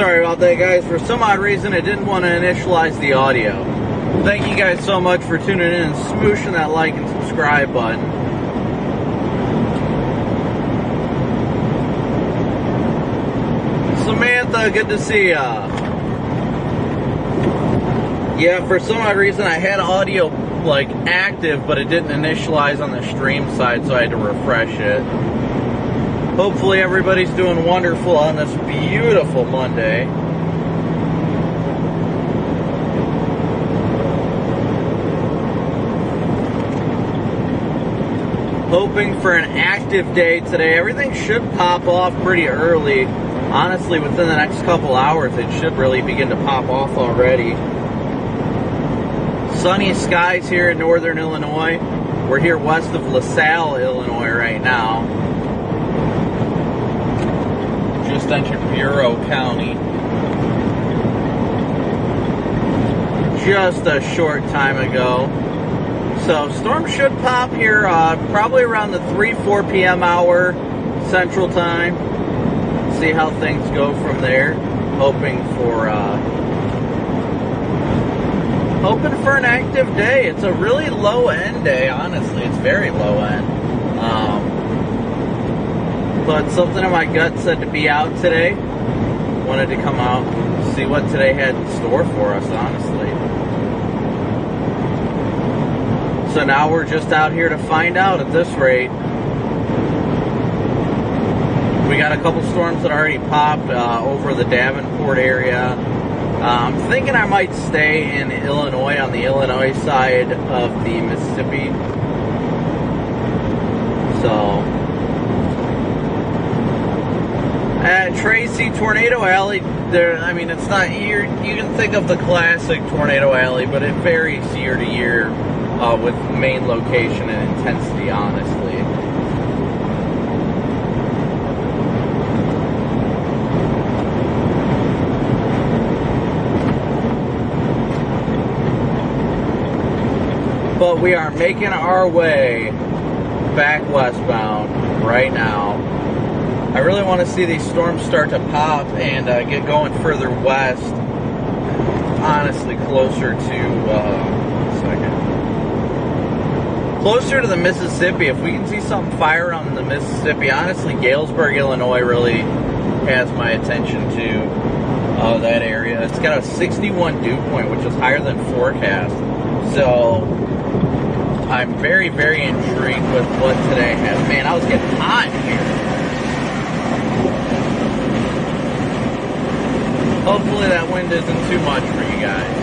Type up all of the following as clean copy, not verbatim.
Sorry about that, guys. For some odd reason, it didn't want to initialize the audio. Thank you guys so much for tuning in and smooshing that like and subscribe button. Samantha, good to see ya. Yeah, for some odd reason, I had audio like active, but it didn't initialize on the stream side, so I had to refresh it. Hopefully everybody's doing wonderful on this beautiful Monday. Hoping for an active day today. Everything should pop off pretty early. Honestly, within the next couple hours, it should really begin to pop off already. Sunny skies here in northern Illinois. We're here west of LaSalle, Illinois right now. Just entered Bureau County. Just a short time ago. So storm should pop here probably around the 3-4 p.m. hour Central Time. See how things go from there. Hoping for an active day. It's a really low end day, honestly. It's very low end. But something in my gut said to be out today. Wanted to come out, see what today had in store for us, honestly. So now we're just out here to find out at this rate. We got a couple storms that already popped over the Davenport area. I'm thinking I might stay in Illinois, on the Illinois side of the Mississippi. So, at Tracy, Tornado Alley, there, I mean, it's not, you can think of the classic Tornado Alley, but it varies year to year with main location and intensity, honestly. But we are making our way back westbound right now. I really want to see these storms start to pop and get going further west. Honestly, closer to the Mississippi. If we can see something fire on the Mississippi, honestly, Galesburg, Illinois really has my attention to that area. It's got a 61 dew point, which is higher than forecast. So I'm very, very intrigued with what today has. Man, I was getting hot here. Hopefully that wind isn't too much for you guys.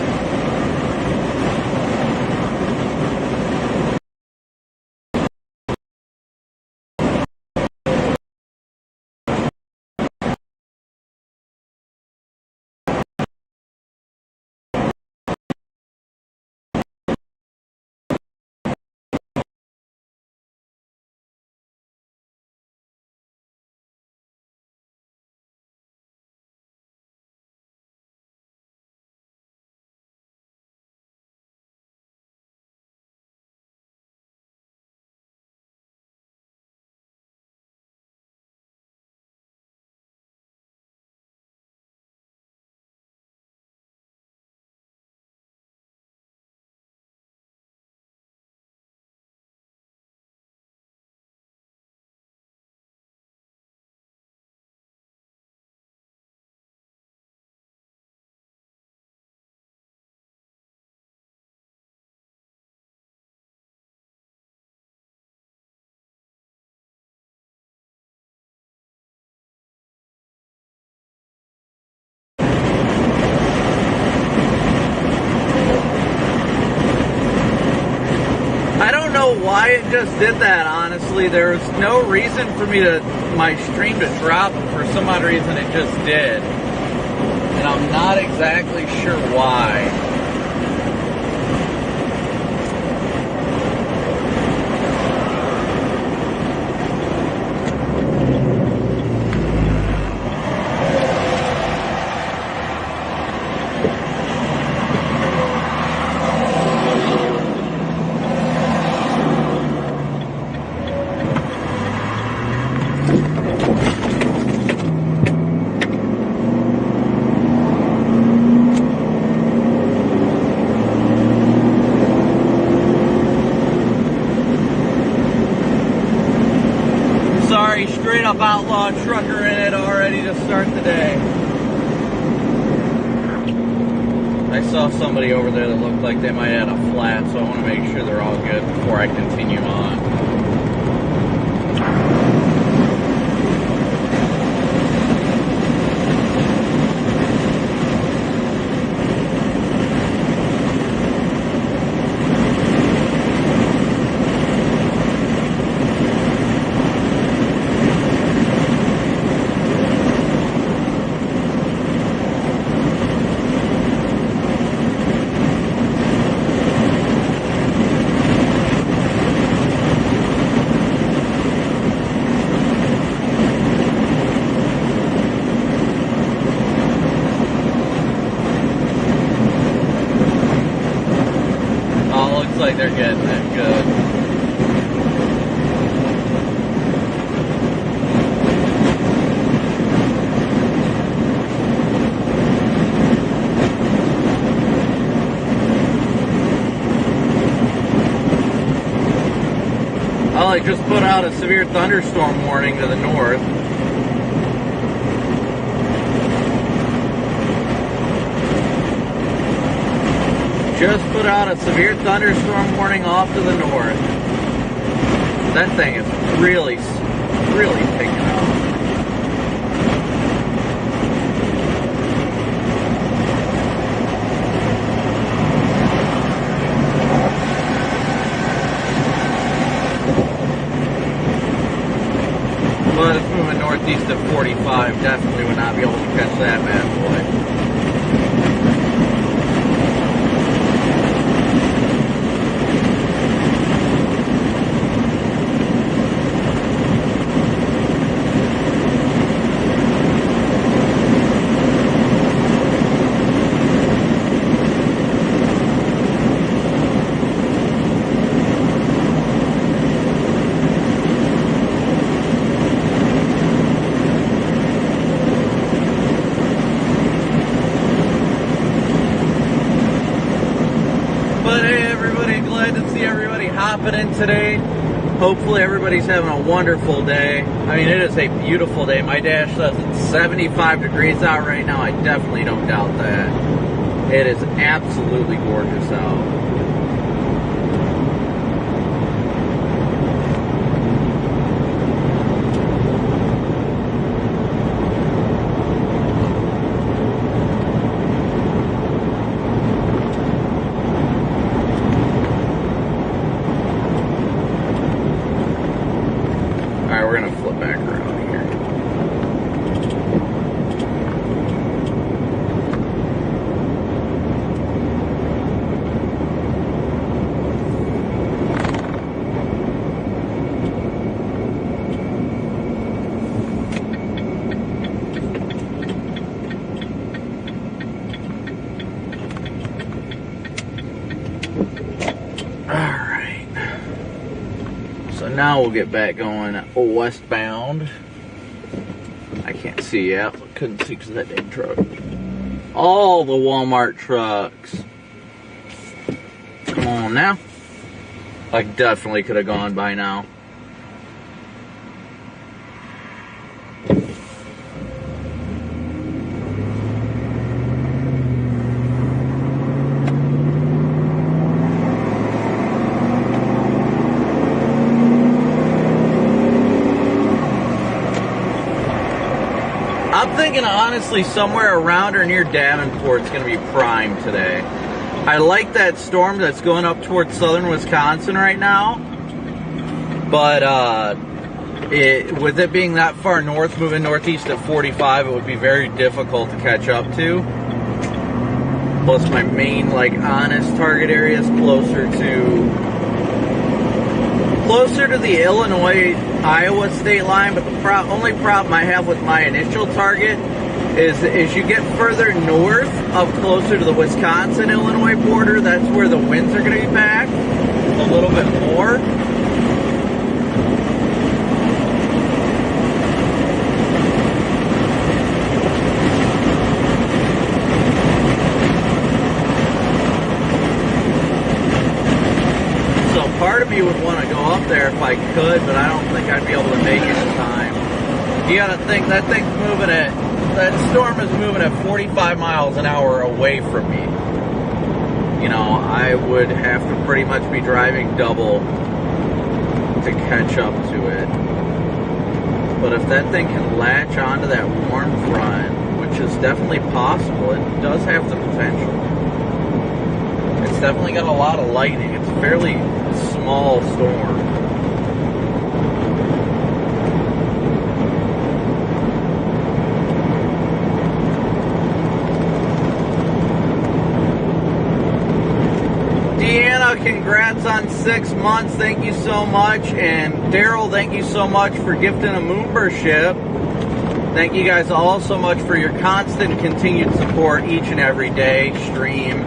Why it just did that, honestly. There was no reason for my stream to drop, and for some odd reason it just did. And I'm not exactly sure why. of outlaw trucker in it, all ready to start the day. I saw somebody over there that looked like they might have had a flat, so I want to make sure they're all good before I continue on. Like they're getting it good. Oh, I just put out a severe thunderstorm warning to the north. Just put out a severe thunderstorm warning off to the north. That thing is really picking up. But it's moving northeast at 45. Definitely would not be able to catch that bad boy. In today. Hopefully everybody's having a wonderful day. I mean, it is a beautiful day. My dash says it's 75 degrees out right now. I definitely don't doubt that. It is absolutely gorgeous out. Now we'll get back going westbound. I can't see yet. Couldn't see because of that damn truck. All the Walmart trucks. Come on now. I definitely could have gone by now. I'm thinking honestly somewhere around or near Davenport is going to be prime today. I like that storm that's going up towards southern Wisconsin right now, but with it being that far north, moving northeast at 45, it would be very difficult to catch up to. Plus my main honest target area is closer to the Illinois-Iowa state line, but the only problem I have with my initial target is as you get further north up closer to the Wisconsin-Illinois border, that's where the winds are going to be back a little bit more. Part of me would want to go up there if I could, but I don't think I'd be able to make it in time. You gotta think, that storm is moving at 45 miles an hour away from me. You know, I would have to pretty much be driving double to catch up to it. But if that thing can latch onto that warm front, which is definitely possible, it does have the potential. It's definitely got a lot of lightning. It's a fairly small storm. Deanna, congrats on 6 months. Thank you so much. And Daryl, thank you so much for gifting a membership. Thank you guys all so much for your constant continued support each and every day, stream.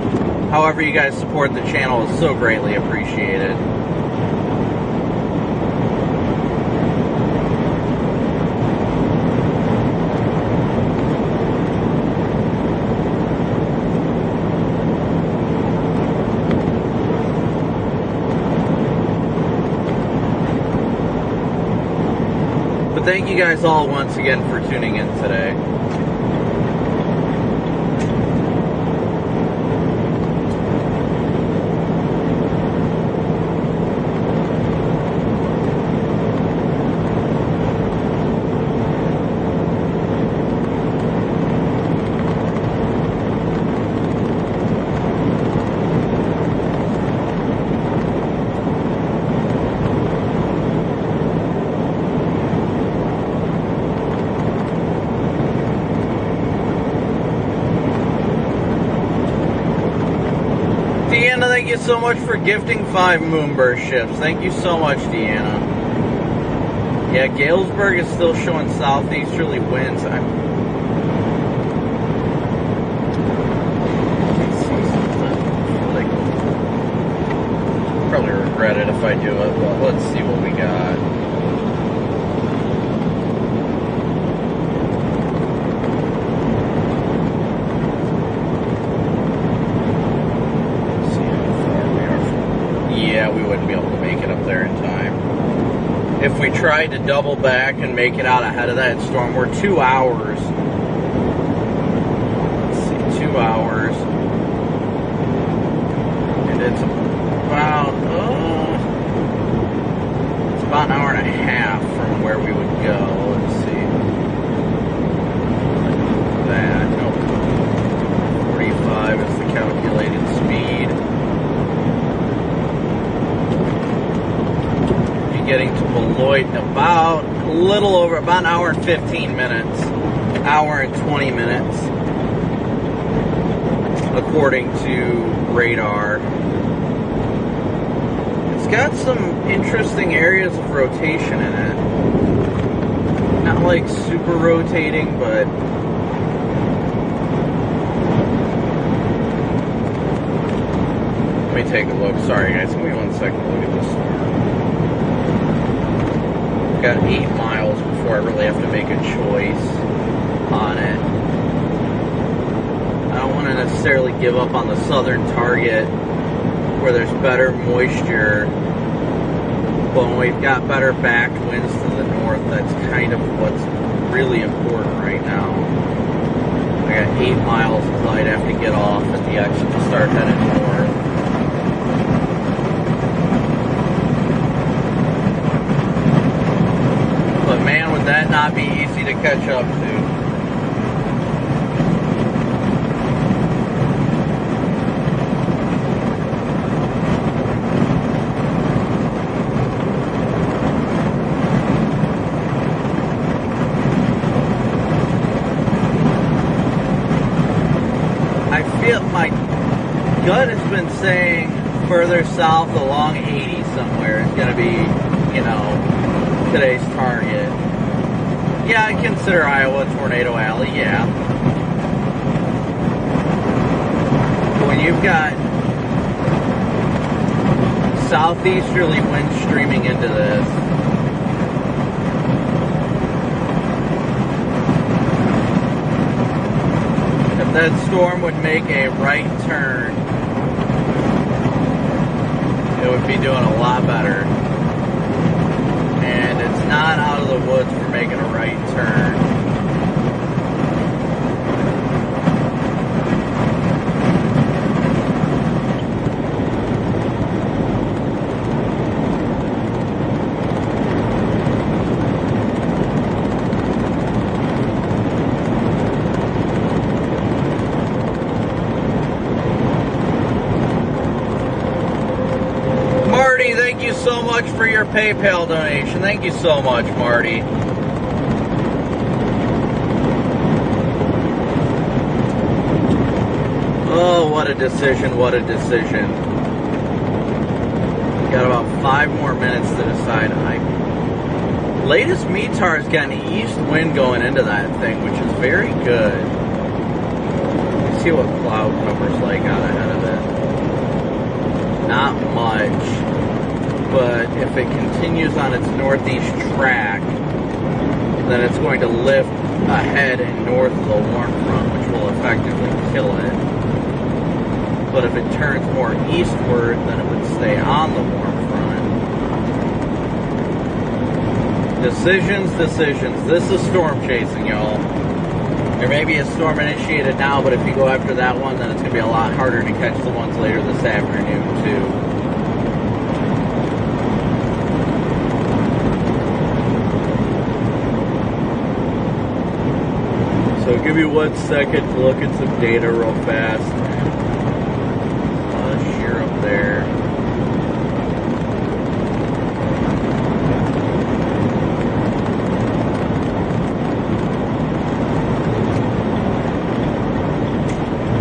However you guys support the channel is so greatly appreciated. Thank you guys all once again for tuning in today. Thank you so much for gifting 5 memberships. Thank you so much, Deanna. Yeah, Galesburg is still showing southeasterly winds. Probably regret it if I do it, but let's see what we got. We wouldn't be able to make it up there in time. If we tried to double back and make it out ahead of that storm, we're 2 hours. Let's see, 2 hours. And it's about an hour and a half from where we would go. Let's see. That, nope. 45 is the calculated speed. Getting to Beloit in about a little over, about an hour and 15 minutes, hour and 20 minutes, according to radar. It's got some interesting areas of rotation in it. Not like super rotating, but let me take a look. Sorry guys, give me 1 second to look at this storm. Got 8 miles before I really have to make a choice on it. I don't want to necessarily give up on the southern target where there's better moisture, but when we've got better backed winds to the north, that's kind of what's really important right now. I got 8 miles until I'd have to get off at the exit to start heading north. But man, would that not be easy to catch up to. I feel my gut has been saying further south along 80 somewhere is going to be, you know, today's target. Yeah, I consider Iowa Tornado Alley, yeah. But when you've got southeasterly winds streaming into this, if that storm would make a right turn, it would be doing a lot better. And it's not out of the woods for making a right turn. So much for your PayPal donation. Thank you so much, Marty. Oh, what a decision, what a decision. Got about 5 more minutes to decide. Latest METAR's got an east wind going into that thing, which is very good. Let's see what cloud cover's like out ahead of it. Not much. But if it continues on its northeast track, then it's going to lift ahead and north of the warm front, which will effectively kill it. But if it turns more eastward, then it would stay on the warm front. Decisions, decisions. This is storm chasing, y'all. There may be a storm initiated now, but if you go after that one, then it's going to be a lot harder to catch the ones later this afternoon, too. So I'll give you 1 second to look at some data real fast. Shear up there.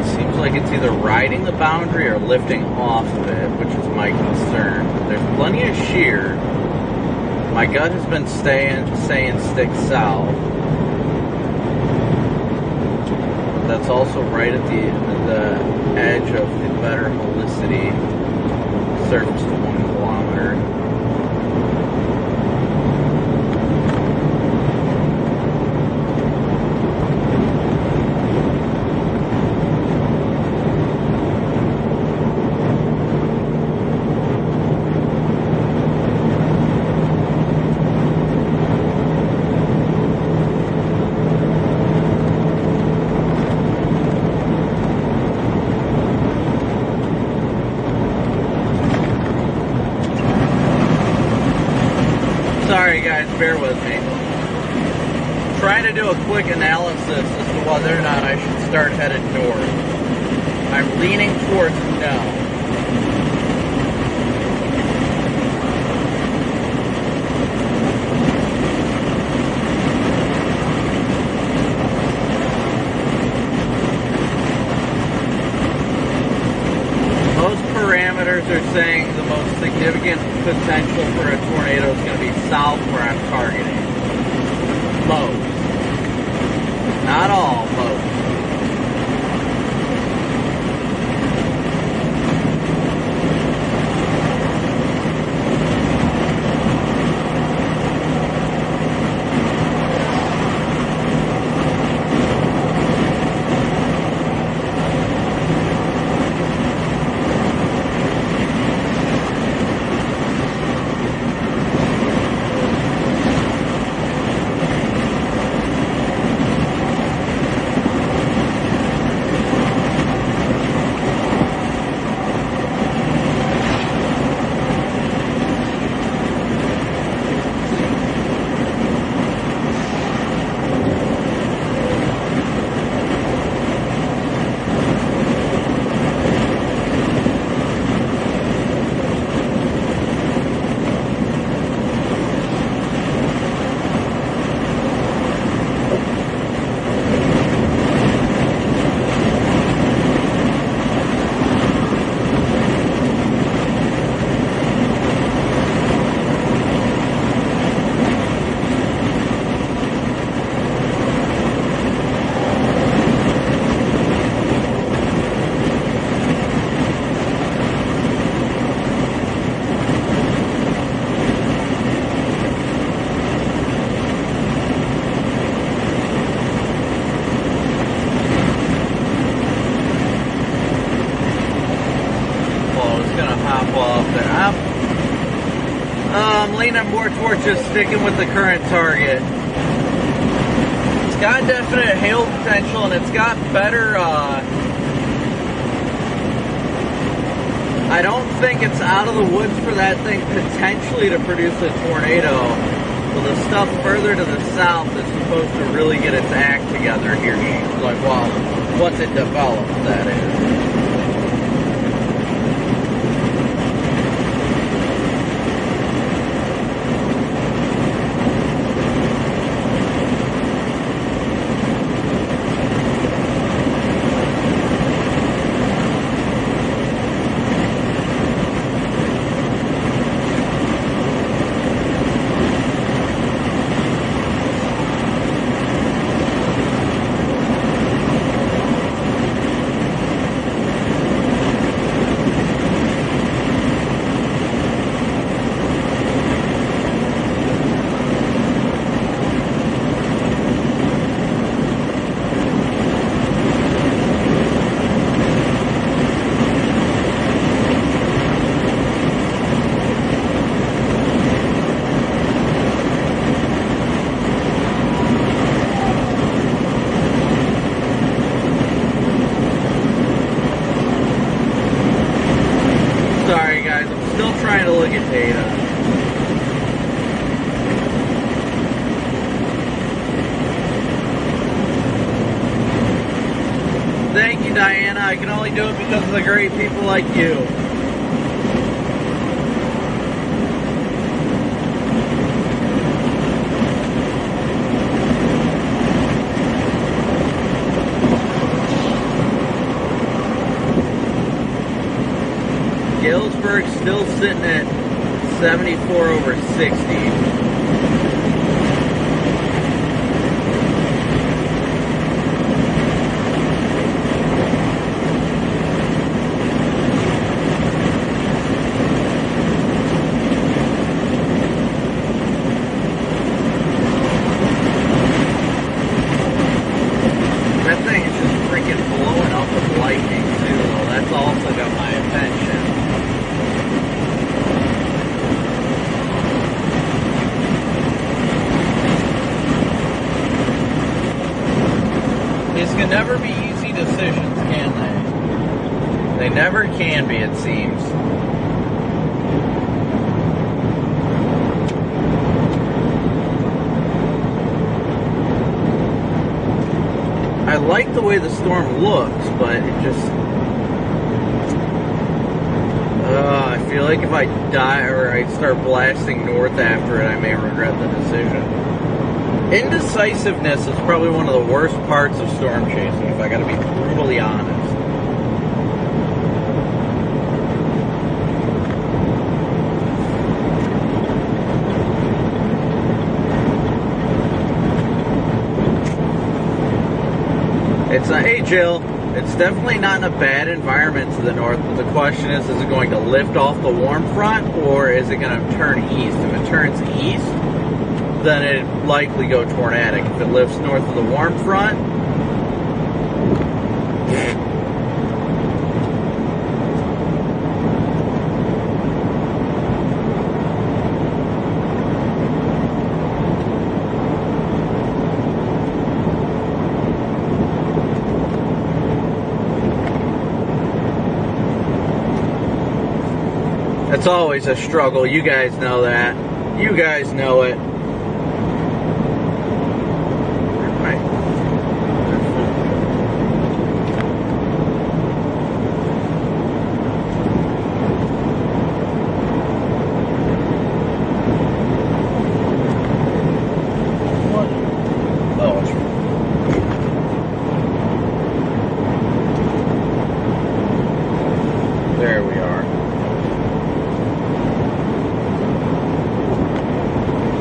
It seems like it's either riding the boundary or lifting off of it, which is my concern. There's plenty of shear. My gut has been saying stick south. That's also right at the edge of the better helicity, surface to 1 kilometer. Sorry guys, bear with me. Trying to do a quick analysis as to whether or not I should start headed north. I'm leaning towards no. Parameters are saying the most significant potential for a tornado is going to be south where I'm targeting. Most. Not all, most. I'm leaning more towards just sticking with the current target. It's got definite hail potential, and it's got better, I don't think it's out of the woods for that thing potentially to produce a tornado. But the stuff further to the south is supposed to really get its act together here. Like, well, once it develops, that is. Thank you, Diana. I can only do it because of the great people like you. Galesburg's still sitting at 74/60. Never be easy decisions, can they? They never can be, it seems. I like the way the storm looks, but it just... I feel like if I die or I start blasting north after it, I may regret the decision. Indecisiveness is probably one of the worst parts of storm chasing, if I gotta be brutally honest. It's a, hey Jill, it's definitely not in a bad environment to the north, but the question is it going to lift off the warm front, or is it going to turn east? If it turns east, then it'd likely go tornadic. If it lifts north of the warm front, it's always a struggle. You guys know that. You guys know it.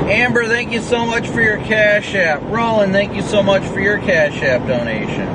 Amber, thank you so much for your Cash App. Roland, thank you so much for your Cash App donation.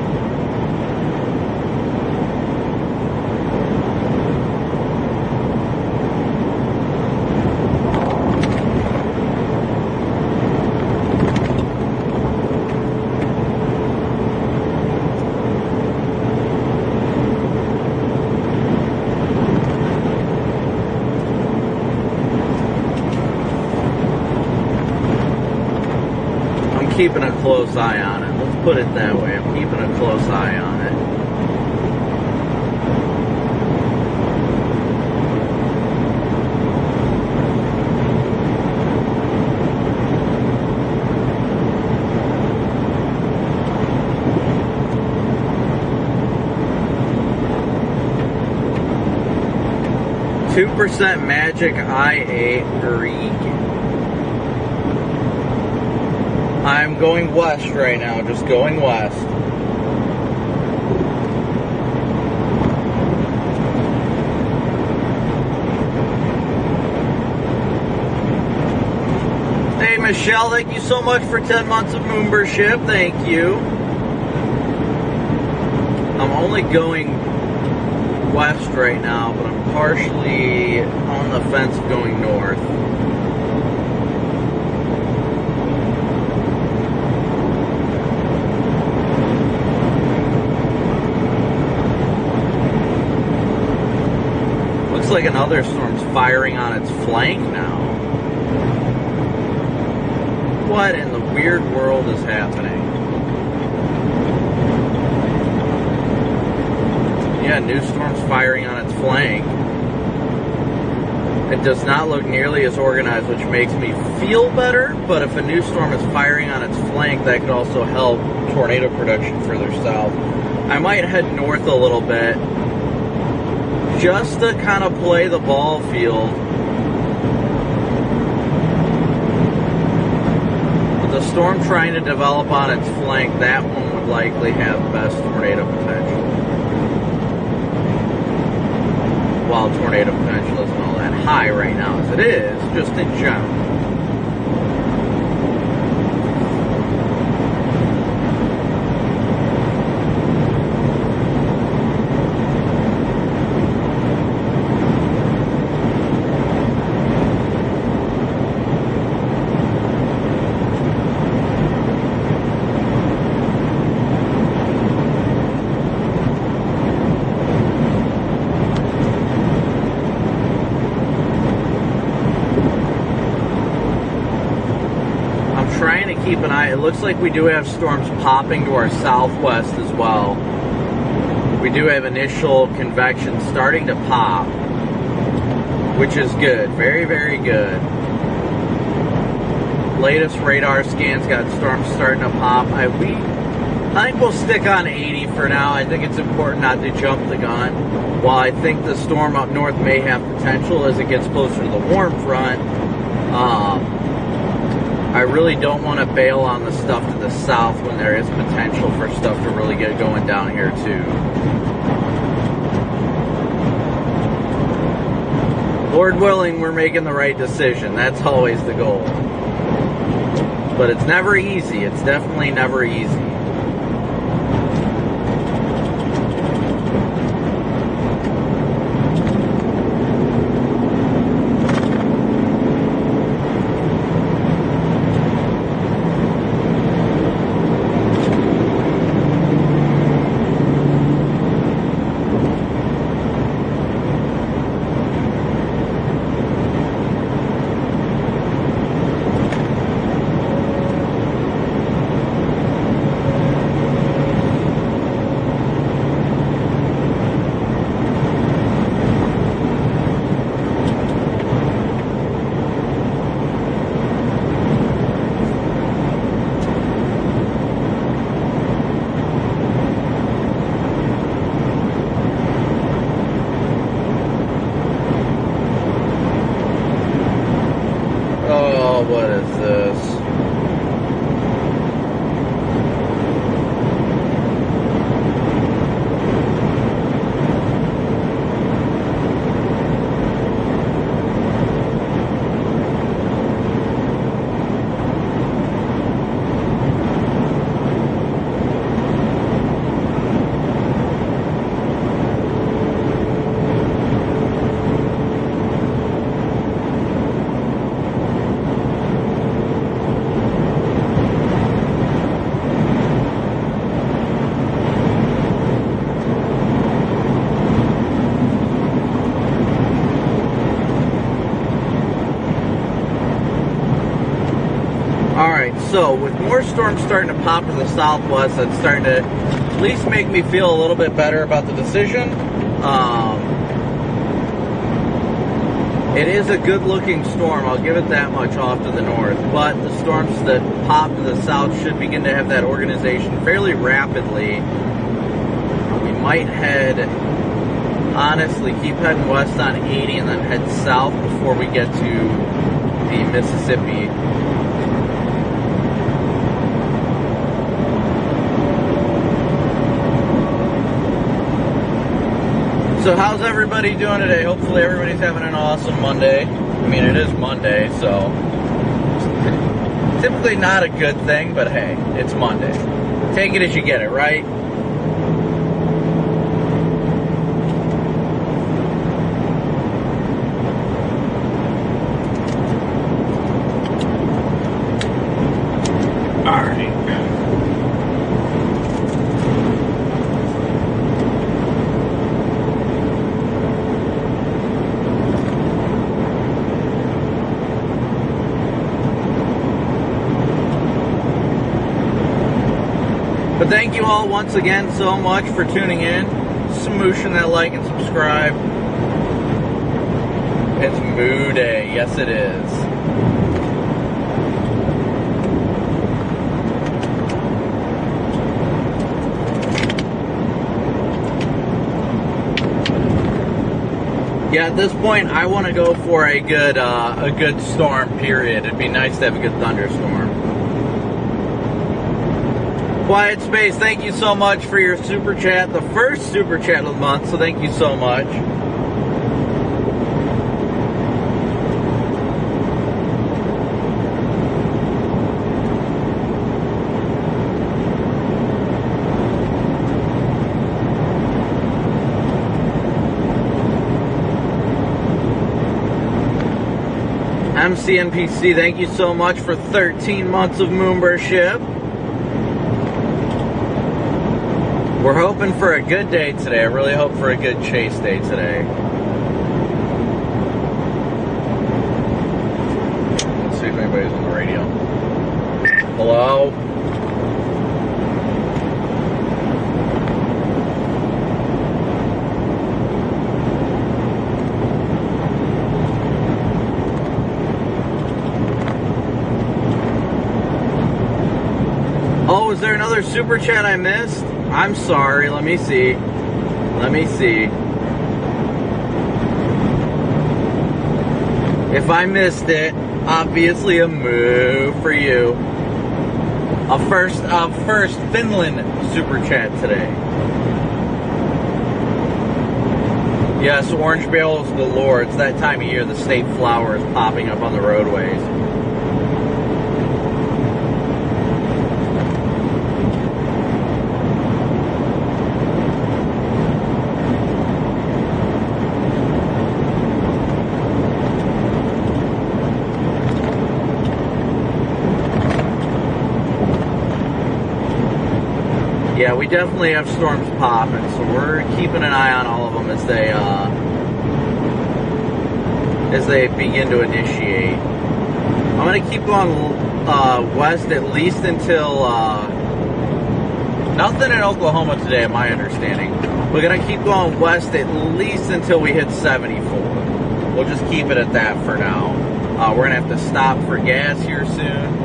keeping a close eye on it. Let's put it that way. I'm keeping a close eye on it. 2% magic, I agree. I'm going west right now, just going west. Hey Michelle, thank you so much for 10 months of membership, thank you. I'm only going west right now, but I'm partially on the fence of going north. Looks like another storm's firing on its flank now. What in the weird world is happening? Yeah, new storm's firing on its flank. It does not look nearly as organized, which makes me feel better, but if a new storm is firing on its flank, that could also help tornado production further south. I might head north a little bit, just to kind of play the ball field. With the storm trying to develop on its flank, that one would likely have best tornado potential. While tornado potential isn't all that high right now as it is, just in general. Keep an eye. It looks like we do have storms popping to our southwest as well. We do have initial convection starting to pop, which is good. Very, very good. Latest radar scans got storms starting to pop. I think we'll stick on 80 for now. I think it's important not to jump the gun. While I think the storm up north may have potential as it gets closer to the warm front, I really don't want to bail on the stuff to the south when there is potential for stuff to really get going down here too. Lord willing, we're making the right decision. That's always the goal. But it's never easy. It's definitely never easy. So, with more storms starting to pop to the southwest, that's starting to at least make me feel a little bit better about the decision. It is a good-looking storm, I'll give it that much, off to the north, but the storms that pop to the south should begin to have that organization fairly rapidly. We might honestly keep heading west on 80 and then head south before we get to the Mississippi. So how's everybody doing today? Hopefully everybody's having an awesome Monday. I mean, it is Monday, so typically not a good thing, but hey, it's Monday. Take it as you get it, right? But thank you all once again so much for tuning in, smooshing that like and subscribe. It's Moo Day, yes it is. Yeah, at this point I want to go for a good storm period. It'd be nice to have a good thunderstorm. Quiet Space, thank you so much for your super chat, the first super chat of the month, so thank you so much. MCNPC, thank you so much for 13 months of Moonburship. We're hoping for a good day today. I really hope for a good chase day today. Let's see if anybody's on the radio. Hello? Oh, is there another super chat I missed? I'm sorry, let me see. If I missed it, obviously a moo for you. A first Finland super chat today. Yes, orange bales galore. It's that time of year the state flower is popping up on the roadways. Yeah, we definitely have storms popping, so we're keeping an eye on all of them as they begin to initiate. I'm going to keep going west at least until nothing in Oklahoma today, in my understanding. We're going to keep going west at least until we hit 74. We'll just keep it at that for now. We're going to have to stop for gas here soon.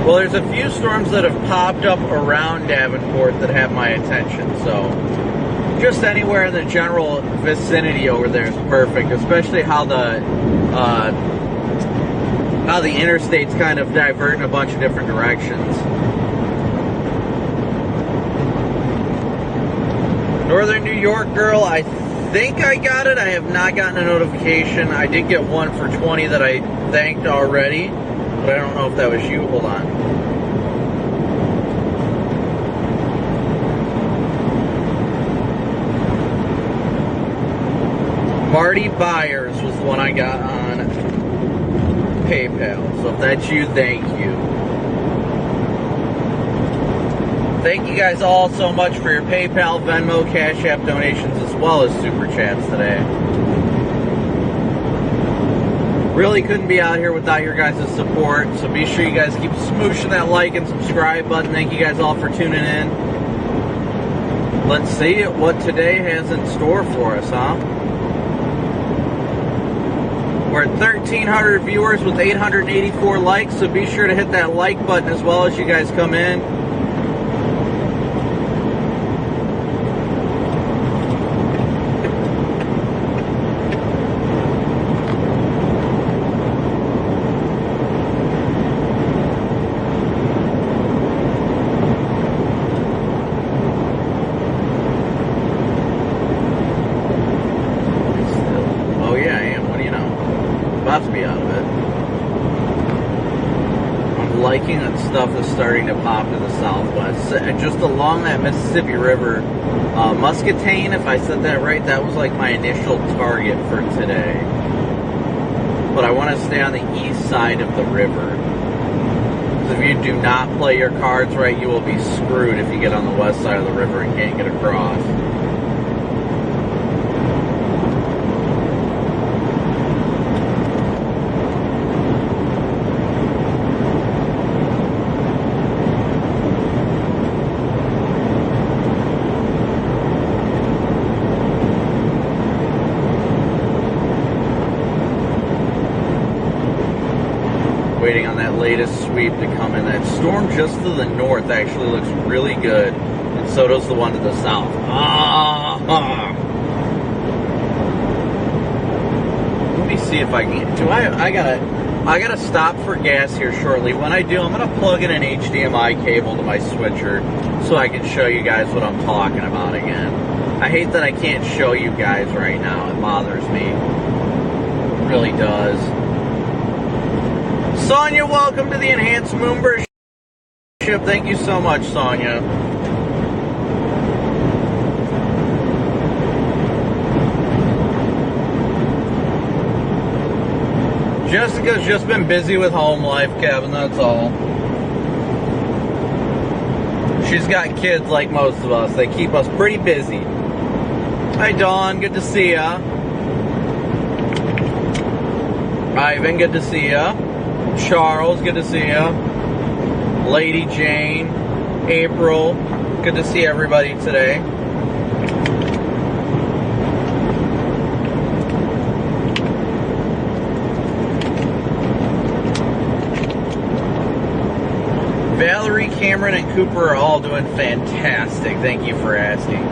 Well, there's a few storms that have popped up around Davenport that have my attention, so just anywhere in the general vicinity over there is perfect, especially how the interstate's kind of divert in a bunch of different directions. Northern New York girl, I think I got it. I have not gotten a notification. I did get one for 20 that I thanked already, but I don't know if that was you. Hold on. Marty Byers was the one I got on PayPal. So if that's you, thank you. Thank you guys all so much for your PayPal, Venmo, Cash App donations, as well as Super Chats today. Really couldn't be out here without your guys' support, so be sure you guys keep smooshing that like and subscribe button. Thank you guys all for tuning in. Let's see what today has in store for us, huh? We're at 1,300 viewers with 884 likes, so be sure to hit that like button as well as you guys come in. Stuff is starting to pop to the southwest. Just along that Mississippi River, Muscatine, if I said that right, that was like my initial target for today. But I want to stay on the east side of the river. Because if you do not play your cards right, you will be screwed if you get on the west side of the river and can't get across. Waiting on that latest sweep to come in. That storm just to the north actually looks really good, and so does the one to the south. Let me see if I can. I gotta stop for gas here shortly. When I do, I'm gonna plug in an HDMI cable to my switcher so I can show you guys what I'm talking about again. I hate that I can't show you guys right now. It bothers me. It really does. Sonia, welcome to the Enhanced Membership. Thank you so much, Sonia. Jessica's just been busy with home life, Kevin, that's all. She's got kids like most of us. They keep us pretty busy. Hi, Dawn. Good to see ya. Ivan, good to see ya. Charles, good to see ya. Lady Jane, April, good to see everybody today. Valerie, Cameron, and Cooper are all doing fantastic. Thank you for asking.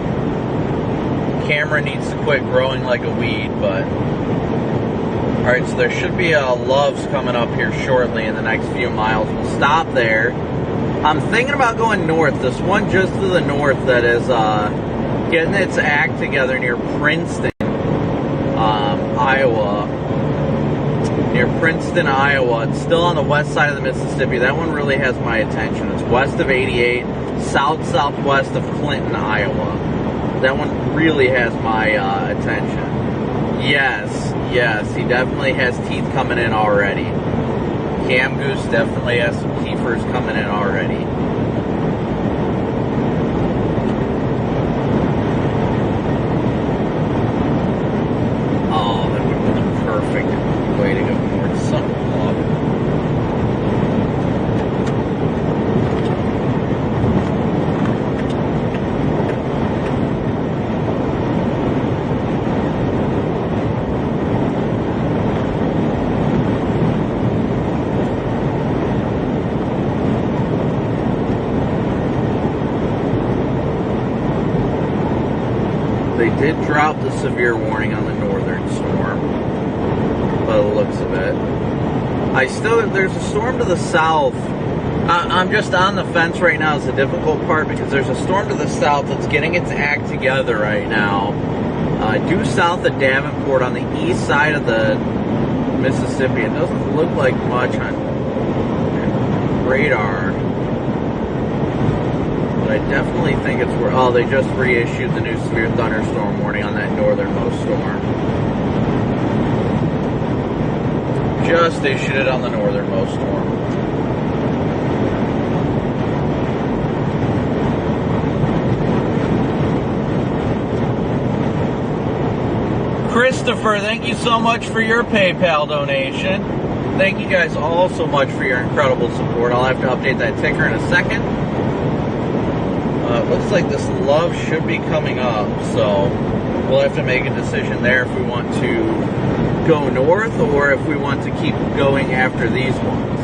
Cameron needs to quit growing like a weed, but... Alright, so there should be Loves coming up here shortly in the next few miles. We'll stop there. I'm thinking about going north. This one just to the north that is getting its act together near Princeton, Iowa. Near Princeton, Iowa. It's still on the west side of the Mississippi. That one really has my attention. It's west of 88, southwest of Clinton, Iowa. That one really has my attention. Yes, he definitely has teeth coming in already. Cam Goose definitely has some keepers coming in already. Oh, that would have been the perfect way to go north. Son of a log. They did drop the severe warning on the northern storm, by the looks of it. There's a storm to the south. I'm just on the fence right now is the difficult part because there's a storm to the south that's getting its act together right now. Due south of Davenport on the east side of the Mississippi. It doesn't look like much on radar. But I definitely think it's where... Oh, they just reissued the new severe thunderstorm warning on that northernmost storm. Just issued it on the northernmost storm. Christopher, thank you so much for your PayPal donation. Thank you guys all so much for your incredible support. I'll have to update that ticker in a second. Looks like this love should be coming up, so we'll have to make a decision there if we want to go north or if we want to keep going after these ones.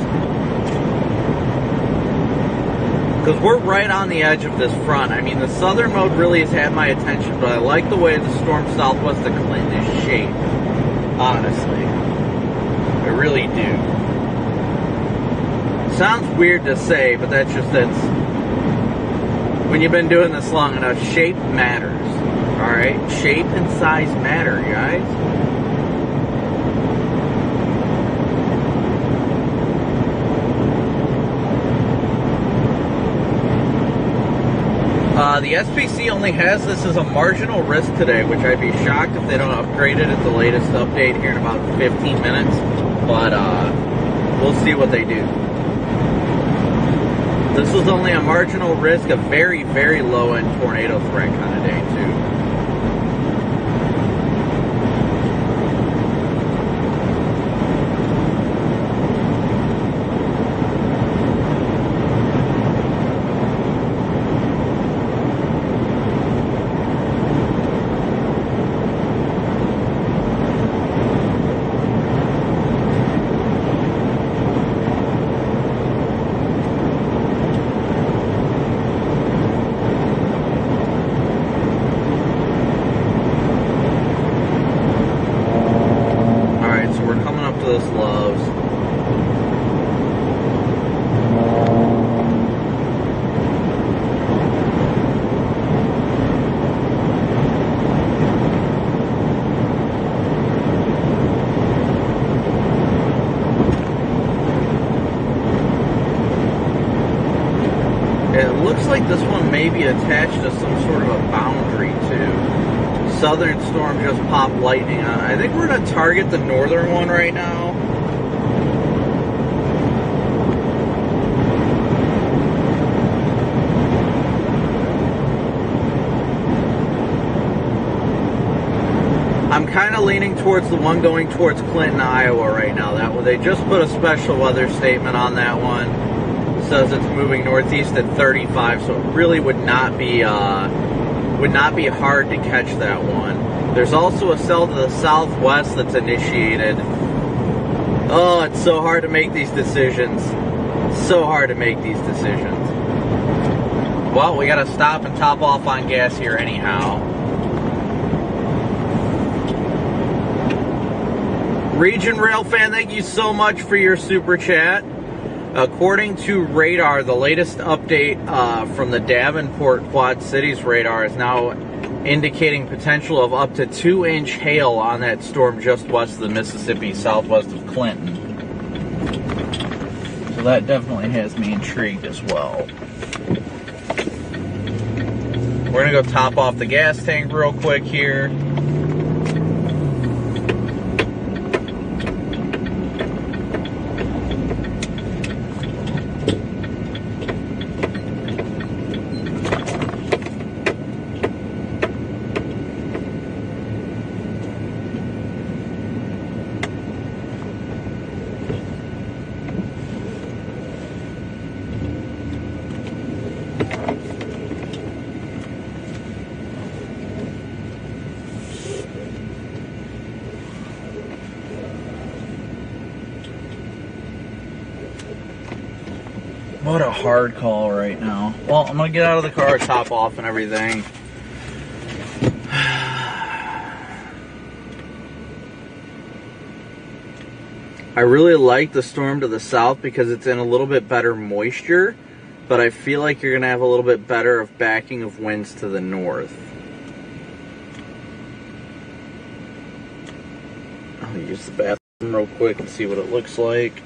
Because we're right on the edge of this front. I mean, the southern mode really has had my attention, but I like the way the storm southwest of Clinton is shaped, honestly. I really do. Sounds weird to say, but that's when you've been doing this long enough, shape matters. Alright? Shape and size matter, guys. The SPC only has this as a marginal risk today, which I'd be shocked if they don't upgrade it at the latest update here in about 15 minutes. But we'll see what they do. This was only a marginal risk, a very, very low-end tornado threat kind of day, too. This one may be attached to some sort of a boundary too. Southern storm just popped lightning on it. I think we're going to target the northern one right now. I'm kind of leaning towards the one going towards Clinton, Iowa right now. That one, they just put a special weather statement on that one. Says it's moving northeast at 35, so it really would not be hard to catch that one. There's also a cell to the southwest that's initiated. Oh, it's so hard to make these decisions. So hard to make these decisions. Well, we got to stop and top off on gas here anyhow. Region Rail fan, thank you so much for your super chat. According to radar, the latest update from the Davenport Quad Cities radar is now indicating potential of up to 2-inch hail on that storm just west of the Mississippi, southwest of Clinton. So that definitely has me intrigued as well. We're going to go top off the gas tank real quick here. What a hard call right now. Well, I'm going to get out of the car, top off and everything. I really like the storm to the south because it's in a little bit better moisture, but I feel like you're going to have a little bit better of backing of winds to the north. I'll use the bathroom real quick and see what it looks like.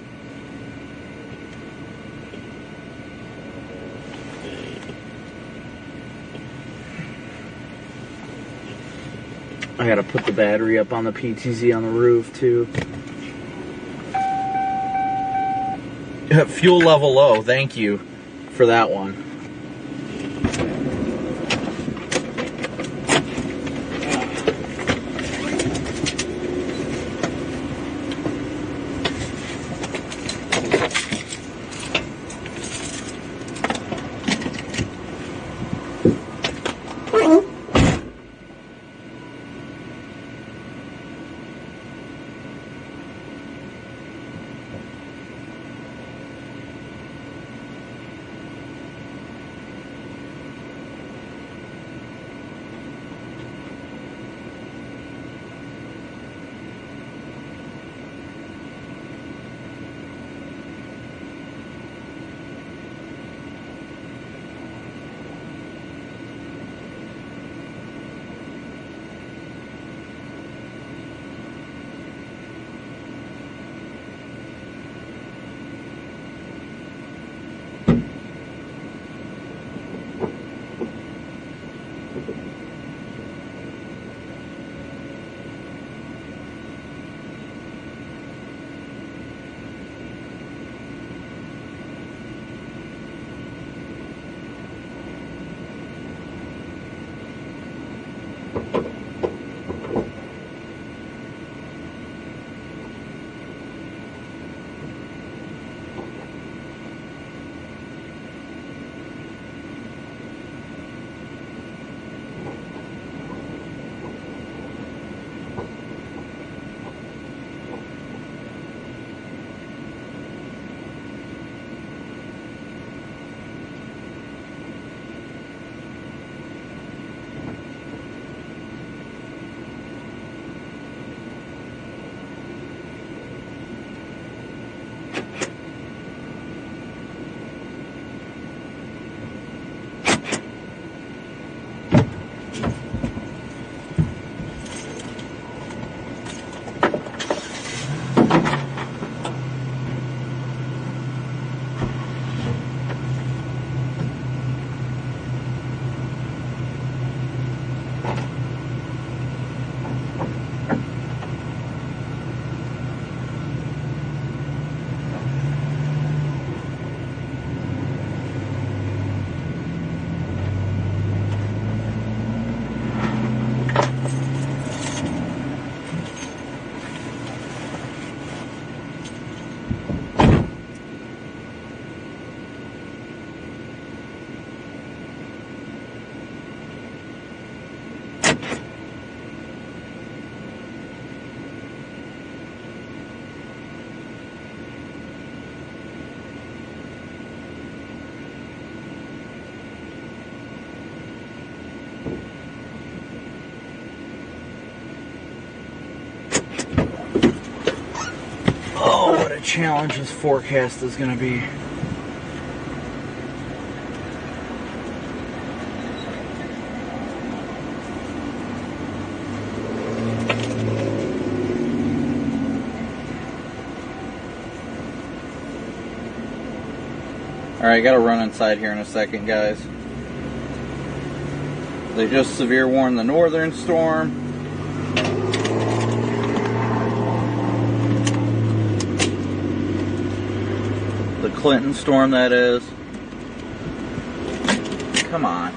I gotta put the battery up on the PTZ on the roof too. Fuel level low, thank you for that one. Challenge this forecast is going to be. Alright, gotta run inside here in a second, guys. They just severe warned the northern storm. The Clinton storm, that is. Come on.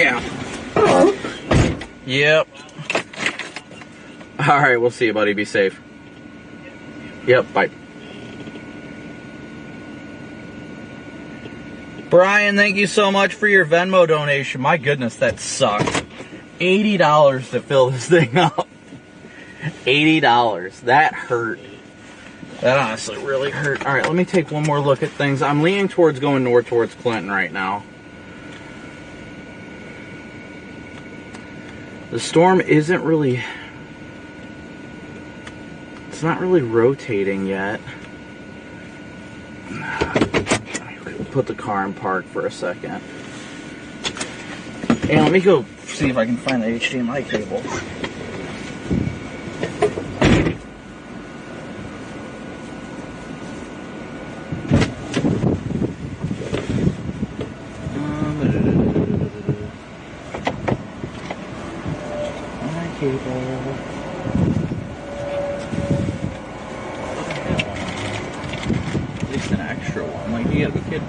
Yeah. Yep. All right, we'll see you, buddy. Be safe. Yep, bye. Brian, thank you so much for your Venmo donation. My goodness, that sucked. $80 to fill this thing up. $80. That hurt. That honestly really hurt. All right, let me take one more look at things. I'm leaning towards going north towards Clinton right now. The storm isn't really... It's not really rotating yet. Put the car in park for a second. And let me go see if I can find the HDMI cable. At least an extra one. Like, you gotta be kidding.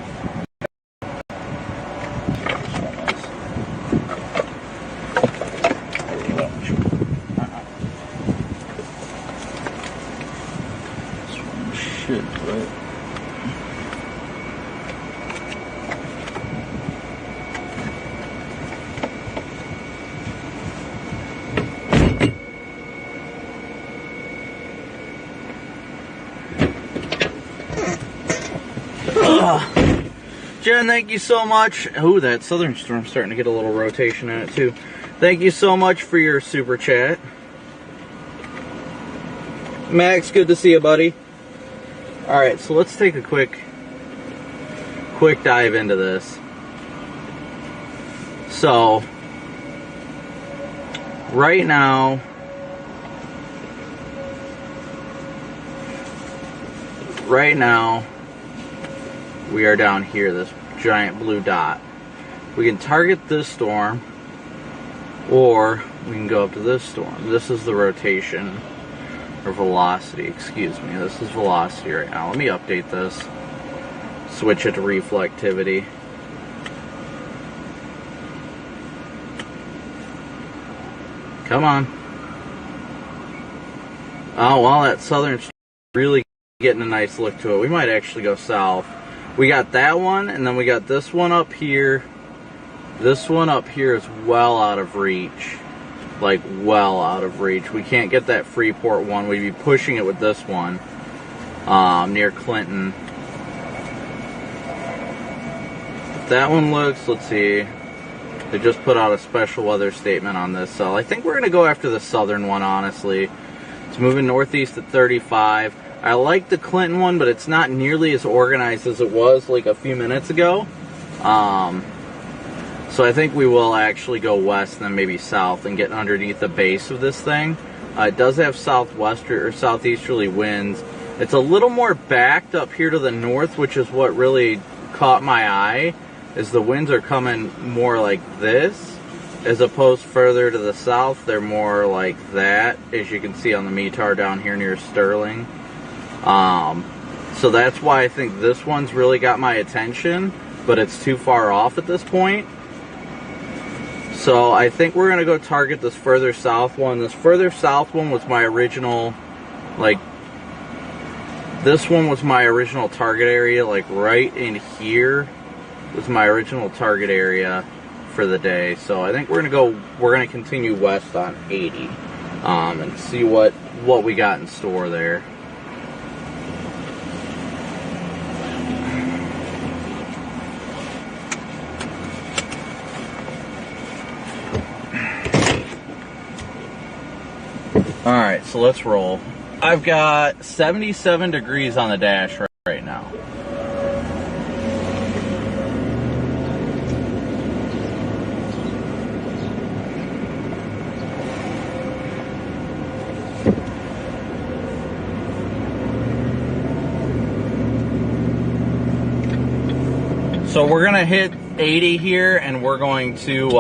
Jen, thank you so much. Oh, that southern storm's starting to get a little rotation in it too. Thank you so much for your super chat. Max, good to see you, buddy. Alright, so let's take a quick dive into this. So, right now, we are down here, this giant blue dot. We can target this storm, or we can go up to this storm. This is the rotation, or velocity, excuse me. This is velocity right now. Let me update this. Switch it to reflectivity. Come on. Oh, well, that southern storm is really getting a nice look to it. We might actually go south. We got that one, and then we got this one up here. This one up here is well out of reach. Like, well out of reach. We can't get that Freeport one. We'd be pushing it with this one. Near Clinton. That one looks, let's see. They just put out a special weather statement on this cell. I think we're going to go after the southern one, honestly. It's moving northeast at 35. I like the Clinton one, but it's not nearly as organized as it was like a few minutes ago. So I think we will actually go west and then maybe south and get underneath the base of this thing. It does have southwesterly or southeasterly winds. It's a little more backed up here to the north, which is what really caught my eye, is the winds are coming more like this, as opposed further to the south. They're more like that, as you can see on the METAR down here near Sterling. So that's why I think this one's really got my attention, but it's too far off at this point. So I think we're going to go target this further south one. This further south one was my original, like, this one was my original target area, like right in here was my original target area for the day. So I think we're going to continue west on 80, and see what we got in store there. Alright, so let's roll. I've got 77 degrees on the dash right now. So we're going to hit 80 here, and we're going to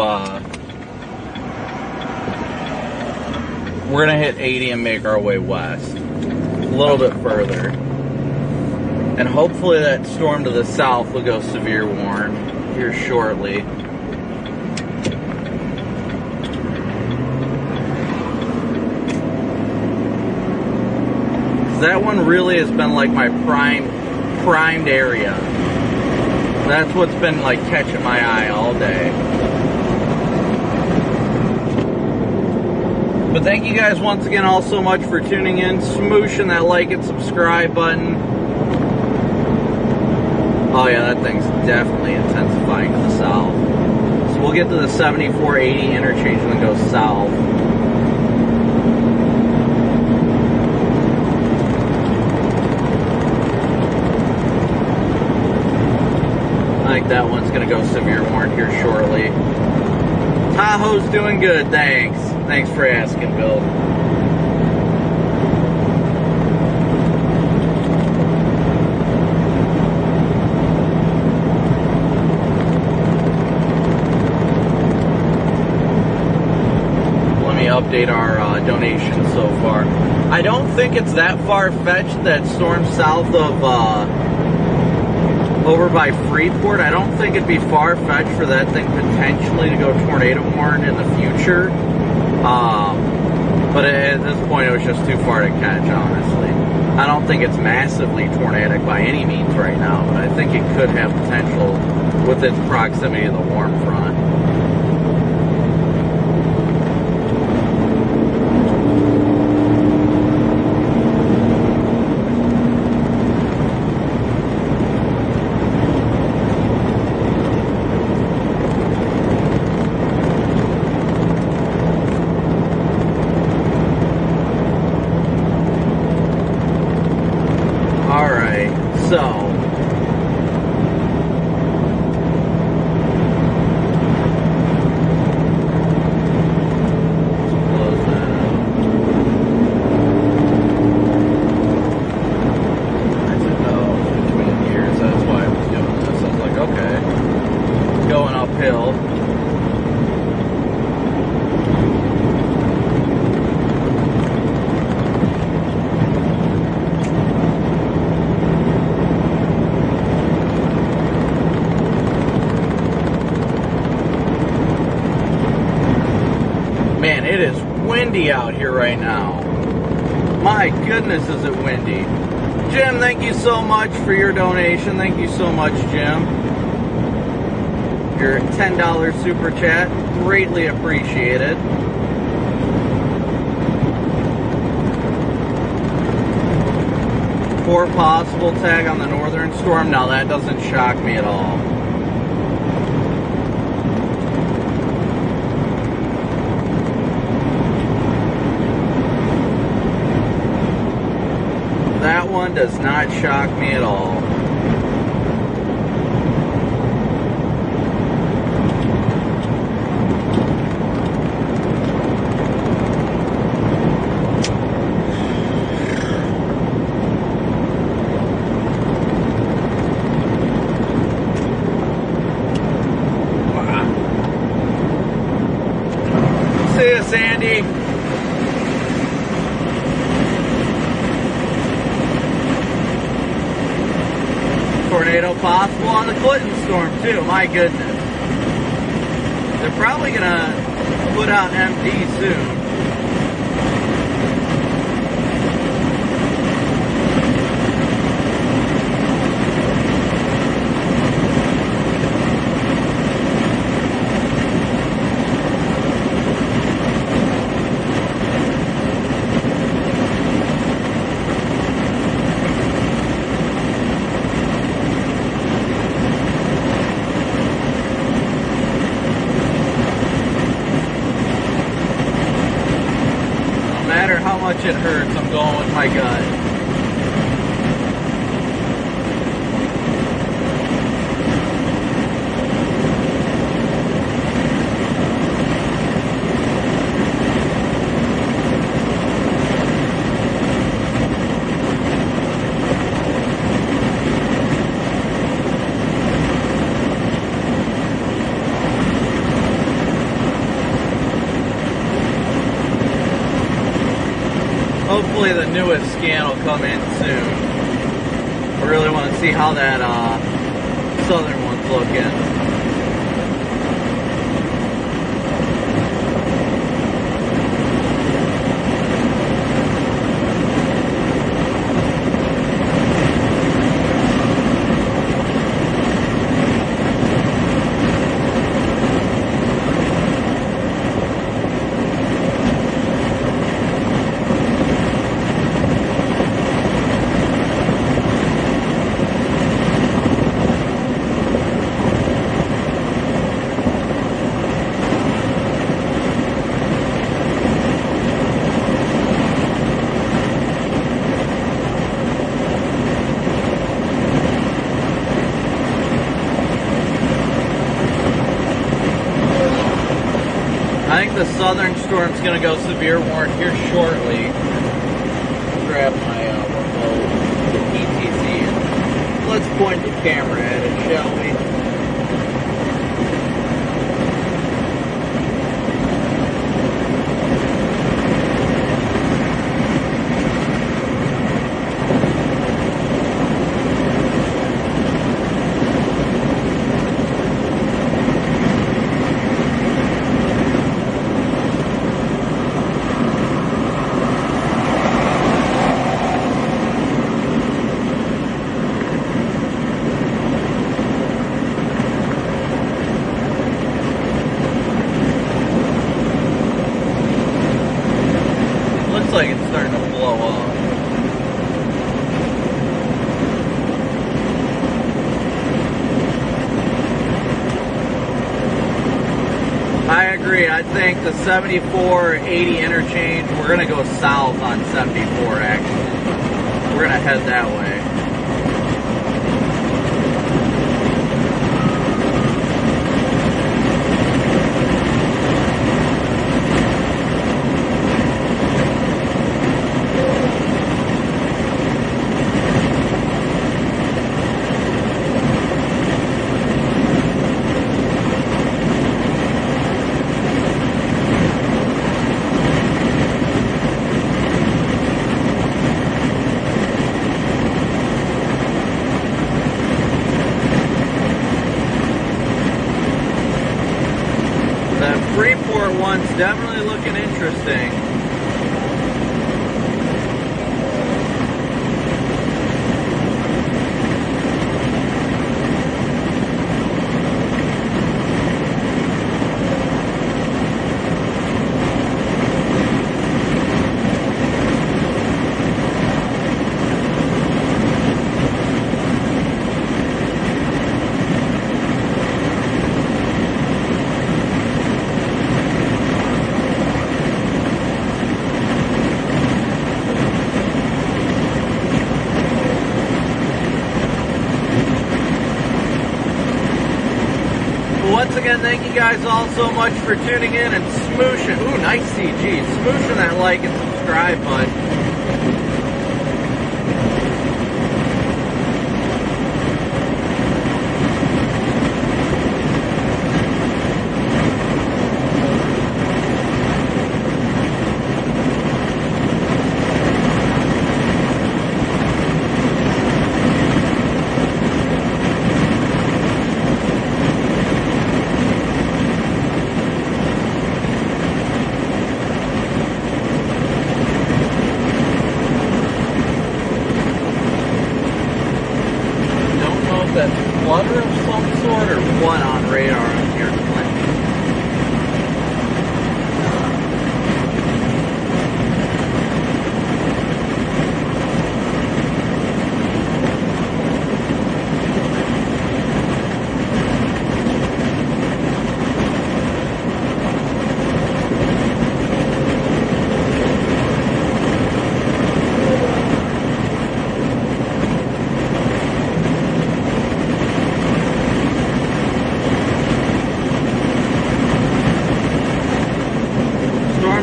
hit 80 and make our way west a little bit further. And hopefully that storm to the south will go severe warn here shortly. that one really has been like my primed area. That's what's been like catching my eye all day. But thank you guys once again all so much for tuning in, smooshing that like and subscribe button. Oh yeah, that thing's definitely intensifying to the south. So we'll get to the 7480 interchange and then go south. I think that one's going to go severe warrant here shortly. Tahoe's doing good, thanks. Thanks for asking, Bill. Let me update our donation so far. I don't think it's that far-fetched that storm south of over by Freeport. I don't think it'd be far-fetched for that thing potentially to go tornado warrant in the future. But at this point, it was just too far to catch, honestly. I don't think it's massively tornadic by any means right now, but I think it could have potential with its proximity to the warm front. Out here right now. My goodness, is it windy. Jim, thank you so much for your donation. Thank you so much, Jim. Your $10 super chat, greatly appreciated. For possible tag on the northern storm. Now that doesn't shock me at all. That one does not shock me at all. Wow. See ya, Sandy. Tornado possible on the Clinton storm too, my goodness. They're probably gonna put out MD soon. It hurts, I'm going with my gut. Hopefully the newest scan will come in soon. I really want to see how that southern one's looking. I think the southern storm's going to go severe warning here shortly. Grab my remote ETC and let's point the camera at it, shall we? Like it's starting to blow up. I agree. I think the 74-80 interchange, we're going to go south on 74 actually. We're going to head that way. Freeport one's definitely looking interesting. Once again, thank you guys all so much for tuning in and smooshing. Ooh, nice CG. Smooshing that like and subscribe button. That's flutter of some sort or what on radar on here playing.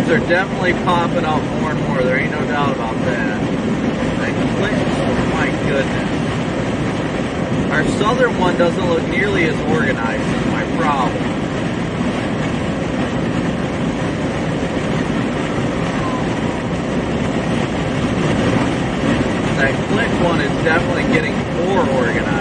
Are definitely popping up more and more. There ain't no doubt about that. Oh my goodness. Our southern one doesn't look nearly as organized. That's my problem. That Click one is definitely getting more organized.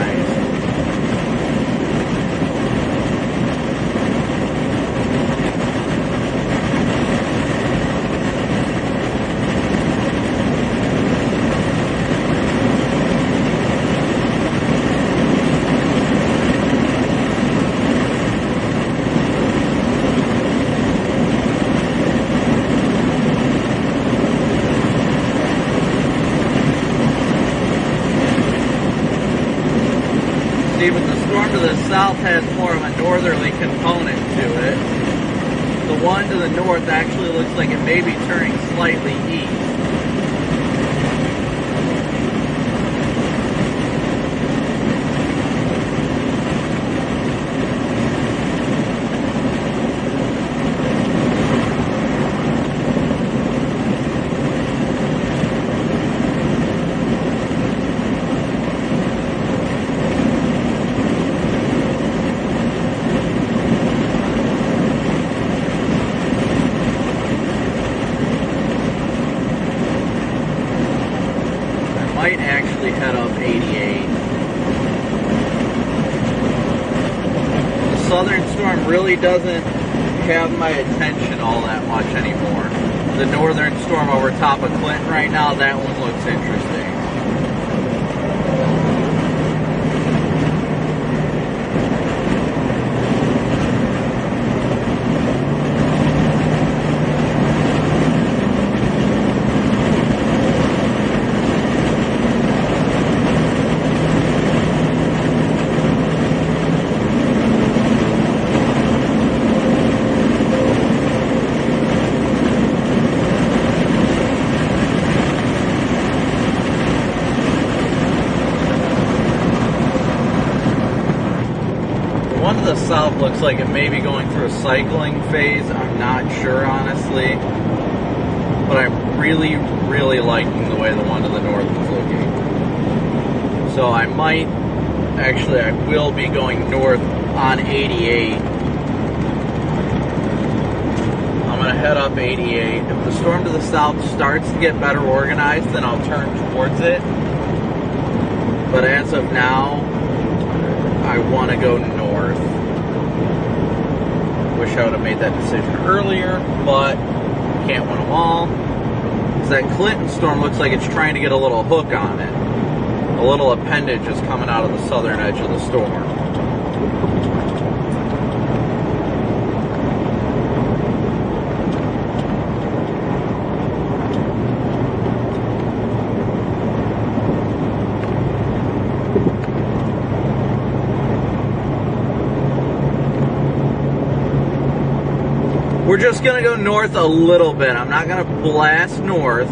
But the storm to the south has more of a northerly component to it. The one to the north actually looks like it may be turning slightly east. actually head up 88. The southern storm really doesn't have my attention all that much anymore. The northern storm over top of Clinton right now, that one looks interesting. The south looks like it may be going through a cycling phase. I'm not sure, honestly, but I'm really liking the way the one to the north is looking. So I might actually, I will be going north on 88. I'm gonna head up 88. If the storm to the south starts to get better organized, then I'll turn towards it, but as of now I want to go north. Wish I would have made that decision earlier, but can't win them all. Because that Clinton storm looks like it's trying to get a little hook on it. A little appendage is coming out of the southern edge of the storm. We're just gonna go north a little bit. I'm not gonna blast north.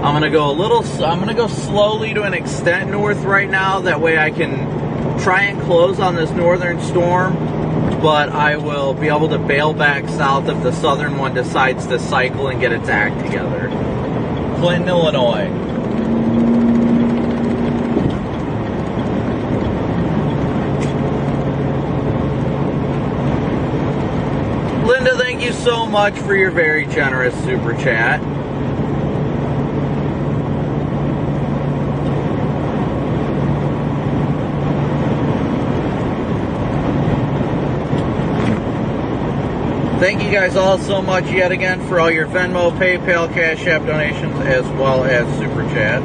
I'm gonna go slowly to an extent north right now. That way I can try and close on this northern storm, but I will be able to bail back south if the southern one decides to cycle and get its act together. Clinton, Illinois. Linda, thank you so much for your very generous super chat. Thank you guys all so much yet again for all your Venmo, PayPal, Cash App donations, as well as super chats.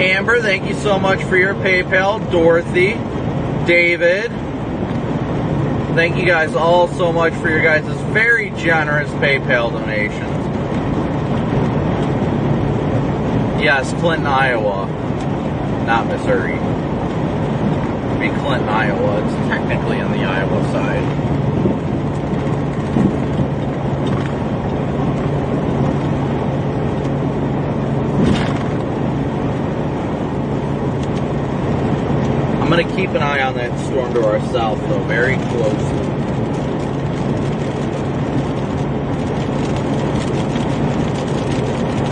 Amber, thank you so much for your PayPal. Dorothy, David, thank you guys all so much for your guys' very generous PayPal donations. Yes, Clinton, Iowa, not Missouri. It'd be Clinton, Iowa. It's technically on the Iowa side. I'm going to keep an eye on that storm to our south, though, very closely.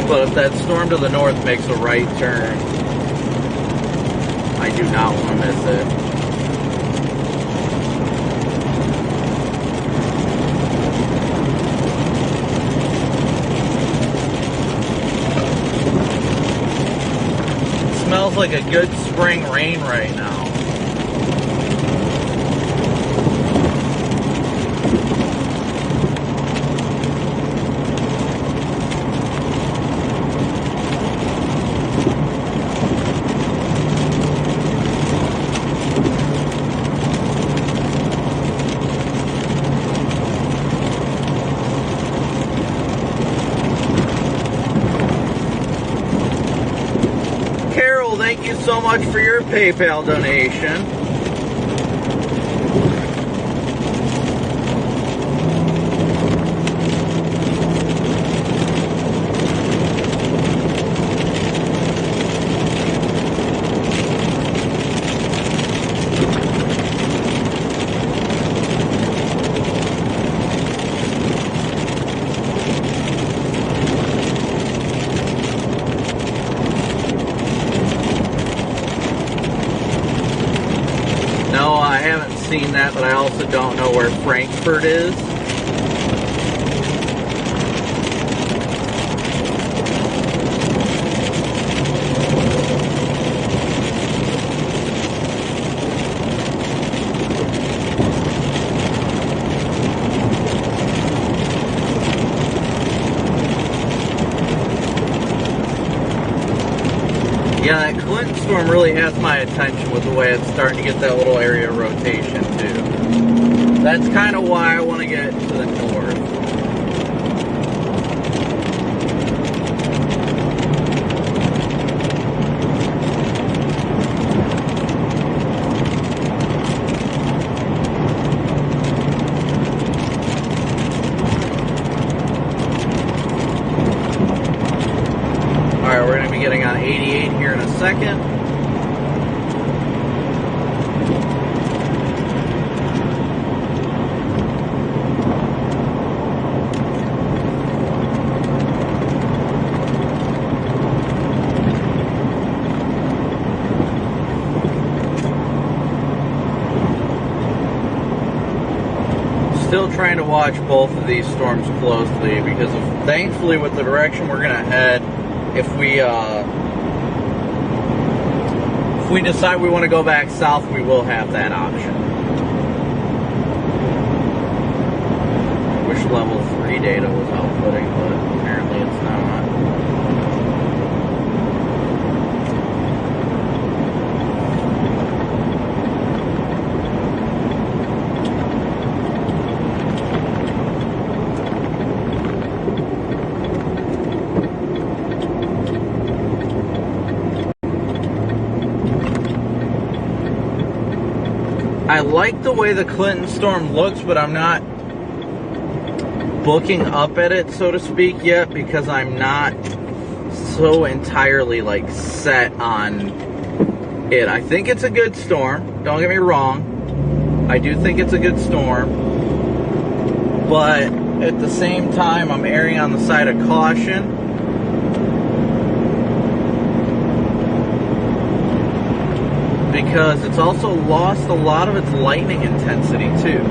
But if that storm to the north makes a right turn, I do not want to miss it. It smells like a good spring rain right now. Thank you so much for your PayPal donation. Seen that, but I also don't know where Frankfurt is. Yeah, that Clinton storm really has my attention with the way it's starting to get that little area of rotation too. That's kind of why I want to get to the north. Alright, we're going to be getting on 88 here in a second. Still trying to watch both of these storms closely because thankfully with the direction we're going to head, if we decide we want to go back south, we will have that option. I wish level 3 data was outputting, but apparently it's not. I like the way the Clinton storm looks, but I'm not booking up at it, so to speak, yet, because I'm not so entirely, like, set on it. I think it's a good storm. Don't get me wrong. I do think it's a good storm. But at the same time, I'm erring on the side of caution. Because it's also lost a lot of its lightning intensity too.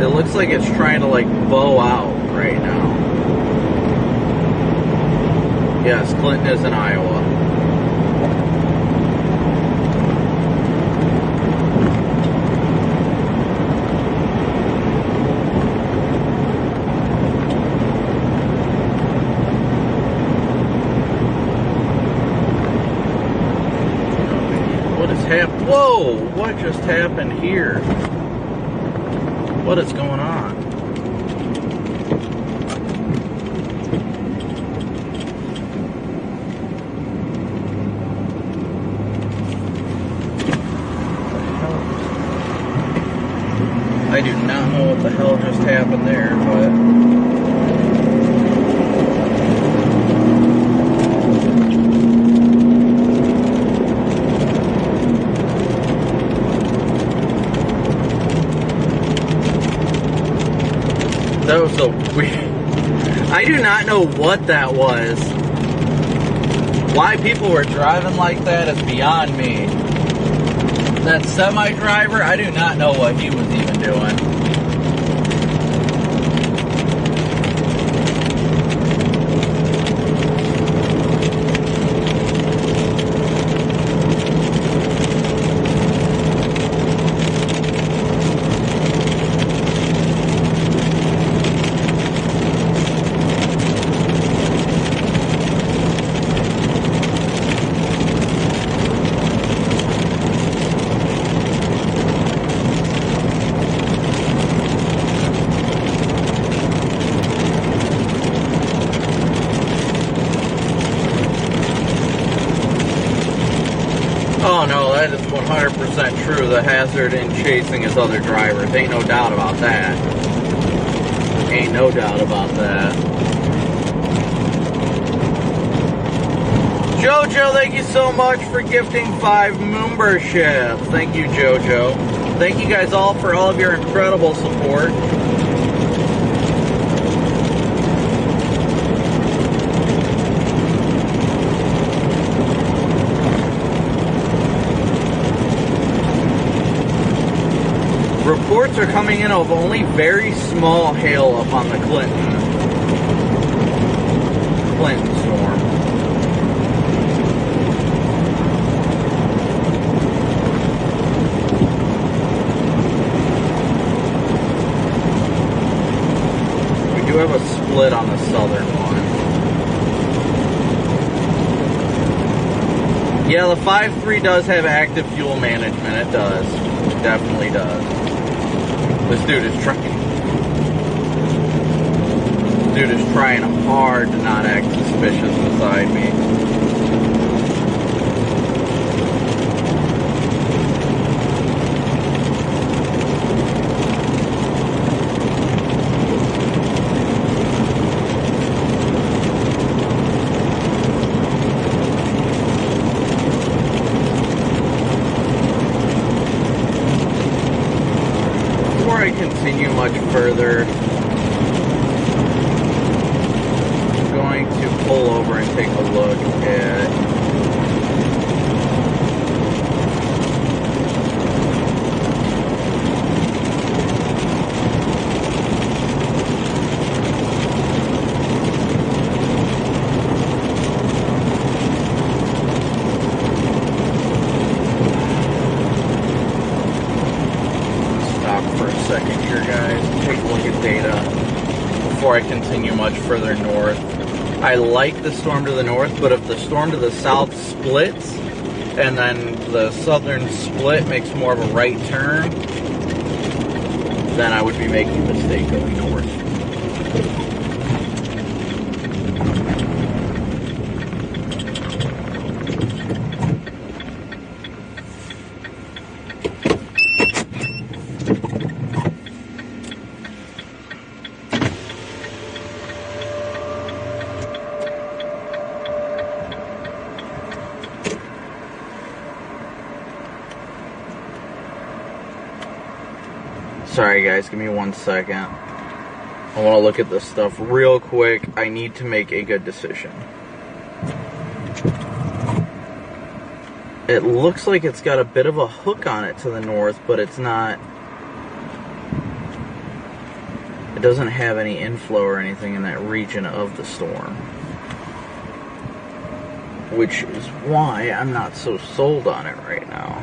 It looks like it's trying to like bow out right now. Yes, Clinton is in Iowa. Whoa, what just happened here? What is going on? I do not know what the hell just happened there, but... that was so weird. I do not know what that was. Why people were driving like that is beyond me. That semi-driver, I do not know what he was even doing. Oh no, that is 100% true. The hazard in chasing his other drivers. Ain't no doubt about that. Ain't no doubt about that. Jojo, thank you so much for gifting 5 memberships. Thank you, Jojo. Thank you guys all for all of your incredible support. Reports are coming in of only very small hail up on the Clinton storm. split on the southern one. Yeah, the 5.3 does have active fuel management. It does. It definitely does. This dude is trying. Dude is trying hard to not act suspicious beside me. Before I continue much further, to pull over and take a look at stop for a second here, guys. Take a look at data before I continue much further north. I like the storm to the north, but if the storm to the south splits and then the southern split makes more of a right turn, then I would be making a mistake going north. Sorry guys, give me 1 second. I want to look at this stuff real quick. I need to make a good decision. It looks like it's got a bit of a hook on it to the north, but it's not. It doesn't have any inflow or anything in that region of the storm. Which is why I'm not so sold on it right now.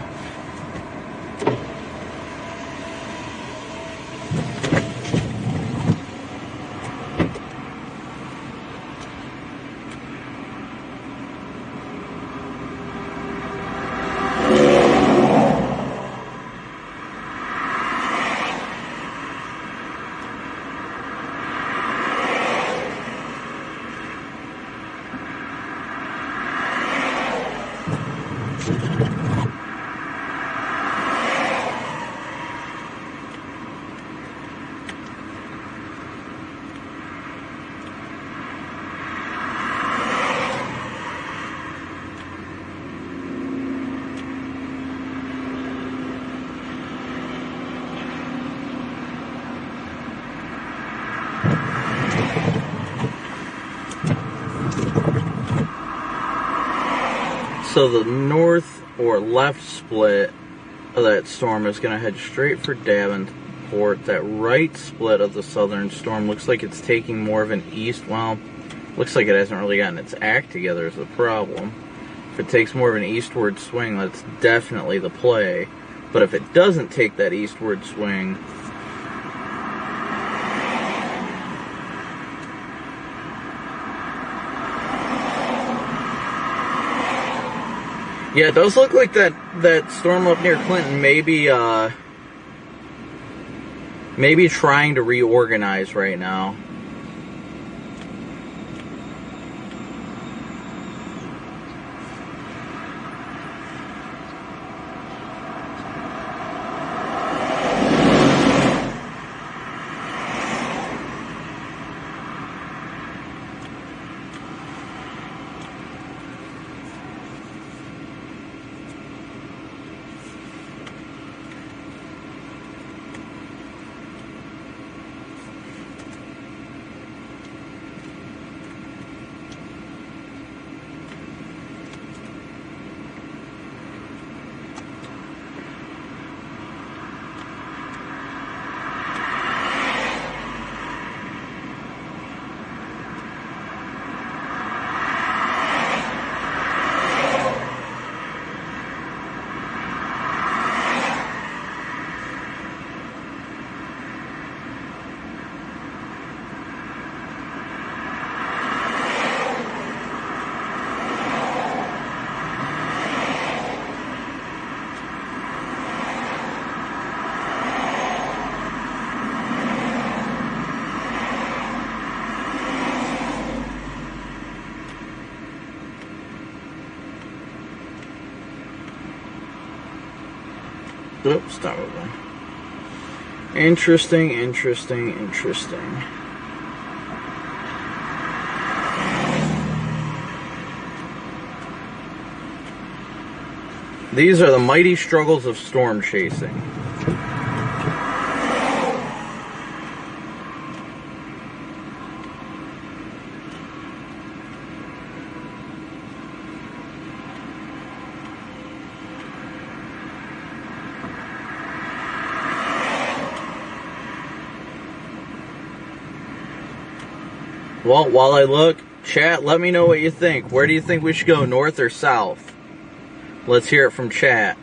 So the north or left split of that storm is going to head straight for Davenport. That right split of the southern storm looks like it's taking more of an east. Well, looks like it hasn't really gotten its act together is the problem. If it takes more of an eastward swing, that's definitely the play. But if it doesn't take that eastward swing, yeah, it does look like that storm up near Clinton maybe trying to reorganize right now. Oops, stop moving. Interesting, interesting, interesting. These are the mighty struggles of storm chasing. Well, while I look, chat, let me know what you think. Where do you think we should go, north or south? Let's hear it from chat.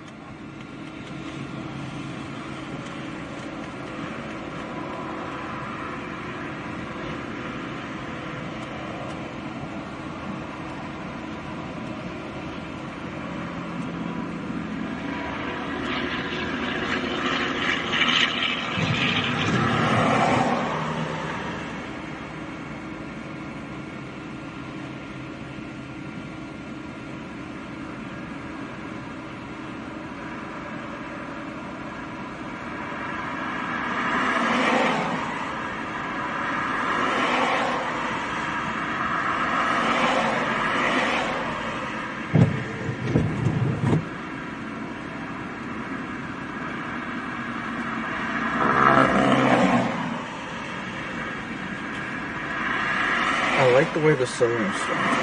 I like the way the southern storm's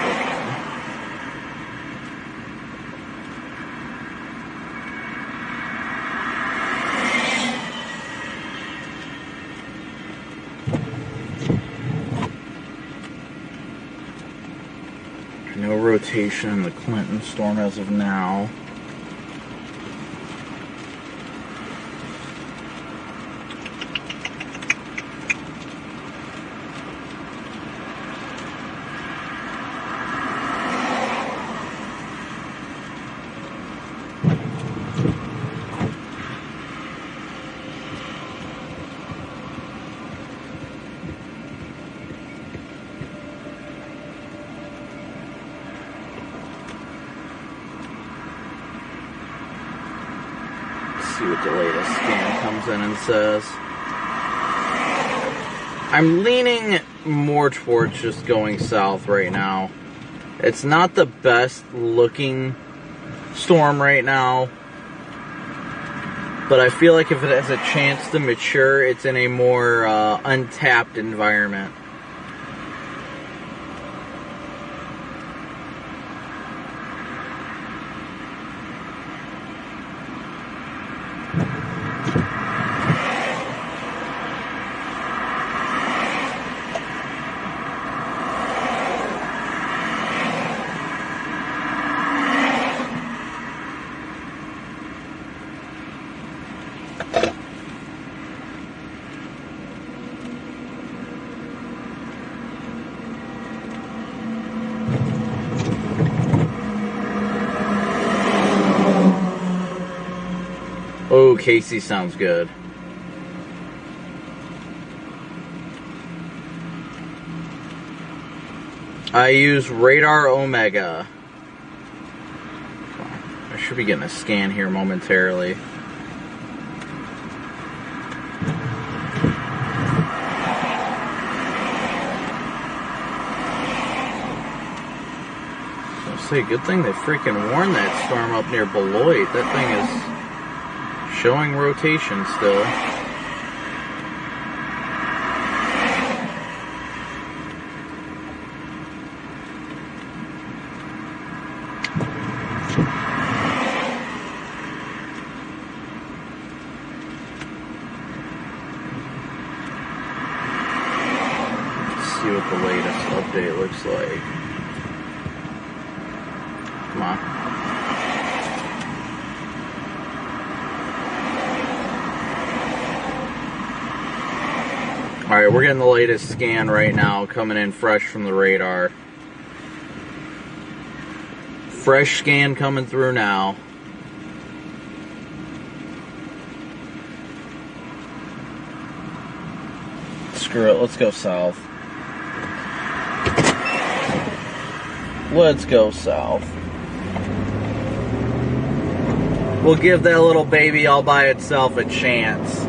looking. No rotation in the Clinton storm as of now. See what the latest scan comes in and says. I'm leaning more towards just going south right now. It's not the best looking storm right now, but I feel like if it has a chance to mature, it's in a more untapped environment. Oh, Casey sounds good. I use Radar Omega. I should be getting a scan here momentarily. I'll say, good thing they freaking warned that storm up near Beloit. That thing is showing rotation still. Let's see what the latest update looks like. Come on. Alright, we're getting the latest scan right now, coming in fresh from the radar. Fresh scan coming through now. Screw it, let's go south. Let's go south. we'll give that little baby all by itself a chance.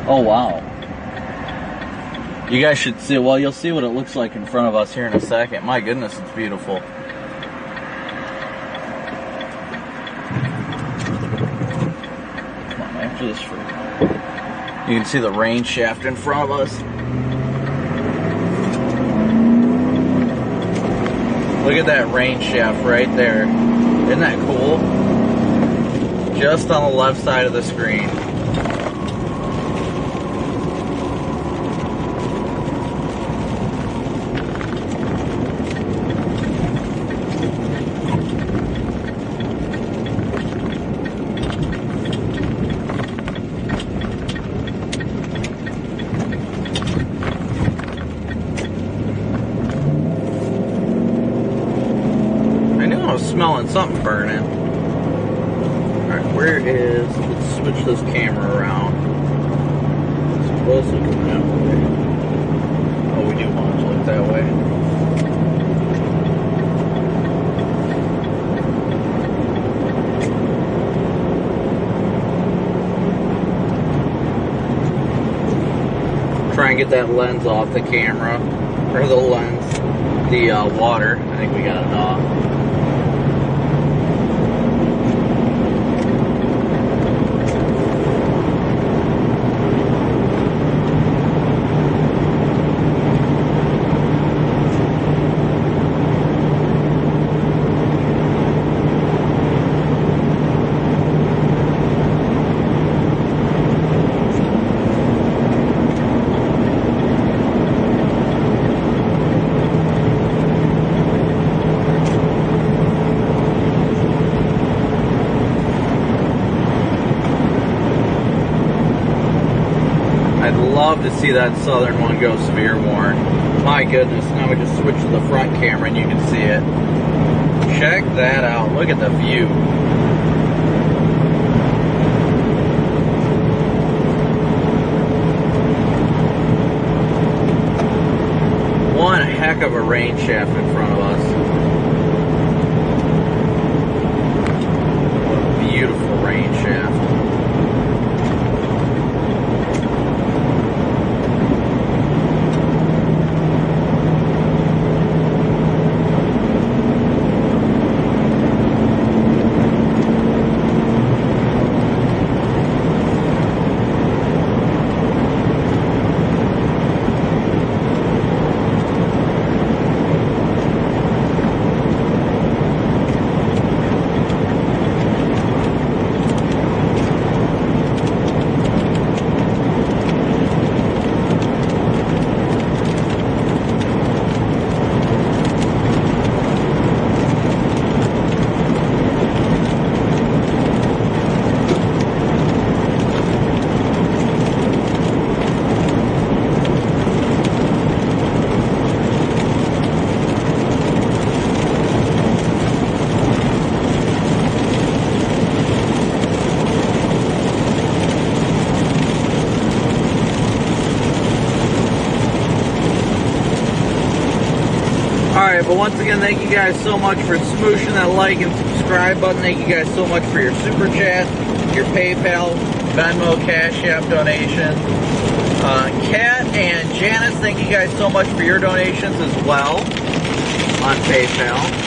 Oh wow. You guys should see, well, you'll see what it looks like in front of us here in a second. My goodness, it's beautiful. Come on, after this for you can see the rain shaft in front of us. Look at that rain shaft right there. Isn't that cool? Just on the left side of the screen. Smelling something burning. Alright, where is, let's switch this camera around. It's supposed to come that way. Oh, we do want it to look that way. Try and get that lens off the camera, or the lens, the water. I think we got it off. Love to see that southern one go severe worn. My goodness, now we just switch to the front camera and you can see it. Check that out. Look at the view. One heck of a rain shaft in front of us. What a beautiful rain shaft. Alright, but once again, thank you guys so much for smooshing that like and subscribe button. Thank you guys so much for your Super Chat, your PayPal, Venmo, Cash App donations. Kat and Janice, thank you guys so much for your donations as well on PayPal.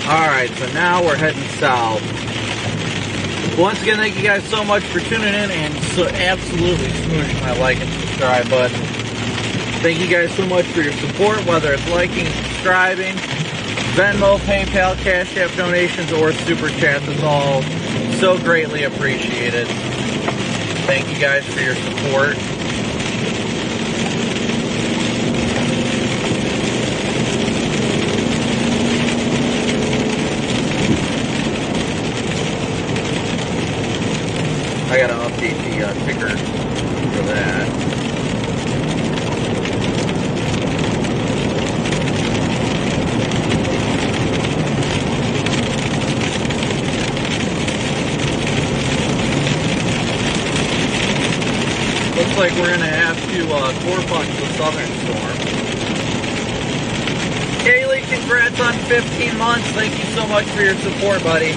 Alright, so now we're heading south. Once again, thank you guys so much for tuning in and so absolutely smooshing my like and subscribe button. Thank you guys so much for your support, whether it's liking, subscribing, Venmo, PayPal, Cash App donations, or Super Chats. It's all so greatly appreciated. Thank you guys for your support. I gotta update the ticker for that. Looks like we're gonna have to core punch the Southern Storm. Kaylee, congrats on 15 months. Thank you so much for your support, buddy.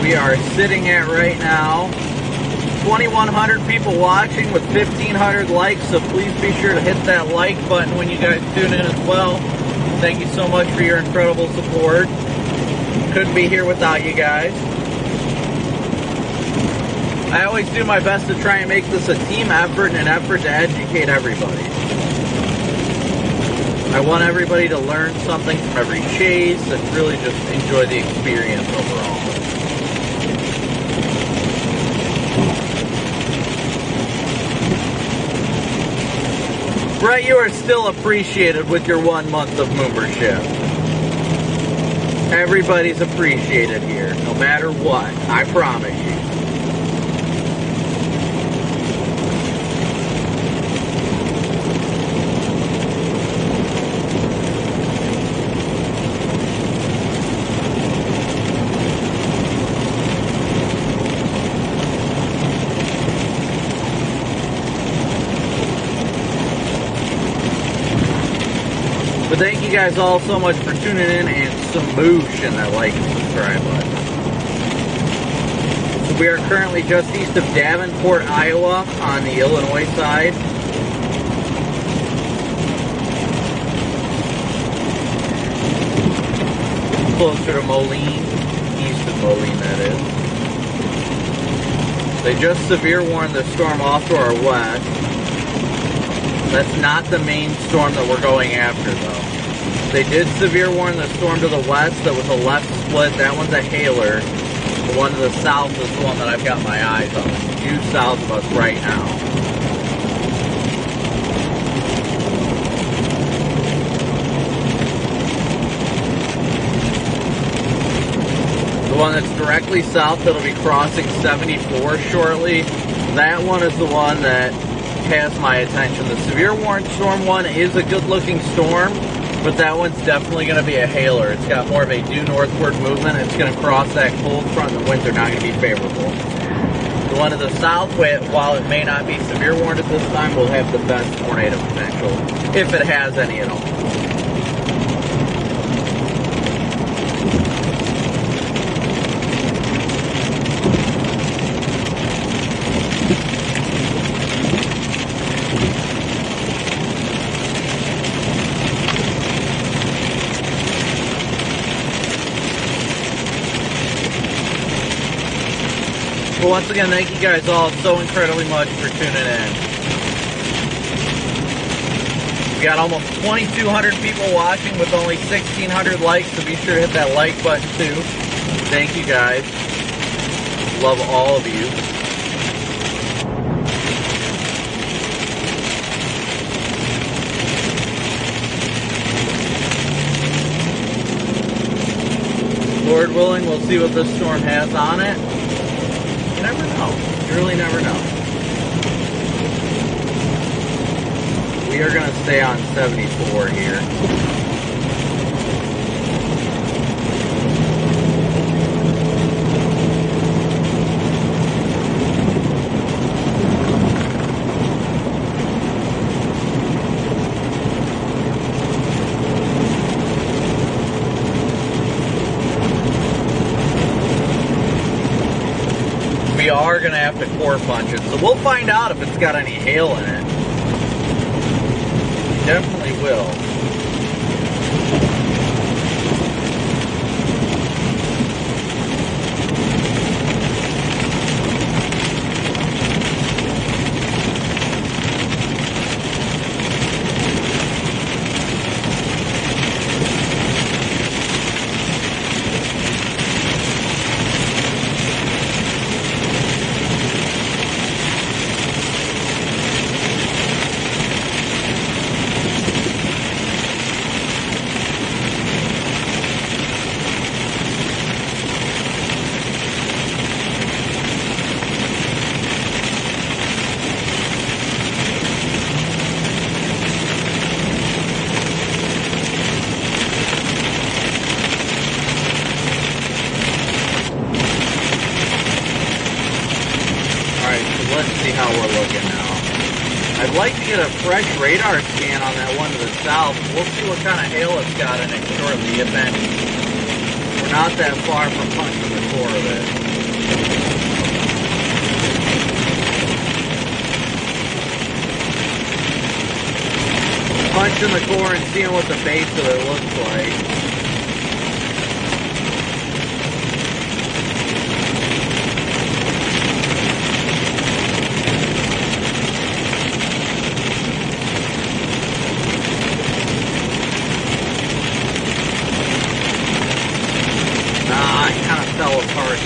We are sitting at right now 2,100 people watching with 1,500 likes, so please be sure to hit that like button when you guys tune in as well. Thank you so much for your incredible support. Couldn't be here without you guys. I always do my best to try and make this a team effort and an effort to educate everybody. I want everybody to learn something from every chase and really just enjoy the experience overall. Brett, you are still appreciated with your 1 month of membership. Everybody's appreciated here, no matter what, I promise you. But thank you guys all so much for tuning in and smooshing that like and subscribe button. So we are currently just east of Davenport, Iowa on the Illinois side. Closer to Moline, east of Moline that is. They just severe warned the storm off to our west. That's not the main storm that we're going after, though. They did severe warn the storm to the west that was a left split. That one's a hailer. The one to the south is the one that I've got my eyes on. It's due south of us right now. The one that's directly south that'll be crossing 74 shortly, that one is the one that has my attention. The severe warned storm one is a good looking storm, but that one's definitely going to be a hailer. It's got more of a due northward movement. It's going to cross that cold front and the winds are not going to be favorable. The one to the south, while it may not be severe warned at this time, will have the best tornado potential, if it has any at all. But once again, thank you guys all so incredibly much for tuning in. We got almost 2,200 people watching with only 1,600 likes, so be sure to hit that like button too. Thank you guys. Love all of you. Lord willing, we'll see what this storm has on it. You never know. You really never know. We are going to stay on 74 here. are going to have to core punch it. So we'll find out if it's got any hail in it. Definitely will. I'd like to get a fresh radar scan on that one to the south. We'll see what kind of hail it's got in it shortly, if any. We're not that far from punching the core of it. Punching the core and seeing what the base of it looks like. Fell apart.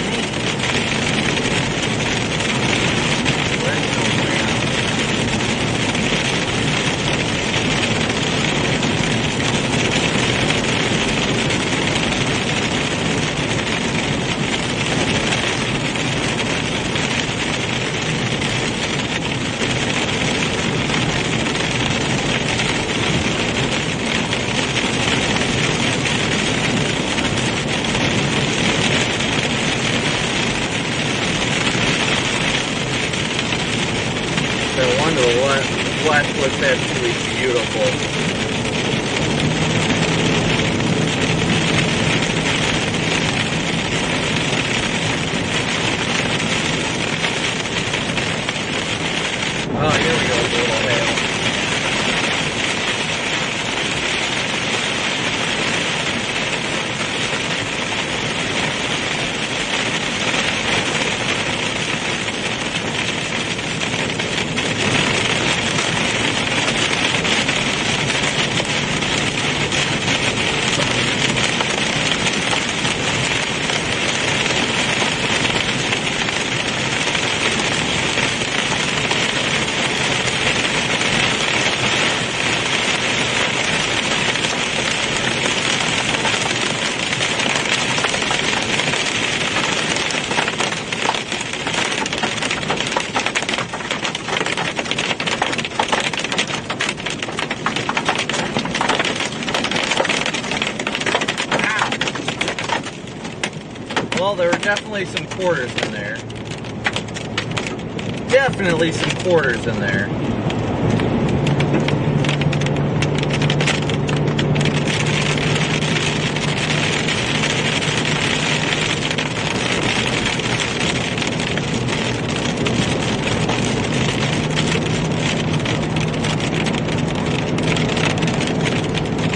West looks absolutely beautiful. Oh, here we go, a little hail. Well, there were definitely some quarters in there. Definitely some quarters in there.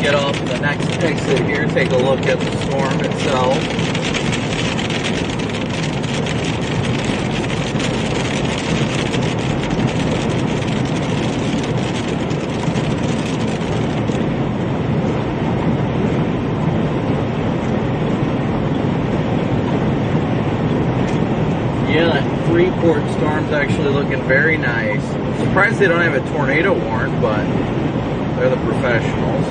Get off the next exit here, take a look at the storm itself. Yeah, that Freeport storm's actually looking very nice. I'm surprised they don't have a tornado warrant, but they're the professionals.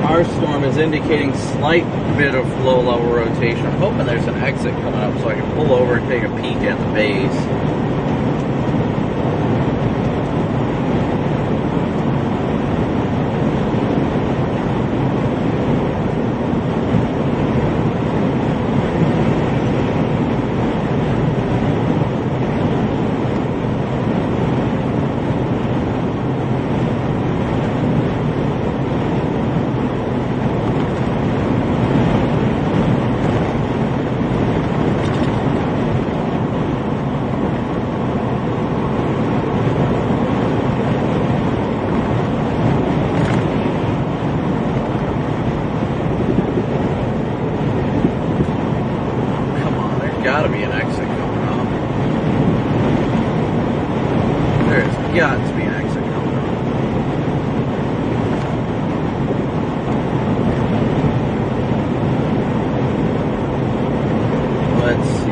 Our storm is indicating slight bit of low level rotation. I'm hoping there's an exit coming up so I can pull over and take a peek at the base. got to be an exit coming up. Let's see.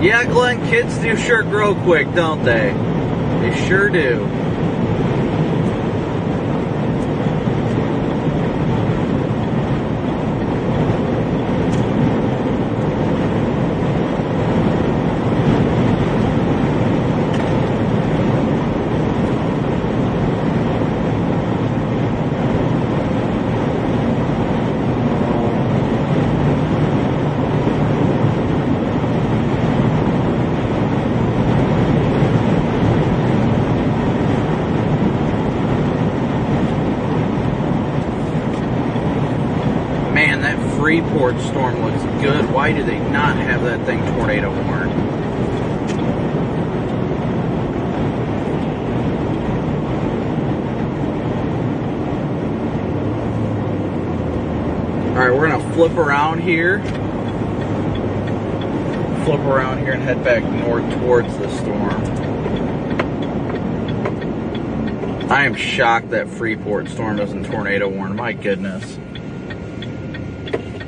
Yeah, Glenn, kids do sure grow quick, don't they? They sure do. Freeport storm looks good. Why do they not have that thing tornado warned? Alright, we're going to flip around here. Flip around here and head back north towards the storm. I am shocked that Freeport storm doesn't tornado warn. My goodness.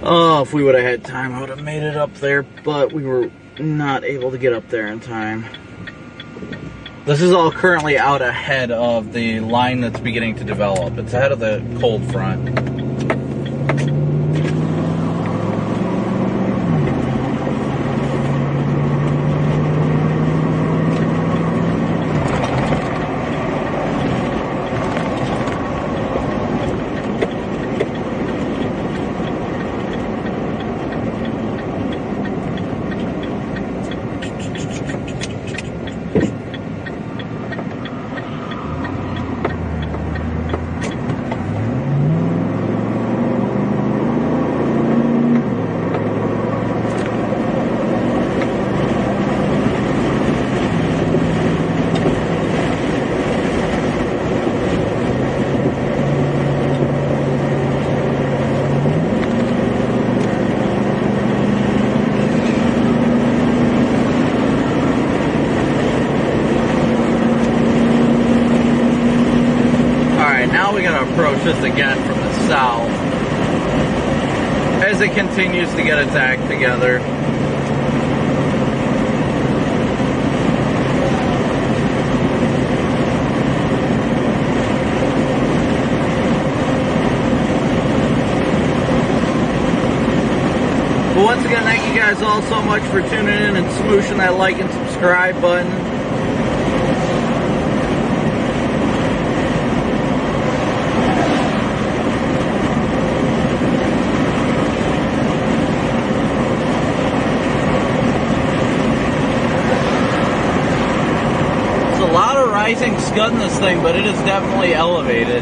Oh, if we would have had time, I would have made it up there, but we were not able to get up there in time. This is all currently out ahead of the line that's beginning to develop. It's ahead of the cold front. This again from the south as it continues to get its act together. But once again, thank you guys all so much for tuning in and smooshing that like and subscribe button. Rising scud in this thing, but it is definitely elevated.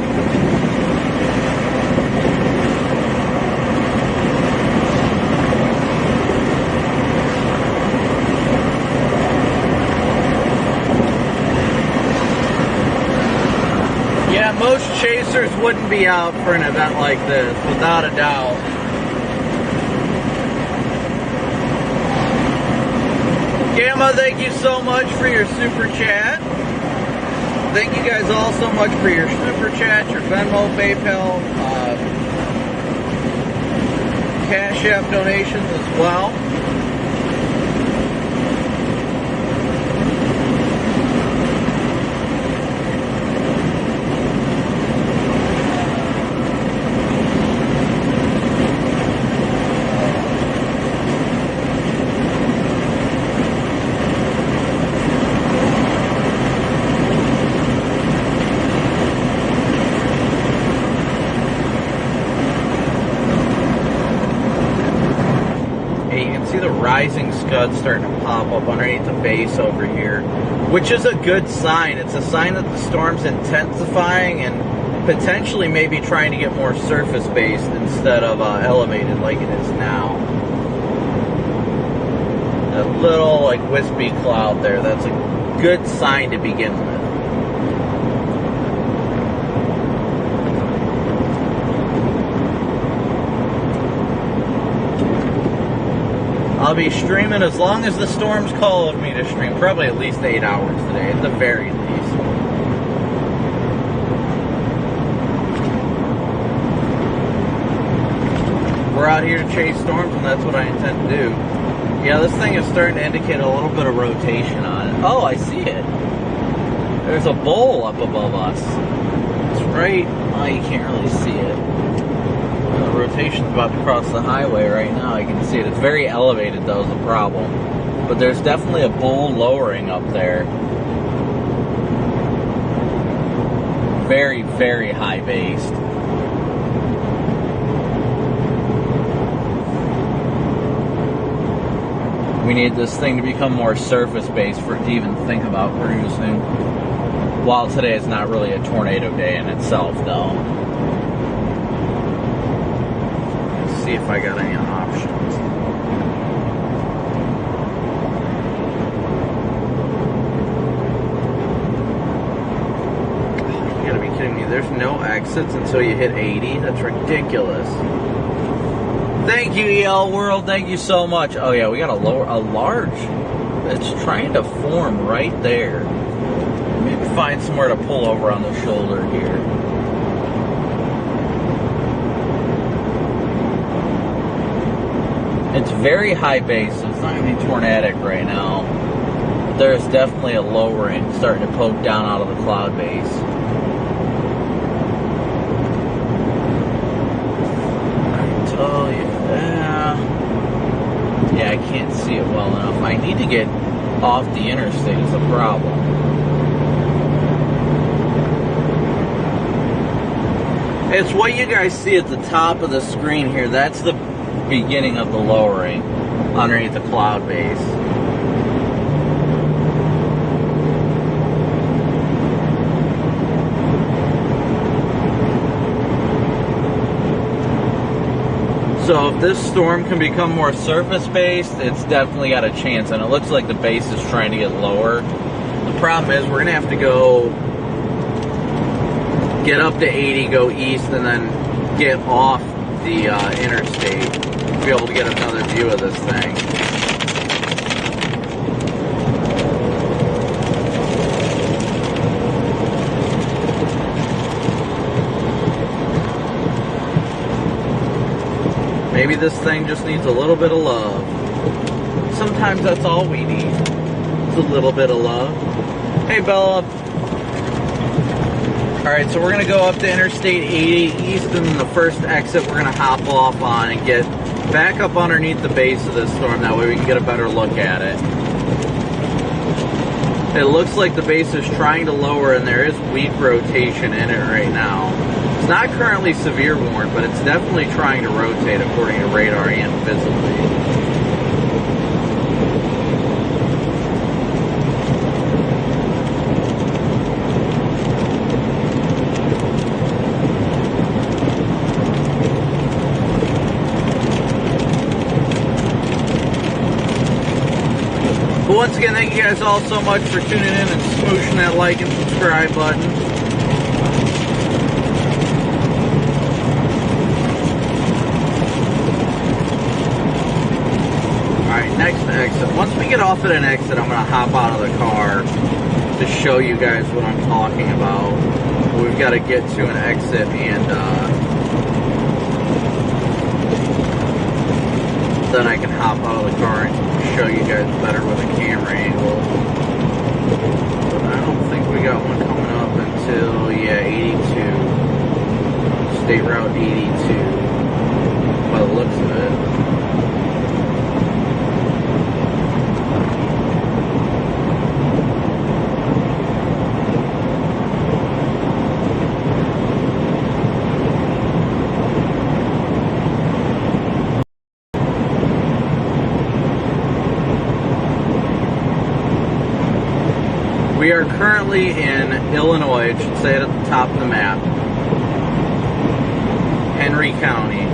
chasers wouldn't be out for an event like this, without a doubt. Gamma, thank you so much for your super chat. Thank you guys all so much for your super chat, your Venmo, PayPal, Cash App donations as well. Rising scud starting to pop up underneath the base over here, which is a good sign. It's a sign that the storm's intensifying and potentially maybe trying to get more surface based instead of elevated like it is now. That little like wispy cloud there, that's a good sign to begin with. I'll be streaming as long as the storm's called me to stream. Probably at least 8 hours today, at the very least. We're out here to chase storms, and that's what I intend to do. Yeah, this thing is starting to indicate a little bit of rotation on it. Oh, I see it. There's a bowl up above us. It's right... Oh, you can't really see it. The rotation's about to cross the highway right now. I can see it. It's very elevated, though, is the problem. But there's definitely a bowl lowering up there. Very, very high based. We need this thing to become more surface based for it to even think about cruising. While today is not really a tornado day in itself, though. See if I got any options. You gotta be kidding me. There's no exits until you hit 80? That's ridiculous. Thank you, EL World. Thank you so much. Oh yeah, we got a large. It's trying to form right there. Maybe find somewhere to pull over on the shoulder here. It's very high base, so it's not going to be tornadic right now. But there's definitely a lowering starting to poke down out of the cloud base. I tell you, yeah, I can't see it well enough. I need to get off the interstate is a problem. It's what you guys see at the top of the screen here. That's the beginning of the lowering underneath the cloud base. So if this storm can become more surface based, it's definitely got a chance, and it looks like the base is trying to get lower. The problem is we're gonna have to go get up to 80, go east, and then get off the interstate to be able to get another view of this thing. Maybe this thing just needs a little bit of love. Sometimes that's all we need. It's a little bit of love. Hey, Bella. Alright, so we're going to go up to Interstate 80 east, and the first exit we're going to hop off on and get back up underneath the base of this storm. That way we can get a better look at it. It looks like the base is trying to lower, and there is weak rotation in it right now. It's not currently severe warned, but it's definitely trying to rotate according to radar and visibly. Once again, thank you guys all so much for tuning in and smooshing that like and subscribe button. next exit. Once we get off at an exit, I'm going to hop out of the car to show you guys what I'm talking about. We've got to get to an exit, and then I can hop out of the car and show you guys better with a camera angle. But I don't think we got one coming up until, yeah, 82. State Route 82, by the looks of it. We are currently in Illinois. It should say it at the top of the map. Henry County.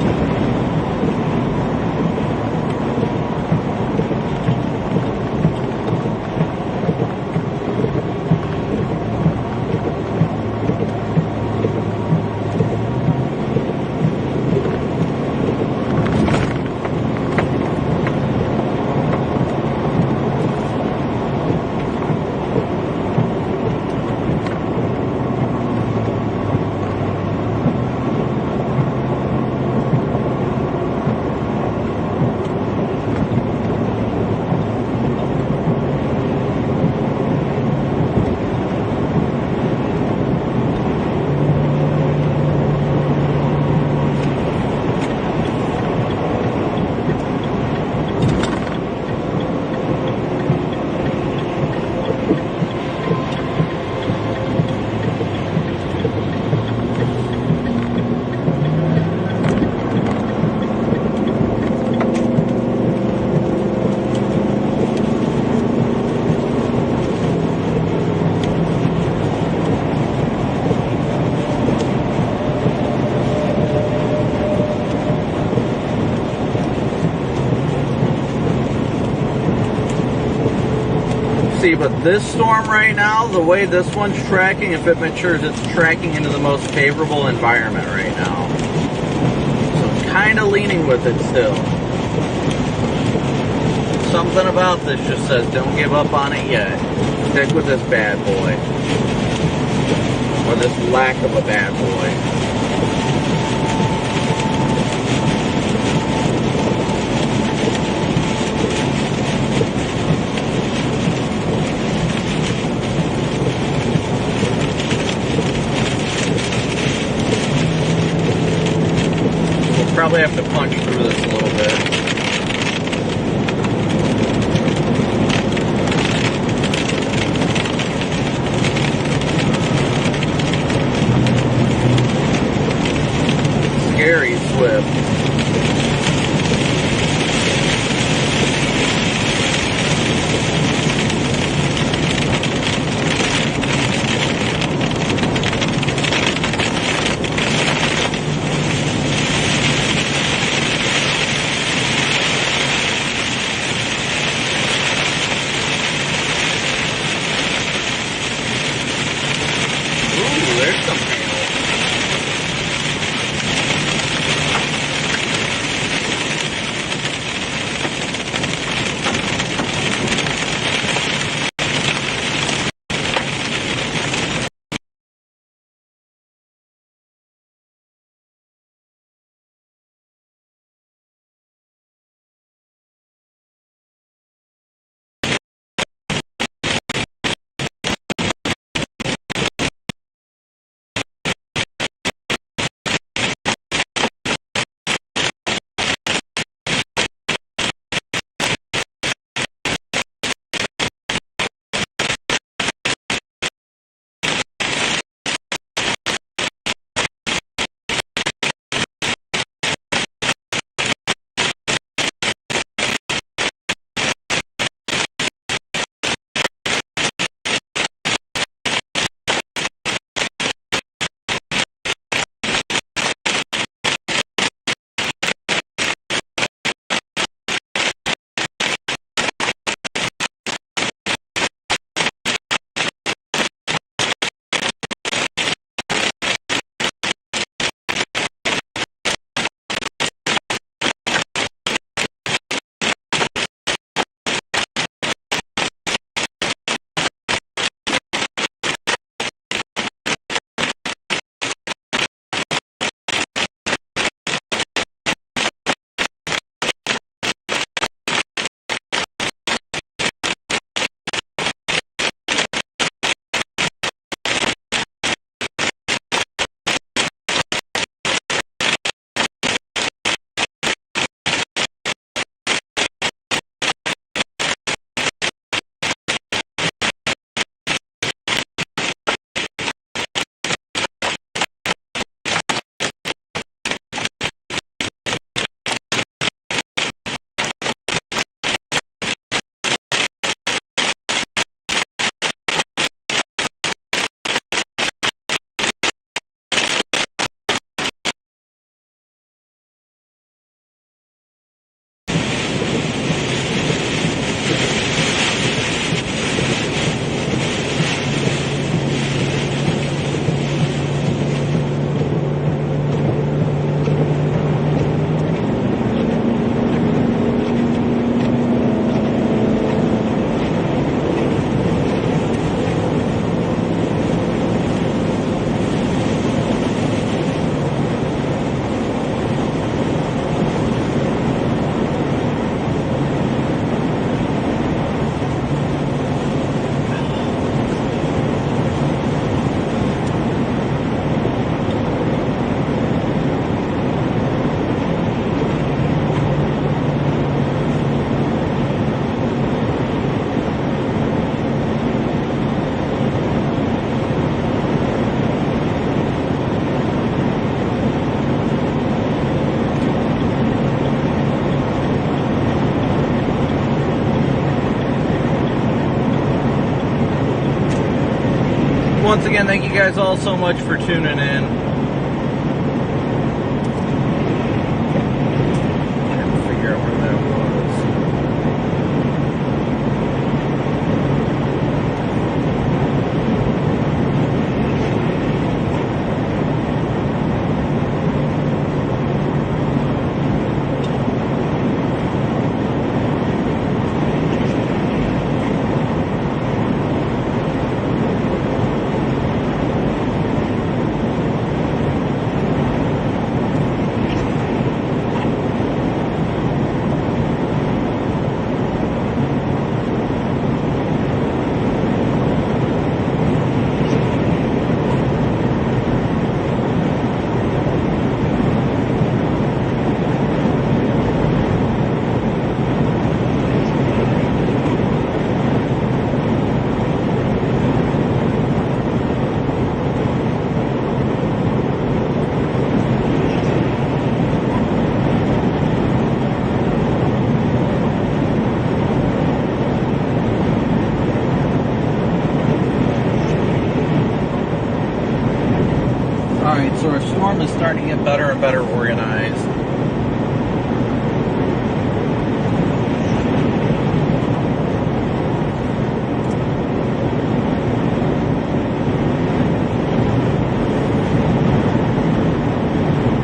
See, but this storm right now, the way this one's tracking, if it matures, it's tracking into the most favorable environment right now. So I'm kind of leaning with it still. Something about this just says don't give up on it yet. Stick with this bad boy. Or this lack of a bad boy. Probably have to punch through this a little bit. Scary Swift. once again, thank you guys all so much for tuning in. Trying to figure out where that was. Alright, so our storm is starting to get better and better organized.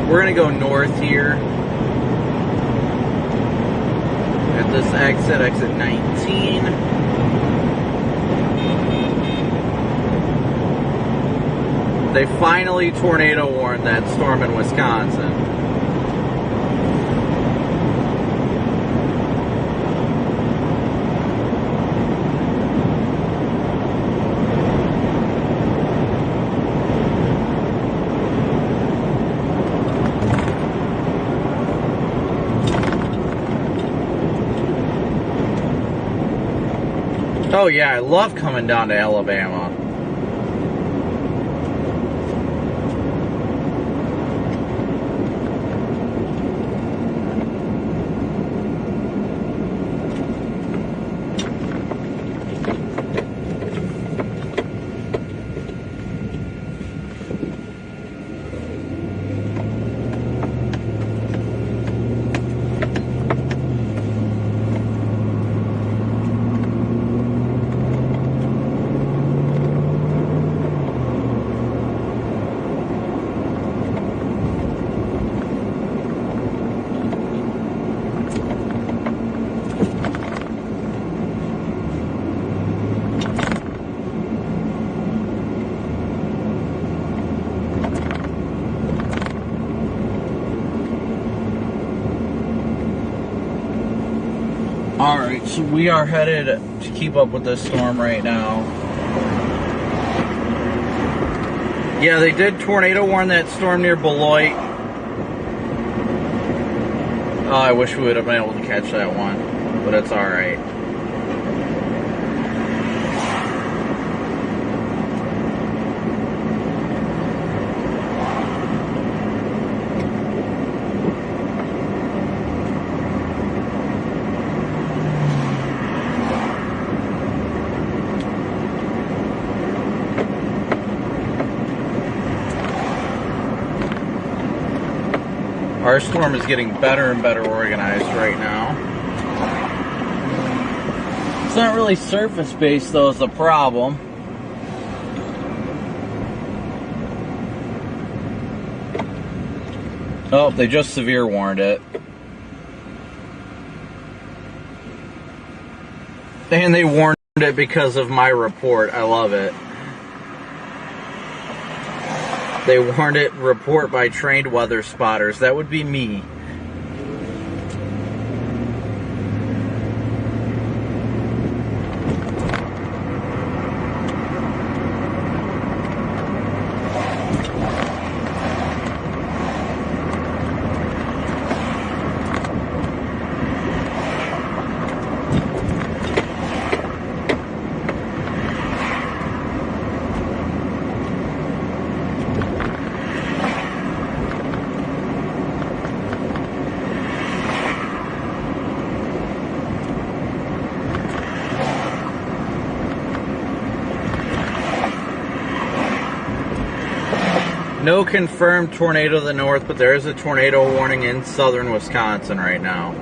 We're going to go north here. At this exit, exit 19. They finally tornado warned that storm in Wisconsin. Oh yeah, I love coming down to Alabama. Alright, so we are headed to keep up with this storm right now. Yeah, they did tornado warn that storm near Beloit. Oh, I wish we would have been able to catch that one, but it's alright. Our storm is getting better and better organized right now. It's not really surface-based, though, is the problem. Oh, they just severe warned it. And they warned it because of my report. I love it. They warned it, report by trained weather spotters. That would be me. No confirmed tornado to the north, but there is a tornado warning in southern Wisconsin right now.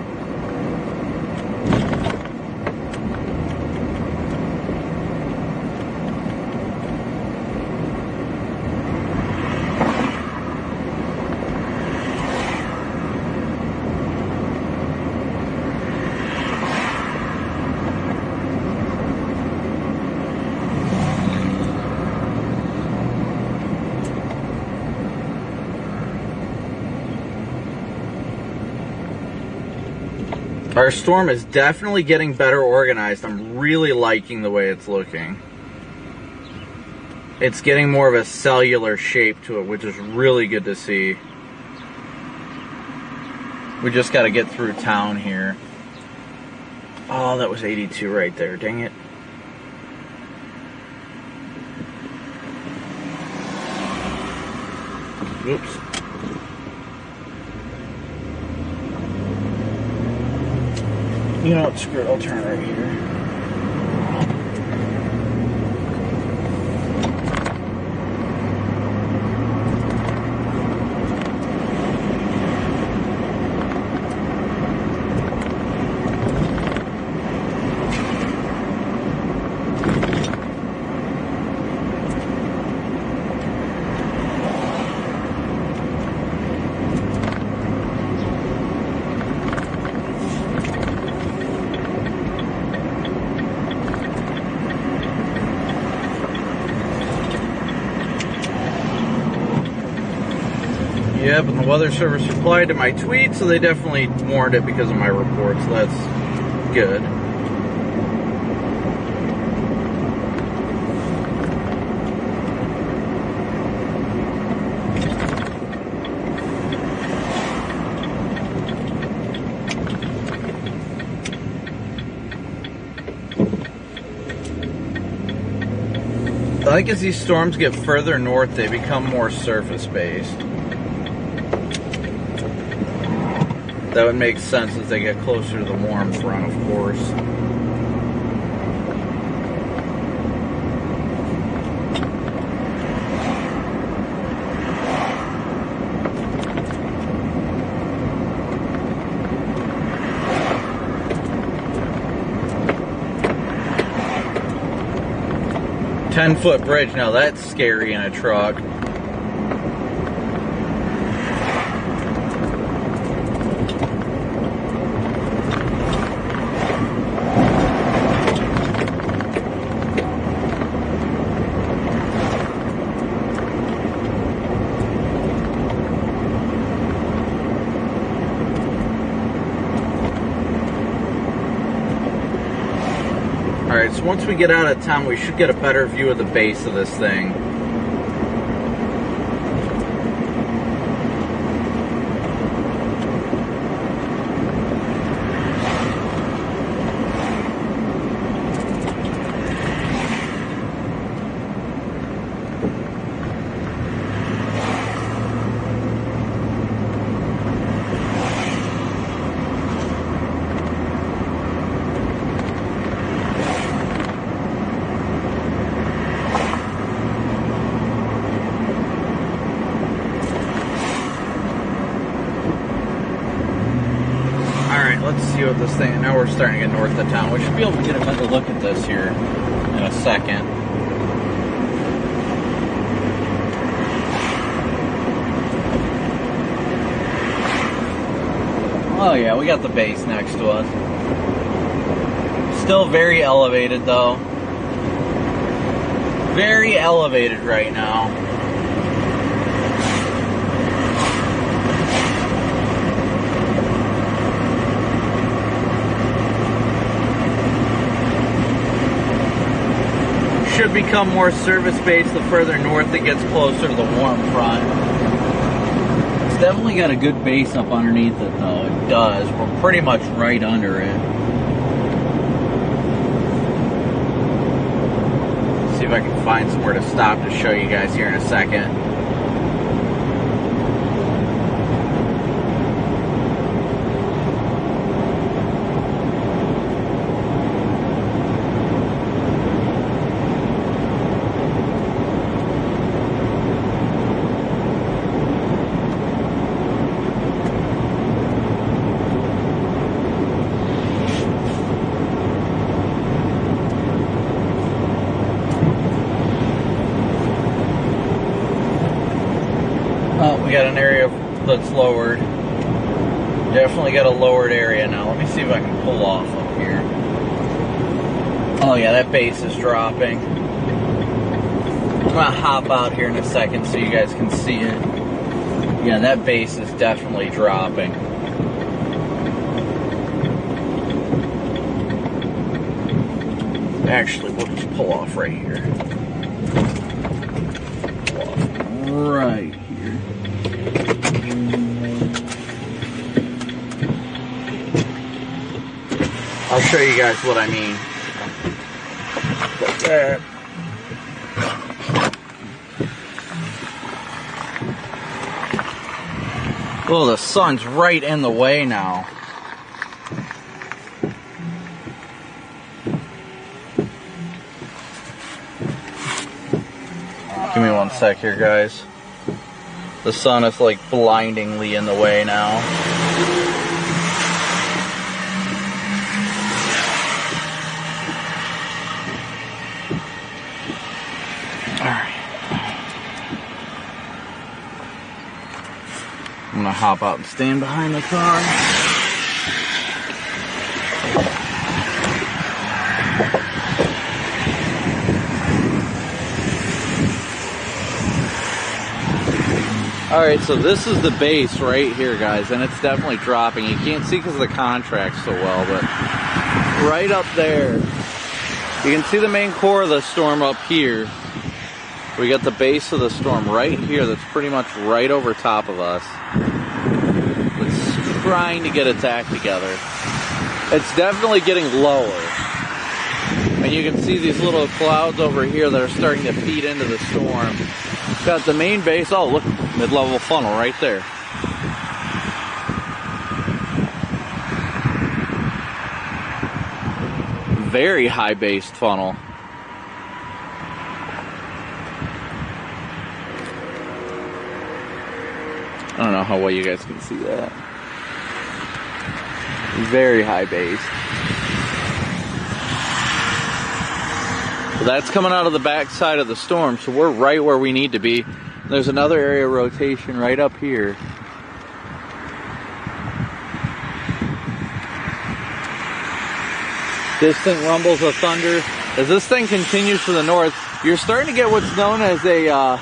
Our storm is definitely getting better organized. I'm really liking the way it's looking. It's getting more of a cellular shape to it, which is really good to see. We just got to get through town here. Oh, that was 82 right there. Dang it. Oops. You know what, screw it, I'll turn right here. Yep, and the weather service replied to my tweet, so they definitely warned it because of my report, so that's good. I think as these storms get further north, they become more surface-based. That would make sense as they get closer to the warm front, of course. Ten-foot bridge, now that's scary in a truck. Alright, so once we get out of town, we should get a better view of the base of this thing. Let's see what this thing, now we're starting to get north of town. We should be able to get a better look at this here in a second. Oh yeah, we got the base next to us. Still very elevated though. Very elevated right now. Should become more surface-based the further north it gets closer to the warm front. It's definitely got a good base up underneath it though. It does. We're pretty much right under it. See if I can find somewhere to stop to show you guys here in a second. got an area that's lowered. Definitely got a lowered area now. Let me see if I can pull off up here. Oh yeah, that base is dropping. I'm gonna hop out here in a second so you guys can see it. Yeah, that base is definitely dropping. Actually, we'll just pull off right here. Pull off right here. I'll show you guys what I mean. Like that. Oh, the sun's right in the way now. Give me one sec here, guys. The sun is like blindingly in the way now. Alright. I'm gonna hop out and stand behind the car. Alright, so this is the base right here, guys, and it's definitely dropping. You can't see because of the contract so well, but right up there, you can see the main core of the storm up here. We got the base of the storm right here that's pretty much right over top of us. It's trying to get its act together. It's definitely getting lower. And you can see these little clouds over here that are starting to feed into the storm. Got the main base, oh look, mid-level funnel right there. Very high-based funnel. I don't know how well you guys can see that. Very high-based. That's coming out of the back side of the storm, so we're right where we need to be. There's another area of rotation right up here. Distant rumbles of thunder. As this thing continues to the north, you're starting to get what's known as a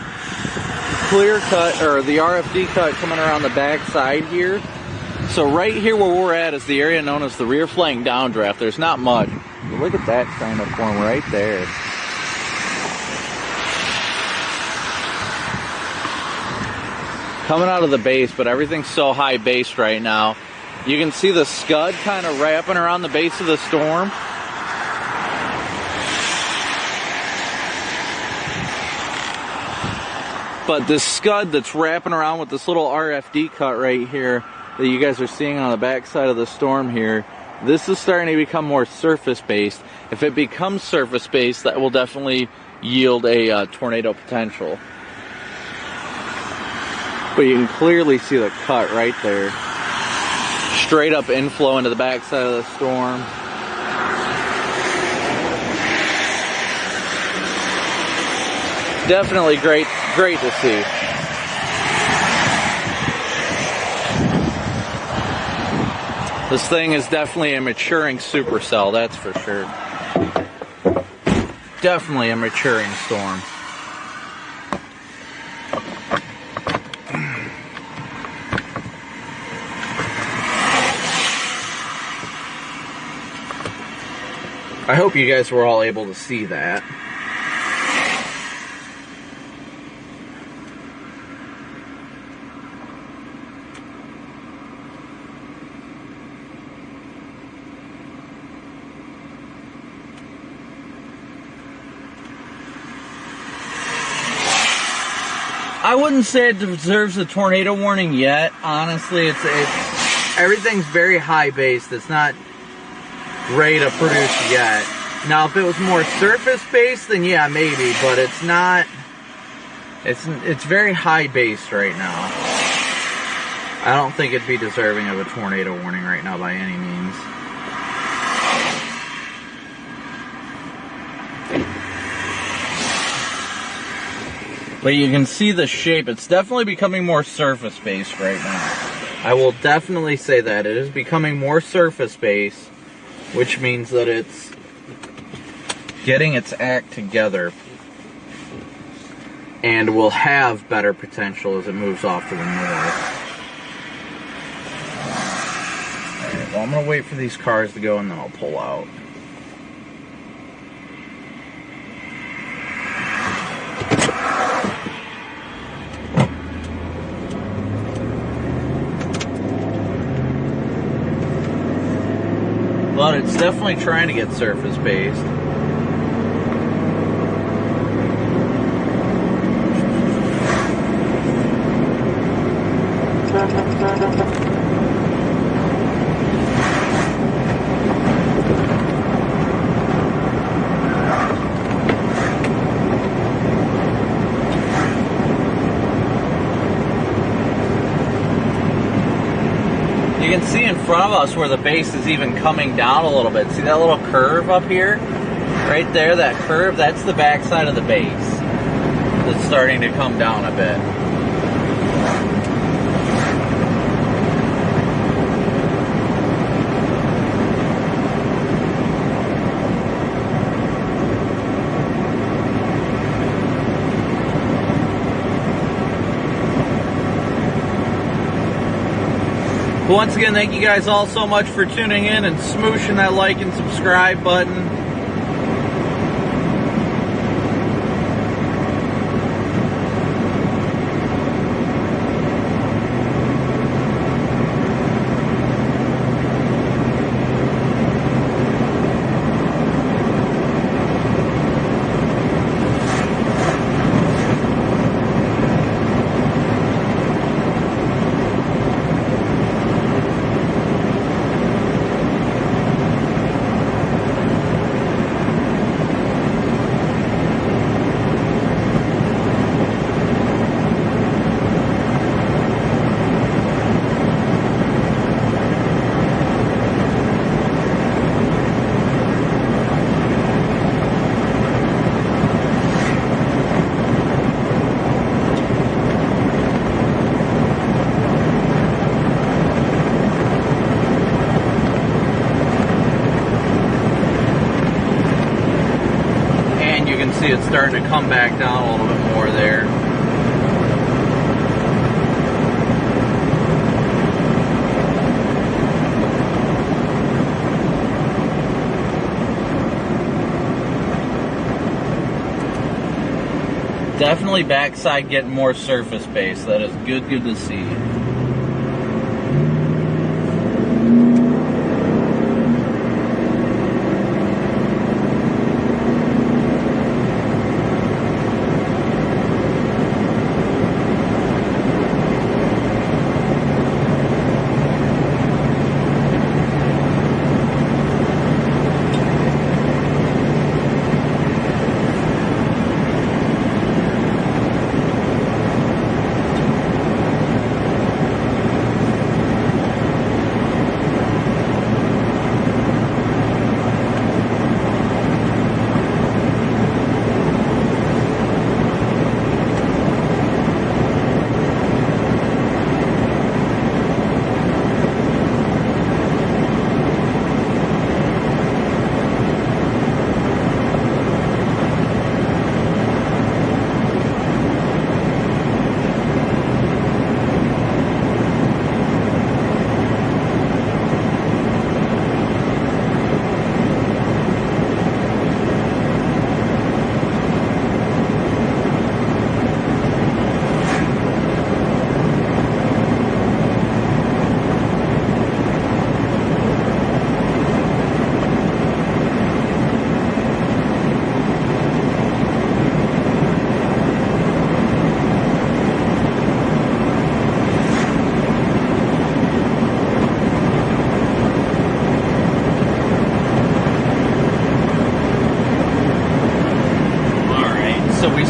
clear cut, or the RFD cut coming around the back side here. So right here where we're at is the area known as the rear flank downdraft. There's not much. But look at that kind of form right there. Coming out of the base, but everything's so high based right now. You can see the scud kind of wrapping around the base of the storm. But this scud that's wrapping around with this little RFD cut right here that you guys are seeing on the back side of the storm here, this is starting to become more surface based. If it becomes surface based, that will definitely yield a tornado potential. But you can clearly see the cut right there. Straight up inflow into the backside of the storm. Definitely great to see. This thing is definitely a maturing supercell, that's for sure. Definitely a maturing storm. I hope you guys were all able to see that. I wouldn't say it deserves a tornado warning yet. Honestly, it's everything's very high based. It's not ready to produce yet. Now, if it was more surface based, then yeah, maybe. But it's not. It's very high based right now. I don't think it'd be deserving of a tornado warning right now by any means. But you can see the shape. It's definitely becoming more surface-based right now. I will definitely say that. It is becoming more surface-based, which means that it's getting its act together and will have better potential as it moves off to the north. Alright, well, I'm going to wait for these cars to go and then I'll pull out. But it's definitely trying to get surface-based. You can see in front of us where the base is even coming down a little bit. See that little curve up here? Right there, that curve, that's the backside of the base that's starting to come down a bit. Once again, thank you guys all so much for tuning in and smooshing that like and subscribe button. It's starting to come back down a little bit more there. Definitely backside getting more surface base. That is good to see.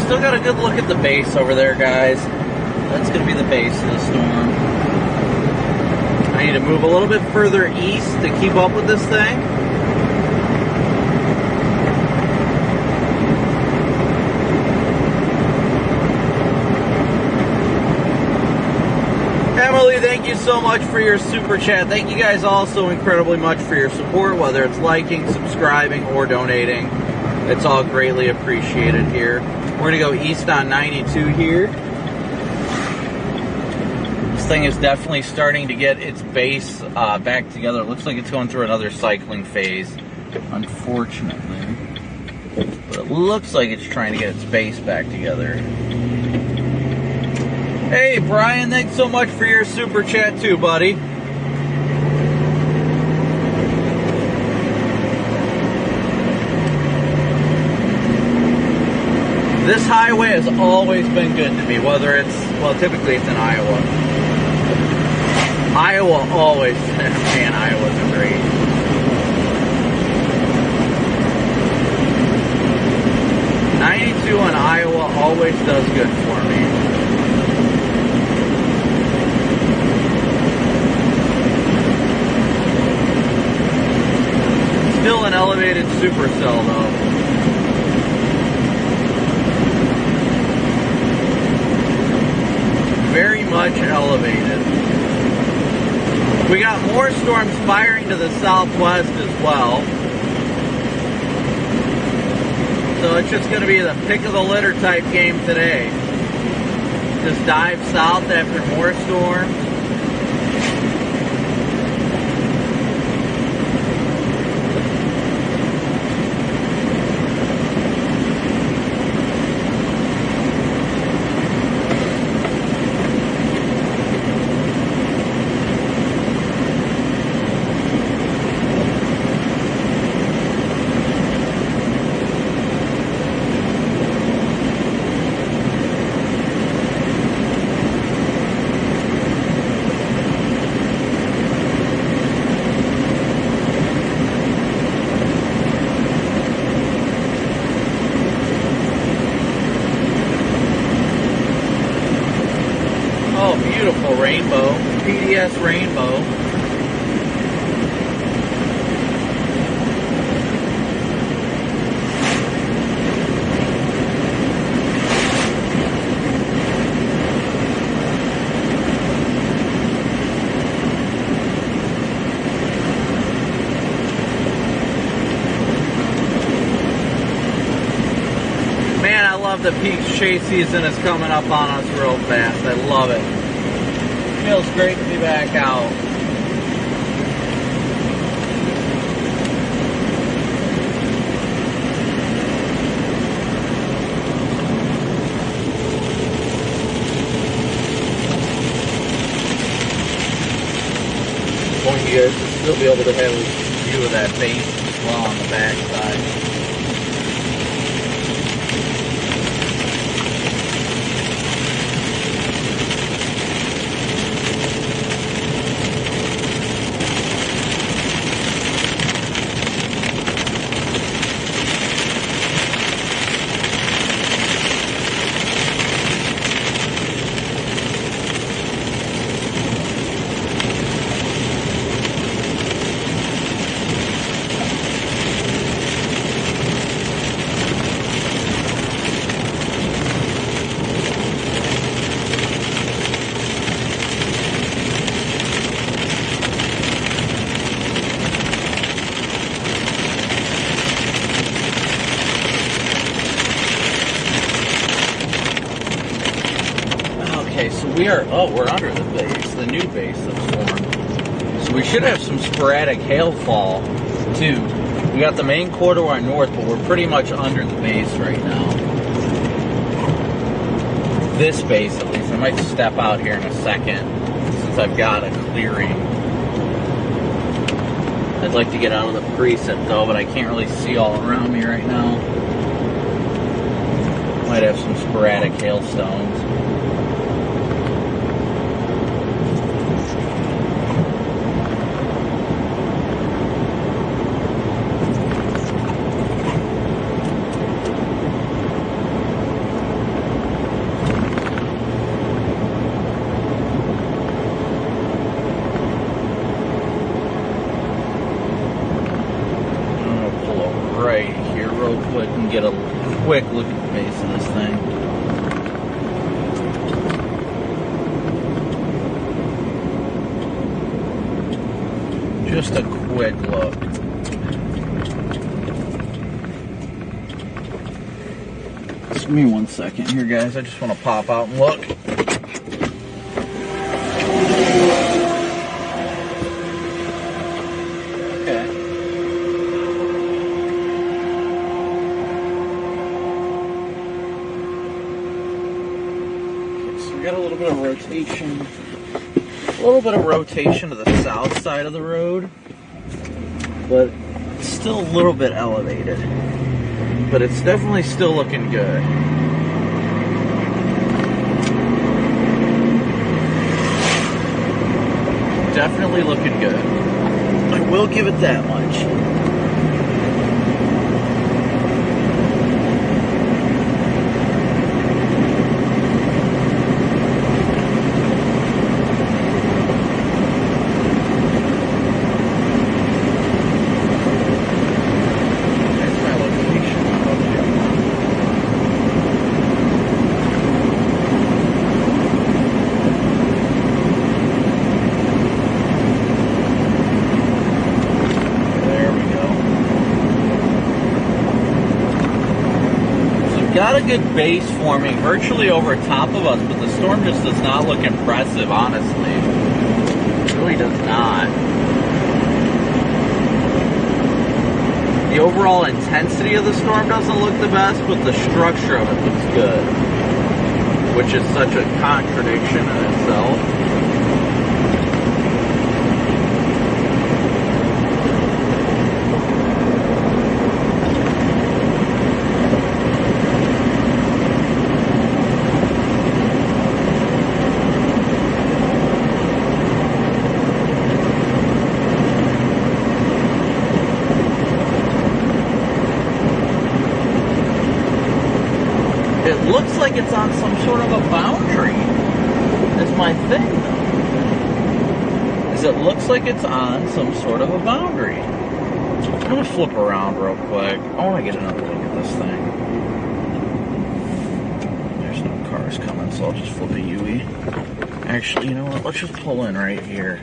Still got a good look at the base over there, guys. That's going to be the base of the storm. I need to move a little bit further east to keep up with this thing. so much for your super chat. Thank you guys all so incredibly much for your support, whether it's liking, subscribing, or donating. It's all greatly appreciated here. We're gonna go east on 92 here. This thing is definitely starting to get its base back together. It looks like it's going through another cycling phase, unfortunately. But it looks like it's trying to get its base back together. Hey, Brian, thanks so much for your super chat too, buddy. This highway has always been good to me, whether it's, well, typically it's in Iowa. Iowa always, man, Iowa's great. '92 in Iowa always does good for me. Still an elevated Supercell though. Very much elevated. We got more storms firing to the southwest as well. So it's just going to be the pick of the litter type game today. Just dive south after more storms. Rainbow, PDS Rainbow. Man, I love the peak chase season is coming up on us real fast. I love it. Feels great to be back out. I want you guys to still be able to have a view of that base as well on the back side. We're under the base, the new base that's formed. So we should have some sporadic hailfall too. We got the main corridor on north, but we're pretty much under the base right now. This base at least. I might step out here in a second since I've got a clearing. I'd like to get out of the preset though, but I can't really see all around me right now. Might have some sporadic hailstones. Get a quick look at the base of this thing. just a quick look. Just give me 1 second here, guys. I just want to pop out and look. Okay. So we got a little bit of rotation. A little bit of rotation to the south side of the road, but it's still a little bit elevated. But it's definitely still looking good. Definitely looking good. I will give it that much. Got a good base forming virtually over top of us, but the storm just does not look impressive, honestly. It really does not. The overall intensity of the storm doesn't look the best, but the structure of it looks good, which is such a contradiction in itself. It looks like it's on some sort of a boundary. That's my thing, though. Is it looks like it's on some sort of a boundary. I'm gonna flip around real quick. I want to get another look at this thing. There's no cars coming, so I'll just flip a UE. Actually, you know what? Let's just pull in right here.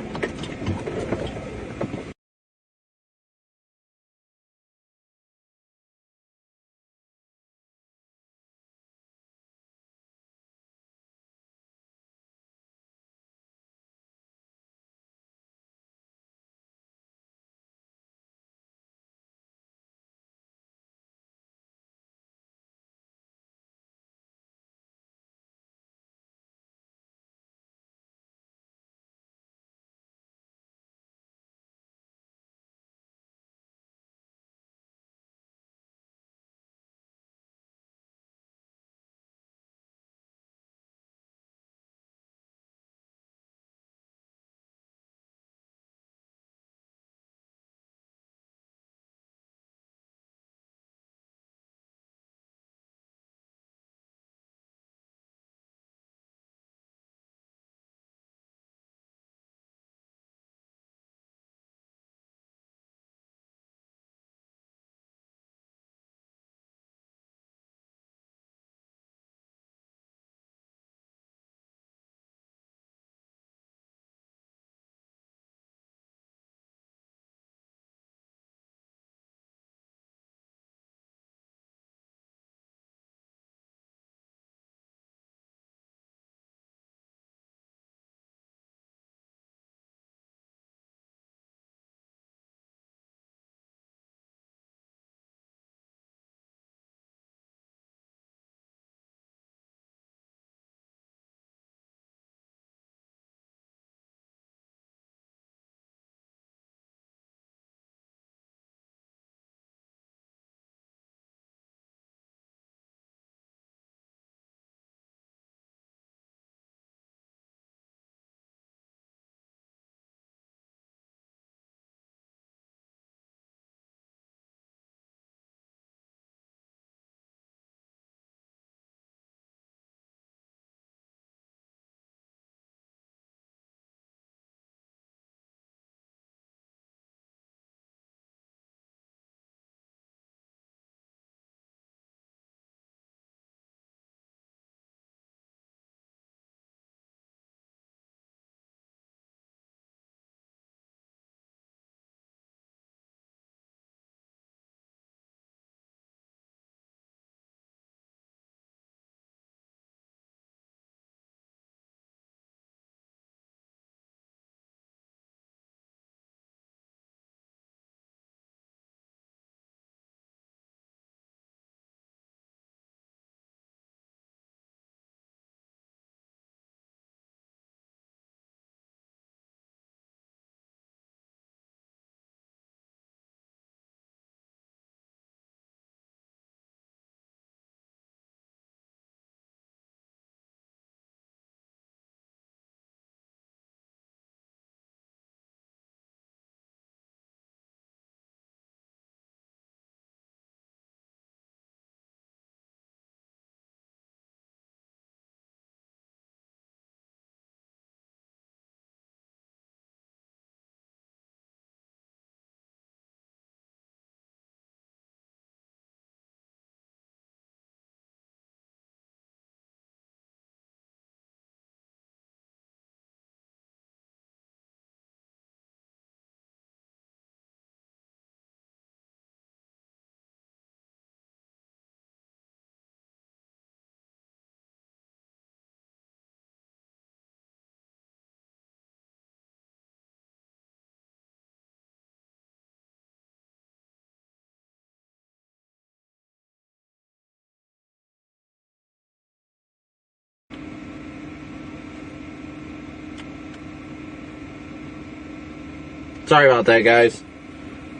Sorry about that, guys.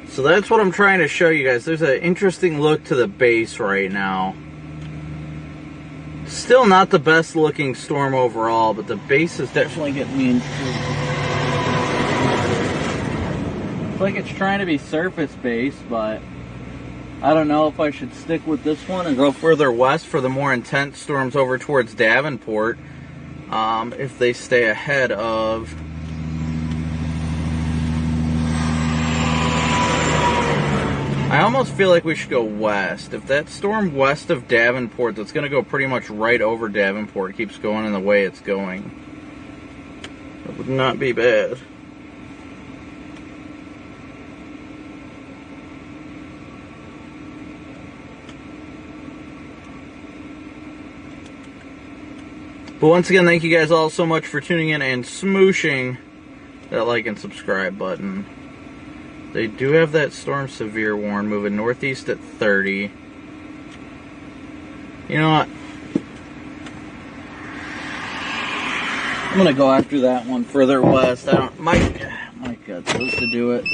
So that's what I'm trying to show you guys. There's an interesting look to the base right now. Still not the best looking storm overall, but the base is definitely getting me intrigued. It's like it's trying to be surface based, but I don't know if I should stick with this one and go further west for the more intense storms over towards Davenport, if they stay ahead of I almost feel like we should go west. If that storm west of Davenport, that's going to go pretty much right over Davenport, keeps going in the way it's going, that would not be bad. But once again, thank you guys all so much for tuning in and smooshing that like and subscribe button. They do have that storm severe warn moving northeast at 30. You know what? I'm gonna go after that one further west. My gut says to do it.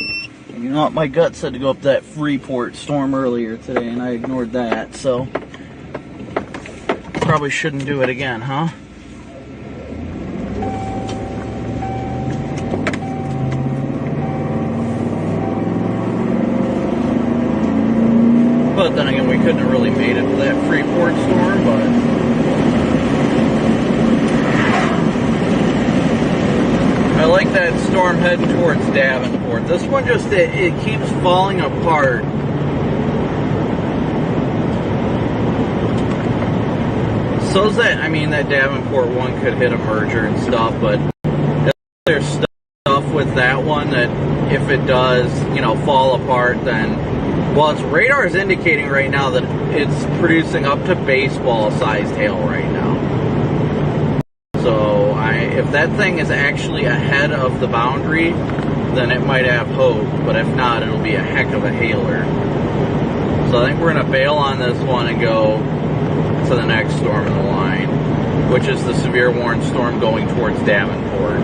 And you know what? My gut said to go up that Freeport storm earlier today, and I ignored that. So probably shouldn't do it again, huh? But then again, we couldn't have really made it to that Freeport storm, but I like that storm heading towards Davenport. This one just, it keeps falling apart. So's that, I mean, that Davenport one could hit a merger and stuff, but there's stuff with that one that if it does, you know, fall apart, then well, its radar is indicating right now that it's producing up to baseball-sized hail right now. So, if that thing is actually ahead of the boundary, then it might have hope. But if not, it'll be a heck of a hailer. So I think we're going to bail on this one and go to the next storm in the line, which is the severe warn storm going towards Davenport.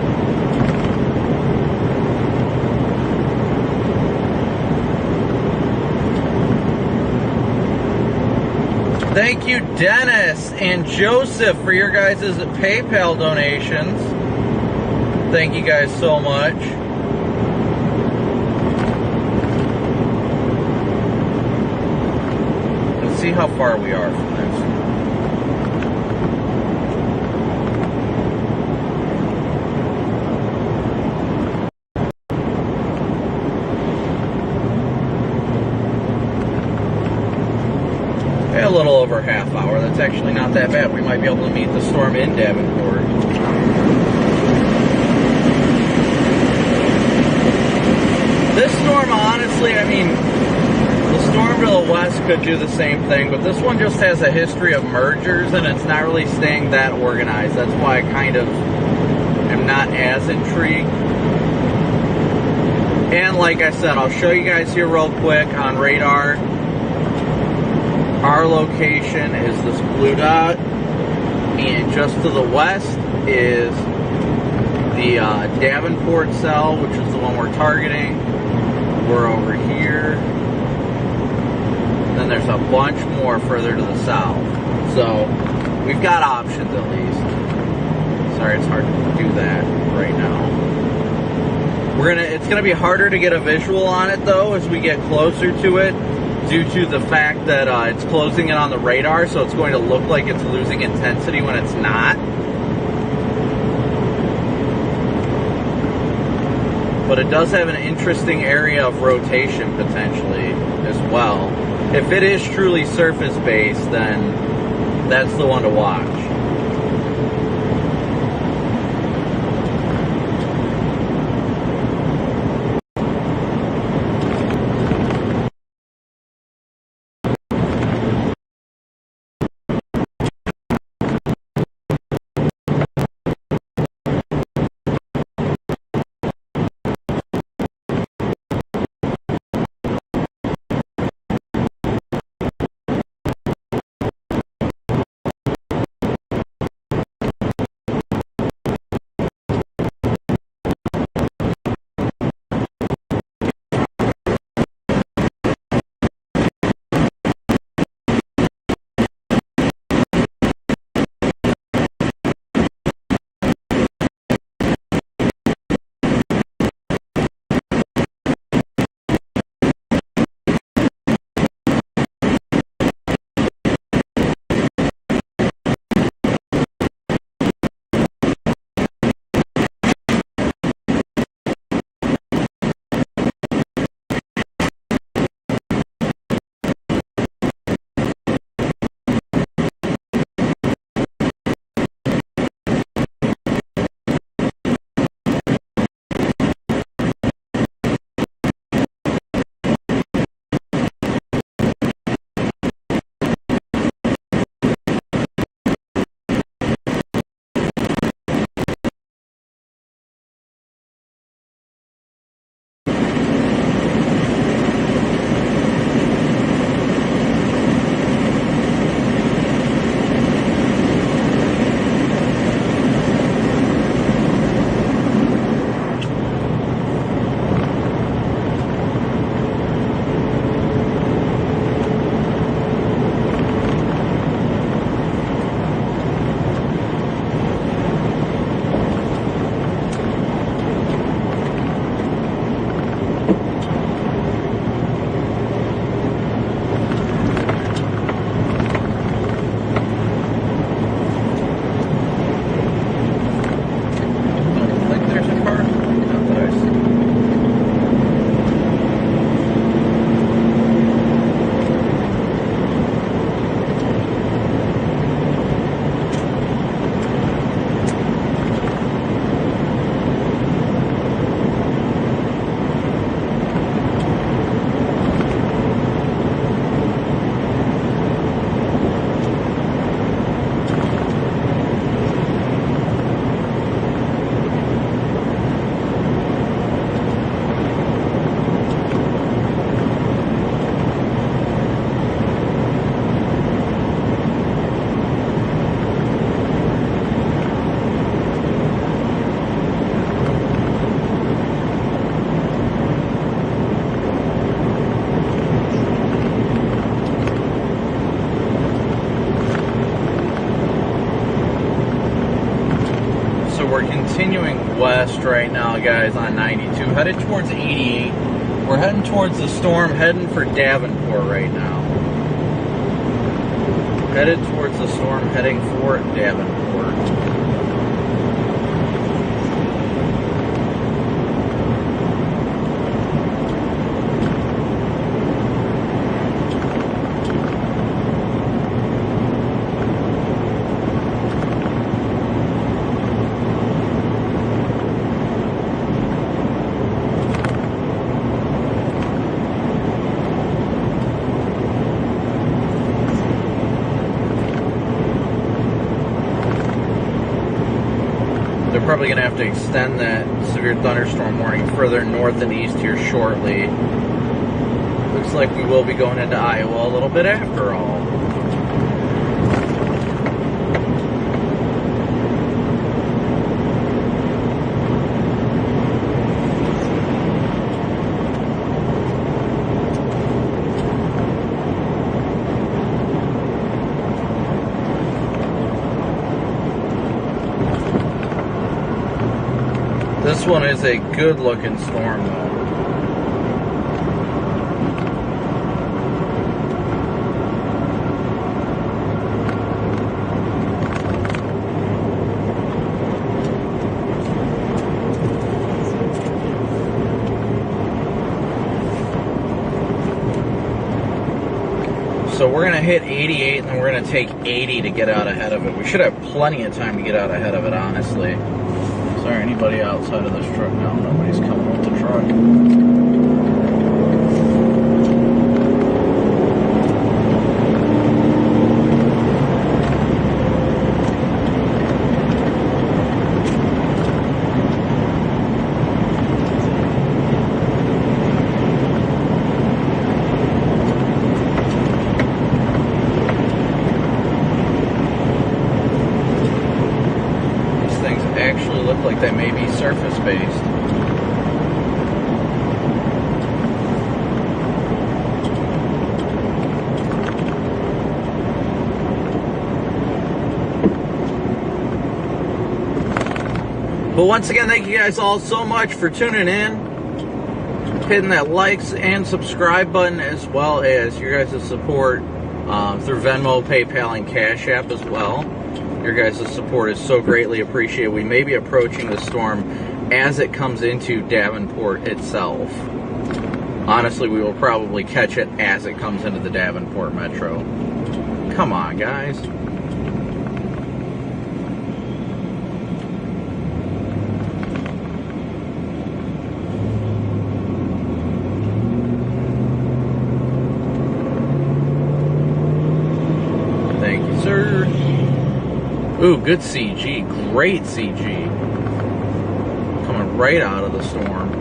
Thank you, Dennis and Joseph, for your guys' PayPal donations. Thank you guys so much. Let's see how far we are from this. A little over half hour. That's actually not that bad. We might be able to meet the storm in Davenport. This storm, honestly, I mean, the storm to the west could do the same thing, but this one just has a history of mergers, and it's not really staying that organized. That's why I kind of am not as intrigued. And like I said, I'll show you guys here real quick on radar. Our location is this blue dot, and just to the west is the Davenport cell, which is the one we're targeting. We're over here. Then there's a bunch more further to the south. So we've got options at least. Sorry, it's hard to do that right now. It's gonna be harder to get a visual on it though as we get closer to it, due to the fact that it's closing in on the radar, so it's going to look like it's losing intensity when it's not. But it does have an interesting area of rotation potentially as well. If it is truly surface-based, then that's the one to watch. we're continuing west right now, guys, on 92, headed towards 88. We're heading towards the storm, heading for Davenport right now. Headed towards the storm, heading for Davenport. Probably going to have to extend that severe thunderstorm warning further north and east here shortly. Looks like we will be going into Iowa a little bit after all. This one is a good looking storm though. So we're going to hit 88 and then we're going to take 80 to get out ahead of it. We should have plenty of time to get out ahead of it, honestly. Is there anybody outside of this truck? No, nobody's coming with the truck. Like they may be surface based. But once again, thank you guys all so much for tuning in, hitting that likes and subscribe button, as well as your guys' support through Venmo, PayPal, and Cash App as well. Your guys' support is so greatly appreciated. We may be approaching the storm as it comes into Davenport itself. Honestly, we will probably catch it as it comes into the Davenport Metro. Come on, guys. Thank you, sir. Ooh, good CG. Great CG. Coming right out of the storm.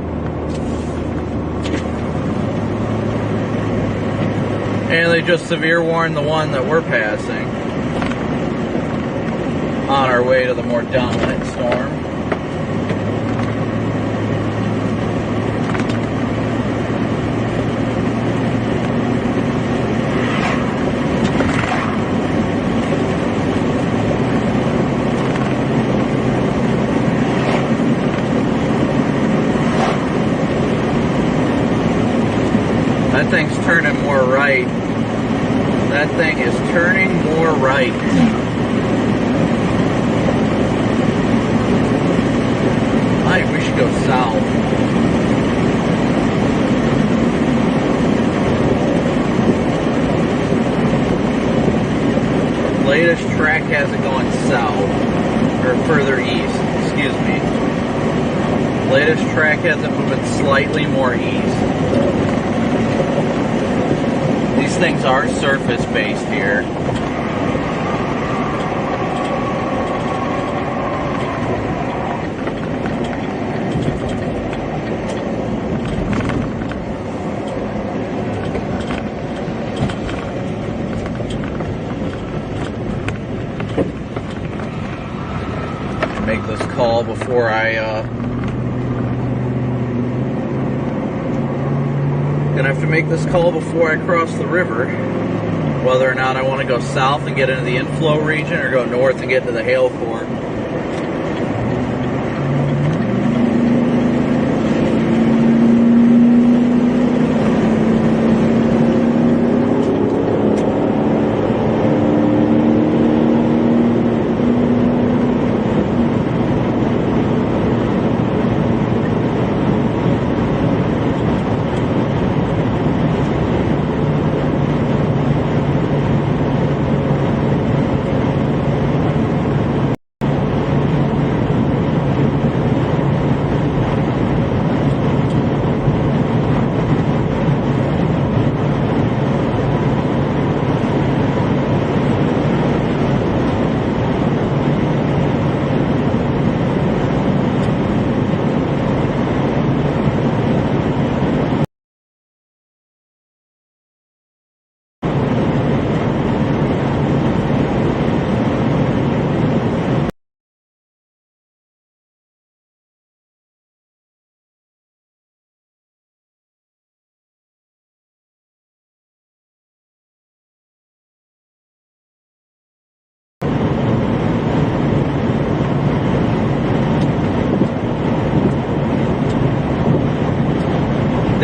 And they just severe warned the one that we're passing on our way to the more dominant storm. That thing's turning more right. That thing is turning more right. I think we should go south. Latest track has it going south, or further east, excuse me. Latest track has it moving slightly more east. These things are surface based here. Make this call before Gonna have to make this call before I cross the river, whether or not I want to go south and get into the inflow region or go north and get into the hail core.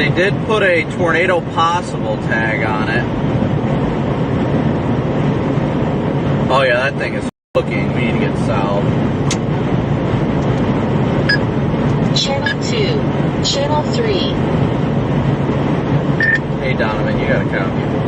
They did put a tornado possible tag on it. Oh yeah, that thing is looking. We need to get south. Channel 2. Channel 3. Hey Donovan, you gotta copy.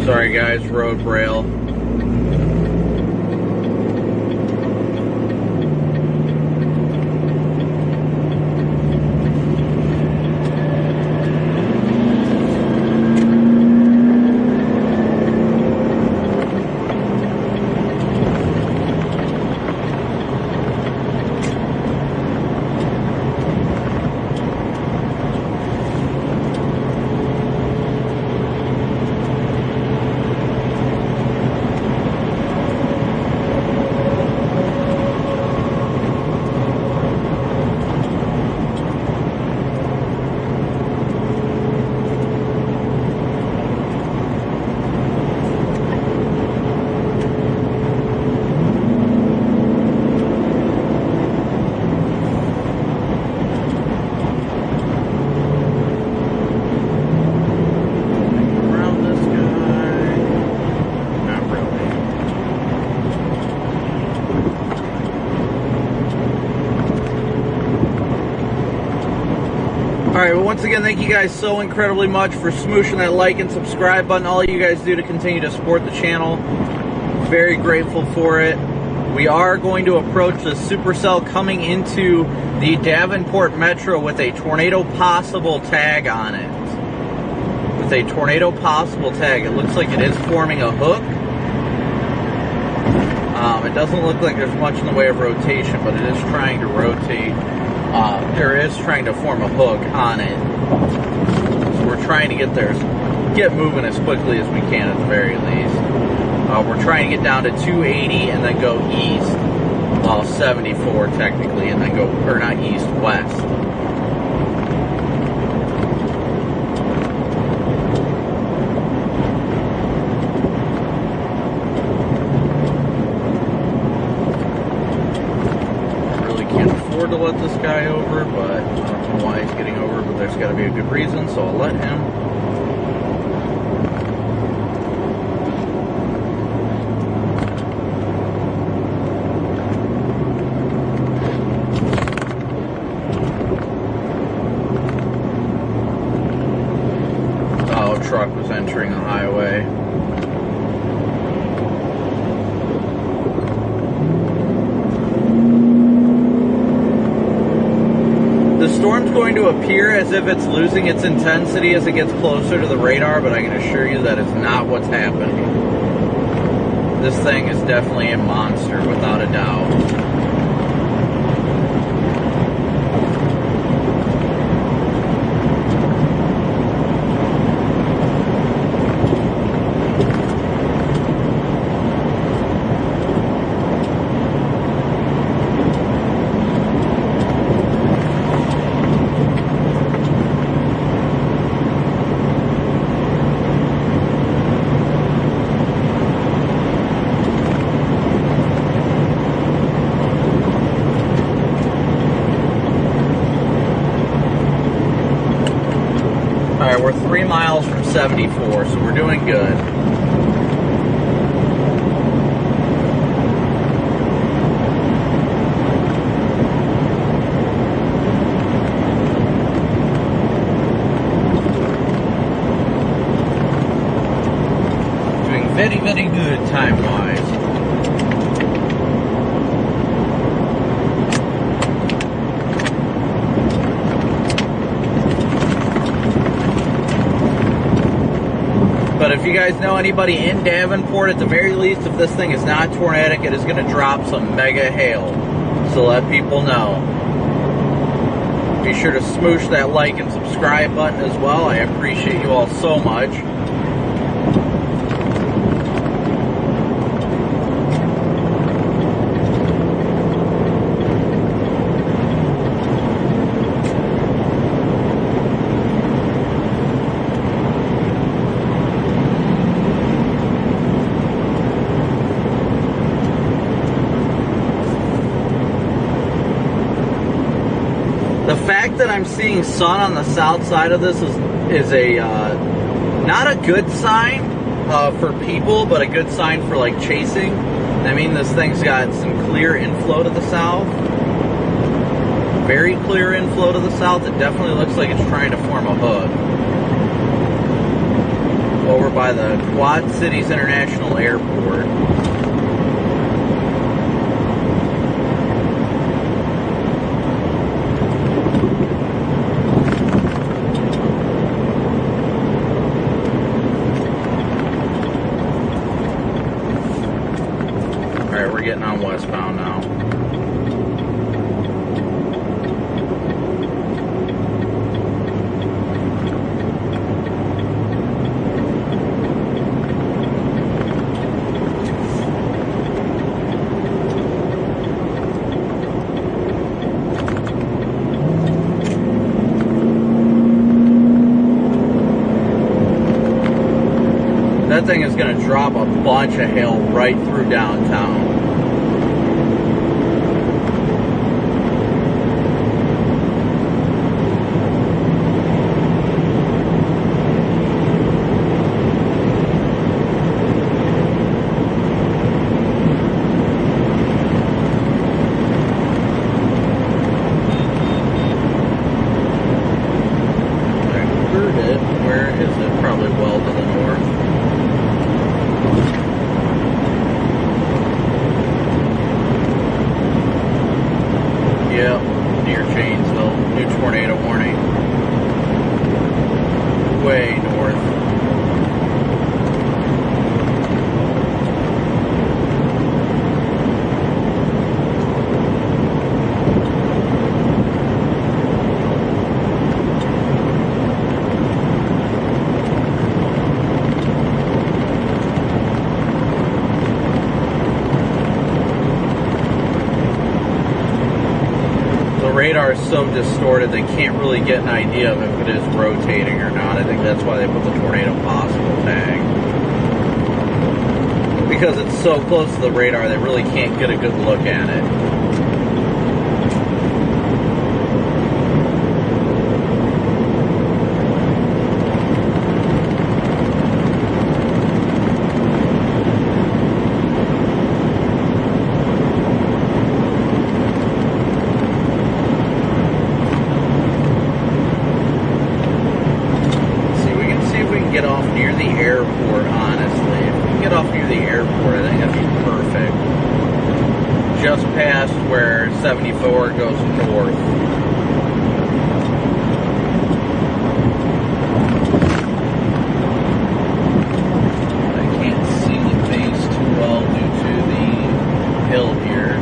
Sorry guys, road braille. Alright, well once again, thank you guys so incredibly much for smooshing that like and subscribe button. All you guys do to continue to support the channel. Very grateful for it. We are going to approach the Supercell coming into the Davenport Metro with a tornado possible tag on it. With a tornado possible tag. It looks like it is forming a hook. It doesn't look like there's much in the way of rotation, but it is trying to rotate. There is trying to form a hook on it. So we're trying to get moving as quickly as we can at the very least. We're trying to get down to 280 and then go east. Well, 74 technically, and then go, or not east, west. to let this guy over, but I don't know why he's getting over, but there's got to be a good reason, so I'll let him. Truck was entering the highway. The storm's going to appear as if it's losing its intensity as it gets closer to the radar, but I can assure you that is not what's happening. This thing is definitely a monster, without a doubt. We're 3 miles from 74, so we're doing good. Doing very, very good time-wise. But if you guys know anybody in Davenport, at the very least, if this thing is not tornadic, it is going to drop some mega hail. So let people know. Be sure to smoosh that like and subscribe button as well. I appreciate you all so much. The fact that I'm seeing sun on the south side of this is a not a good sign for people, but a good sign for like chasing. I mean, this thing's got some clear inflow to the south. Very clear inflow to the south. It definitely looks like it's trying to form a hook. Over by the Quad Cities International Airport. We're getting on westbound now. That thing is going to drop a bunch of hail right through downtown. Where is it? Probably well to the north. Yep, near Janesville. New tornado warning. Way north. Radar is so distorted they can't really get an idea of if it is rotating or not. I think that's why they put the tornado possible tag. Because it's so close to the radar, they really can't get a good look at it. 74 goes north. I can't see the base too well due to the hill here.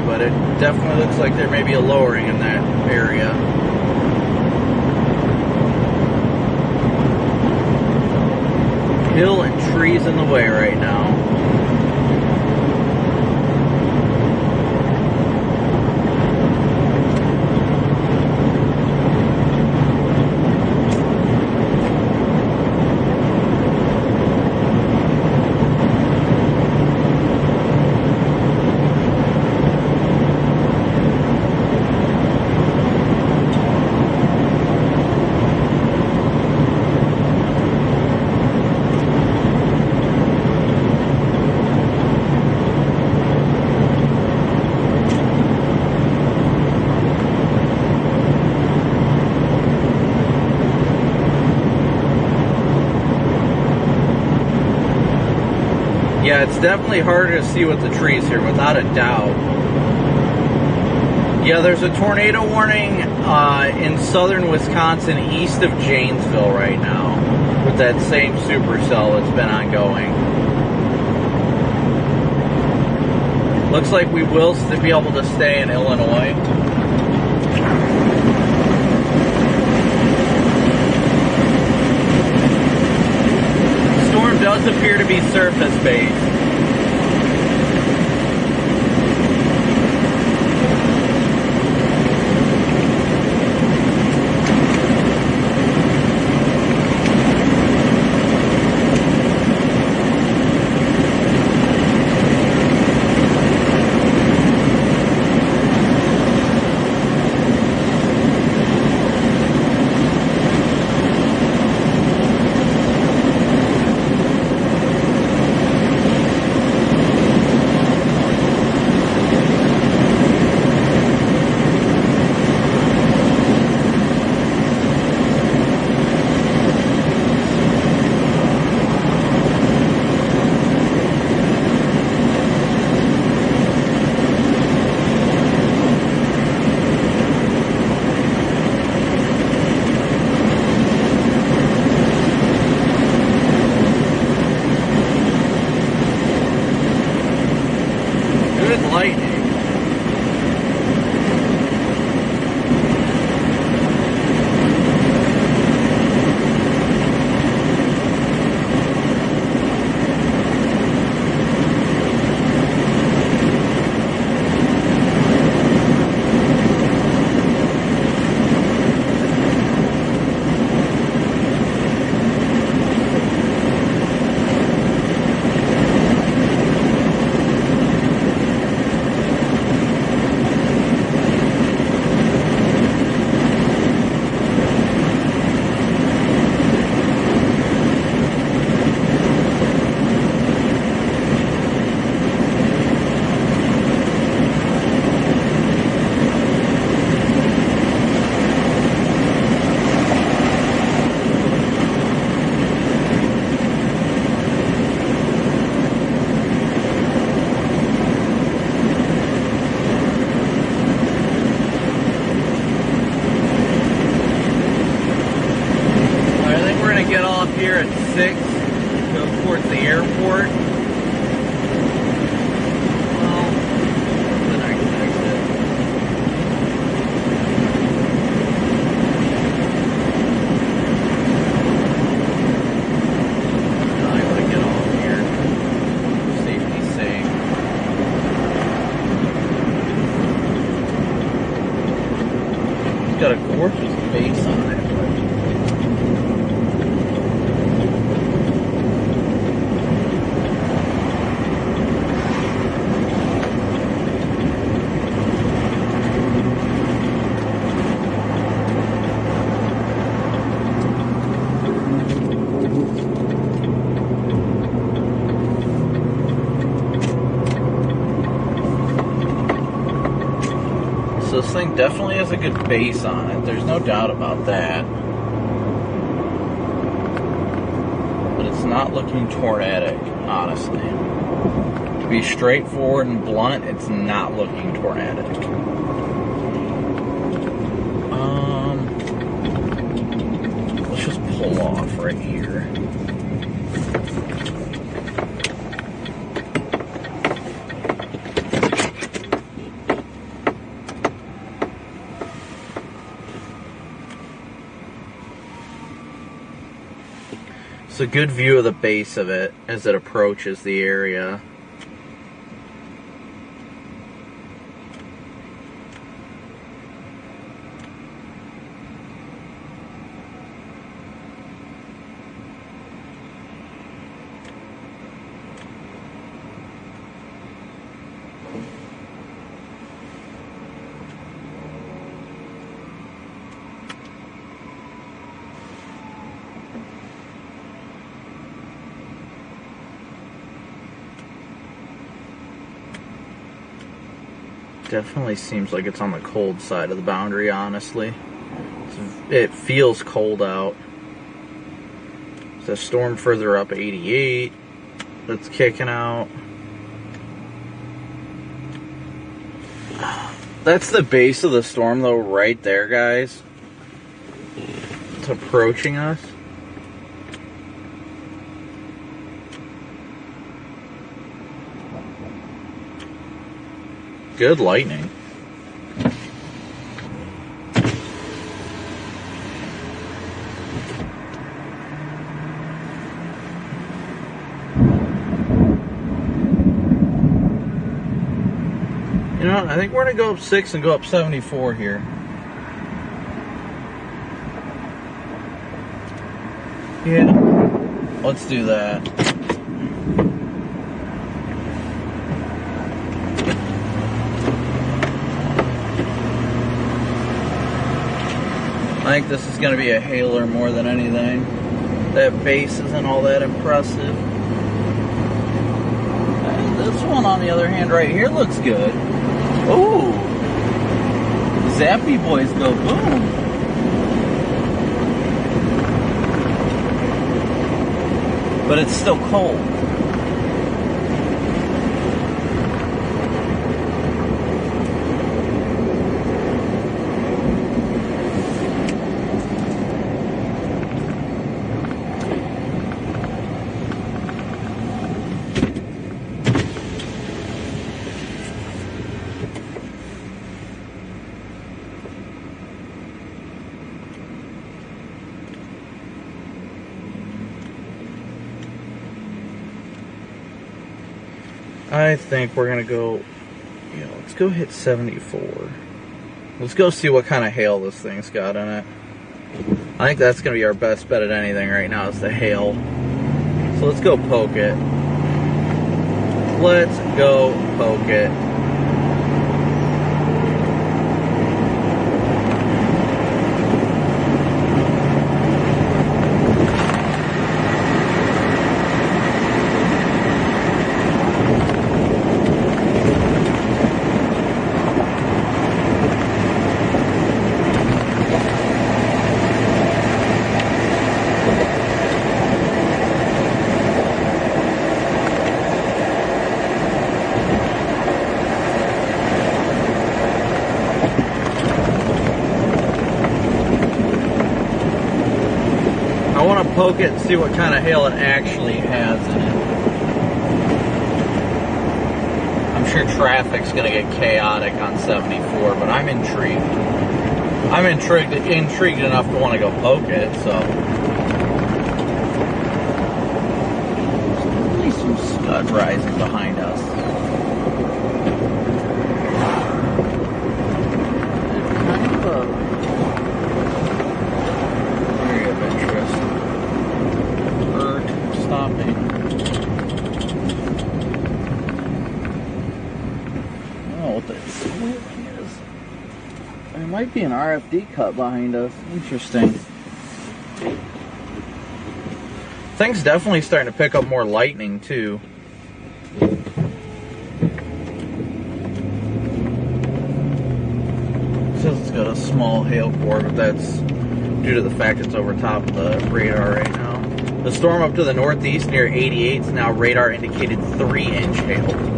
But it definitely looks like there may be a lowering in that area. Hill and trees in the way right now. Yeah, it's definitely harder to see with the trees here, without a doubt. Yeah, there's a tornado warning in southern Wisconsin, east of Janesville right now, with that same supercell that's been ongoing. Looks like we will be able to stay in Illinois. Storm does appear to be surface-based. Here at 6, go towards the airport. Well, the next exit. I gotta get off here. Safety's sake. It's got a gorgeous base on it. thing definitely has a good base on it. There's no doubt about that. But it's not looking tornadic, honestly. To be straightforward and blunt, it's not looking tornadic. Let's just pull off right here. It's a good view of the base of it as it approaches the area. Definitely seems like it's on the cold side of the boundary, honestly. It feels cold out. There's a storm further up 88 that's kicking out. That's the base of the storm, though, right there, guys. It's approaching us. Good lightning. You know what? I think we're going to go up 6 and go up 74 here. Yeah. Let's do that. I think this is going to be a hailer more than anything. That base isn't all that impressive. This one, on the other hand, right here looks good. Ooh! Zappy boys go boom! But it's still cold. I think we're gonna go, yeah, let's go hit 74. Let's go see what kind of hail this thing's got in it. I think that's gonna be our best bet at anything right now, is the hail. So let's go poke it. Let's go poke it. Poke it and see what kind of hail it actually has in it. I'm sure traffic's going to get chaotic on 74, but I'm intrigued. I'm intrigued enough to want to go poke it, so. There's really some scud rising behind us. Kind of a area of interest. Stopping. Oh, what the squealing is. There might be an RFD cut behind us. Interesting. Thing's definitely starting to pick up more lightning too. got a small hail core, but that's due to the fact it's over top of the radar right now. The storm up to the northeast near 88 is now radar indicated 3-inch hail.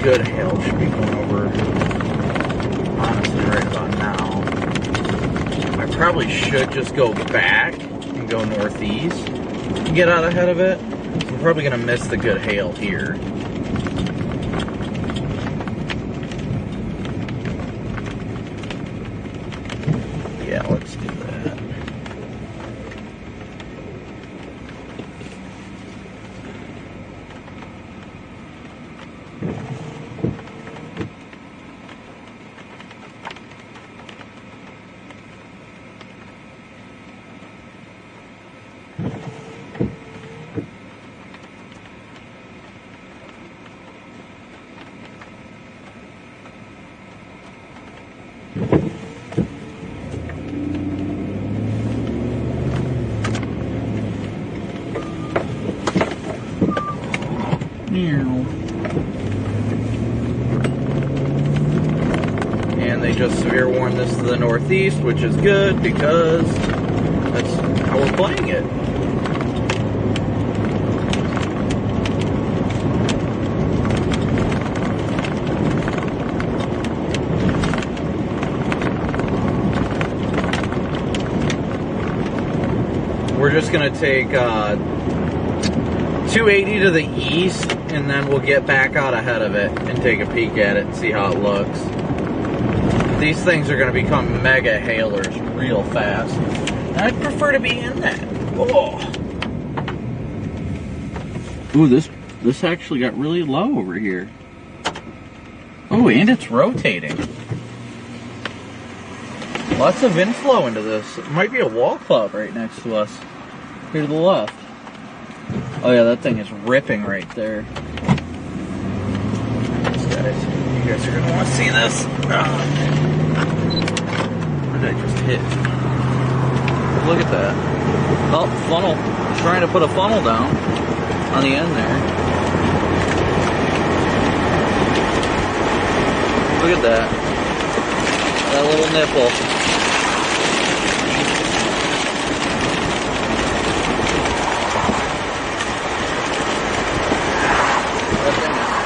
Good hail should be going over, honestly, right about now. I probably should just go back and go northeast and get out ahead of it. I'm probably going to miss the good hail here. Yeah, let's do that. And they just severe warned this to the northeast, which is good because that's how we're playing it. We're just going to take 280 to the east, and then we'll get back out ahead of it and take a peek at it and see how it looks. These things are going to become mega hailers real fast. And I'd prefer to be in that. Oh. Ooh, this actually got really low over here. Oh, and it's rotating. Lots of inflow into this. It might be a wall cloud right next to us. Here to the left. Oh yeah, that thing is ripping right there. You guys are gonna want to see this. What did I just hit? Look at that. Oh, funnel. I'm trying to put a funnel down on the end there. Look at that. That little nipple.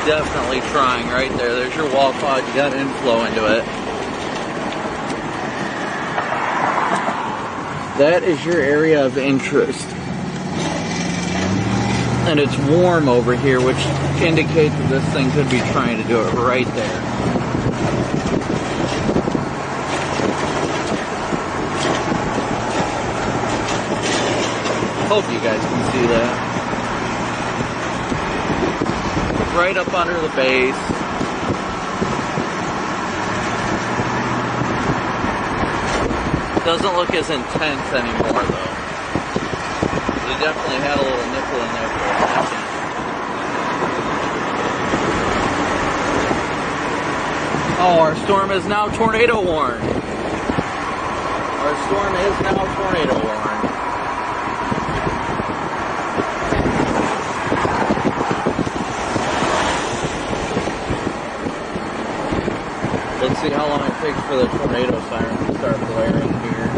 Definitely trying right there. There's your wall cloud. You got inflow into it. That is your area of interest. And it's warm over here, which indicates that this thing could be trying to do it right there. Hope you guys can see that. Right up under the base. Doesn't look as intense anymore though. We definitely had a little nipple in there for a second. Oh, our storm is now tornado warned. Our storm is now tornado warned. Let's see how long it takes for the tornado siren to start blaring here.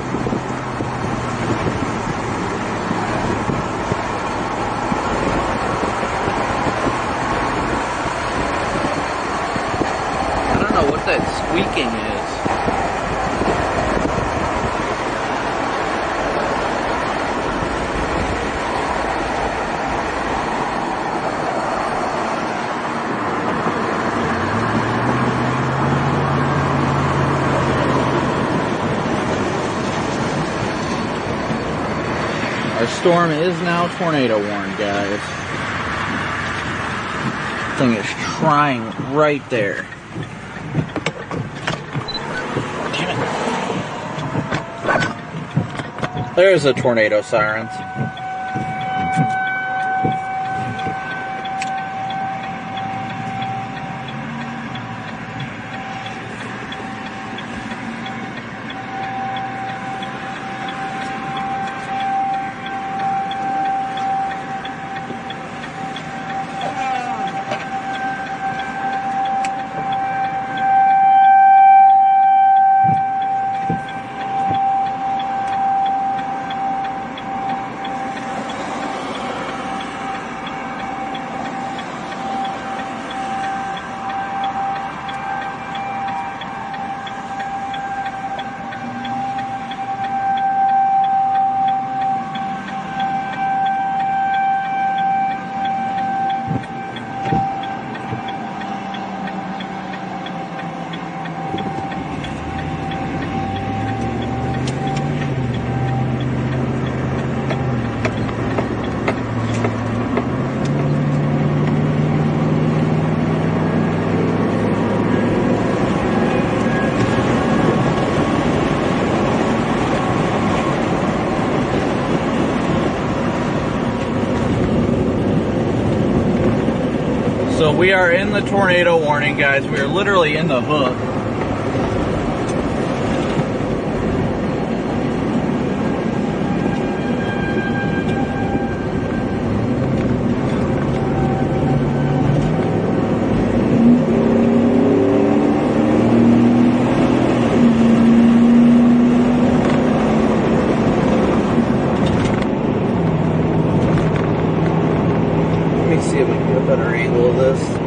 I don't know what that squeaking is. Our storm is now tornado warned, guys. Thing is trying right there. Damn it. There's a tornado sirens. So we are in the tornado warning, guys. We are literally in the hook. Let me see if we can get a better angle of this.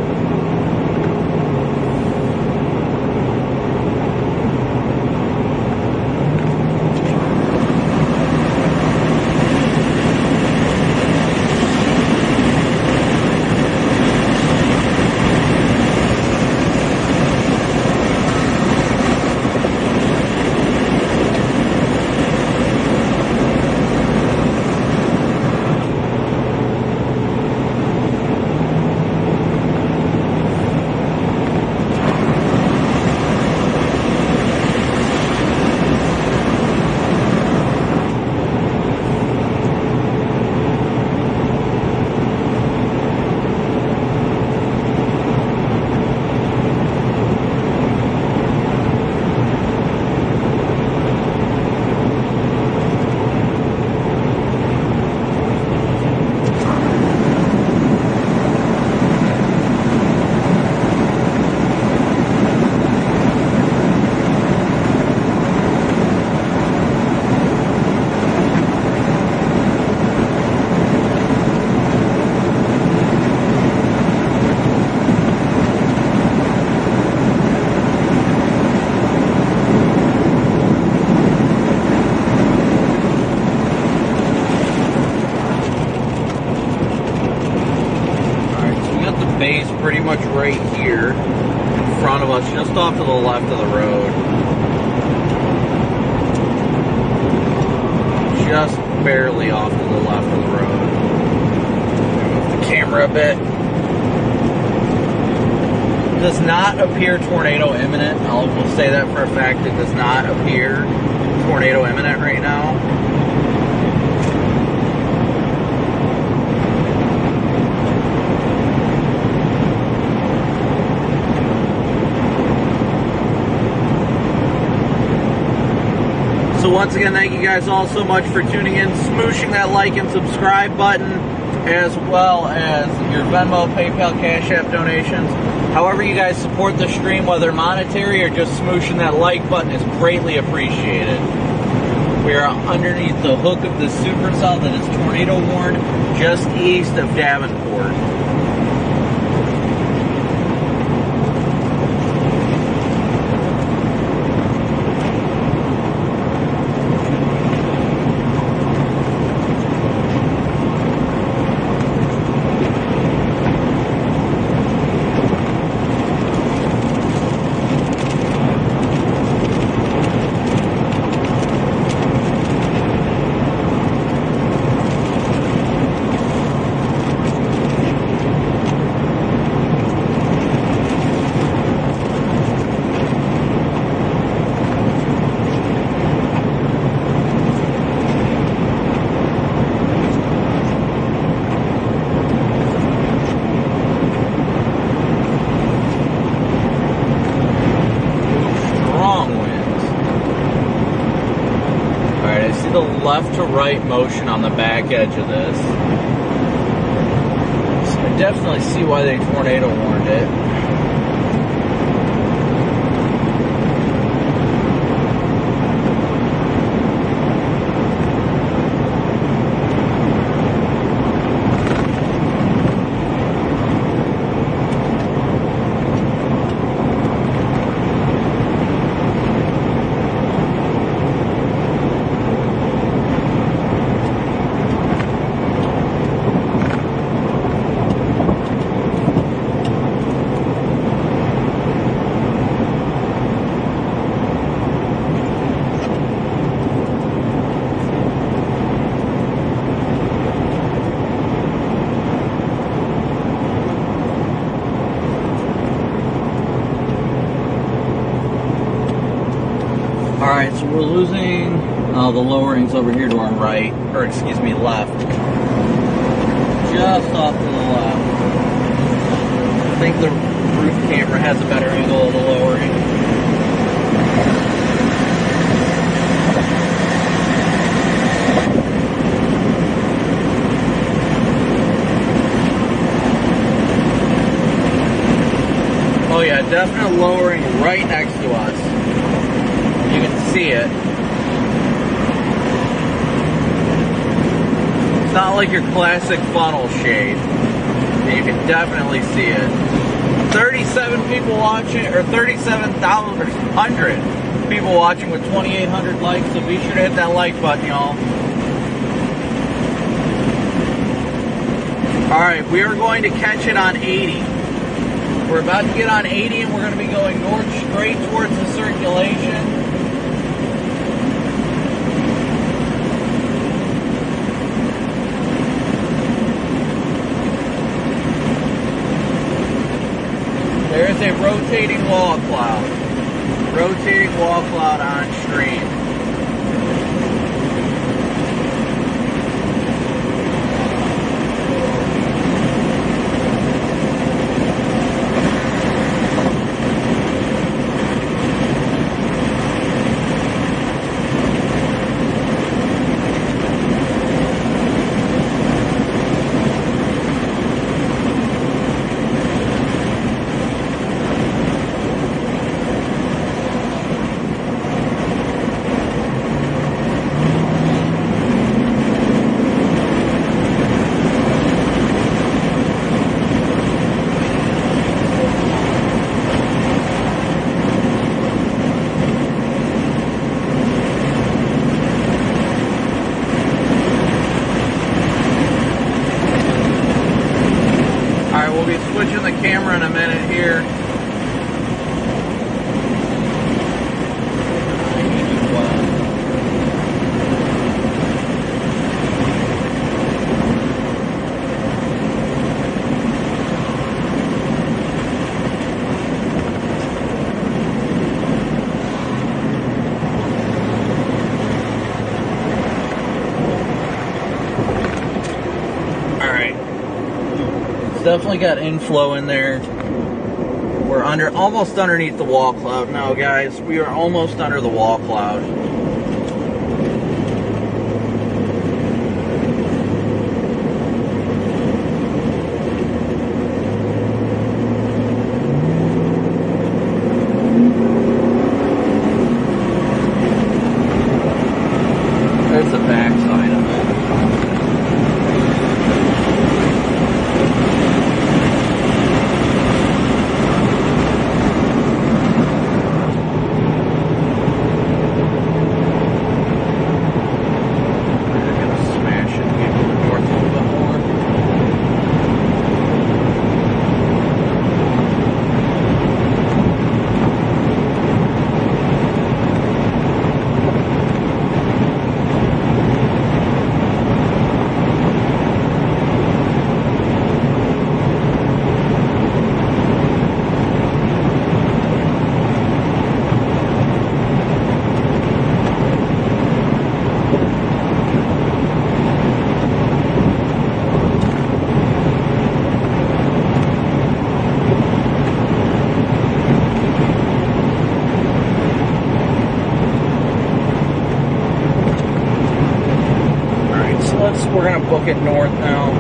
Base pretty much right here in front of us, just off to the left of the road. Just barely off to the left of the road. Move the camera a bit. Does not appear tornado imminent. I will say that for a fact. It does not appear tornado imminent right now. So once again, thank you guys all so much for tuning in, smooshing that like and subscribe button, as well as your Venmo, PayPal, Cash App donations. However you guys support the stream, whether monetary or just smooshing that like button, is greatly appreciated. We are underneath the hook of the Supercell that is tornado warned just east of Davenport. The left to right motion on the back edge of this. So I definitely see why they tornado warned it. Alright, so we're losing the lowerings over here to our right, or excuse me, left. Just off to the left. think the roof camera has a better angle of the lowering. Oh yeah, definite lowering right next to us. You can see it. It's not like your classic funnel shade. You can definitely see it. 37 people watching, or 37,100 people watching with 2,800 likes, so be sure to hit that like button, y'all. Alright, we are going to catch it on 80. We're about to get on 80 and we're going to be going north straight towards the circulation. There's a rotating wall cloud. Rotating wall cloud on stream. Switching the camera in a minute here. Definitely got inflow in there. We're almost underneath the wall cloud now, guys. We are almost under the wall cloud. There's the back side of it. We're going to book it north now.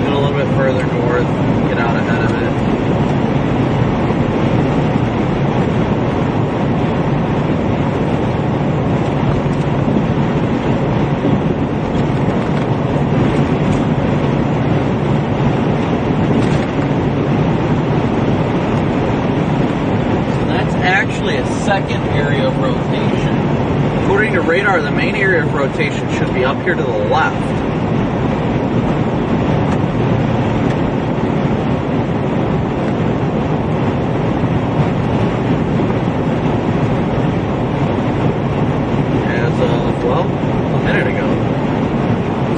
Get a little bit further north, get out ahead of it. So that's actually a second area of rotation. According to radar, the main area of rotation should be up here to the left. As of, well, a minute ago.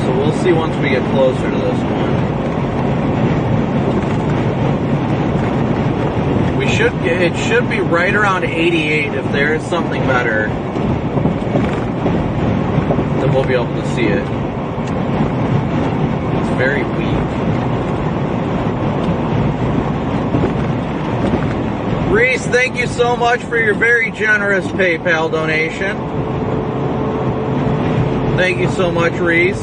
So we'll see once we get closer to this one. It should be right around 88 if there is something better. Then we'll be able to see it. It's very weak. Reese, thank you so much for your very generous PayPal donation. Thank you so much, Reese.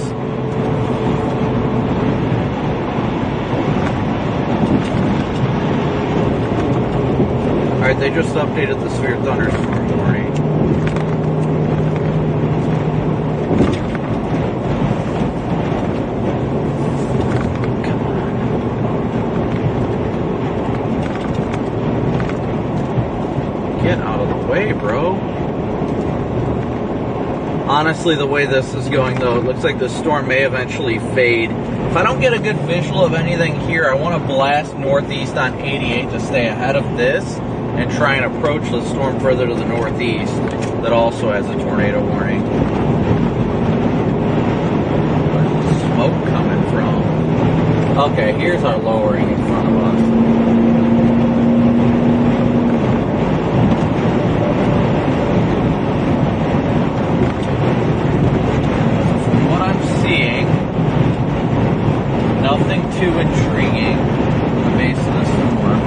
Alright, they just updated the severe thunderstorm warning. Get out of the way, bro. Honestly, the way this is going, though, it looks like the storm may eventually fade. If I don't get a good visual of anything here, I want to blast northeast on 88 to stay ahead of this and try and approach the storm further to the northeast that also has a tornado warning. Where's the smoke coming from? Okay, here's our lowering in front of us. Nothing too intriguing on the base of the storm,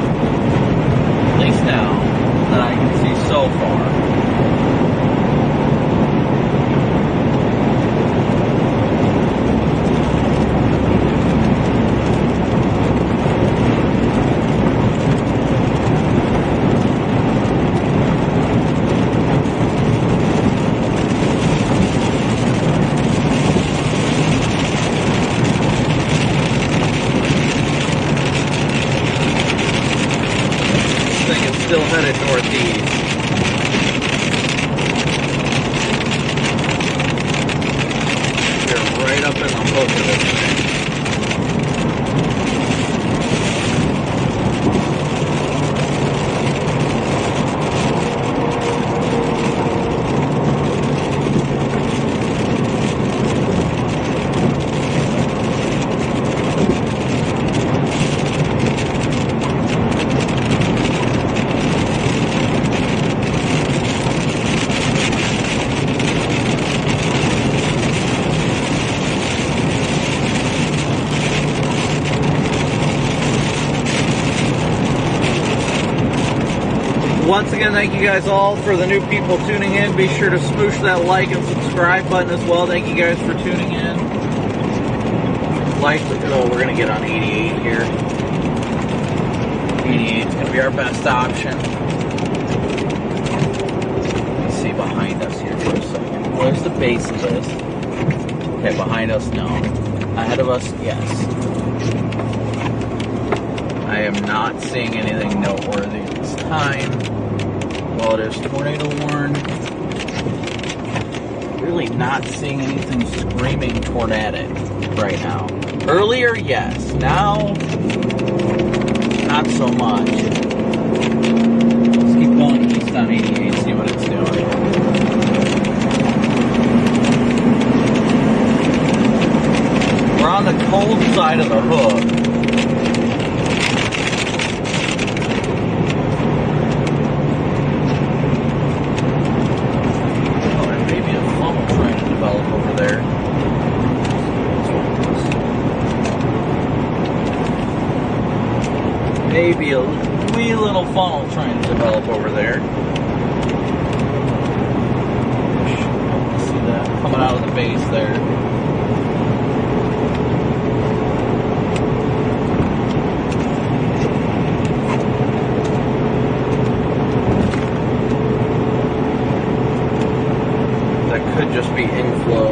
at least now, that I can see so far. Still headed northeast. We're right up in the hook of this thing. Once again, thank you guys all for the new people tuning in. Be sure to smoosh that like and subscribe button as well. Thank you guys for tuning in. Like, oh, we're going to get on 88 here. 88 is going to be our best option. Let's see behind us here for a second. Where's the base of this? Okay, behind us, no. Ahead of us, yes. I am not seeing anything noteworthy at this time. Well, it is tornado warn. Really not seeing anything screaming tornadic right now. Earlier, yes. Now, not so much. Let's keep going east on 88, see what it's doing. We're on the cold side of the hook. Maybe a wee little funnel trying to develop over there. See that coming out of the base there. That could just be inflow.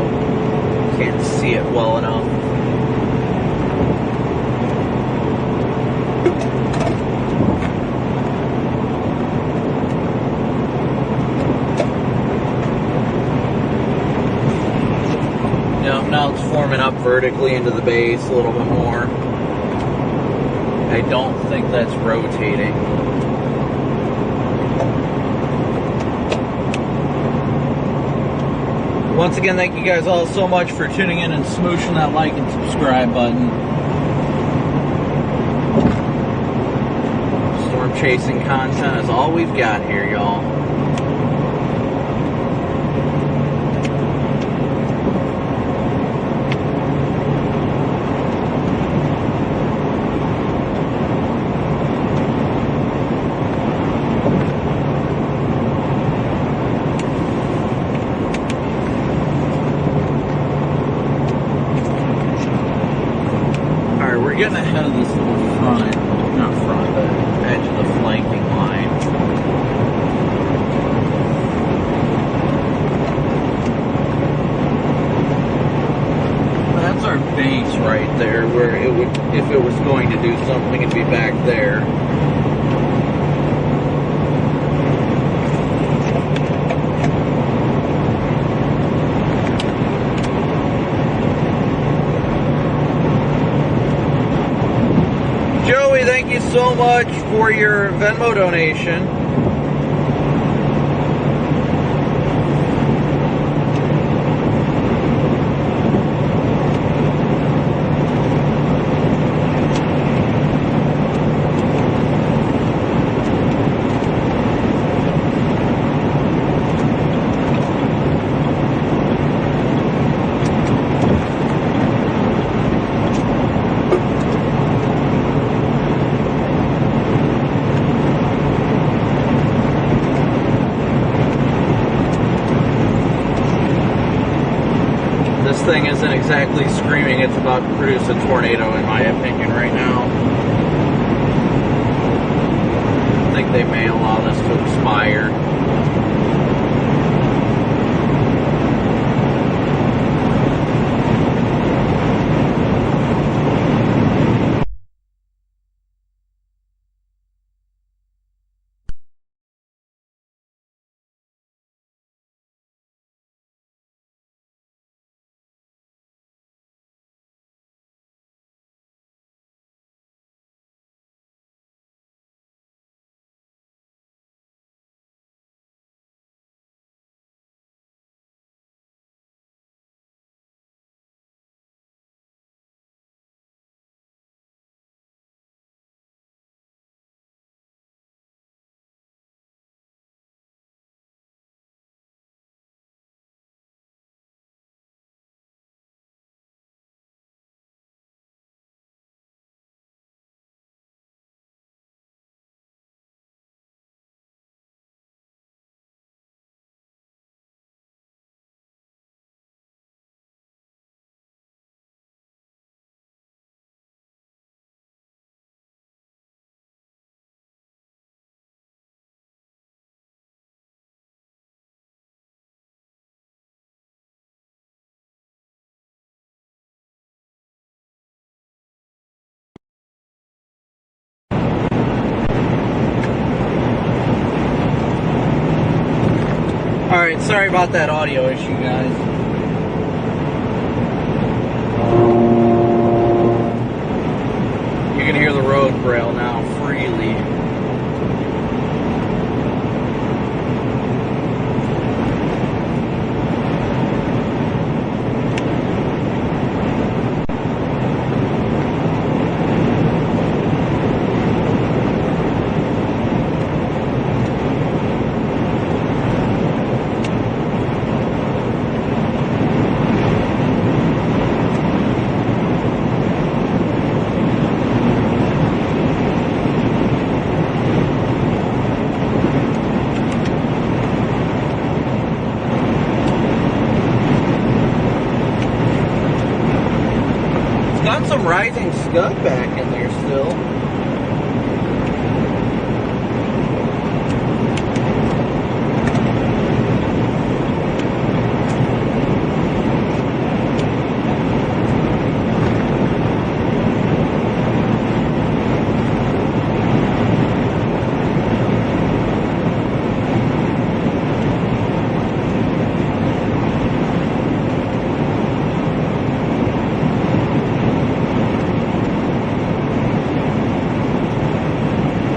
Can't see it well enough. Now it's forming up vertically into the base a little bit more. I don't think that's rotating. Once again, thank you guys all so much for tuning in and smooshing that like and subscribe button. Storm chasing content is all we've got here, y'all. this little front, not front, but edge of the flanking line. That's our base right there, where it would, if it was going to do something, it'd be back there. Joey, thank you so much for your Venmo donation. Thing isn't exactly screaming it's about to produce a tornado, in my opinion, right now. I think they may allow this to expire. Alright, sorry about that audio issue, guys. You can hear the road braille now freely. Rising scud back in there still.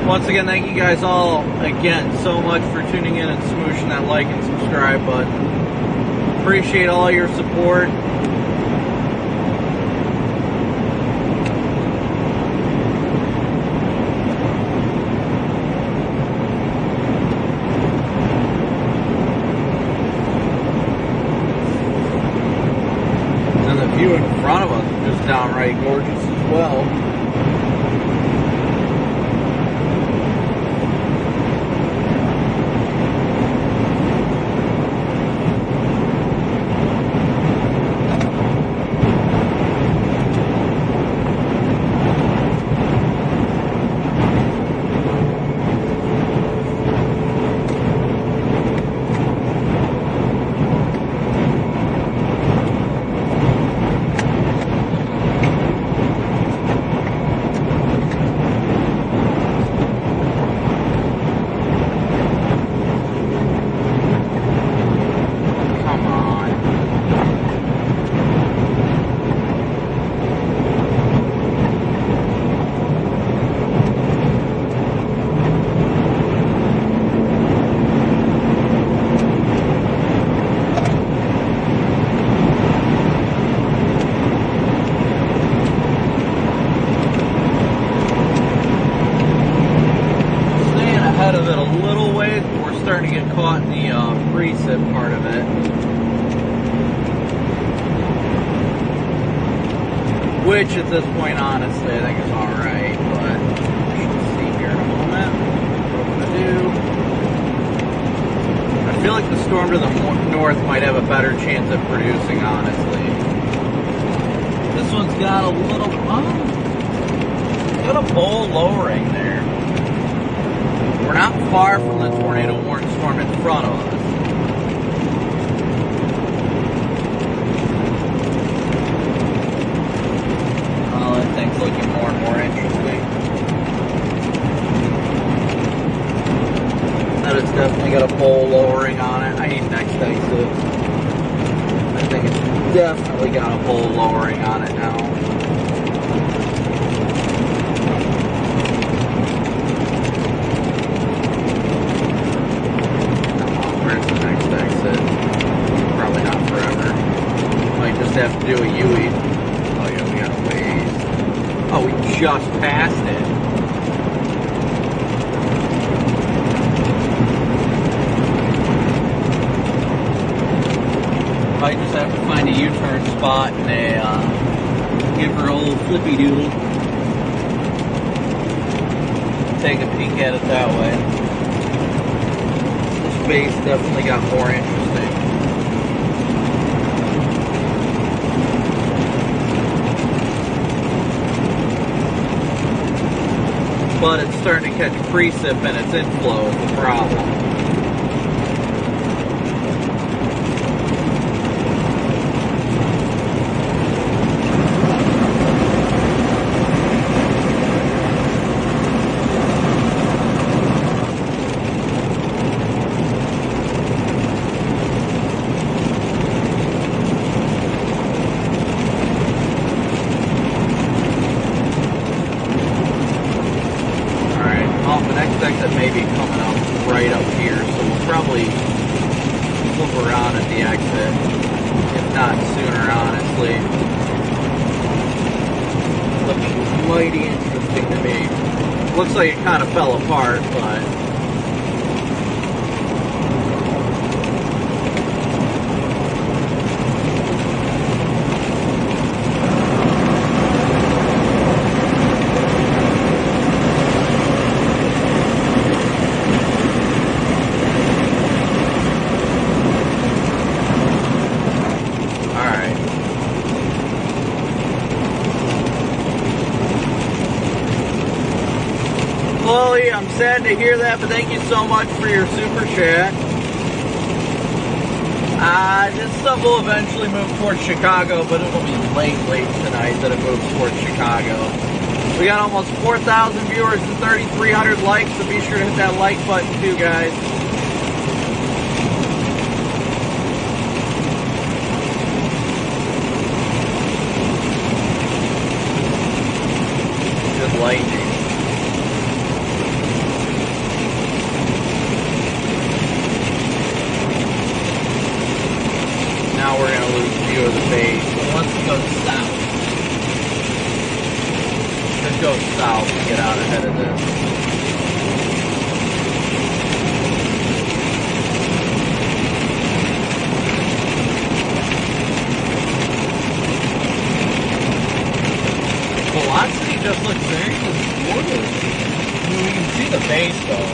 Once again, thank you guys all again so much for tuning in and smooshing that like and subscribe button. Appreciate all your support. And the view in front of us is just downright gorgeous as well. ahead of it a little ways, but we're starting to get caught in the precip part of it. Which at this point, honestly, I think is alright, but we should see here in a moment what I'm going to do. I feel like the storm to the north might have a better chance of producing, honestly. This one's got a little, got a bowl lowering there. We're not far from the tornado warning storm in front of us. Oh, that thing's looking more and more interesting. That it's definitely got a bowl lowering on it. I need next exit. I think it's definitely got a bowl lowering on it now. Have to do a UE. Oh yeah, we got a ways. Oh, we just passed it. I just have to find a U-turn spot and give her a little flippy doodle. Take a peek at it that way. This base definitely got more interesting. But it's starting to catch precip and its inflow is the problem. That may be coming up right up here, so we'll probably flip around at the exit, if not sooner, honestly. Looking mighty interesting to me. Looks like it kind of fell apart, but I'm sad to hear that, but thank you so much for your super chat. This stuff will eventually move towards Chicago, but it'll be late tonight that it moves towards Chicago. We got almost 4,000 viewers and 3,300 likes, so be sure to hit that like button too, guys. Good lightning. Now we're going to lose view of the base. But let's go south. Let's go south and get out ahead of this. Velocity just looks very good. I mean, we can see the base though.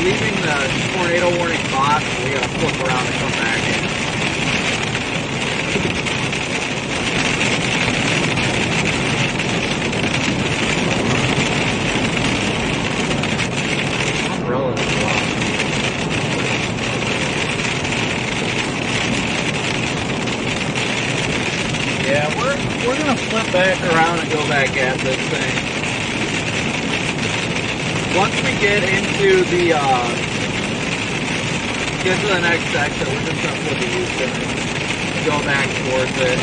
Leaving the tornado warning box, we gotta flip around and come back in. Umbrella is lost. Yeah, we're gonna flip back around and go back at this thing. Once we get into the get to the next section. We're just gonna flip the Houston and go back towards it.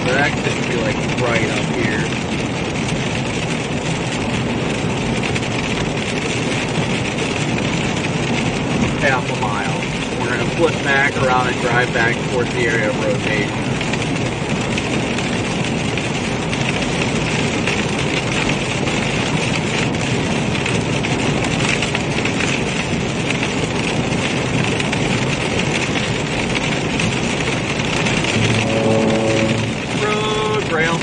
The exit should be like right up here. Half a mile. We're going to flip back around and drive back towards the area of rotation. Road rail.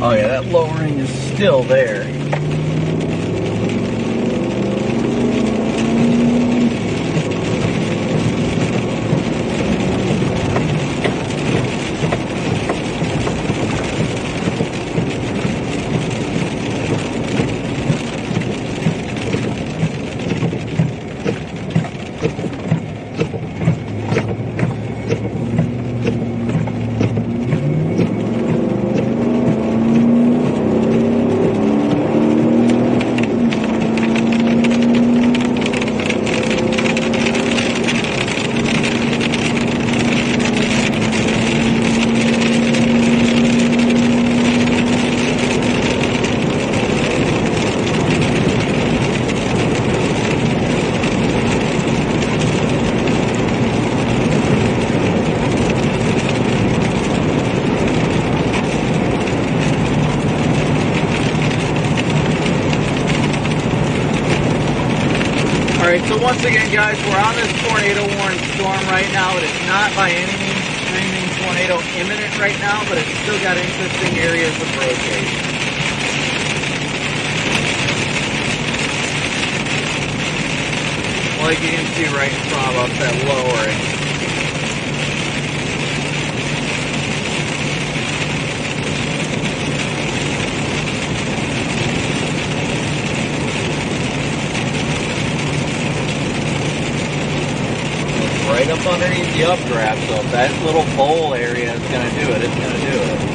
Oh yeah, that lowering is still there. Alright, so once again guys, we're on this tornado warning storm right now. It is not by any means screaming tornado imminent right now, but it's still got interesting areas of rotation. Like you can see right in front of us, that lowering. Right up underneath the updraft, so if that little bowl area is going to do it, it's going to do it.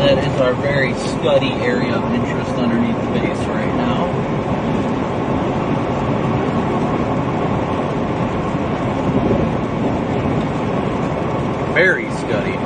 That is our very scuddy area of interest underneath the base right now. Very scuddy.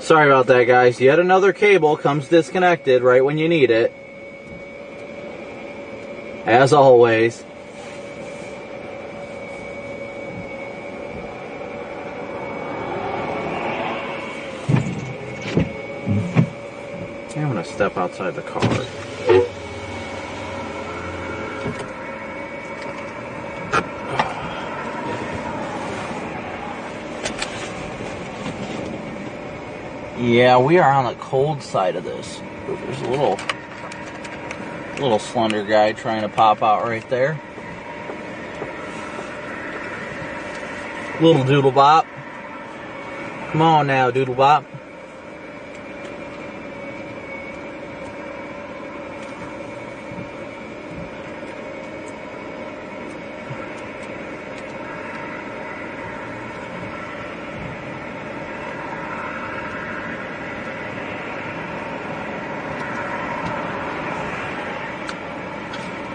Sorry about that, guys. Yet another cable comes disconnected right when you need it. As always. I'm going to step outside the car. Yeah, we are on the cold side of this. There's a little slender guy trying to pop out right there. Little doodle bop. Come on now, doodle bop.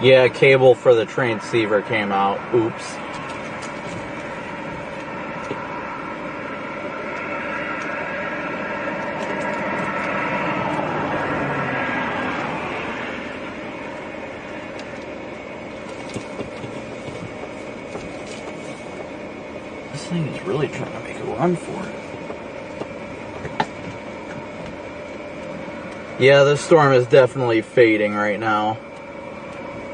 Yeah, cable for the transceiver came out. Oops. This thing is really trying to make a run for it. Yeah, this storm is definitely fading right now.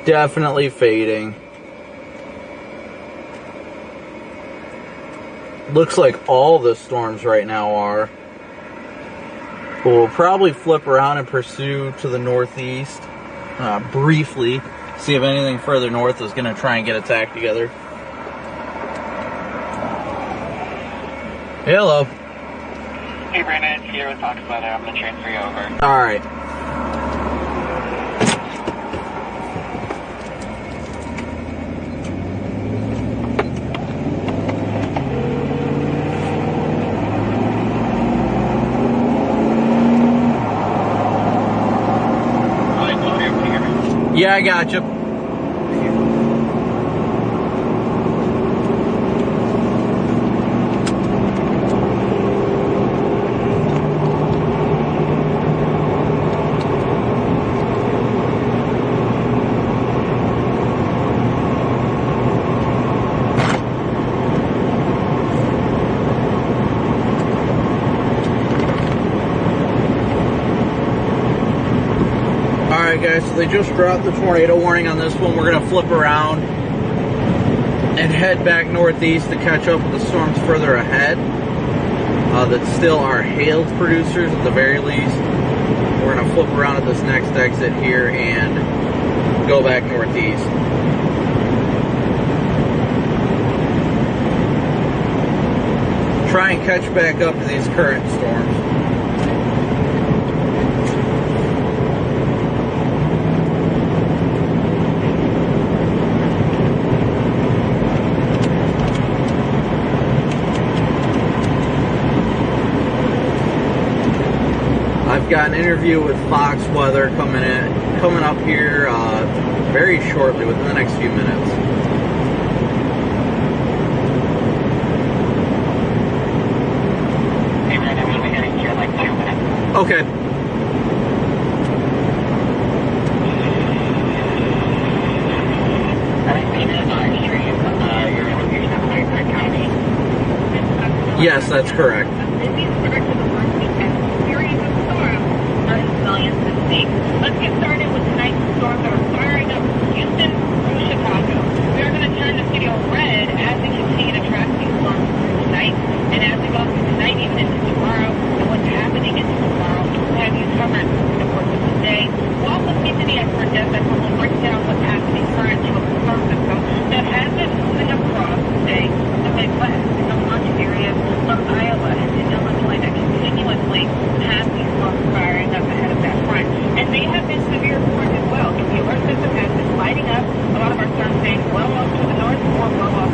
Definitely fading. Looks like all the storms right now are. But we'll probably flip around and pursue to the northeast briefly. See if anything further north is going to try and get its act together. Hello. Hey Brandon, it's here with Fox Weather. I'm going to transfer you over. Alright. Yeah, I got you. Alright guys, so they just dropped the tornado warning on this one. We're going to flip around and head back northeast to catch up with the storms further ahead that still are hail producers at the very least. We're going to flip around at this next exit here and go back northeast. Try and catch back up to these current storms. I've got an interview with Fox Weather coming up here very shortly, within the next few minutes. Hey Brandon, we'll be getting here in like 2 minutes. Okay. I've seen it on stream, your location of Davenport County. Yes, that's correct. Let's get started with tonight's storms that are firing up Houston through Chicago. We are going to turn the video red as we continue to track these storms through tonight. And as we go through tonight, even into tomorrow, and what's happening into tomorrow, we'll have you covered through the course of the day. We'll also speak to the expert desk that will break down what's happening currently with the storm system that has been moving across today from the Midwest in the launch areas from Iowa and Illinois that continuously have these storms firing up ahead of that front. And they have been severe storms as well. The alert system has been lighting up. A lot of our storms staying well off to the north or well off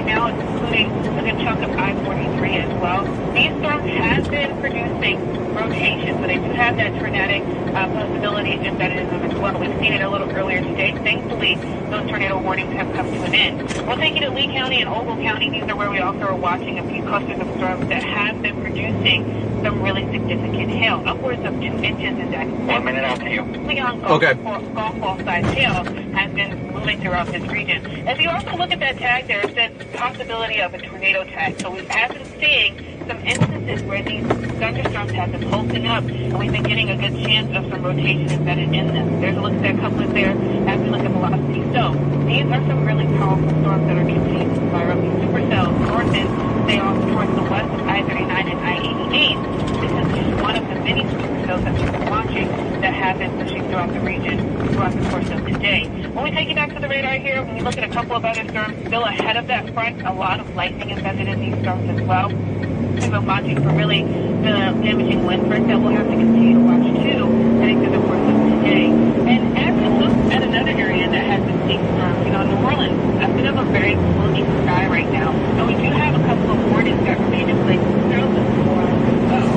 right now. It's including a good chunk of I-43 as well. These storms have been producing rotation, so they do have that tornadic possibility embedded in them as well. We've seen it a little earlier today. Thankfully, those tornado warnings have come to an end. We'll take you to Lee County and Ogle County. These are where we also are watching a few clusters of storms that have been producing some really significant hail, upwards of 2 inches in that. 1 minute after you. Okay. Golf ball size hail has been moving throughout this region. If you also look at that tag there, it says possibility of a tornado tag. So we have been seeing some instances where these thunderstorms have been pulsing up, and we've been getting a good chance of some rotation embedded in them. There's a look at that couplet there as we look at velocity. So these are some really powerful storms that are continuing to fire up. These supercells northern stay off towards the west of I-39 and I-88. This is just one of the many supercells that we've been watching that have been pushing throughout the region throughout the course of today. When we take you back to the radar here, when we look at a couple of other storms still ahead of that front, a lot of lightning embedded in these storms as well. We've been watching for really the damaging wind burst that we'll have to continue to watch too heading through the course of today. And as we look at another area that has been seeing storms, New Orleans, a bit of a very gloomy sky right now. And we do have a couple of warnings that remain in place throughout the New Orleans as well.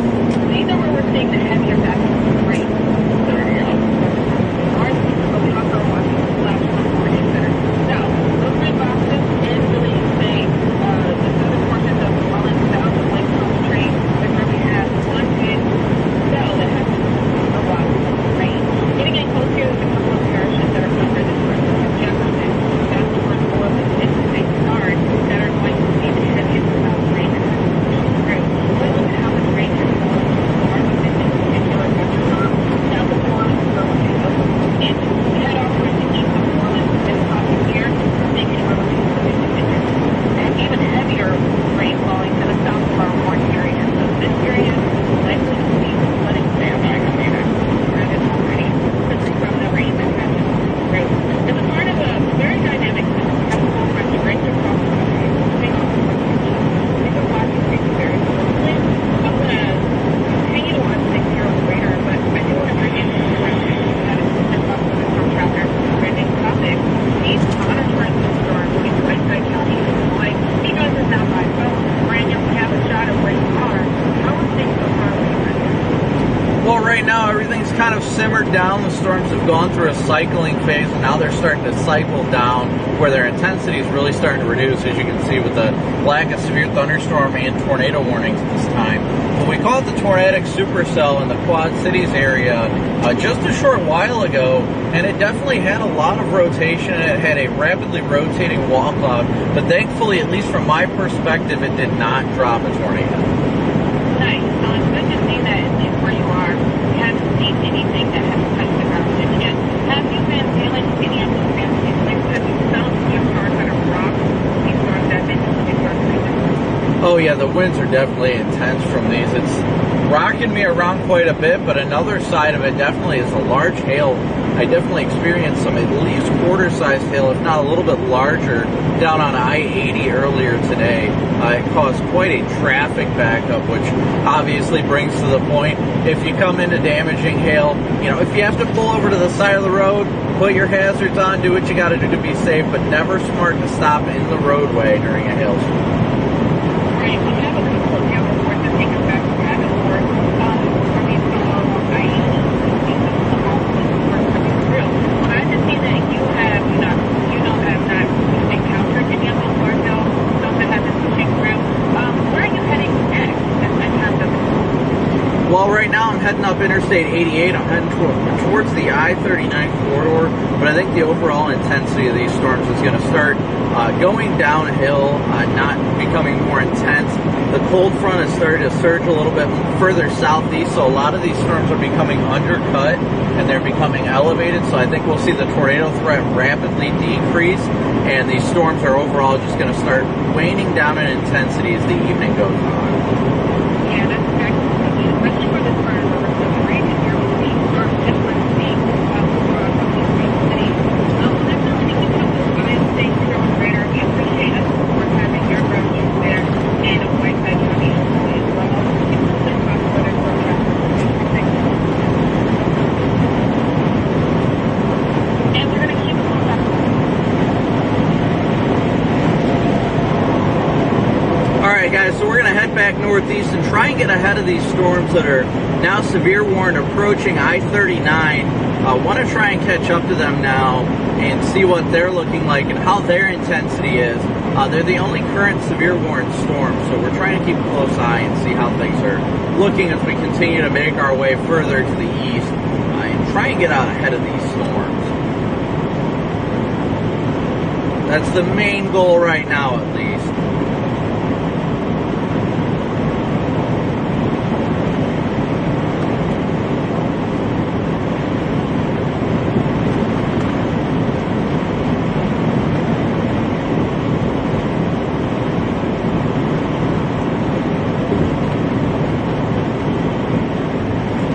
These are where we're seeing the heavier backup of rain. So we also are watching the flash flood warnings that are south. Those red boxes is really saying the southern portions of New Orleans south of Lake Train that really has one big cell that has a lot of rain. Getting in close here, there's a couple of parishes that are under this risk of Jefferson, down towards Oregon and St. Bernard that are going to see the heaviest amount of rain that has been pushing through. But look at how much rain has been going through Arlington in particular, south of New Orleans, and we head off towards the east of New Orleans and Copic here, making it relatively significant. And even heavier rain falling to the south of our warned area. So this area is likely to be flooding standby container where it is already simply from the rain that has been through. It's a part of a very dynamic system. We have a cold front right across the country. We've been watching things very closely. I'm going to continue to watch things here on the radar, but I do want to bring in some questions that is from the storm tracker, Brandon Copic. He's monitoring the storm in Whiteside County, Illinois. He knows it's not by phone. Brandon, we have a shot of where you are. How are things so far with you, Brandon? Well, right now everything's kind of simmered down. The storms have gone through a cycling phase, and now they're starting to cycle down where their intensity is really starting to reduce, as you can see with the lack of severe thunderstorm and tornado warnings at this time. But we called the Tornadic Supercell in the Quad Cities area just a short while ago, and it definitely had a lot of rotation. It had a rapidly rotating wall cloud, but thankfully, at least from my perspective, it did not drop a tornado. Nice. So it's good to see that at least where you are, you haven't seen anything that has touched the ground just yet. Have you been feeling any of those fancy things that you felt your cars that are rocked, these storms that have been moving throughout the region? Oh yeah, the winds are definitely intense from these. It's rocking me around quite a bit, but another side of it definitely is a large hail. I definitely experienced some at least quarter-sized hail, if not a little bit larger, down on I-80 earlier today. It caused quite a traffic backup, which obviously brings to the point, if you come into damaging hail, if you have to pull over to the side of the road, put your hazards on, do what you got to do to be safe, but never smart to stop in the roadway during a hailstorm. Right, we have a couple of hail reports that take us back to Davenport. From these along I-80, well, I just see that you have not encountered any of those large hail storms that have been pushing through. Where are you heading next in terms of? Well, right now I'm heading up Interstate 88. I'm heading towards the I-39 corridor, but I think the overall intensity of these storms is going to start going downhill, not becoming more intense. The cold front has started to surge a little bit further southeast, so a lot of these storms are becoming undercut and they're becoming elevated, so I think we'll see the tornado threat rapidly decrease, and these storms are overall just going to start waning down in intensity as the evening goes on. Yeah, that's exactly what I mean, especially for this part of the region here with the storm difference being across these big cities. Well, that's really the key to what I say here on the radar. We appreciate us for having your refuge there in Whiteside County as well. Let's talk about it for a while. And we're going to keep going back. guys, so we're going to head back northeast and try and get ahead of these storms that are now severe warned approaching I-39. Want to try and catch up to them now and see what they're looking like and how their intensity is. They're the only current severe warned storm, so we're trying to keep a close eye and see how things are looking as we continue to make our way further to the east and try and get out ahead of these storms. That's the main goal right now, at least.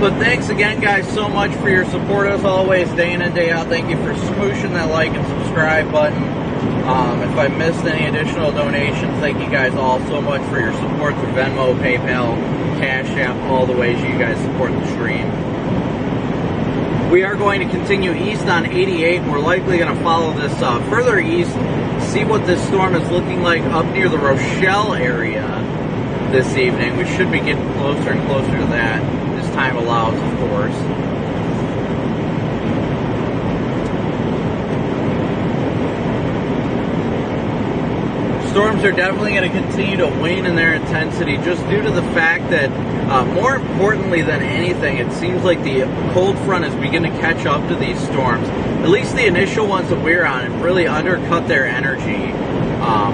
But thanks again, guys, so much for your support as always, day in and day out. Thank you for smooshing that like and subscribe button. If I missed any additional donations, thank you guys all so much for your support through Venmo, PayPal, Cash App, all the ways you guys support the stream. We are going to continue east on 88, and we're likely going to follow this further east, see what this storm is looking like up near the Rochelle area this evening. We should be getting closer and closer to that. Time allows, of course. Storms are definitely going to continue to wane in their intensity just due to the fact that, more importantly than anything, it seems like the cold front is beginning to catch up to these storms. At least the initial ones that we're on and really undercut their energy,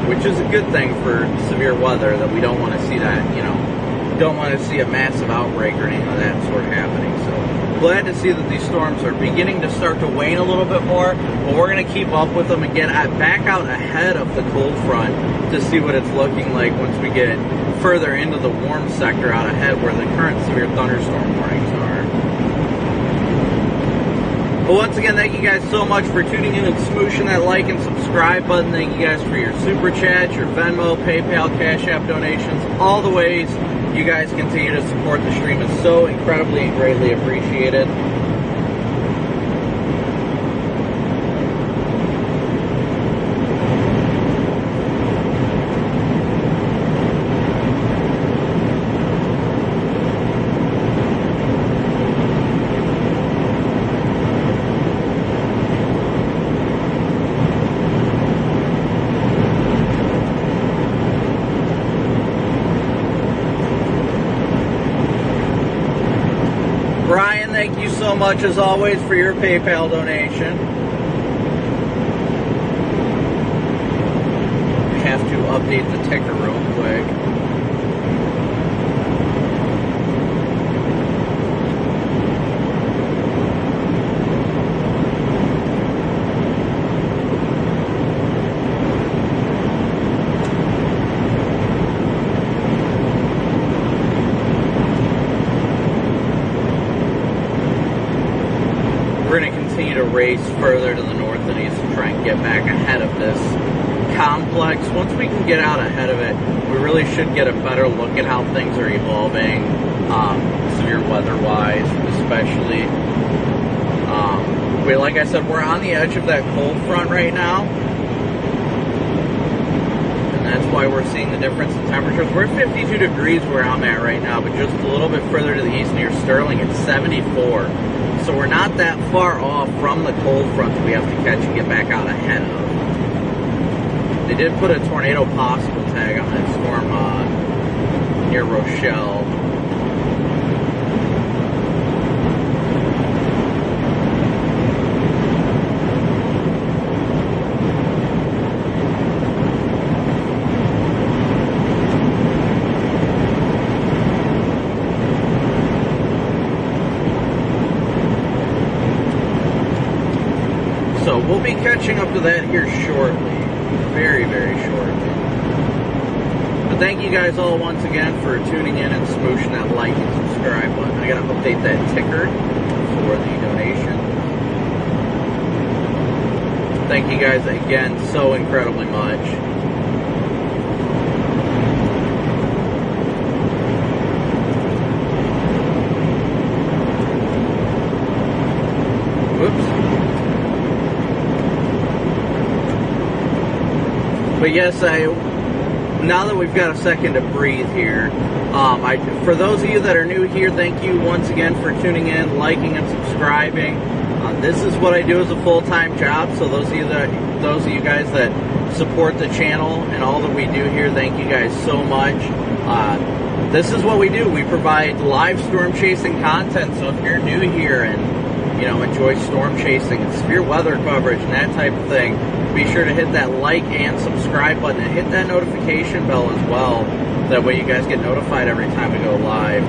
which is a good thing for severe weather, that we don't want to see that, you know, don't want to see a massive outbreak or anything of that sort happening. So glad to see that these storms are beginning to start to wane a little bit more, but we're going to keep up with them and get back out ahead of the cold front to see what it's looking like once we get further into the warm sector out ahead where the current severe thunderstorm warnings are. But once again, thank you guys so much for tuning in and smooshing that like and subscribe button. Thank you guys for your super chats, your Venmo, PayPal, Cash App donations, all the ways you guys continue to support the stream is so incredibly and greatly appreciated. Thank you so much, as always, for your PayPal donation. I have to update the ticker real quick. Race further to the north and east and try and get back ahead of this complex. Once we can get out ahead of it, we really should get a better look at how things are evolving, severe weather-wise, especially. Like I said, we're on the edge of that cold front right now, and that's why we're seeing the difference in temperatures. We're at 52 degrees where I'm at right now, but just a little bit further to the east near Sterling, it's 74. So we're not that far off from the cold front that we have to catch and get back out ahead of. They did put a tornado possible tag on that storm near Rochelle. So we'll be catching up to that here shortly. Very, very shortly. But thank you guys all once again for tuning in and smooshing that like and subscribe button. I gotta update that ticker for the donation. Thank you guys again so incredibly much. Whoops. But yes, now that we've got a second to breathe here, for those of you that are new here, thank you once again for tuning in, liking, and subscribing. This is what I do as a full-time job. So those of you guys that support the channel and all that we do here, thank you guys so much. This is what we do. We provide live storm chasing content. So if you're new here and enjoy storm chasing and severe weather coverage and that type of thing, be sure to hit that like and subscribe button and hit that notification bell as well. That way you guys get notified every time we go live.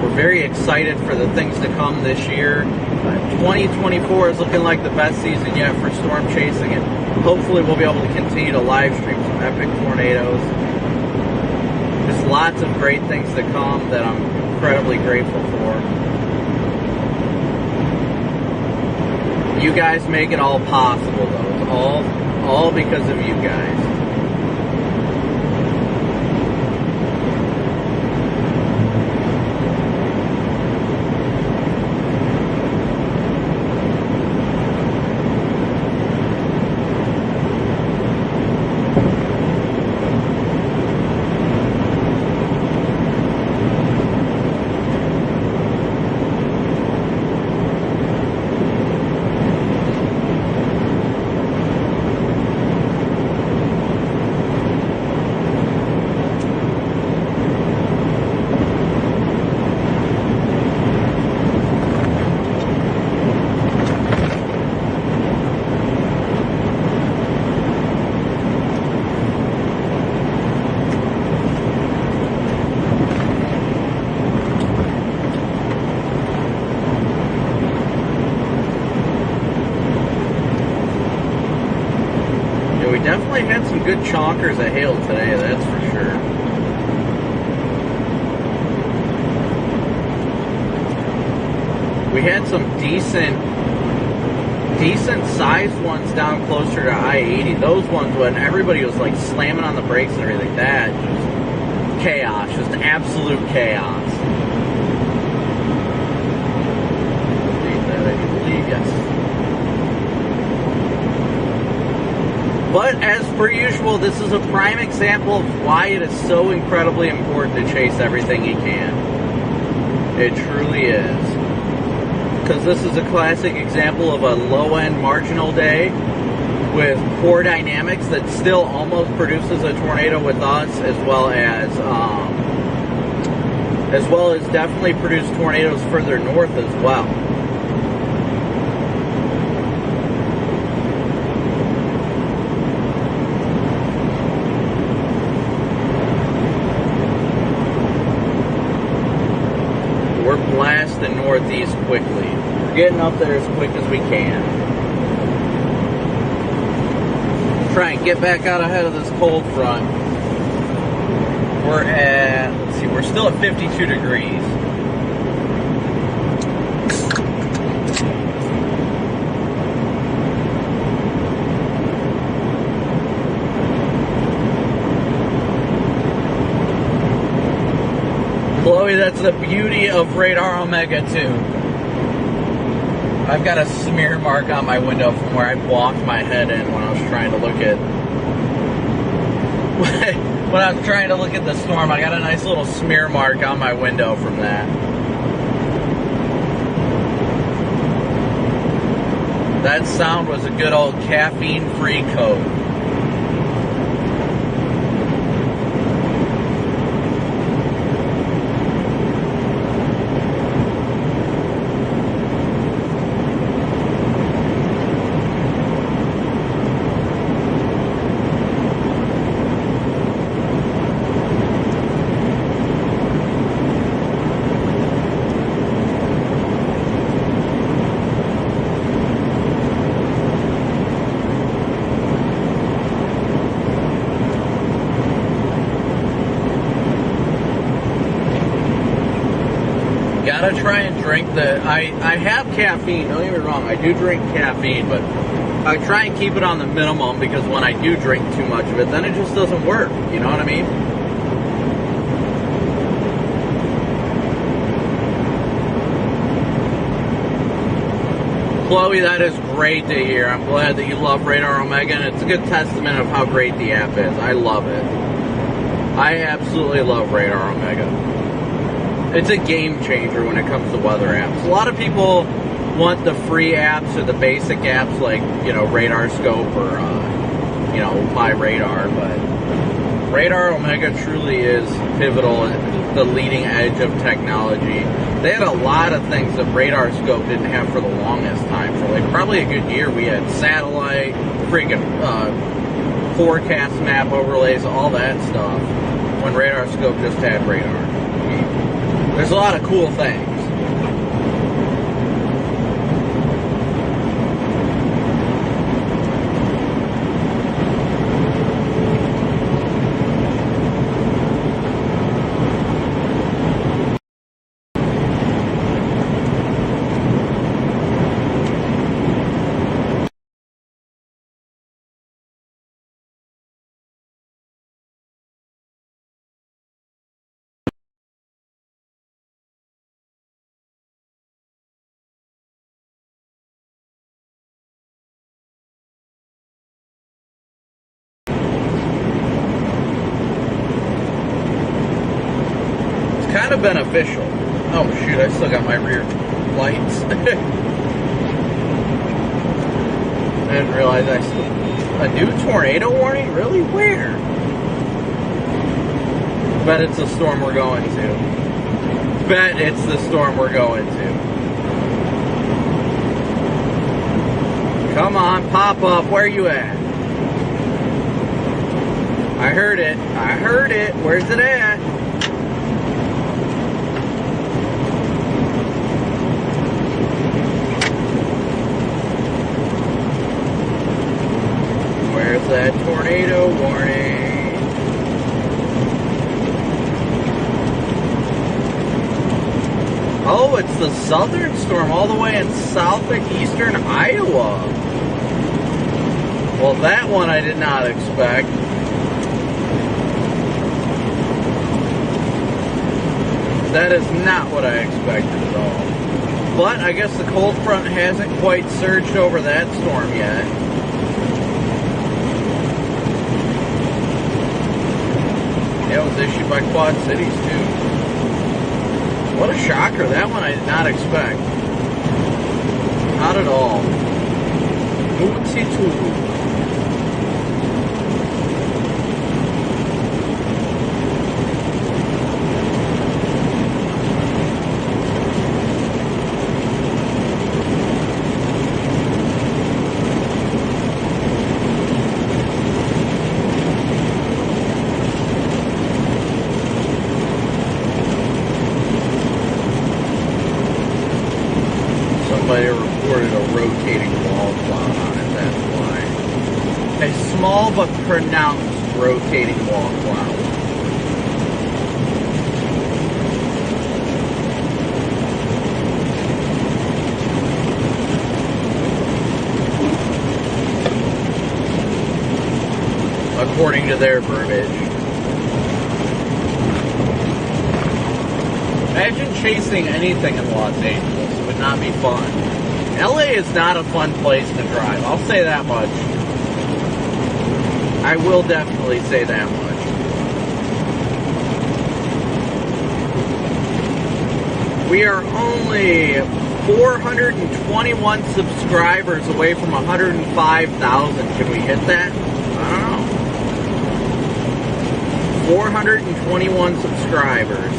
We're very excited for the things to come this year. 2024 is looking like the best season yet for storm chasing, and hopefully we'll be able to continue to live stream some epic tornadoes. Just lots of great things to come that I'm incredibly grateful for. You guys make it all possible, though. It's all because of you guys. Definitely had some good chonkers of hail today, that's for sure. We had some decent sized ones down closer to I-80. Those ones when everybody was like slamming on the brakes and everything, that just chaos, just absolute chaos. Read that, I believe, yes. But as per usual, this is a prime example of why it is so incredibly important to chase everything you can. It truly is. Because this is a classic example of a low-end marginal day with poor dynamics that still almost produces a tornado with us, as well as definitely produce tornadoes further north as well. We're blasting northeast quickly. We're getting up there as quick as we can. Try and get back out ahead of this cold front. We're at, let's see, we're still at 52 degrees. Chloe, that's the beauty of Radar Omega 2. I've got a smear mark on my window from where I blocked my head in when I was trying to look at the storm. I got a nice little smear mark on my window from that. That sound was a good old caffeine-free Coke. Gotta try and drink I have caffeine, don't get me wrong, I do drink caffeine, but I try and keep it on the minimum, because when I do drink too much of it, then it just doesn't work, you know what I mean? Chloe, that is great to hear. I'm glad that you love Radar Omega, and it's a good testament of how great the app is. I love it. I absolutely love Radar Omega. It's a game changer when it comes to weather apps. A lot of people want the free apps or the basic apps like, you know, Radar Scope or, you know, My Radar, but Radar Omega truly is pivotal and the leading edge of technology. They had a lot of things that Radar Scope didn't have for the longest time. For like probably a good year, we had satellite, freaking forecast map overlays, all that stuff, when Radar Scope just had radar. I mean, there's a lot of cool things. Kind of beneficial. Oh shoot, I still got my rear lights. I didn't realize I still... A new tornado warning? Really? Where? Bet it's the storm we're going to. Bet it's the storm we're going to. Come on, pop up. Where you at? I heard it. I heard it. Where's it at? Where's that tornado warning? Oh, it's the southern storm all the way in southeastern Iowa. Well, that one I did not expect. That is not what I expected at all. But I guess the cold front hasn't quite surged over that storm yet. It was issued by Quad Cities, too. What a shocker. That one I did not expect. Not at all. Oopsie-too. Somebody reported a rotating wall cloud on it, that's why. A small but pronounced rotating wall cloud. According to their verbiage. Imagine chasing anything in Los Angeles. It would not be fun. LA is not a fun place to drive. I'll say that much. I will definitely say that much. We are only 421 subscribers away from 105,000. Can we hit that? I don't know. 421 subscribers.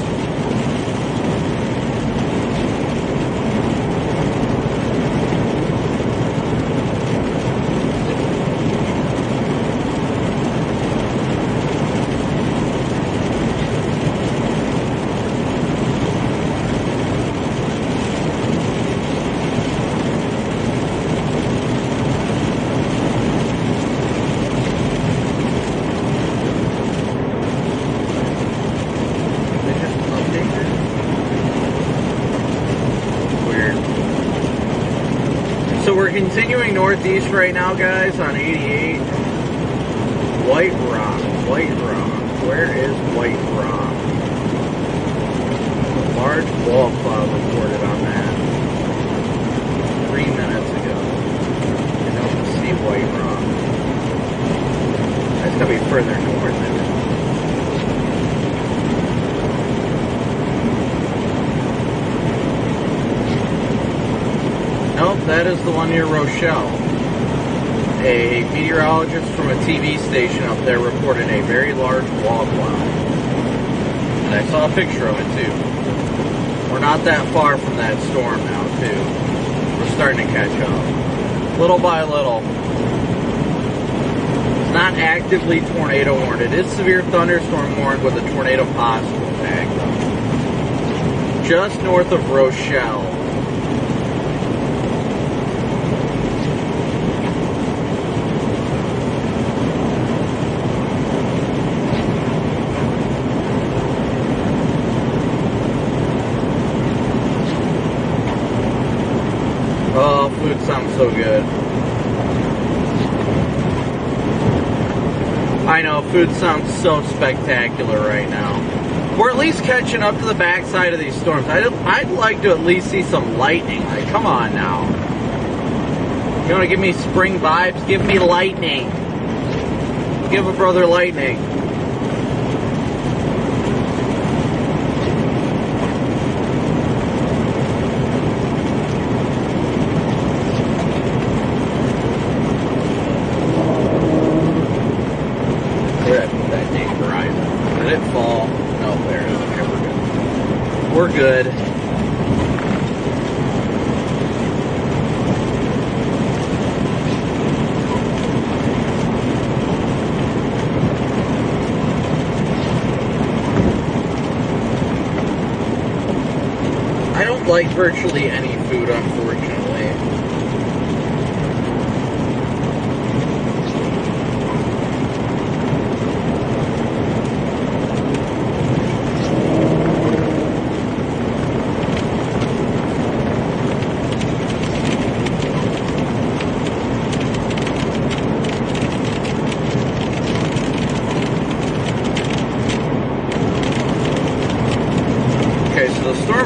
Continuing northeast right now, guys, on 88. White Rock. White Rock. Where is White Rock? Large wall cloud reported on that 3 minutes ago. I don't see White Rock. That's gotta be further north, isn't it? that is the one near Rochelle. A meteorologist from a TV station up there reported a very large wall cloud. And I saw a picture of it too. We're not that far from that storm now too. We're starting to catch up. Little by little. It's not actively tornado warned. It is severe thunderstorm warned with a tornado possible tag though. Just north of Rochelle. Oh, food sounds so good. I know, food sounds so spectacular right now. We're at least catching up to the backside of these storms. I'd like to at least see some lightning. Like, come on now. You want to give me spring vibes? Give me lightning. Give a brother lightning. We're good. I don't like virtually any food, unfortunately.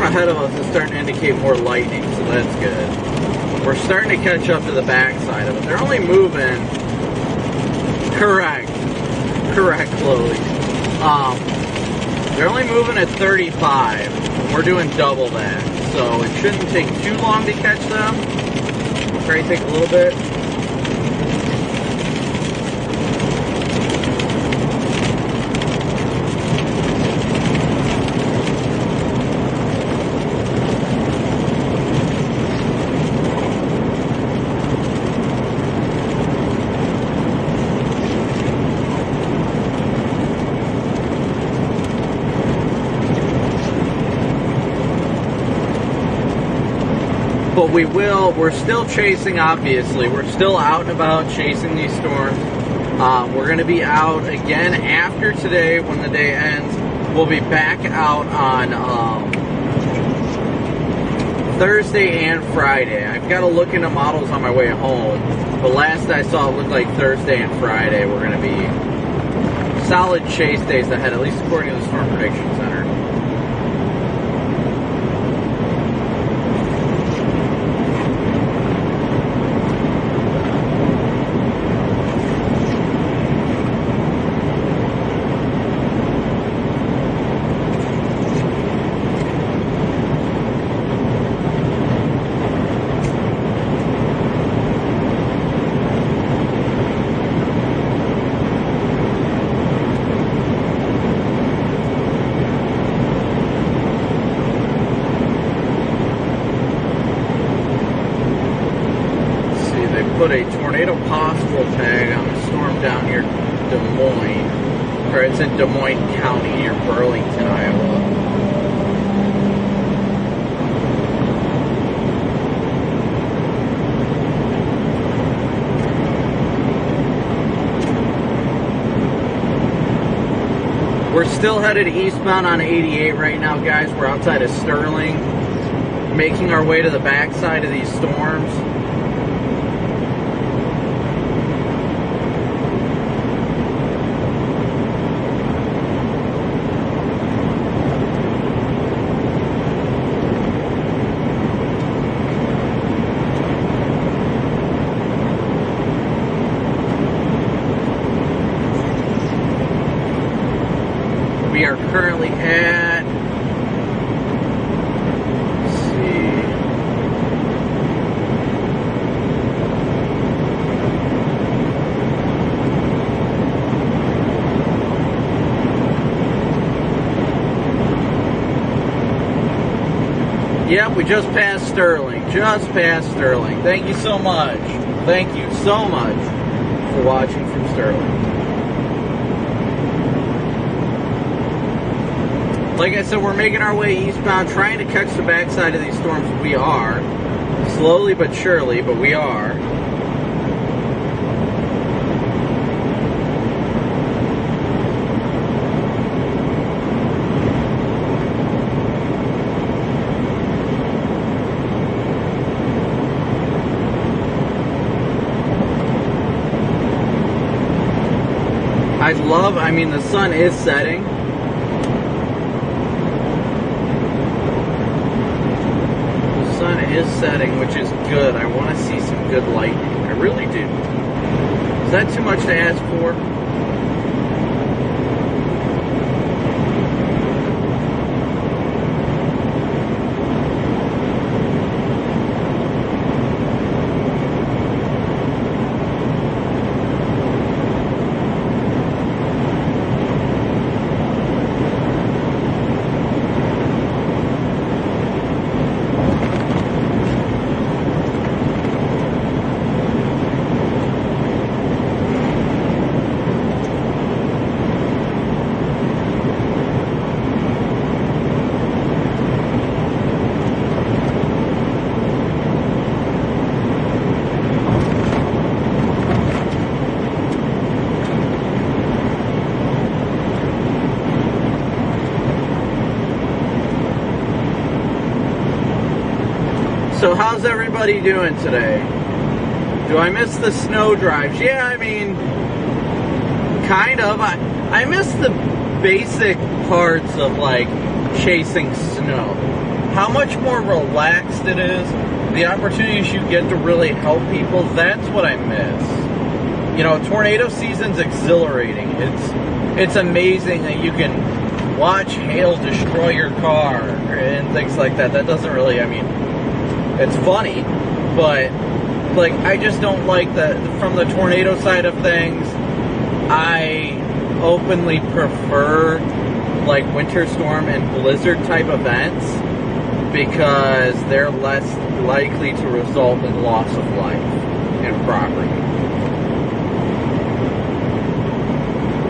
Ahead of us is starting to indicate more lightning, so that's good. We're starting to catch up to the backside of it. They're only moving. Correct, Chloe. They're only moving at 35. We're doing double that, so it shouldn't take too long to catch them. It'll probably take a little bit. But we're still chasing, obviously. We're still out and about chasing these storms. We're going to be out again after today when the day ends. We'll be back out on Thursday and Friday. I've got to look into models on my way home. But last I saw, it looked like Thursday and Friday were going to be solid chase days ahead, at least according to the Storm Prediction Center. Put a tornado possible tag on a storm down near Des Moines, or it's in Des Moines County near Burlington, Iowa. We're still headed eastbound on 88 right now, guys. We're outside of Sterling, making our way to the backside of these storms. We are currently at, let's Yep, we just passed Sterling. Just passed Sterling. Thank you so much. Thank you so much for watching from Sterling. Like I said, we're making our way eastbound, trying to catch the backside of these storms. We are. Slowly but surely, but we are. I mean, the sun is setting. The sun is setting, which is good. I want to see some good lightning. I really do. Is that too much to ask for? So how's everybody doing today? Do I miss the snow drives? Yeah, I mean, kind of. I miss the basic parts of, like, chasing snow. How much more relaxed it is. The opportunities you get to really help people, that's what I miss. You know, tornado season's exhilarating. It's amazing that you can watch hail destroy your car and things like that. That doesn't really, I mean, it's funny, but, like, I just don't like that. From the tornado side of things, I openly prefer, like, winter storm and blizzard type events because they're less likely to result in loss of life and property.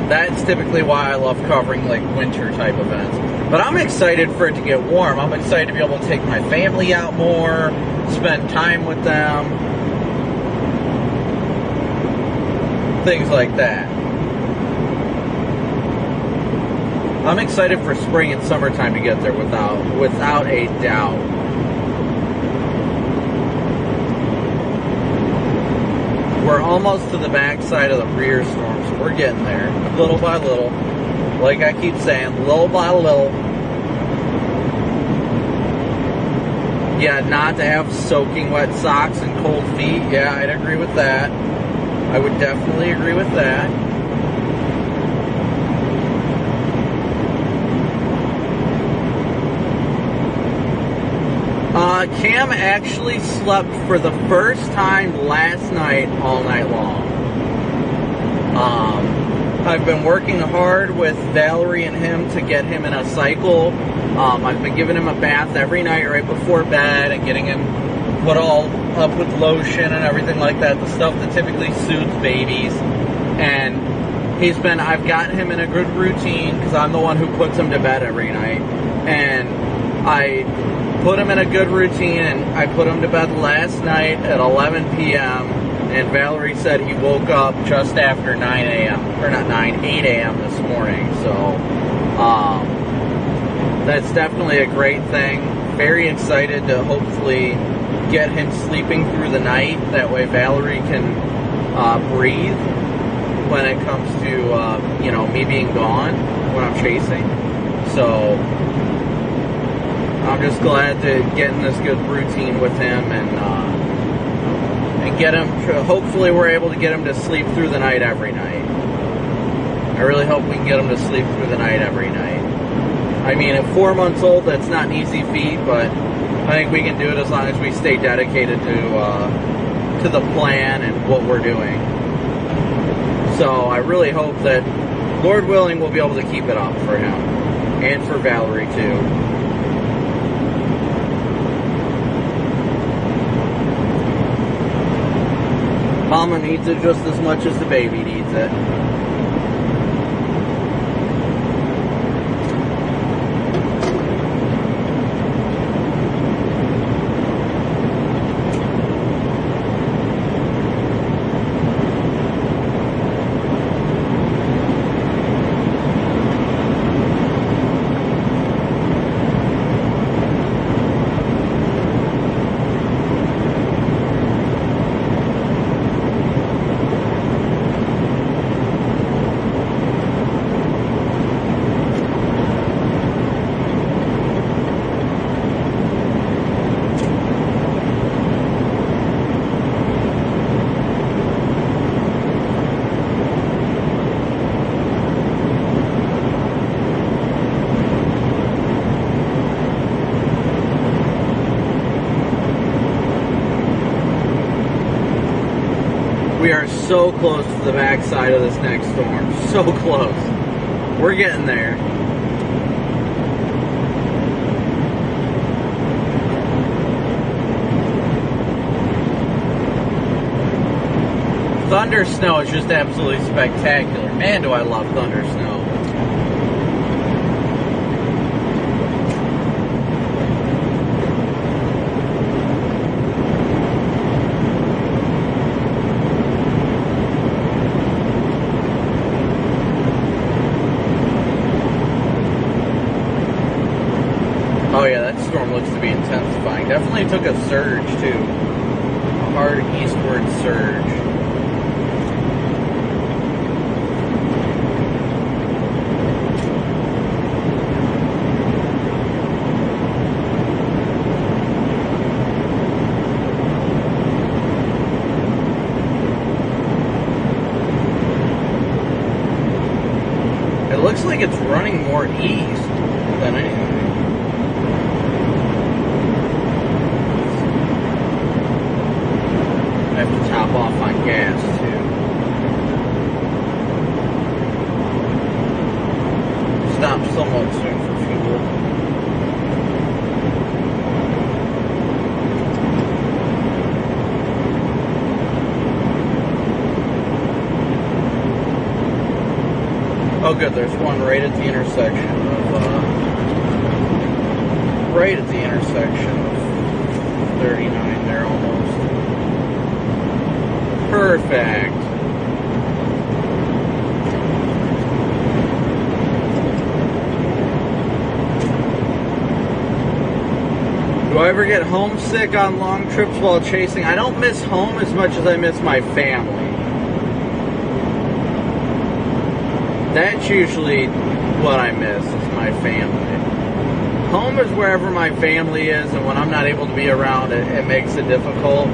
That's typically why I love covering, like, winter type events. But I'm excited for it to get warm. I'm excited to be able to take my family out more, spend time with them, things like that. I'm excited for spring and summertime to get there without a doubt. We're almost to the backside of the rear storm, so we're getting there, little by little. Like I keep saying, little by little. Yeah, not to have soaking wet socks and cold feet. Yeah, I'd agree with that. I would definitely agree with that. Cam actually slept for the first time last night all night long. I've been working hard with Valerie and him to get him in a cycle. I've been giving him a bath every night right before bed and getting him put all up with lotion and everything like that, the stuff that typically soothes babies. And I've gotten him in a good routine because I'm the one who puts him to bed every night. And I put him in a good routine, and I put him to bed last night at 11 p.m., and Valerie said he woke up just after 9 a.m., or not 9, 8 a.m. this morning, so that's definitely a great thing. Very excited to hopefully get him sleeping through the night, that way Valerie can breathe when it comes to, me being gone when I'm chasing, so I'm just glad to get in this good routine with him and get him, hopefully we're able to get him to sleep through the night every night. I really hope we can get him to sleep through the night every night. I mean, at 4 months old, that's not an easy feat, but I think we can do it as long as we stay dedicated to the plan and what we're doing. So I really hope that, Lord willing, we'll be able to keep it up for him and for Valerie too. Mama needs it just as much as the baby needs it. We are so close to the backside of this next storm. So close. We're getting there. Thunder snow is just absolutely spectacular. Man, do I love thunder snow. Oh yeah, that storm looks to be intensifying. Definitely took a surge too. A hard eastward surge. It looks like it's running more east than anything. I have to top off on gas too. Stop somewhat soon for fuel. Oh good, there's one right at the intersection of 39 there almost. Perfect. Do I ever get homesick on long trips while chasing? I don't miss home as much as I miss my family. That's usually what I miss, is my family. Home is wherever my family is, and when I'm not able to be around, it makes it difficult.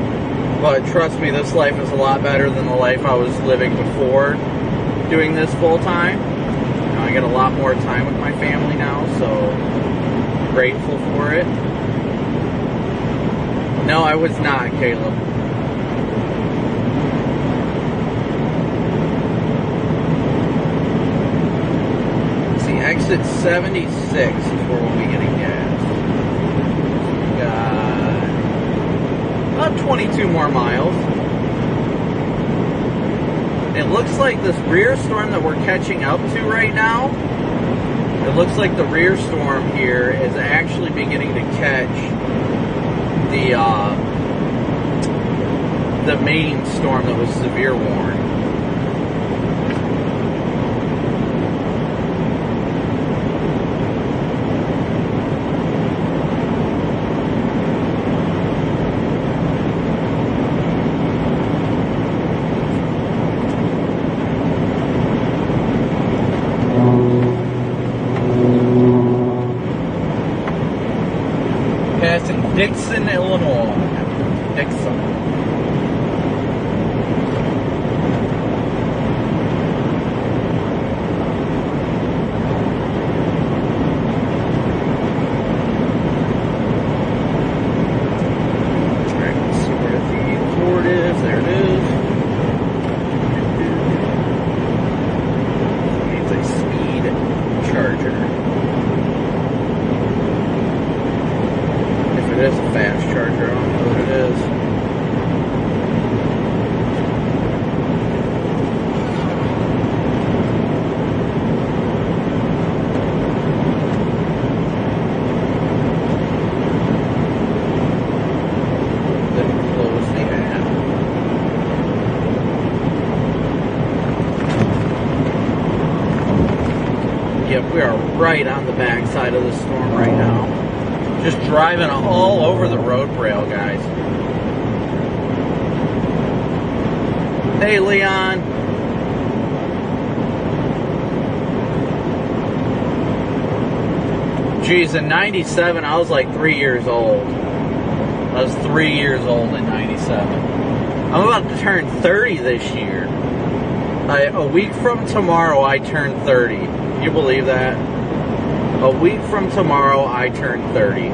But trust me, this life is a lot better than the life I was living before doing this full time. You know, I get a lot more time with my family now, so I'm grateful for it. No, I was not, Caleb. See, exit 76 is where we'll be getting gas. We got about 22 more miles. It looks like this rear storm that we're catching up to right now, it looks like the rear storm here is actually beginning to catch the main storm that was severe warned. Passing Dixon, Illinois. Dixon. It is a fast charger, I don't know what it is. Yep, we are right on the backside of the storm right now. Just driving all over the road braille, guys. Hey, Leon. Geez, in 97, I was like 3 years old. I was 3 years old in 97. I'm about to turn 30 this year. A week from tomorrow, I turn 30. Can you believe that? A week from tomorrow, I turn 30.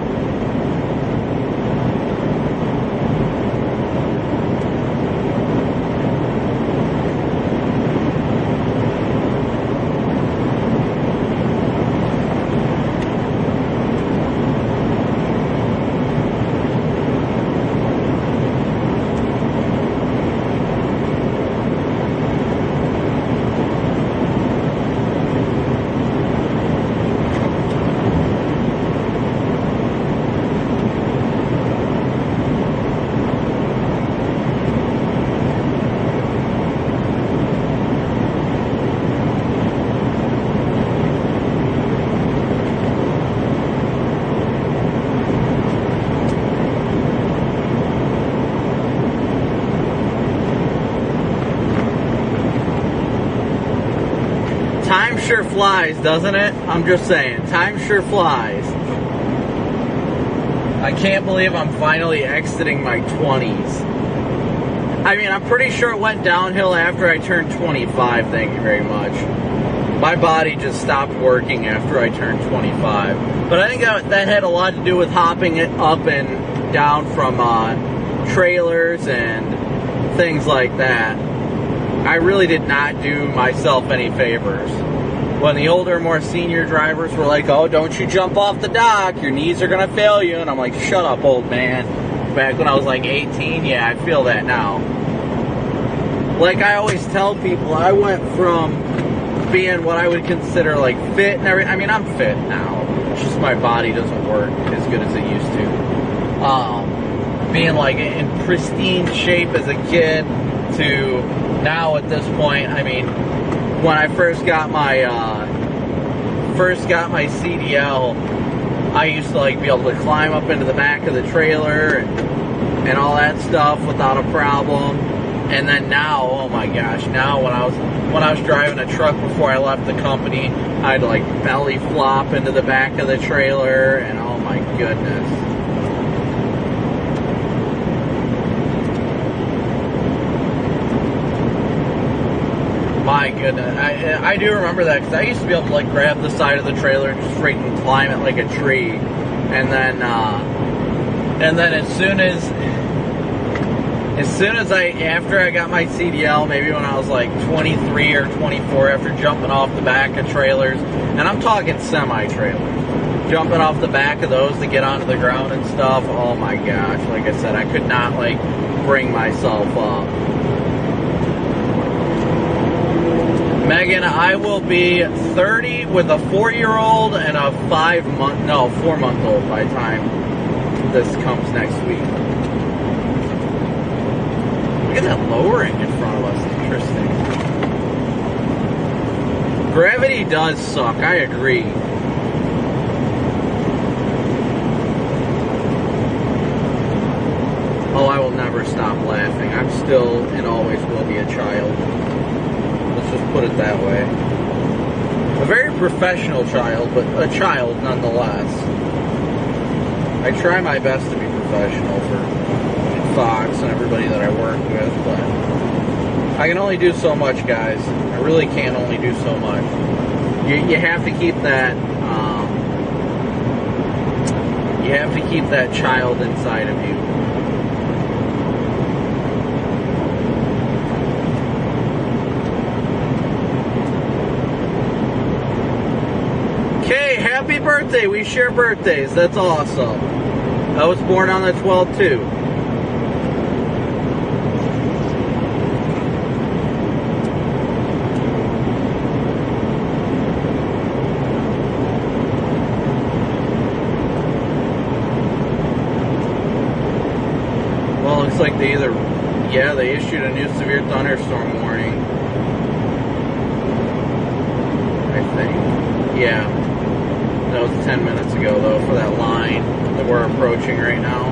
Time sure flies, doesn't it? I'm just saying, time sure flies. I can't believe I'm finally exiting my 20s. I mean, I'm pretty sure it went downhill after I turned 25, thank you very much. My body just stopped working after I turned 25. But I think that had a lot to do with hopping it up and down from trailers and things like that. I really did not do myself any favors. When the older, more senior drivers were like, oh, don't you jump off the dock, your knees are going to fail you. And I'm like, shut up, old man. Back when I was like 18, yeah, I feel that now. Like I always tell people, I went from being what I would consider like fit and everything. I mean, I'm fit now. It's just my body doesn't work as good as it used to. Being like in pristine shape as a kid to now at this point, I mean, when I first got my CDL, I used to like be able to climb up into the back of the trailer and all that stuff without a problem. And then now, oh my gosh, now when I was driving a truck before I left the company, I had to like belly flop into the back of the trailer, and oh my goodness. My goodness, I do remember that because I used to be able to like grab the side of the trailer and just freaking climb it like a tree, and then as soon as after I got my CDL, maybe when I was like 23 or 24, after jumping off the back of trailers, and I'm talking semi-trailers, jumping off the back of those to get onto the ground and stuff, oh my gosh, like I said, I could not like bring myself up. Megan, I will be 30 with a 4-year-old and a 4-month-old by the time this comes next week. Look at that lowering in front of us. Interesting. Gravity does suck. I agree. Oh, I will never stop laughing. I'm still and always will be a child. Let's just put it that way. A very professional child, but a child nonetheless. I try my best to be professional for Fox and everybody that I work with, but I can only do so much, guys. I really can only do so much. You have to keep that child inside of you. Okay, happy birthday. We share birthdays. That's awesome. I was born on the 12th too. Well, it looks like they issued a new severe thunderstorm warning, I think. Yeah. That was 10 minutes ago, though, for that line that we're approaching right now.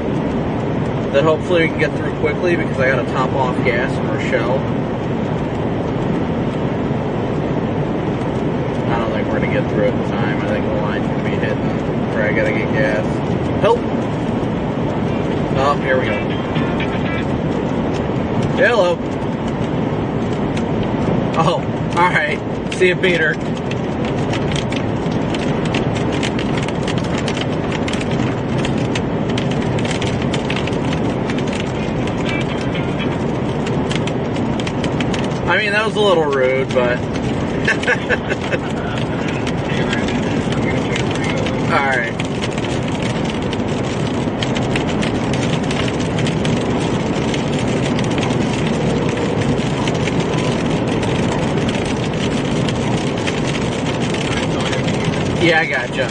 That hopefully we can get through quickly because I got to top off gas in Rochelle. I don't think we're going to get through it in time. I think the line's going to be hitting where I got to get gas. Help! Oh, here we go. Hello. Oh, alright. See you, Peter. I mean, that was a little rude, but... Alright. Yeah, I gotcha.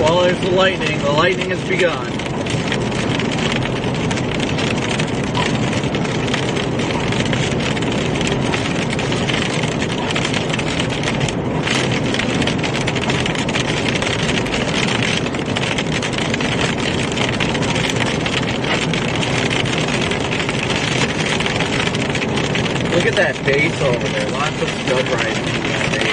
Well, there's the lightning. The lightning has begun. Look at that base over there. Lots of stud rising in that base.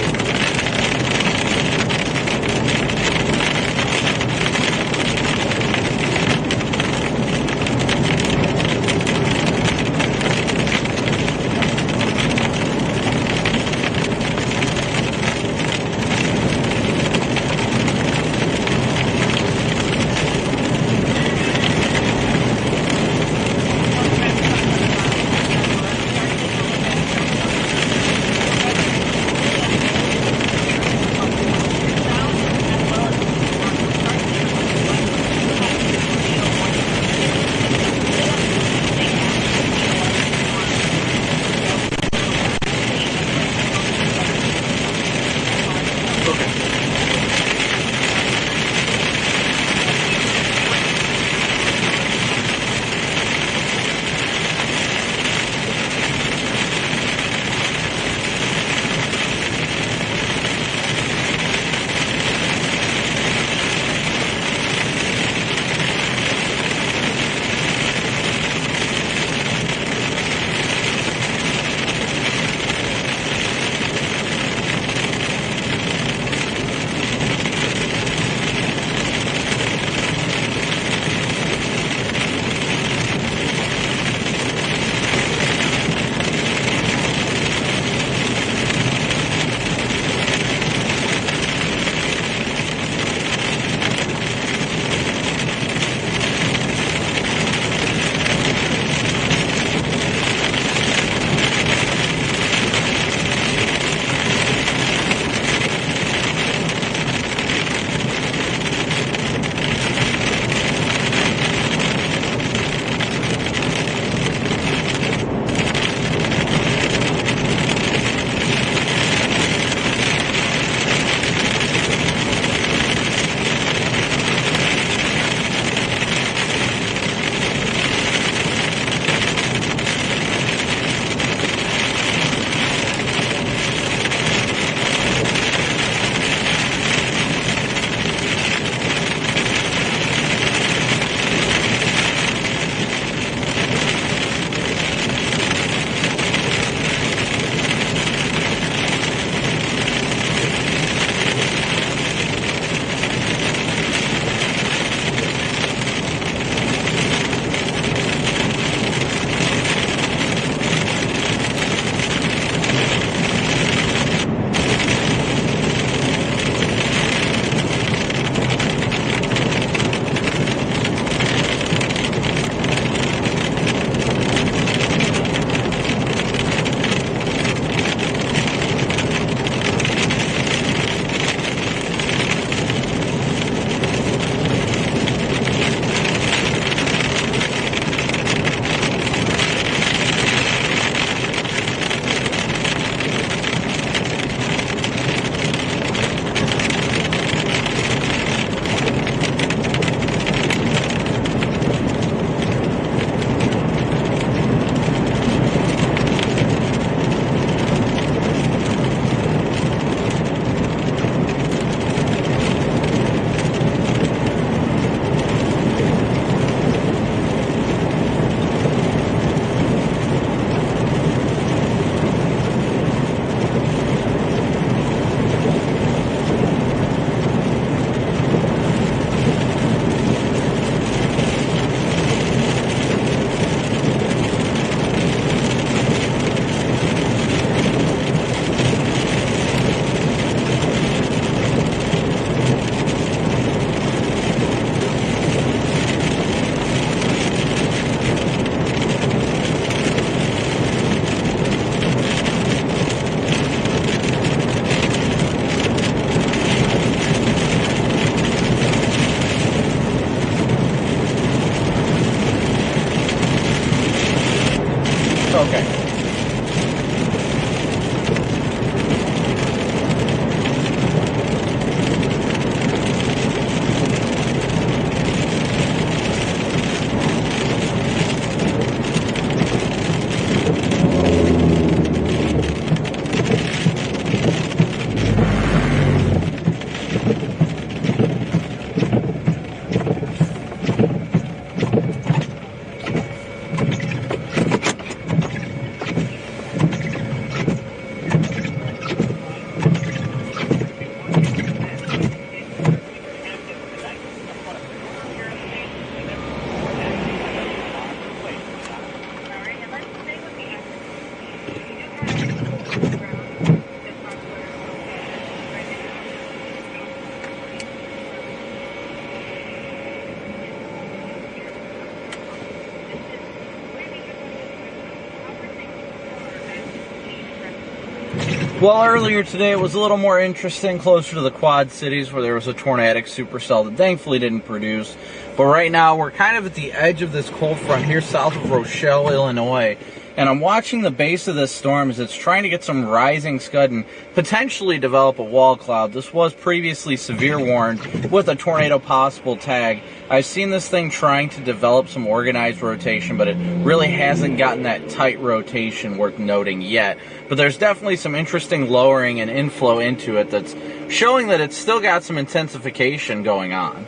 Well, earlier today it was a little more interesting, closer to the Quad Cities, where there was a Tornadic Supercell that thankfully didn't produce. But right now we're kind of at the edge of this cold front here south of Rochelle, Illinois. And I'm watching the base of this storm as it's trying to get some rising scud and potentially develop a wall cloud. This was previously severe warned with a tornado possible tag. I've seen this thing trying to develop some organized rotation, but it really hasn't gotten that tight rotation worth noting yet. But there's definitely some interesting lowering and inflow into it that's showing that it's still got some intensification going on.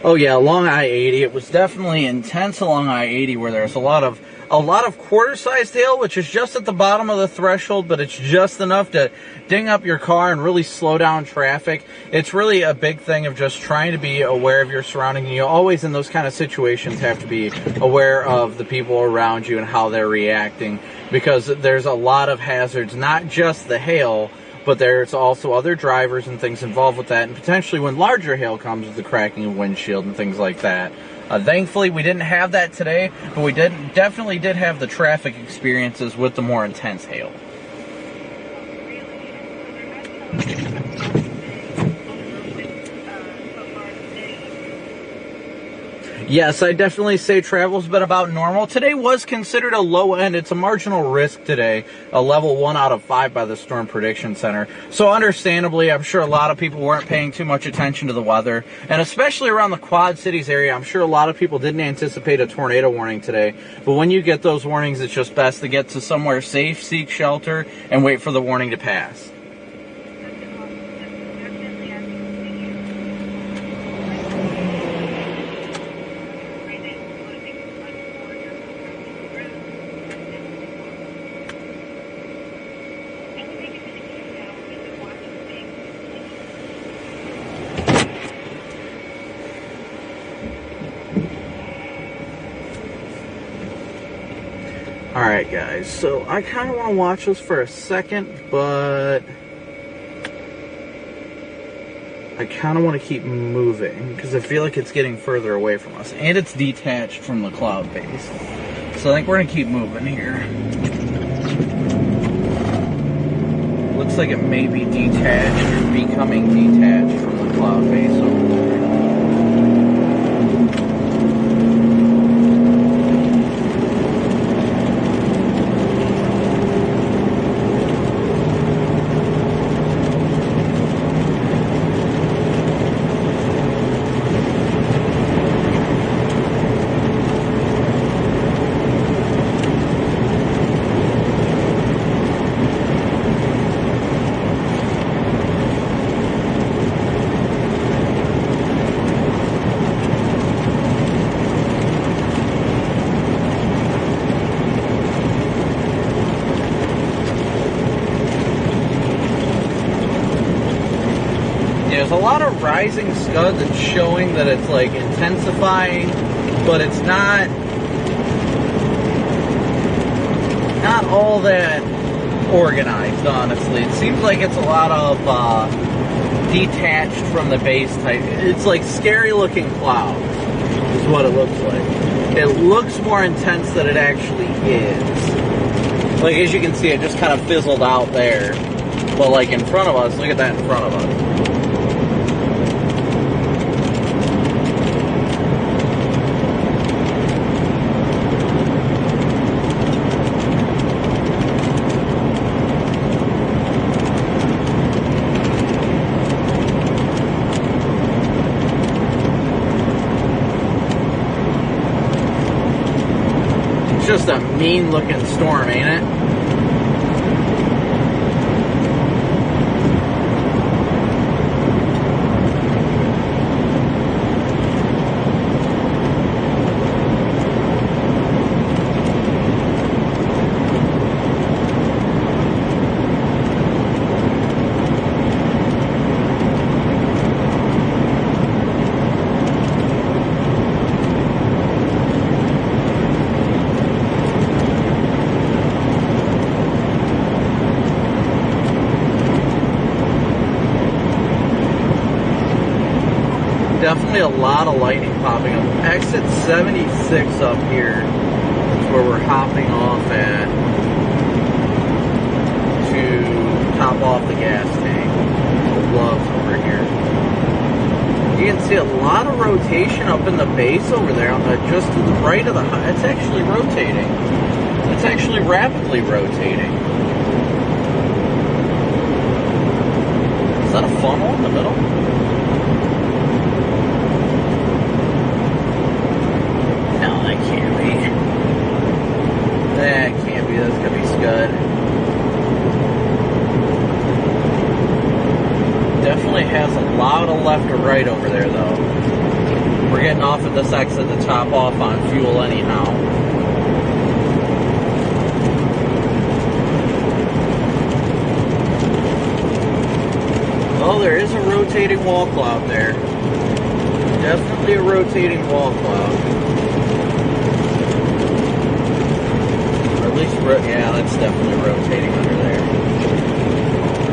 Oh yeah, along I-80, it was definitely intense along I-80, where there's a lot of quarter-sized hail, which is just at the bottom of the threshold, but it's just enough to ding up your car and really slow down traffic. It's really a big thing of just trying to be aware of your surroundings. You always, in those kind of situations, have to be aware of the people around you and how they're reacting, because there's a lot of hazards, not just the hail, but there's also other drivers and things involved with that, and potentially when larger hail comes with the cracking of windshield and things like that. Thankfully, we didn't have that today, but we definitely did have the traffic experiences with the more intense hail. Yes, I definitely say travel's been about normal. Today was considered a low end. It's a marginal risk today, a level 1 out of 5 by the Storm Prediction Center. So understandably, I'm sure a lot of people weren't paying too much attention to the weather. And especially around the Quad Cities area, I'm sure a lot of people didn't anticipate a tornado warning today. But when you get those warnings, it's just best to get to somewhere safe, seek shelter, and wait for the warning to pass. Alright guys, so I kind of want to watch this for a second, but I kind of want to keep moving because I feel like it's getting further away from us, and it's detached from the cloud base. So I think we're going to keep moving here. Looks like it may be detached or becoming detached from the cloud base over there. There's a lot of rising scud that's showing that it's like intensifying, but it's not all that organized, honestly. It seems like it's a lot of detached from the base type. It's like scary looking clouds is what it looks like. It looks more intense than it actually is. Like, as you can see, it just kind of fizzled out there. But like in front of us, look at that in front of us. Just a mean looking storm, ain't it? Definitely a lot of lightning popping up. Exit 76 up here is where we're hopping off at to top off the gas tank. Loves over here. You can see a lot of rotation up in the base over there, just to the right of the high. It's actually rotating. It's actually rapidly rotating. Is that a funnel in the middle? No, that can't be. That can't be. That's gonna be Scud. Definitely has a lot of left or right over there, though. We're getting off at this exit to top off on fuel anyhow. Oh, there is a rotating wall cloud there. Definitely a rotating wall cloud. Or at least, yeah, that's definitely rotating under there.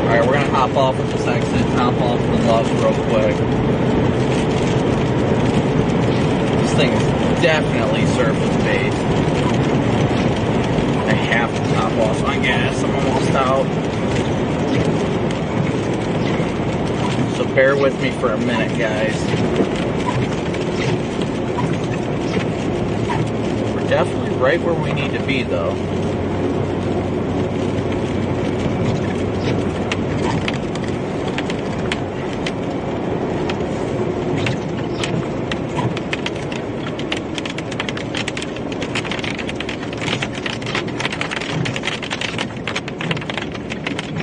Alright, we're going to hop off at this exit, hop off the lugs real quick. This thing is definitely surface based. I have to top off my gas, I'm almost out. So bear with me for a minute, guys. We're definitely right where we need to be, though.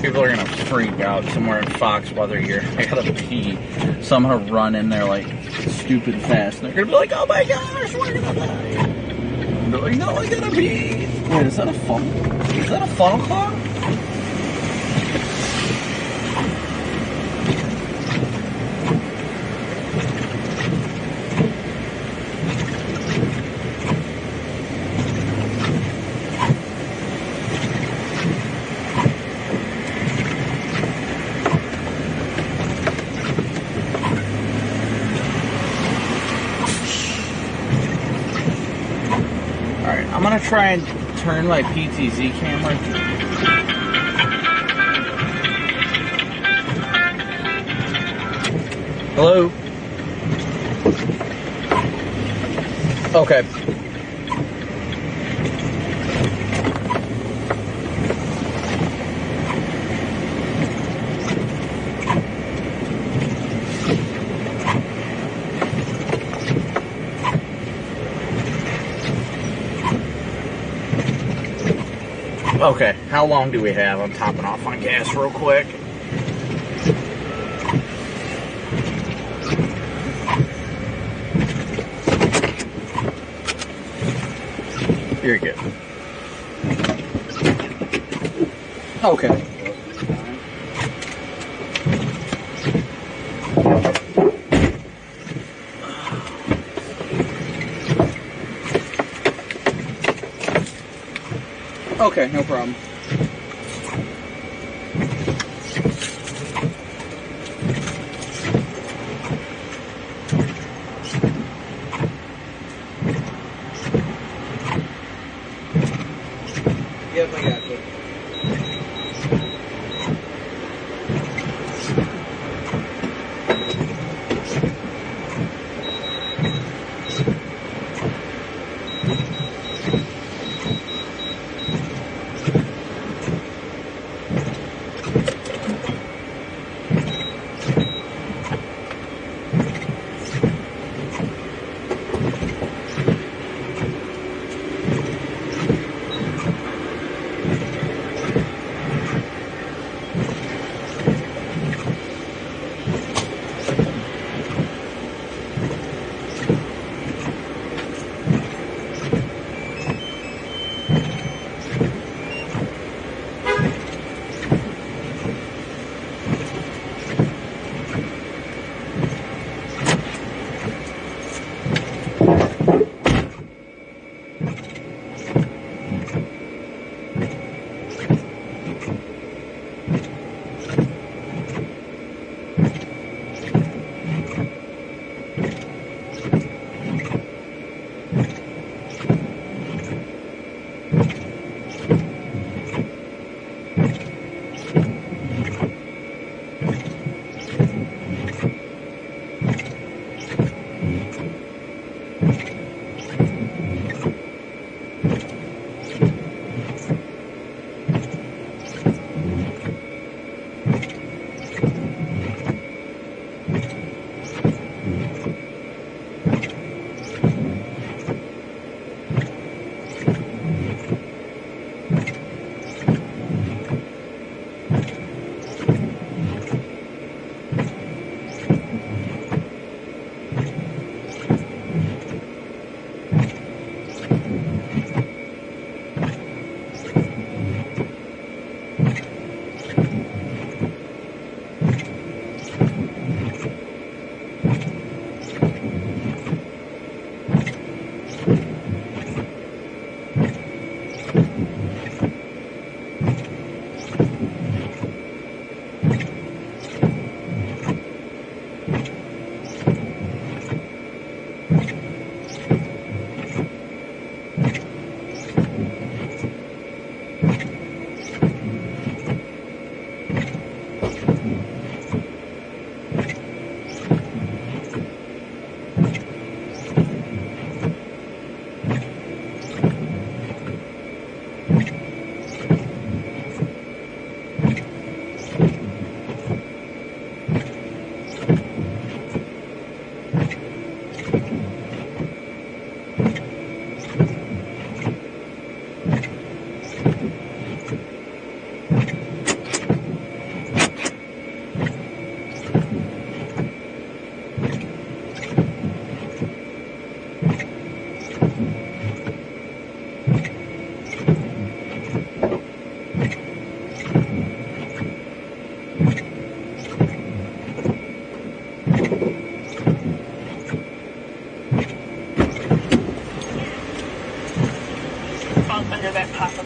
People are gonna freak out somewhere in Foxweather here. I gotta pee, so I'm gonna run in there like stupid fast. And they're gonna be like, "Oh my gosh, we're gonna die!" And they're like, "No, I gotta pee." Wait, is that a funnel? Is that a funnel cloud? I'm gonna try and turn my PTZ camera. Hello? Okay. Okay, how long do we have? I'm topping off on gas real quick. You're good. Okay. Okay, no problem. Yep, I got you.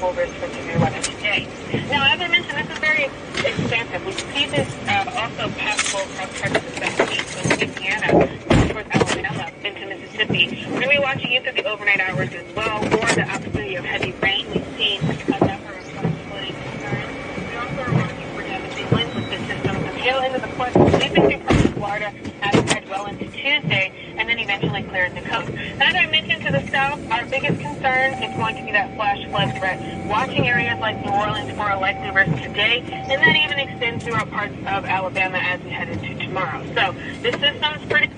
possible risk for severe weather today. Now, as I mentioned, this is very expansive. We see this also possible across parts of the southeast, so Louisiana, towards Alabama, into Mississippi. We're going to be watching into the overnight hours as well, or the opportunity of heavy rain. We've seen a number of flooding concerns. We also are watching for damaging winds with this system. The tail end of the course will sweep into parts of Florida as we head well into Tuesday, and then eventually clear the coast. As I mentioned, to the south, our biggest concern is going to be that flash flood threat. Watching areas like New Orleans for a likely risk today, and then even extend throughout parts of Alabama as we head into tomorrow. So this system's pretty.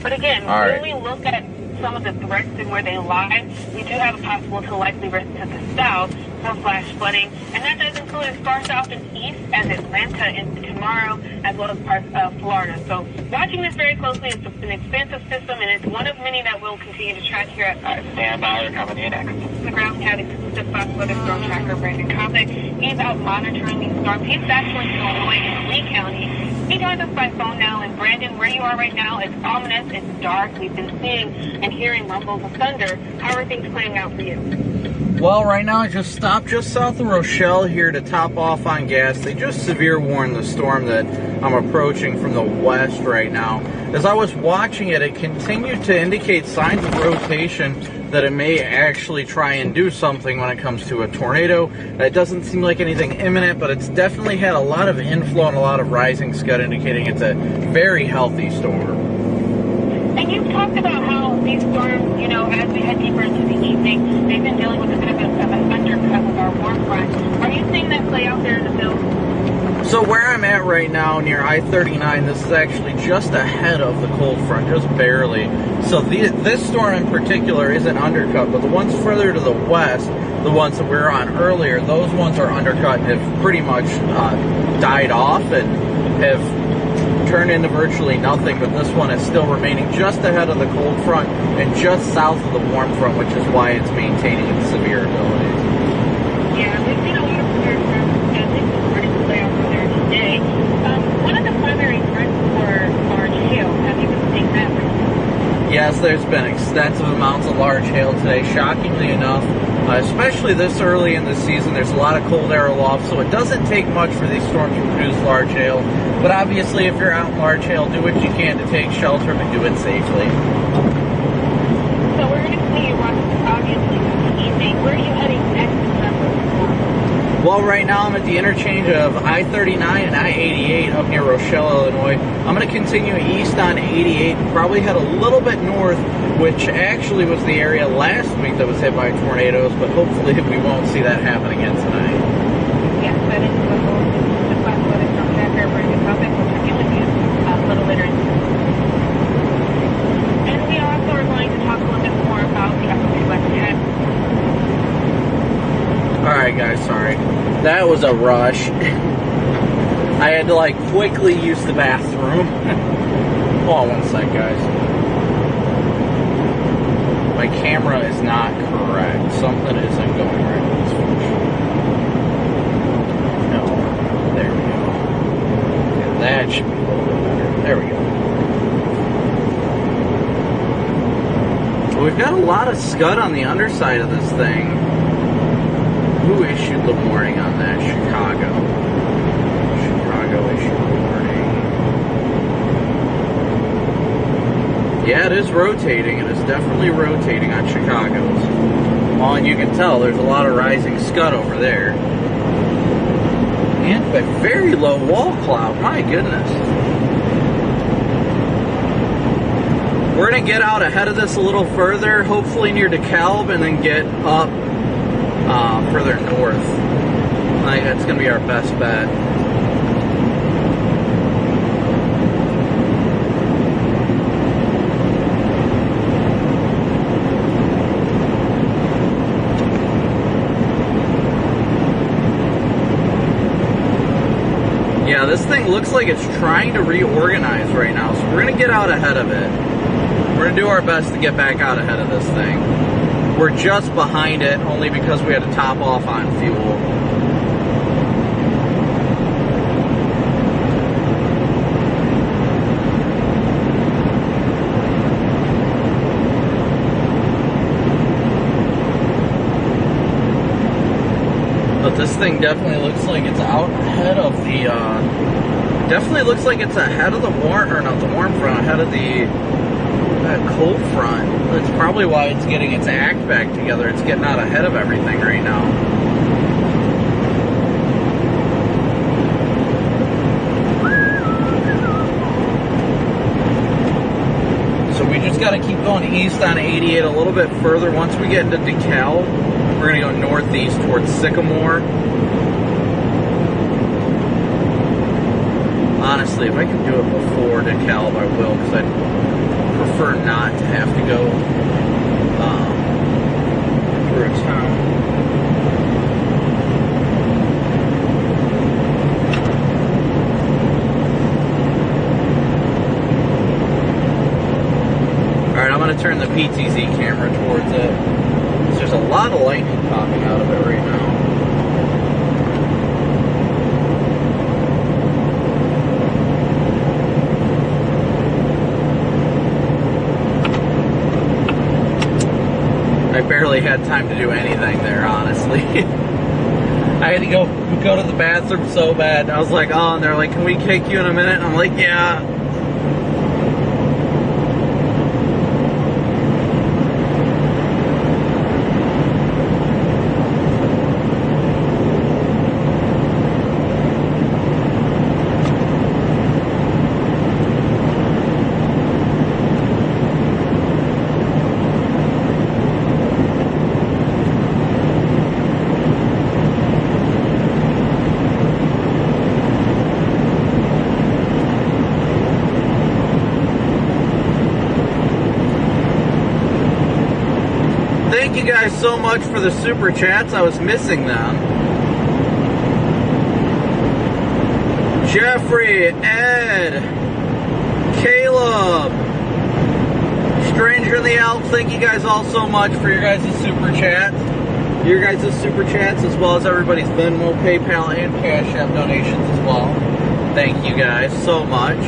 But again, when we look at some of the threats and where they lie, we do have a possible to likely risk to the south for flash flooding, and that does include as far south and east as Atlanta into tomorrow, as well as parts of Florida. So watching this very closely, it's an expansive system, and it's one of many that we'll continue to track here at Stand by, you're coming in next. the ground. We have exclusive Fox Weather Storm Tracker Brandon Copic. He's out monitoring these storms. He's battling Illinois and Lee County. He joins us by phone now, and Brandon, where you are right now, it's ominous, it's dark. We've been seeing and hearing rumbles of thunder. How are things playing out for you? Well, right now I just stopped just south of Rochelle here to top off on gas. They just severe warned the storm that I'm approaching from the west right now. As I was watching it, it continued to indicate signs of rotation that it may actually try and do something when it comes to a tornado. It doesn't seem like anything imminent, but it's definitely had a lot of inflow and a lot of rising scud, indicating it's a very healthy storm. And you've talked about how these storms, you know, as we head deeper into the evening, they've been dealing with a bit of an undercut with our warm front. Are you seeing that play out there in the field? So where I'm at right now near I-39, this is actually just ahead of the cold front, just barely. So this storm in particular isn't undercut, but the ones further to the west, the ones that we were on earlier, those ones are undercut and have pretty much died off and have turned into virtually nothing, but this one is still remaining just ahead of the cold front and just south of the warm front, which is why it's maintaining its severe abilities. Yeah, we've seen a lot of severe storms, and this is starting to play out for there today. One of the primary threats for large hail, have you been seeing that recently? Yes, there's been extensive amounts of large hail today, shockingly enough. Especially this early in the season, there's a lot of cold air aloft, so it doesn't take much for these storms to produce large hail. But obviously, if you're out in large hail, do what you can to take shelter, but do it safely. So we're going to continue watching, obviously, this evening. Where are you heading next in terms of the storm? Well, right now I'm at the interchange of I-39 and I-88 up near Rochelle, Illinois. I'm going to continue east on 88, probably head a little bit north, which actually was the area last week that was hit by tornadoes, but hopefully we won't see that happen again tonight. Yes, that is what we'll do. The Fox Weather Storm Tracker Brandon Copic will check in with you a little later in the And we also are going to talk a little bit more about the upper Midwest ahead. Alright guys, sorry. That was a rush. I had to quickly use the bathroom. Hold on one sec, guys. My camera is not correct. Something isn't going right with this function. No. There we go. Okay, that should be a little bit better. There we go. We've got a lot of scud on the underside of this thing. Who issued the warning on that? Chicago. Chicago issued the warning. Yeah, it is rotating. It is definitely rotating on Chicago's. Well, and you can tell there's a lot of rising scud over there. And a very low wall cloud. My goodness. We're going to get out ahead of this a little further, hopefully near DeKalb, and then get up further north. I think that's going to be our best bet. Yeah, this thing looks like it's trying to reorganize right now, so we're going to get out ahead of it. We're going to do our best to get back out ahead of this thing. We're just behind it, only because we had to top off on fuel. thing definitely looks like it's out ahead of the, definitely looks like it's ahead of the warm, or not the warm front, ahead of the cold front. That's probably why it's getting its act back together. It's getting out ahead of everything right now. So we just got to keep going east on 88 a little bit further. Once we get into DeKalb, we're going to go northeast towards Sycamore. Honestly, if I can do it before DeKalb, I will, because I'd prefer not to have to go through a town. Alright, I'm going to turn the PTZ camera towards it. There's a lot of lightning popping out of it right now. I barely had time to do anything there, honestly. I had to go to the bathroom so bad. I was like, oh, and they're like, can we kick you in a minute? And I'm like, yeah. Thank you guys so much for the super chats. I was missing them. Jeffrey, Ed, Caleb, Stranger in the Alps, thank you guys all so much for your guys' super chats. Your guys' super chats, as well as everybody's Venmo, PayPal, and Cash App donations as well. Thank you guys so much.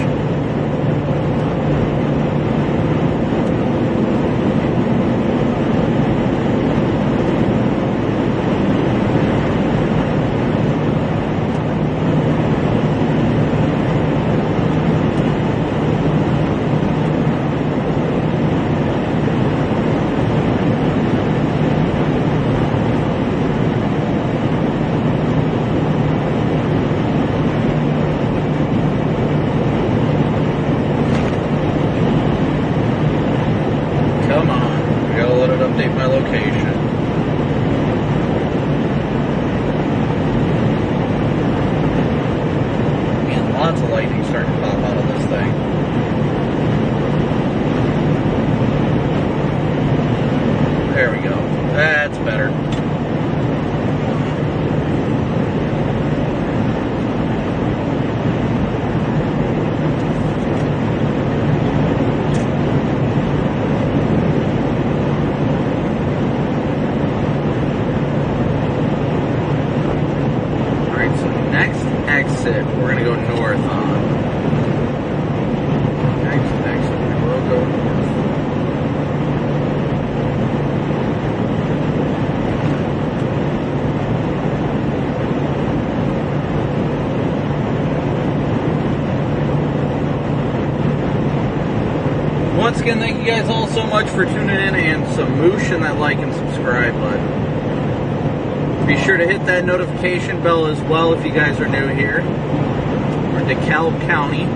Once again, thank you guys all so much for tuning in, and smooshing that like and subscribe button. Be sure to hit that notification bell as well if you guys are new here. We're in DeKalb County.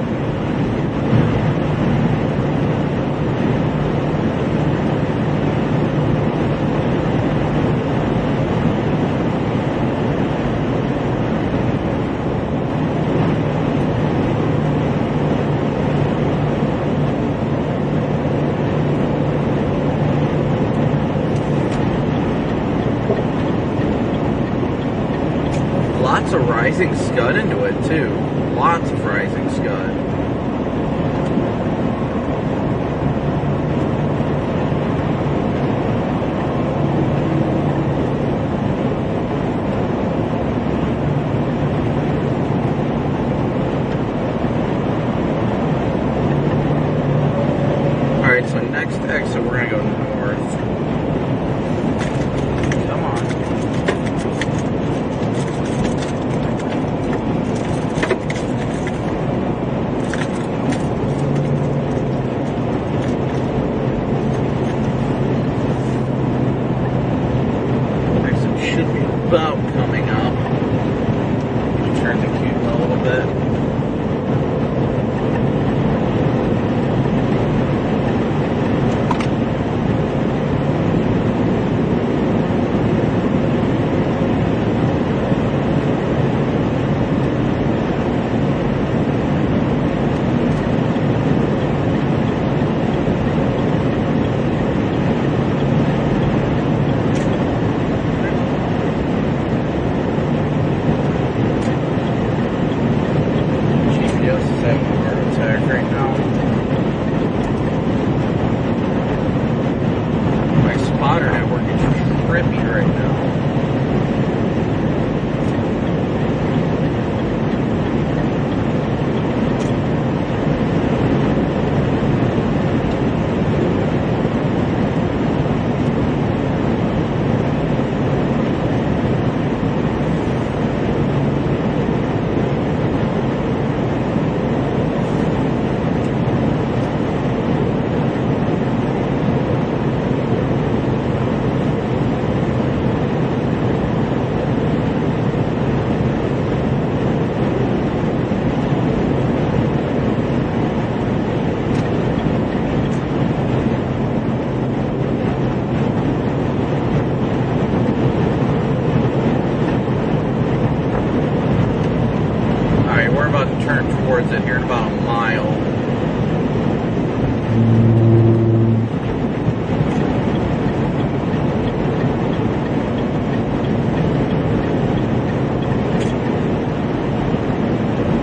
Rising scud into it too. Lots of rising scud. Alright, so next exit we're gonna go north. Come on. we're about to turn towards it here in about a mile.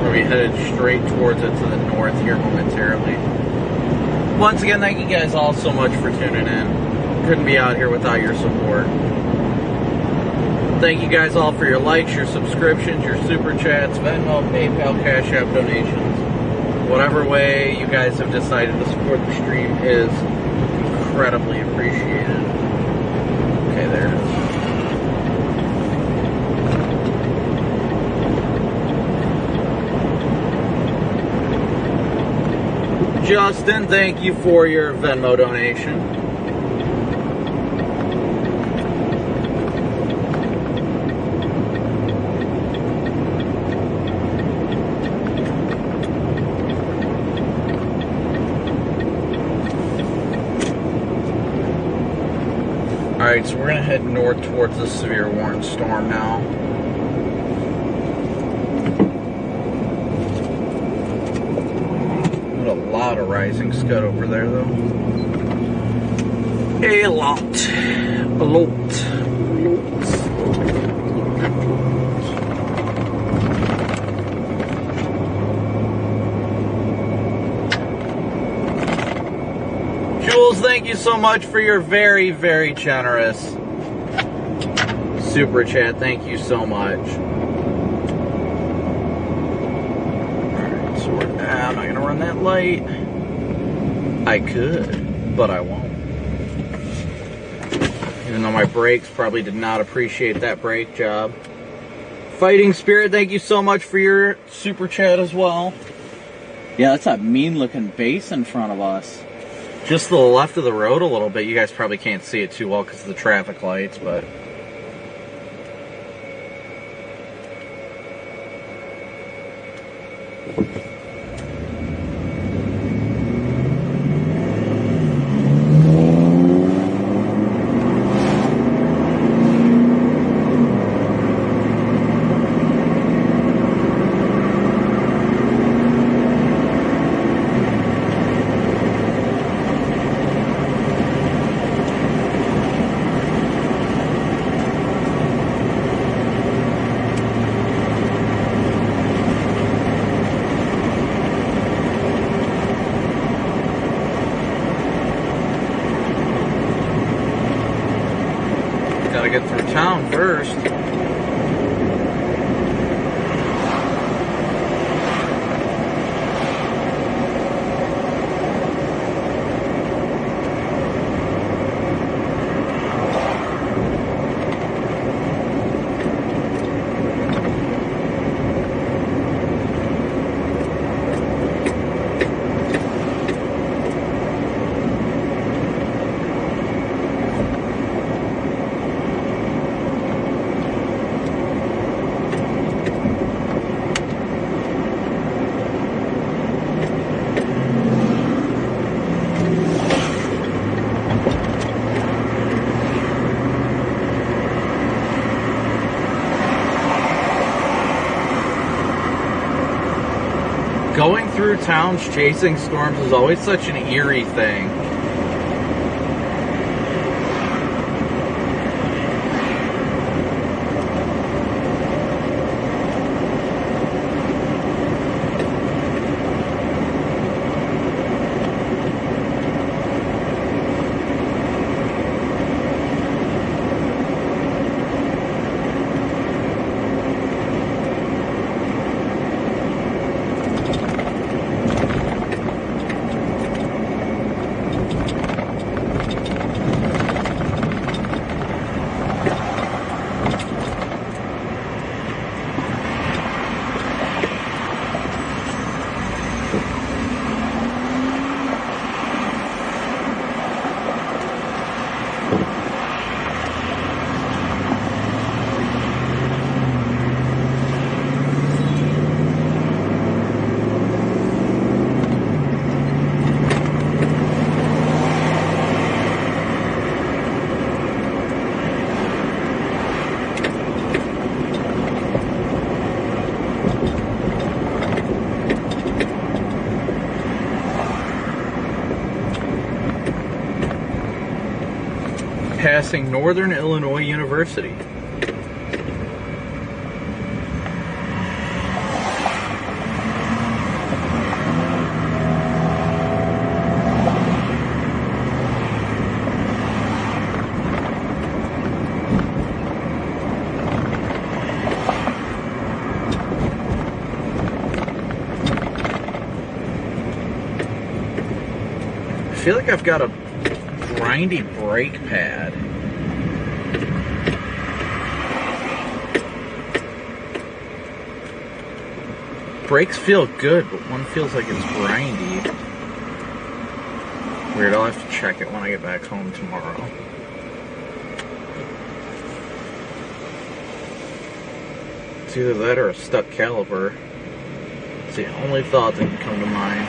We'll be headed straight towards it to the north here momentarily. Once again, thank you guys all so much for tuning in. Couldn't be out here without your support. Thank you guys all for your likes, your subscriptions, your super chats, Venmo, PayPal, Cash App donations. Whatever way you guys have decided to support the stream is incredibly appreciated. Okay, there it is. Justin, thank you for your Venmo donation. Alright, so we're going to head north towards the severe warning storm now. What a lot of rising scud over there, though. A lot. A lot. Thank you so much for your very, very generous super chat. Thank you so much. Alright, so I'm not going to run that light. I could, but I won't. Even though my brakes probably did not appreciate that brake job. Fighting Spirit, thank you so much for your super chat as well. Yeah, that's a mean looking base in front of us. Just to the left of the road a little bit. You guys probably can't see it too well because of the traffic lights, but... get through town first. Going through towns chasing storms is always such an eerie thing. Passing Northern Illinois University. I feel like I've got a grindy brake pad. Brakes feel good, but one feels like it's grindy. Weird, I'll have to check it when I get back home tomorrow. It's either that or a stuck caliper. It's the only thought that can come to mind.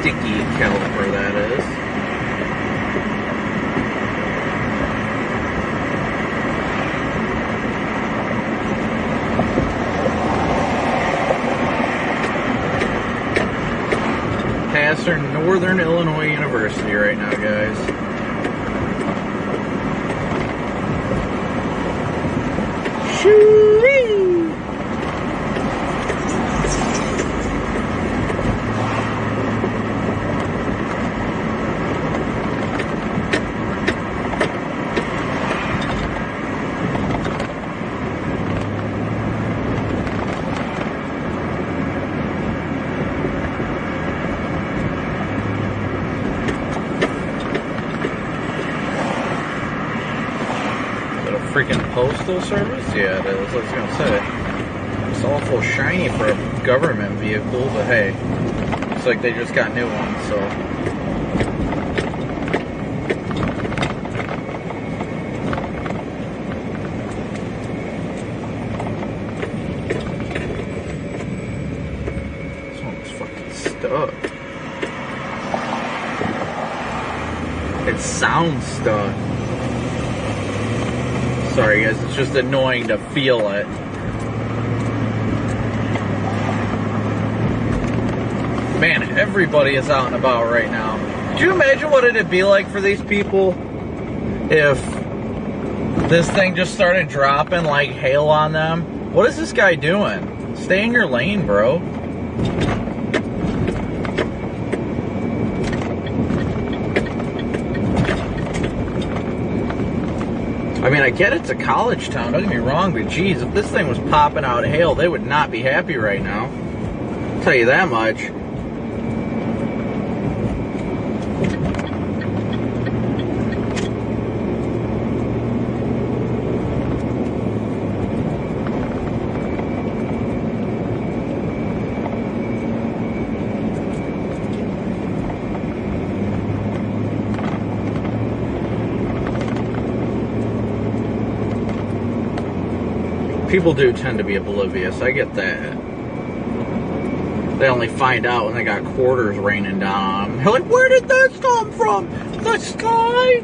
Sticky caliper, that is. Passing Northern Illinois University right now, guys. Shoo-wee! Freaking postal service? Yeah, it is. I was gonna say. It's awful shiny for a government vehicle, but hey, looks like they just got new ones, so. This one's fucking stuck. It sounds stuck. Sorry guys, it's just annoying to feel it. Man, everybody is out and about right now. Could you imagine what it'd be like for these people if this thing just started dropping like hail on them? What is this guy doing? Stay in your lane, bro. I mean, I get it's a college town, don't get me wrong, but geez, if this thing was popping out hail, they would not be happy right now. I'll tell you that much. People do tend to be oblivious, I get that. They only find out when they got quarters raining down on them. They're like, where did that come from? The sky?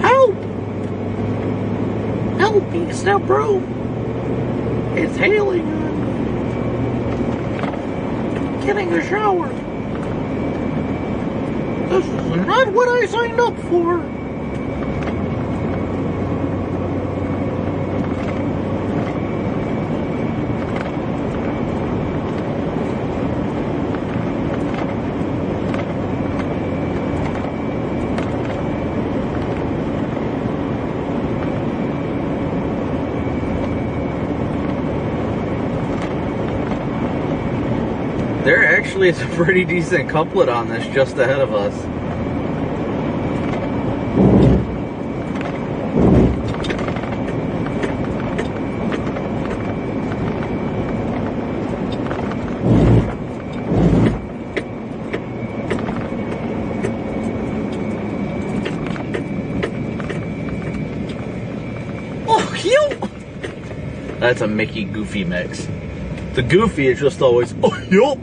Help! Help me, step bro! It's hailing. Getting a shower. This is not what I signed up for. There actually is a pretty decent couplet on this just ahead of us. Oh, cute! That's a Mickey Goofy mix. The Goofy is just always, oh, yup!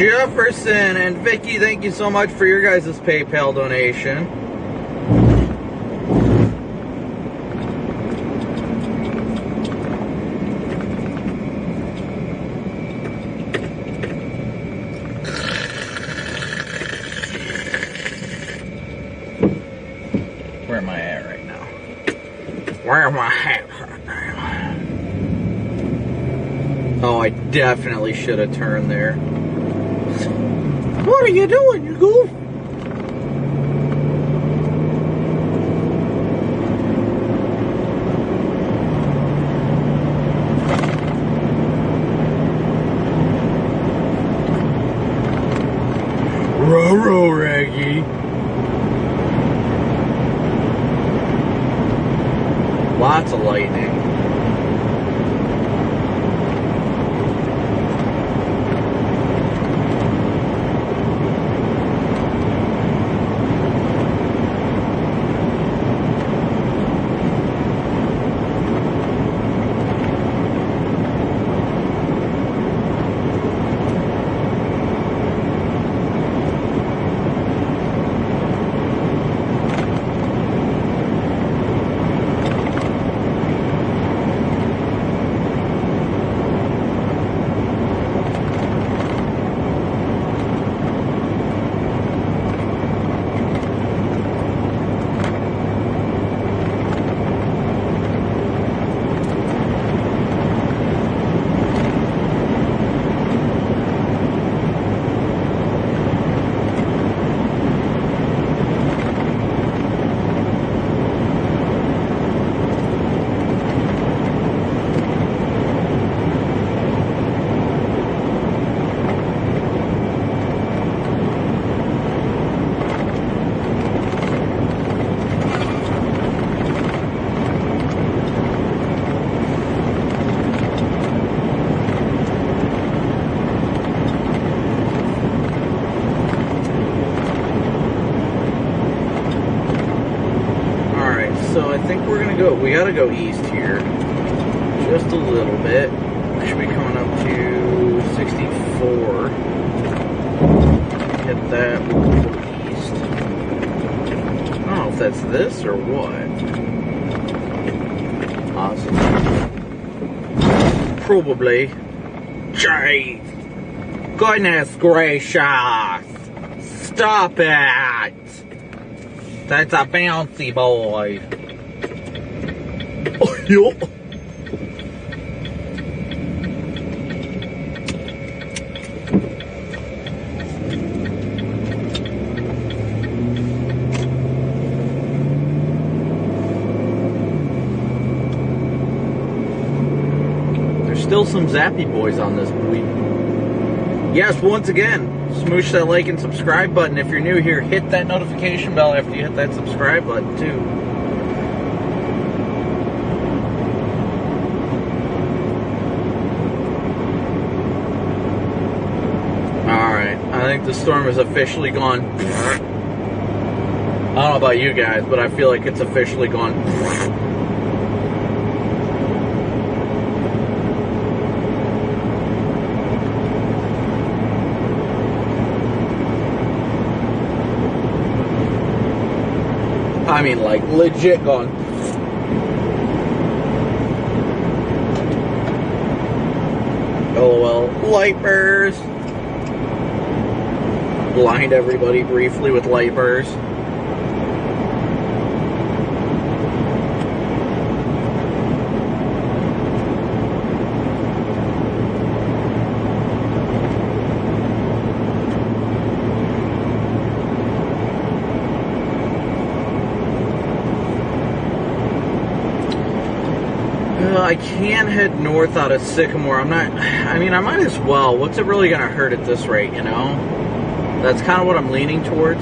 Jefferson and Vicky, thank you so much for your guys' PayPal donation. Where am I at right now? Where am I at right now? Oh, I definitely should have turned there. What are you doing, you goof? Ruh-roh, Raggy. Lots of lightning. We gotta go east here. Just a little bit. We should be coming up to 64. Hit that. We'll go east. I don't know if that's this or what. Awesome. Probably. Jeez. Goodness gracious. Stop it. That's a bouncy boy. Yup. There's still some zappy boys on this buoy. Yes, once again, smoosh that like and subscribe button. If you're new here, hit that notification bell after you hit that subscribe button too. I think the storm is officially gone. I don't know about you guys, but I feel like it's officially gone. I mean, like, legit gone. LOL. Light burst. Blind everybody briefly with light bursts. I can head north out of Sycamore. I mean, I might as well. What's it really gonna hurt at this rate, you know? That's kind of what I'm leaning towards.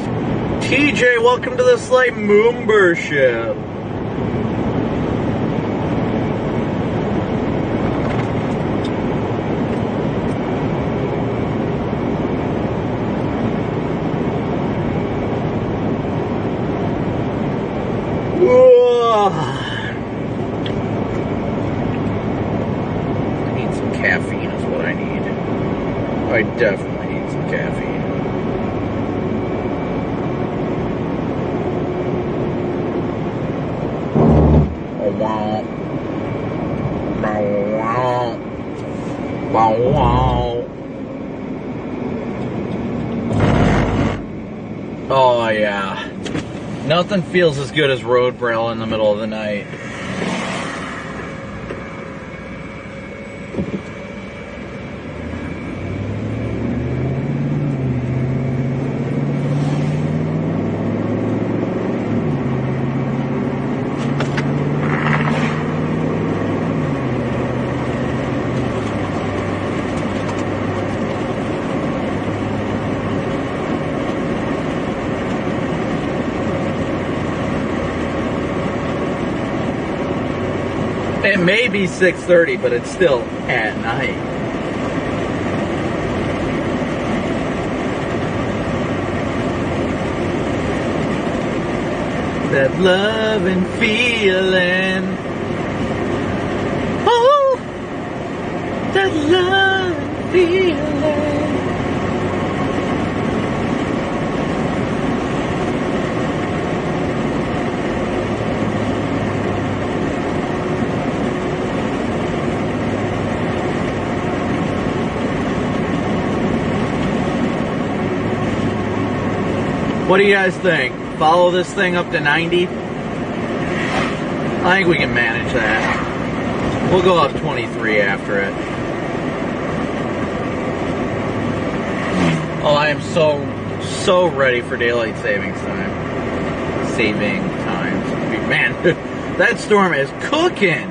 TJ, welcome to the Slight membership. I need some caffeine is what I need. I definitely need some caffeine. Oh yeah. Nothing feels as good as road braille in the middle of the night. It may be 6:30, but it's still at night. That love and feeling. Oh, that love and feeling. What do you guys think? Follow this thing up to 90? I think we can manage that. We'll go up 23 after it. Oh, I am so ready for daylight savings time. Saving times. Man, that storm is cooking.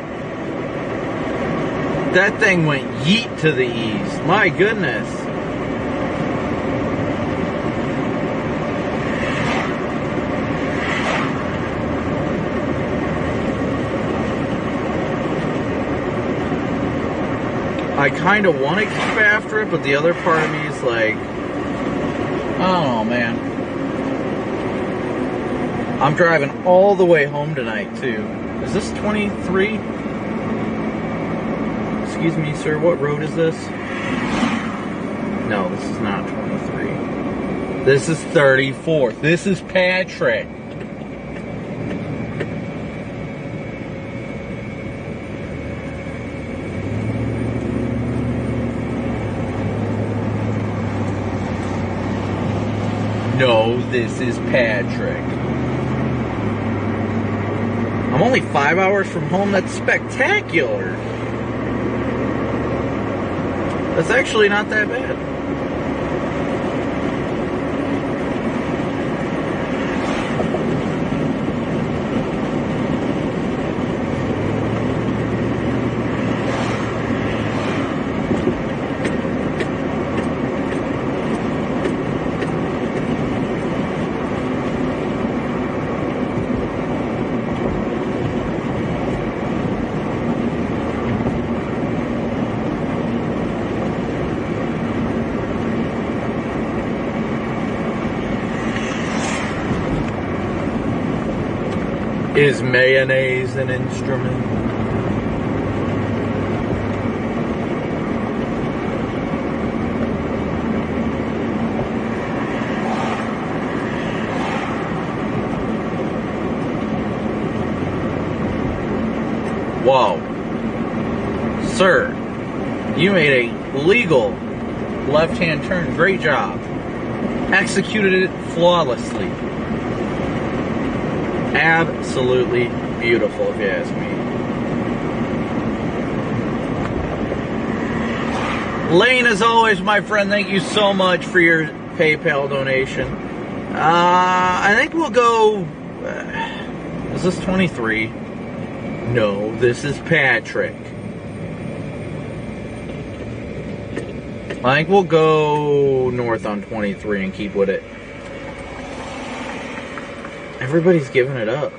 That thing went yeet to the east. My goodness. I kind of want to keep after it, but the other part of me is like, oh man. I'm driving all the way home tonight too. Is this 23? Excuse me, sir, what road is this? No, this is not 23. This is 34. This is Patrick. No, this is Patrick. I'm only 5 hours from home. That's spectacular. That's actually not that bad. Is mayonnaise an instrument? Whoa. Sir, you made a legal left-hand turn. Great job. Executed it flawlessly. Absolutely beautiful, if you ask me. Lane, as always, my friend, thank you so much for your PayPal donation. I think we'll go... is this 23? No, this is Patrick. I think we'll go north on 23 and keep with it. Everybody's giving it up.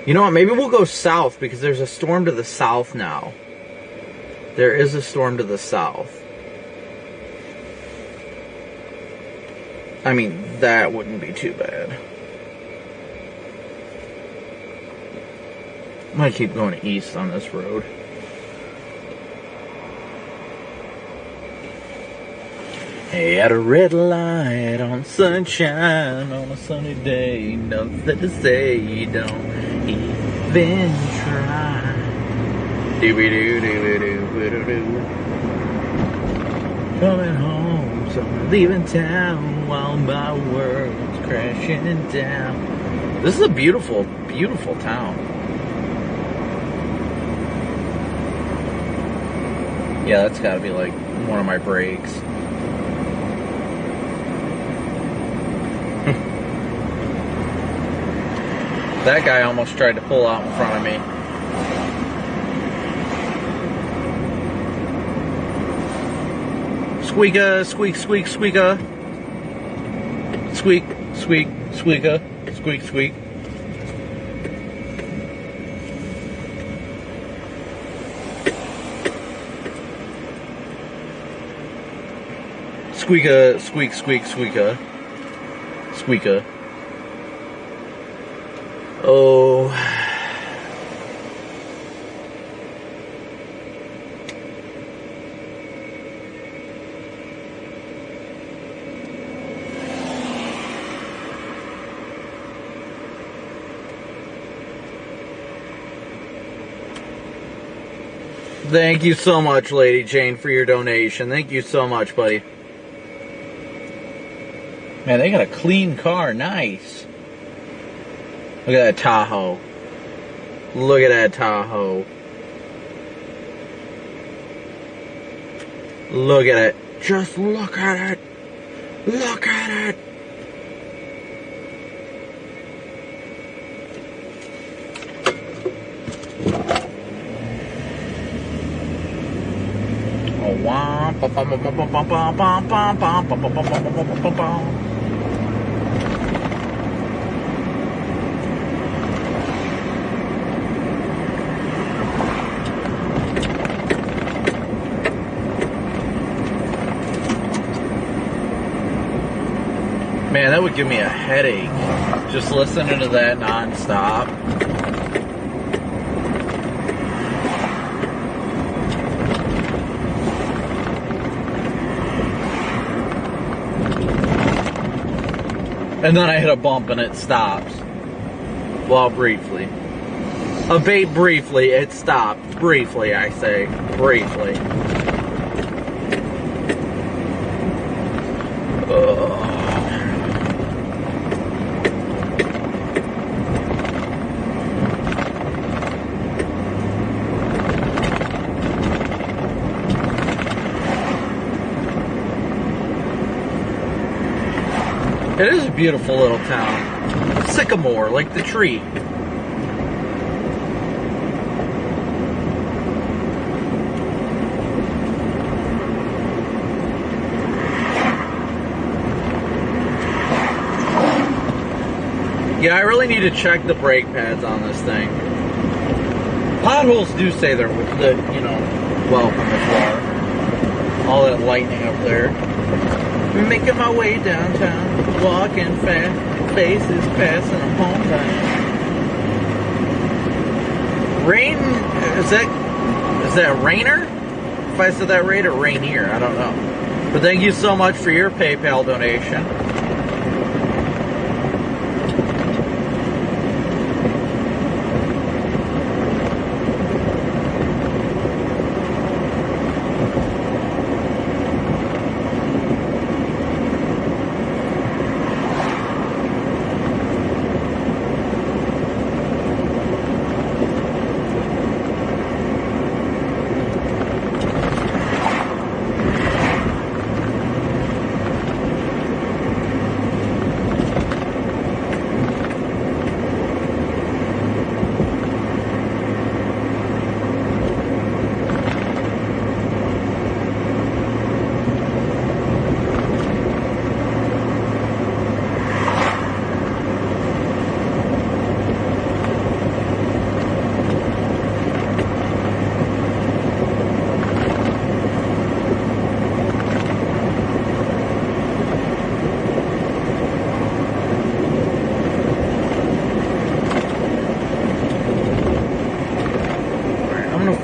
You know what? Maybe we'll go south because there's a storm to the south now. There is a storm to the south. I mean, that wouldn't be too bad. I might keep going east on this road. Hey, at a red light on sunshine on a sunny day, nothing to say, you don't even try. Doo-be-doo, doo-be-doo, doo-be-doo. Coming home So I'm leaving town while my world's crashing down. This is a beautiful, beautiful town. Yeah, that's gotta be like one of my breaks. That guy almost tried to pull out in front of me. Squeaka, squeak, squeak, squeaka. Squeak, squeak, squeaka, squeak, squeak. Squeaka, squeak, squeak, squeaka. Squeaka. Oh. Thank you so much, Lady Jane, for your donation. Thank you so much, buddy. Man, they got a clean car. Nice. Look at that Tahoe. Look at that Tahoe. Look at it. Just look at it. Look at it. Oh, wow. Man, that would give me a headache, just listening to that nonstop. And then I hit a bump and it stops. Well, briefly. Abate briefly, it stopped. Briefly, I say. Briefly. It is a beautiful little town. Sycamore, like the tree. Yeah, I really need to check the brake pads on this thing. Potholes do say they're, you know, welcome as well. All that lightning up there. Making my way downtown, walking fast, faces passing, I'm homebound. Rain, is that Rainer? If I said that right, or Rainier, I don't know. But thank you so much for your PayPal donation.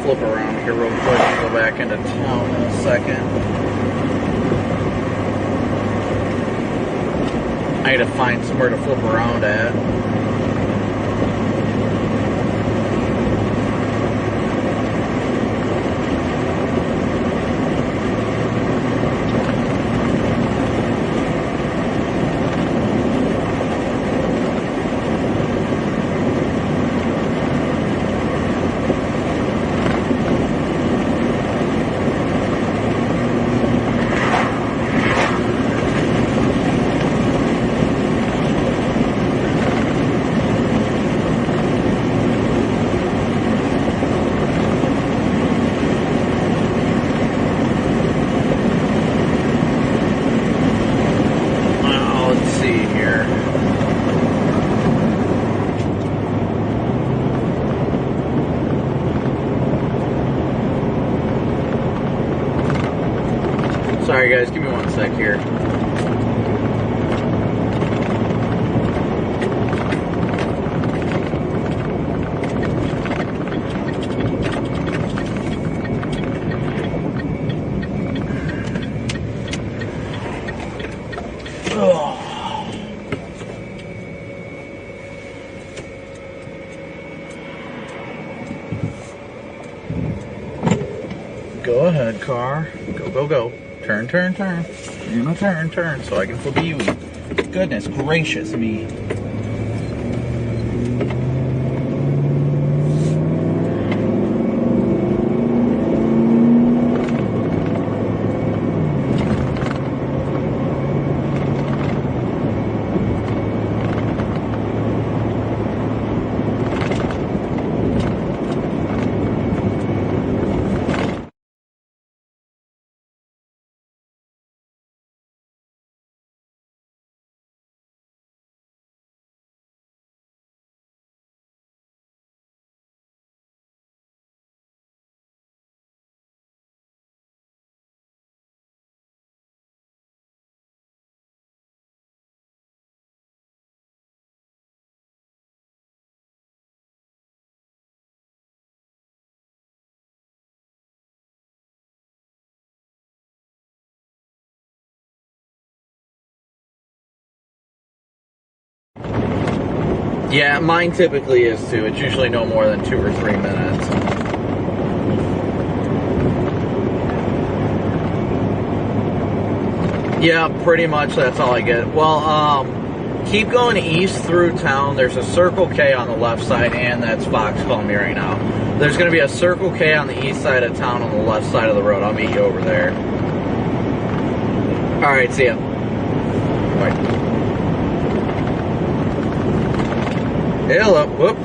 Flip around here real quick and go back into town in a second. I need to find somewhere to flip around at. Sorry guys, give me one sec here. Go ahead, car. Go, go, go. Turn, turn, turn. You're gonna turn, turn, so I can flip a U-E. Goodness gracious me. Yeah, mine typically is too. It's usually no more than 2 or 3 minutes. Yeah, pretty much that's all I get. Well, keep going east through town. There's a Circle K on the left side, and that's Fox calling me right now. There's going to be a Circle K on the east side of town on the left side of the road. I'll meet you over there. All right, see ya. Bye. Hey, hello. Whoop.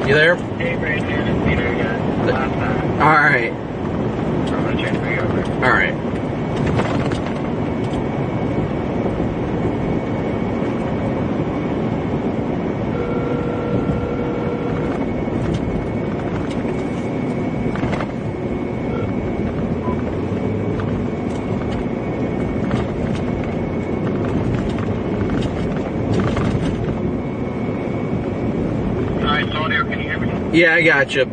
You there? Hey, Brandon. It's Peter again. Last time. All right. I'm going to transfer you over. All right. Yeah, I got you.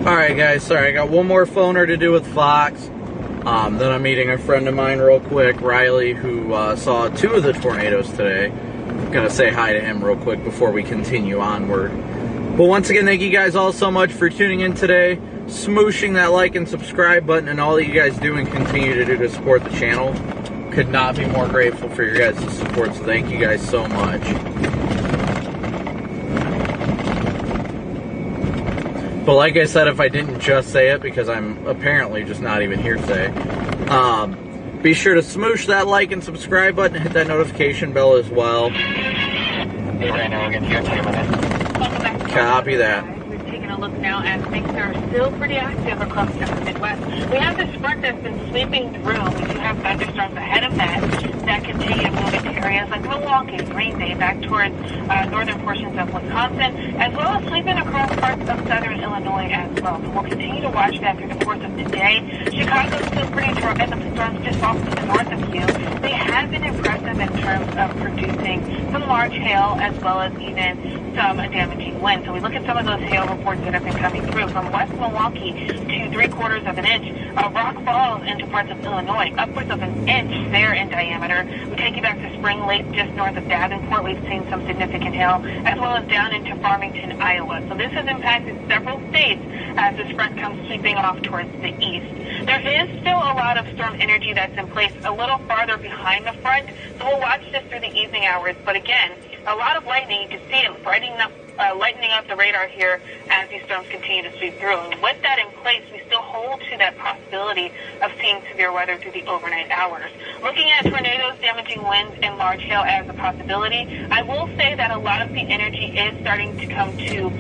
Alright guys, sorry, I got one more phoner to do with Fox. Then I'm meeting a friend of mine real quick, Riley, who saw 2 of the tornadoes today. I'm gonna say hi to him real quick before we continue onward. But once again, thank you guys all so much for tuning in today, smooshing that like and subscribe button, and all that you guys do and continue to do to support the channel. Could not be more grateful for your guys' support, so thank you guys so much. But like I said, if I didn't just say it, because I'm apparently just not even here today, be sure to smoosh that like and subscribe button and hit that notification bell as well. Hey, Brandon, we'll get to you in 2 minutes. Copy that. We've taken a look now as things are still pretty active across the Midwest. We have this front that's been sweeping through. We do have thunderstorms ahead of that continue to move into areas like Milwaukee, Green Bay, back towards northern portions of Wisconsin, as well as sweeping across parts of southern Illinois as well. So we'll continue to watch that through the course of today. Chicago's still pretty dry, and the storms just off to the north of you. They have been impressive in terms of producing some large hail as well as even some damaging wind. So we look at some of those hail reports that have been coming through from West Milwaukee to 3/4 of an inch. Rock Falls into parts of Illinois, upwards of an inch there in diameter. We take you back to Spring Lake, just north of Davenport. We've seen some significant hail, as well as down into Farmington, Iowa. So this has impacted several states as this front comes sweeping off towards the east. There is still a lot of storm energy that's in place a little farther behind the front, so we'll watch this through the evening hours. But again, a lot of lightning. You can see it lightening up the radar here as these storms continue to sweep through. And with that in place, we still hold to that possibility of seeing severe weather through the overnight hours. Looking at tornadoes, damaging winds, and large hail as a possibility, I will say that a lot of the energy is starting to come to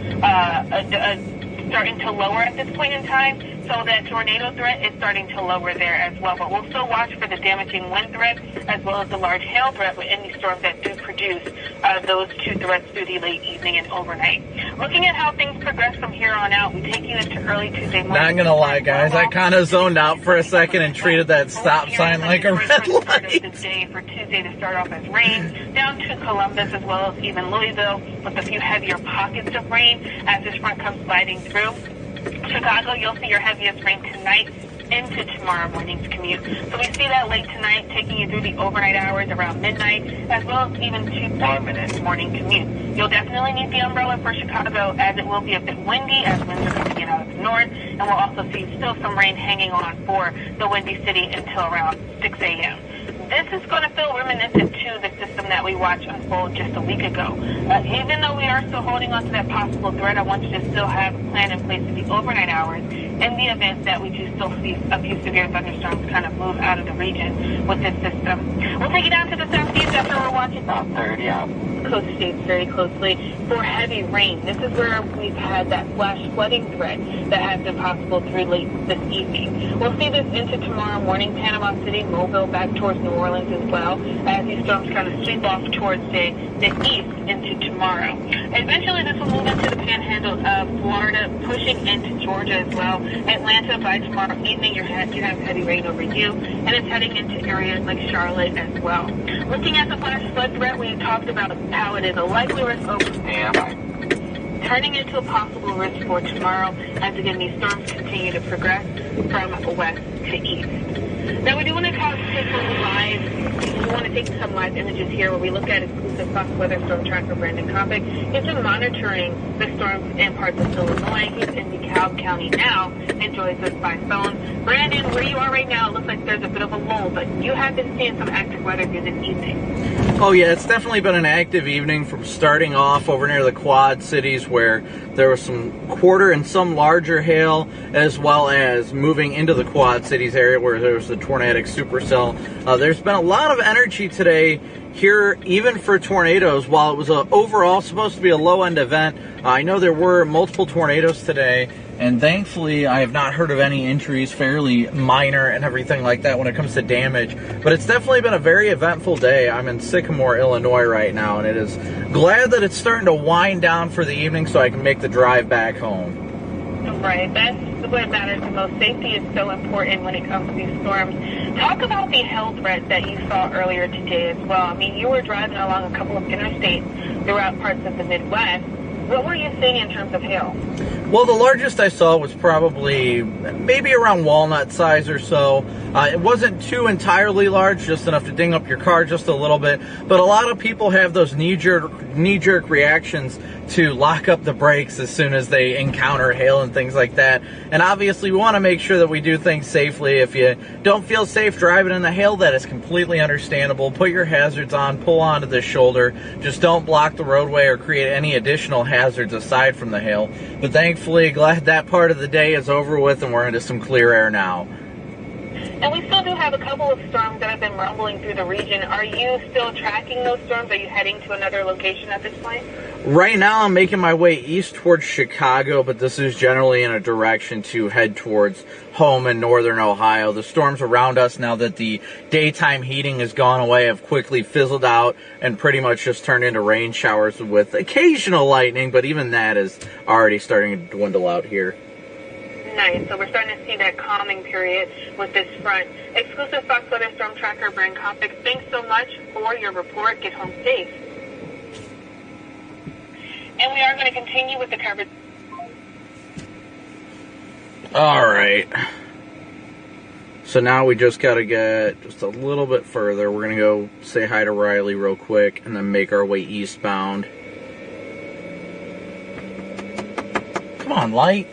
starting to lower at this point in time, so that tornado threat is starting to lower there as well. But we'll still watch for the damaging wind threat as well as the large hail threat with any storms that do produce those two threats through the late evening and overnight. Looking at how things progress from here on out, we take you into early Tuesday morning. Not gonna lie, guys, I kind of zoned out for a second and treated that stop sign like a red light. The day for Tuesday to start off as rain, down to Columbus as well as even Louisville, with a few heavier pockets of rain as this front comes sliding through. Chicago, you'll see your heaviest rain tonight into tomorrow morning's commute. So we see that late tonight, taking you through the overnight hours around midnight, as well as even to 3 minutes morning commute. You'll definitely need the umbrella for Chicago, as it will be a bit windy as winds are coming in out of the north, and we'll also see still some rain hanging on for the Windy City until around 6 a.m. This is going to feel reminiscent to the system that we watched unfold just a week ago. Even though we are still holding on to that possible threat, I want you to still have a plan in place in the overnight hours in the event that we do still see a few severe thunderstorms kind of move out of the region with this system. We'll take it down to the southeast after we're watching about 30 out. Coast states very closely for heavy rain. This is where we've had that flash flooding threat that has been possible through late this evening. We'll see this into tomorrow morning, Panama City, Mobile, back towards New Orleans as well, as these storms kind of sweep off towards the east into tomorrow. Eventually, this will move into the panhandle of Florida, pushing into Georgia as well. Atlanta, by tomorrow evening, you have heavy rain over you, and it's heading into areas like Charlotte as well. Looking at the flash flood threat, we talked about how it is a likely risk over turning into a possible risk for tomorrow, as again these storms continue to progress from west to east. Now we do want to take some live images here where we look at exclusive Fox Weather Storm Tracker Brandon Copic. He's been monitoring the storms in parts of Illinois. He's in DeKalb County now and joins us by phone. Brandon, where you are right now, it looks like there's a bit of a lull, but you have been seeing some active weather here this evening. Oh yeah, it's definitely been an active evening, from starting off over near the Quad Cities where there was some quarter and some larger hail, as well as moving into the Quad Cities area where there was the Tornadic Supercell. There's been a lot of energy today here, even for tornadoes. While it was overall supposed to be a low-end event, I know there were multiple tornadoes today, and thankfully I have not heard of any injuries, fairly minor and everything like that when it comes to damage. But it's definitely been a very eventful day. I'm in Sycamore, Illinois right now, and it is glad that it's starting to wind down for the evening so I can make the drive back home. Right, that's what matters the most. Safety is so important when it comes to these storms. Talk about the hail threat that you saw earlier today as well. I mean, you were driving along a couple of interstates throughout parts of the Midwest. What were you seeing in terms of hail? Well, the largest I saw was probably maybe around walnut size or so. It wasn't too entirely large, just enough to ding up your car just a little bit. But a lot of people have those knee-jerk reactions to lock up the brakes as soon as they encounter hail and things like that. And obviously, we want to make sure that we do things safely. If you don't feel safe driving in the hail, that is completely understandable. Put your hazards on, pull onto the shoulder. Just don't block the roadway or create any additional hazards aside from the hail. But thankfully, glad that part of the day is over with and we're into some clear air now. And we still do have a couple of storms that have been rumbling through the region. Are you still tracking those storms? Are you heading to another location at this point? Right now, I'm making my way east towards Chicago, but this is generally in a direction to head towards home in northern Ohio. The storms around us, now that the daytime heating has gone away, have quickly fizzled out and pretty much just turned into rain showers with occasional lightning, but even that is already starting to dwindle out here. Nice. So we're starting to see that calming period with this front. Exclusive Fox Weather Storm Tracker Brandon Copic, thanks so much for your report. Get home safe. And are going to continue with the coverage. All right. So now we just got to get just a little bit further. We're going to go say hi to Riley real quick and then make our way eastbound. Come on, light.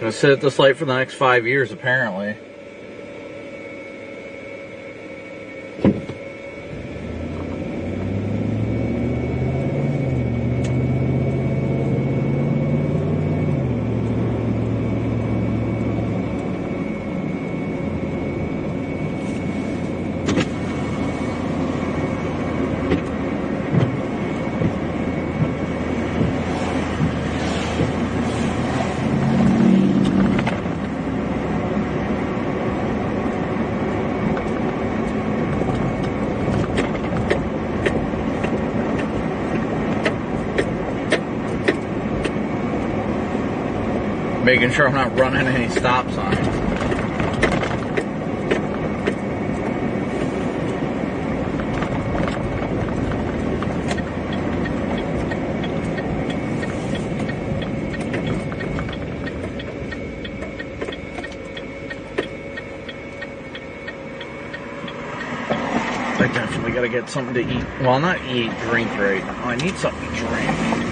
Gonna sit at this light for the next 5 years, apparently. Making sure I'm not running any stop signs. I definitely gotta get something to eat. Well, not eat, drink right now. I need something to drink.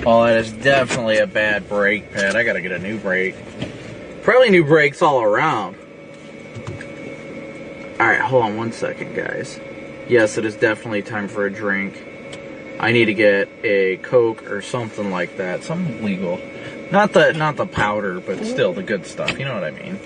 Oh, that is definitely a bad brake pad. I gotta get a new brake. Probably new brakes all around. Alright, hold on 1 second, guys. Yes, it is definitely time for a drink. I need to get a Coke or something like that. Something legal. Not the powder, but still the good stuff. You know what I mean?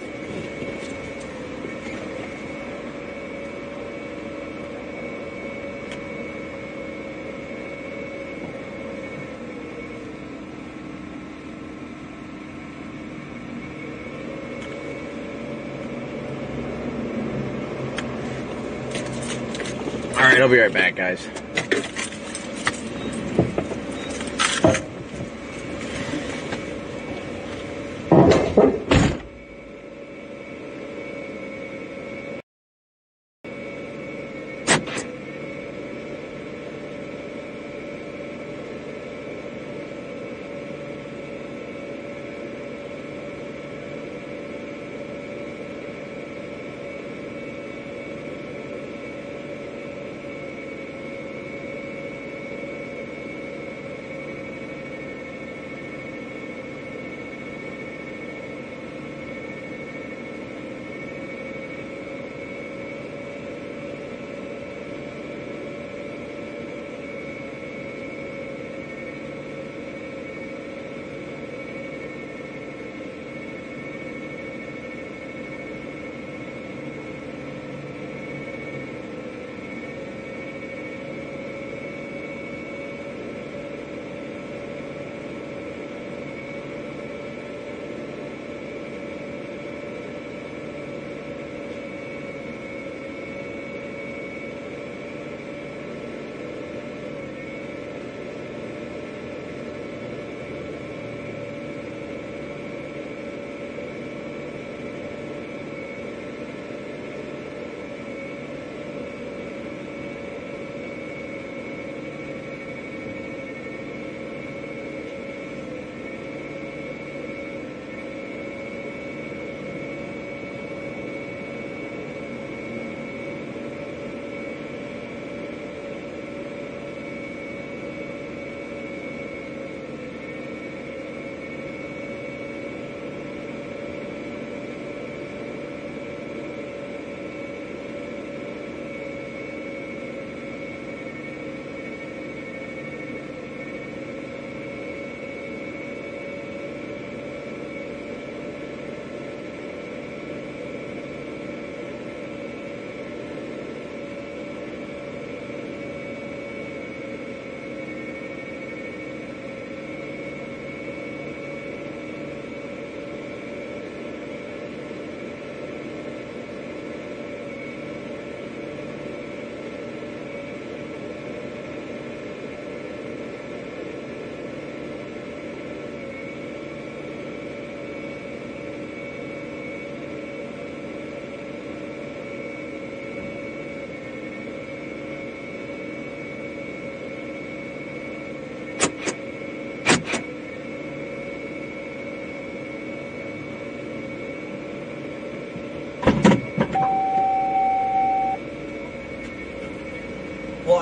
Alright, I'll be right back, guys.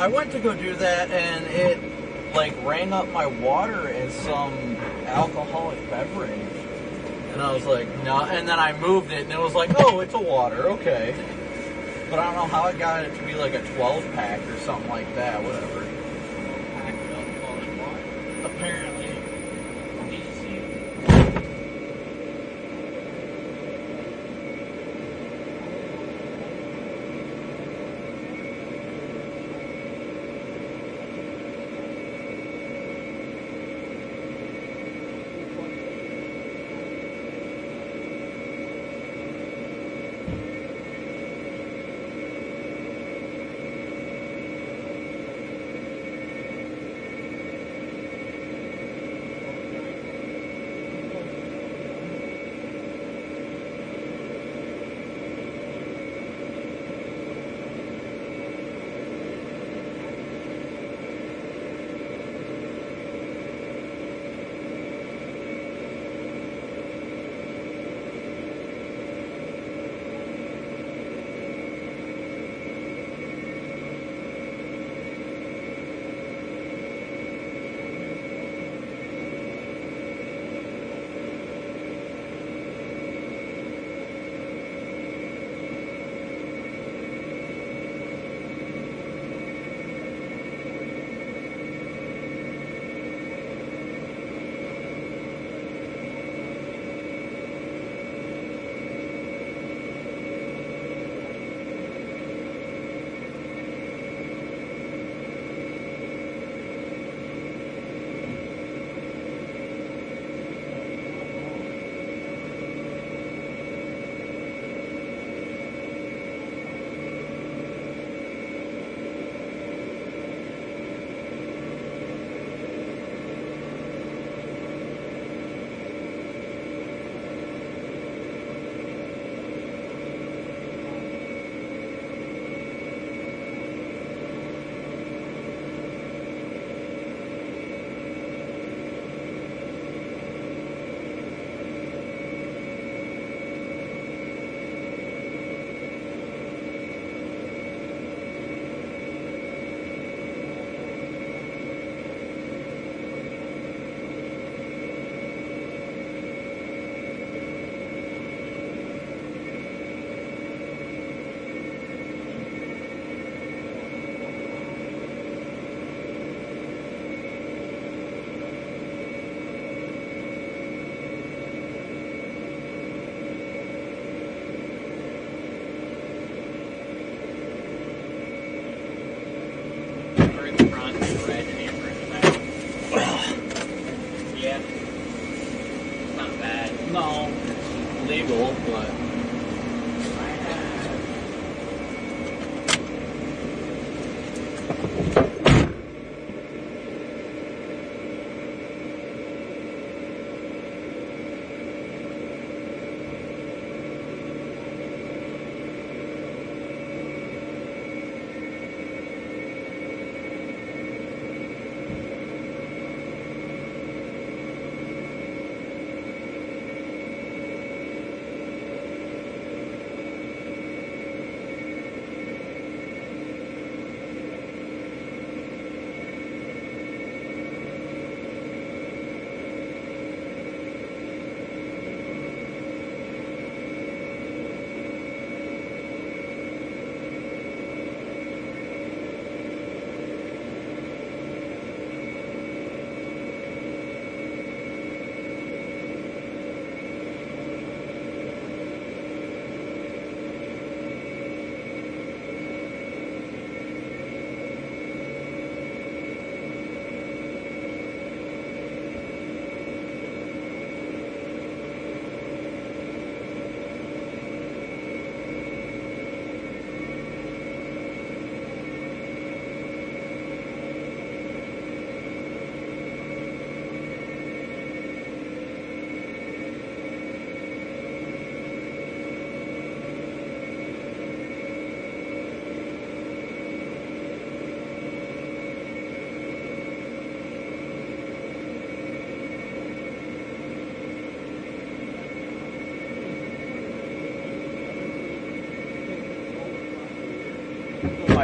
I went to go do that, and it like rang up my water as some alcoholic beverage, and I was like, no. And then I moved it, and it was like, oh, it's a water, okay. But I don't know how I got it to be like a 12-pack or something like that. Whatever. Apparently.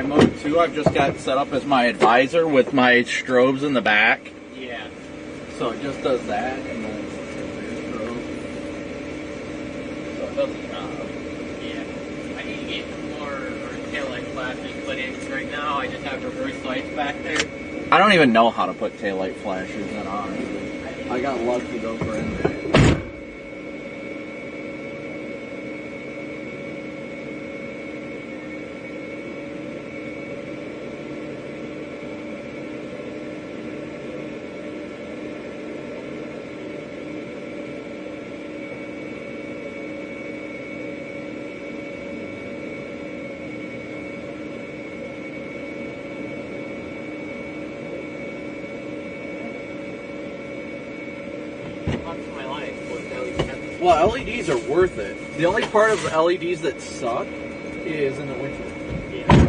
my Mode 2 I've just got set up as my advisor with my strobes in the back. Yeah. So it just does that and then strobe. So it does the job. Yeah. I need to get some more taillight flashes put in, 'cause right now I just have reverse lights back there. I don't even know how to put taillight flashes in, honestly. I got lucky though for in there. Well, LEDs are worth it. The only part of LEDs that suck is in the winter. Yeah.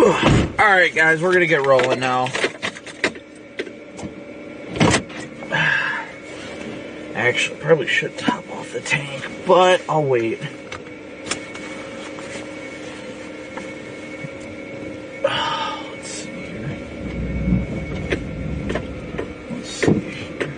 Alright guys, we're gonna get rolling now. Actually, probably should top off the tank, but I'll wait. Let's see here. Let's see here.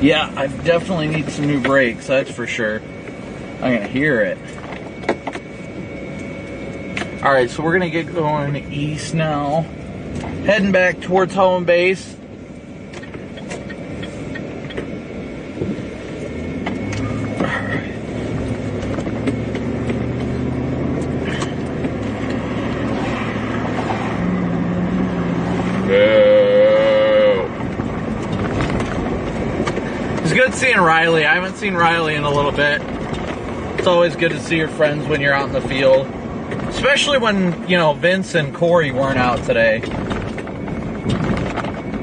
Yeah, I definitely need some new brakes, that's for sure. I'm gonna hear it. Alright, so we're gonna get going east now. Heading back towards home base. It's good seeing Riley. I haven't seen Riley in a little bit. It's always good to see your friends when you're out in the field. Especially when, you know, Vince and Corey weren't out today.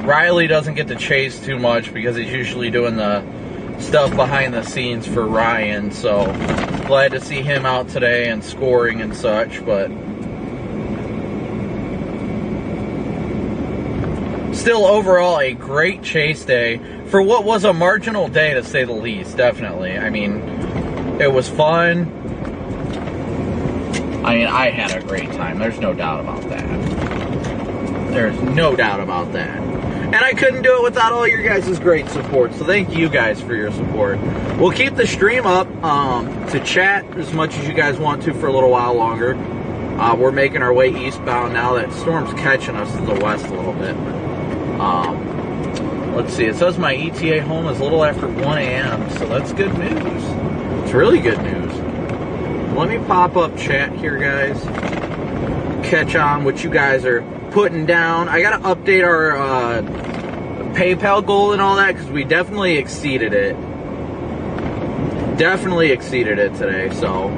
Riley doesn't get to chase too much because he's usually doing the stuff behind the scenes for Ryan. So glad to see him out today and scoring and such, but still overall a great chase day for what was a marginal day, to say the least. Definitely. I mean, it was fun. I mean, I had a great time. There's no doubt about that. There's no doubt about that. And I couldn't do it without all your guys' great support. So thank you guys for your support. We'll keep the stream up to chat as much as you guys want to for a little while longer. We're making our way eastbound now. That storm's catching us to the west a little bit. Let's see. It says my ETA home is a little after 1 a.m. So that's good news. It's really good news. Let me pop up chat here, guys. Catch on what you guys are putting down. I gotta update our PayPal goal and all that because we definitely exceeded it. Definitely exceeded it today. So,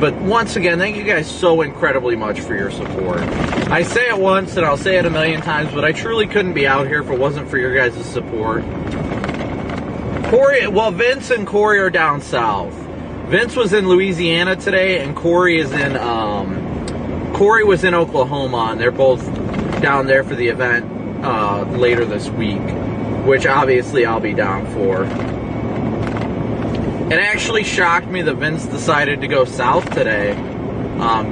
but once again, thank you guys so incredibly much for your support. I say it once and I'll say it a million times, but I truly couldn't be out here if it wasn't for your guys' support. Corey, well, Vince and Corey are down south. Vince was in Louisiana today, and Corey is in, Corey was in Oklahoma, and they're both down there for the event later this week, which obviously I'll be down for. It actually shocked me that Vince decided to go south today,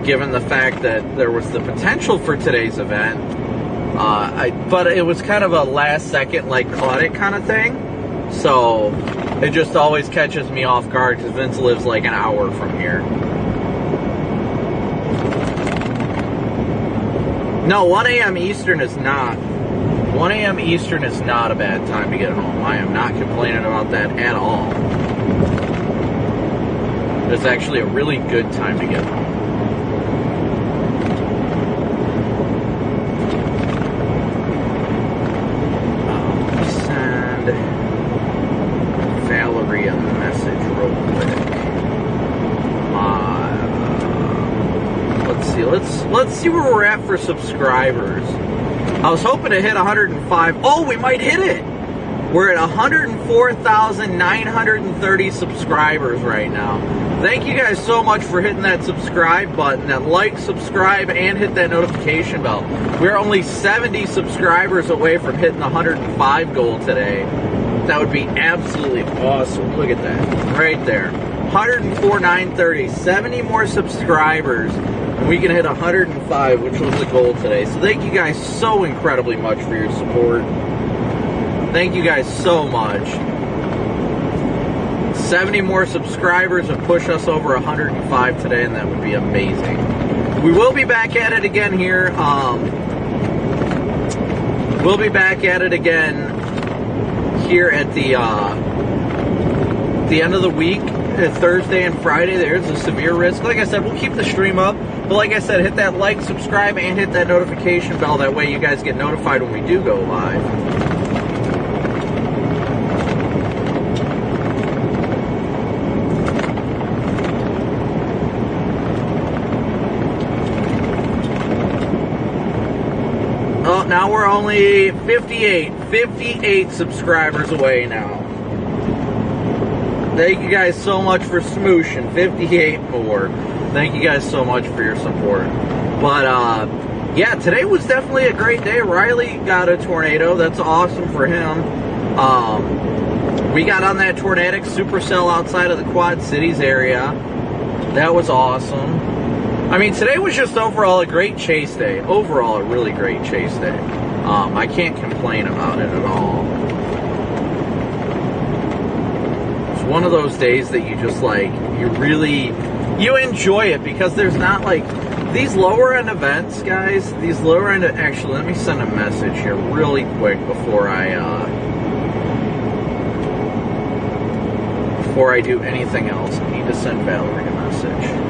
given the fact that there was the potential for today's event. But it was kind of a last second, like, caught it kind of thing. So it just always catches me off guard because Vince lives like an hour from here. No, 1 a.m. Eastern is not. 1 a.m. Eastern is not a bad time to get home. I am not complaining about that at all. It's actually a really good time to get home. Valerie a message real quick. Let's see. Let's see where we're at for subscribers. I was hoping to hit 105. Oh, we might hit it. We're at 104,930 subscribers right now. Thank you guys so much for hitting that subscribe button, that like, subscribe, and hit that notification bell. We're only 70 subscribers away from hitting the 105 goal today. That would be absolutely awesome. Look at that. Right there. 104,930. 70 more subscribers. And we can hit 105, which was the goal today. So thank you guys so incredibly much for your support. Thank you guys so much. 70 more subscribers would push us over 105 today, and that would be amazing. We will be back at it again here. We'll be back at it again here at the end of the week, Thursday and Friday. There's a severe risk. Like I said, we'll keep the stream up. But like I said, hit that like, subscribe, and hit that notification bell. That way you guys get notified when we do go live. Oh, now we're only 58 subscribers away now. Thank you guys so much for smooshing. 58 more. Thank you guys so much for your support. But, yeah, today was definitely a great day. Riley got a tornado. That's awesome for him. We got on that Tornadic Supercell outside of the Quad Cities area. That was awesome. I mean, today was just overall a great chase day. Overall, a really great chase day. I can't complain about it at all. It's one of those days that you just like, you enjoy it because there's not like, these lower end events, guys, actually, let me send a message here really quick before I do anything else. I need to send Valerie a message.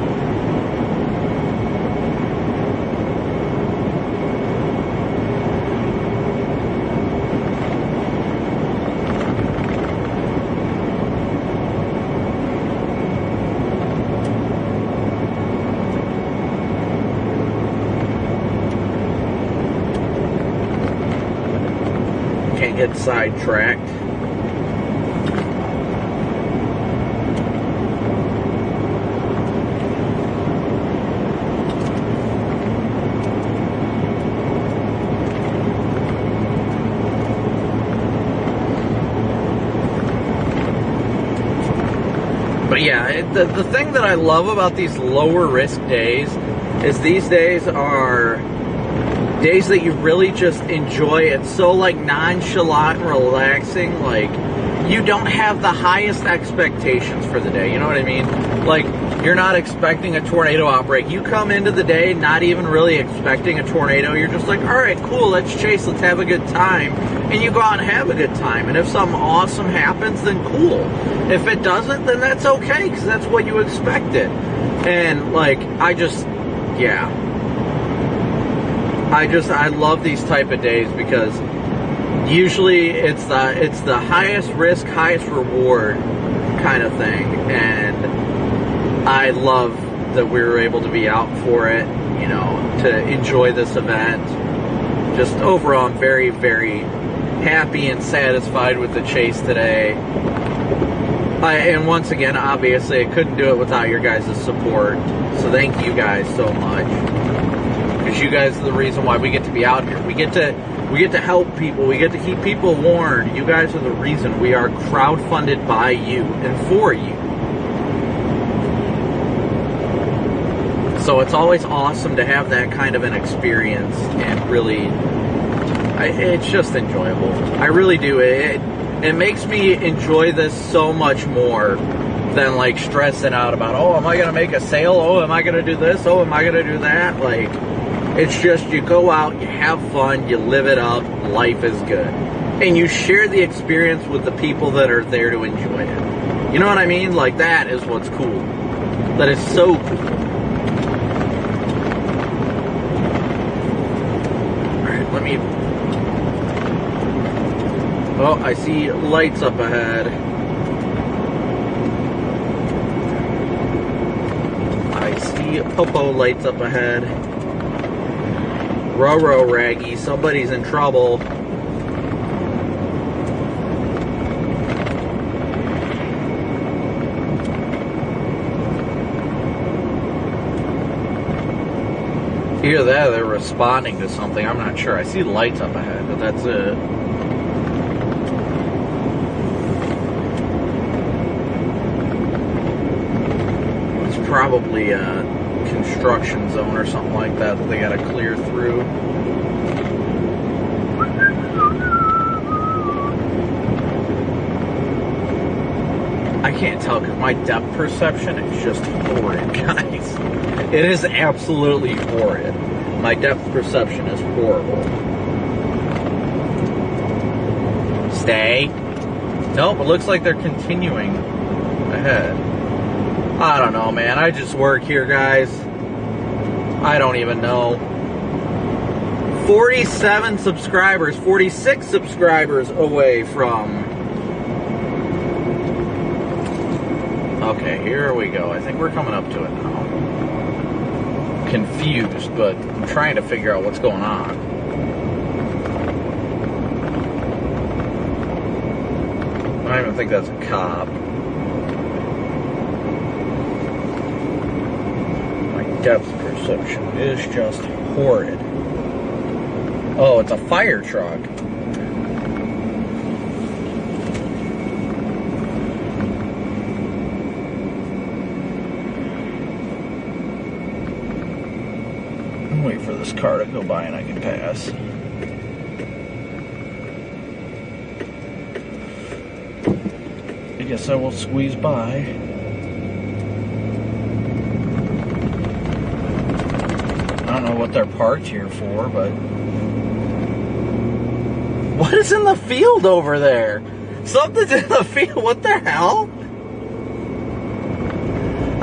Can't get sidetracked. But yeah, the thing that I love about these lower risk days is these days are days that you really just enjoy. It's so like nonchalant and relaxing. Like you don't have the highest expectations for the day. You know what I mean? Like you're not expecting a tornado outbreak. You come into the day not even really expecting a tornado. You're just like, all right, cool, let's chase, let's have a good time. And you go out and have a good time. And if something awesome happens, then cool. If it doesn't, then that's okay, because that's what you expected. And like, I love these type of days because usually it's the highest risk, highest reward kind of thing. And I love that we were able to be out for it, you know, to enjoy this event. Just overall, I'm very, very happy and satisfied with the chase today. And once again, obviously, I couldn't do it without your guys' support. So thank you guys so much. Because you guys are the reason why we get to be out here. We get to help people. We get to keep people warned. You guys are the reason we are crowdfunded by you and for you. So it's always awesome to have that kind of an experience, and really, it's just enjoyable. I really do. It makes me enjoy this so much more than like stressing out about, oh, am I going to make a sale? Oh, am I going to do this? Oh, am I going to do that? Like, it's just you go out, you have fun, you live it up, life is good. And you share the experience with the people that are there to enjoy it. You know what I mean? Like, that is what's cool. That is so cool. Let me... Oh, I see lights up ahead. I see Popo lights up ahead. Roro Raggy, somebody's in trouble. Either that or they're responding to something. I'm not sure. I see lights up ahead, but that's it. It's probably a construction zone or something like that that they got to clear through. I can't tell because my depth perception is just horrid, guys. It is absolutely horrid. My depth perception is horrible. Stay. Nope, it looks like they're continuing ahead. I don't know, man. I just work here, guys. I don't even know. 47 subscribers, 46 subscribers away from... Okay, here we go. I think we're coming up to it now. Confused, but I'm trying to figure out what's going on. I don't even think that's a cop. depth perception is just horrid. Oh, it's a fire truck. Wait for this car to go by and I can pass. I guess I will squeeze by. I don't know what they're parked here for, but... What is in the field over there? Something's in the field. What the hell?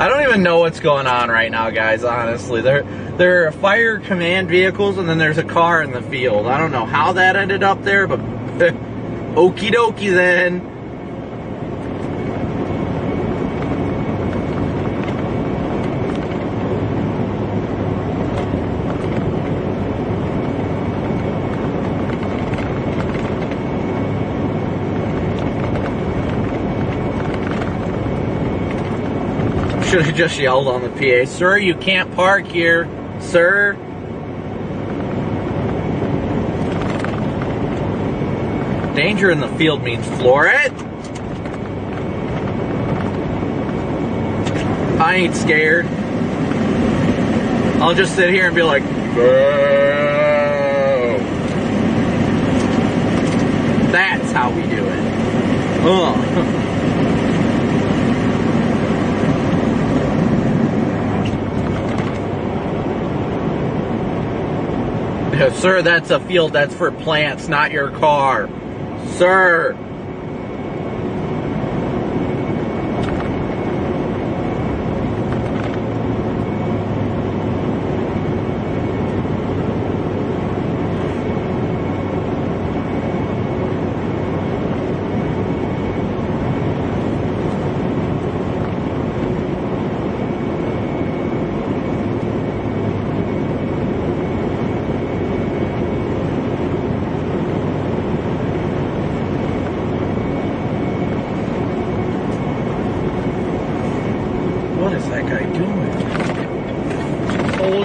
I don't even know what's going on right now, guys, honestly. There are fire command vehicles, and then there's a car in the field. I don't know how that ended up there, but okie dokie then. Should have just yelled on the PA, "Sir, you can't park here, sir." Danger in the field means floor it. I ain't scared. I'll just sit here and be like, "Whoa." That's how we do it. Ugh. Sir, that's a field. That's for plants, not your car. Sir.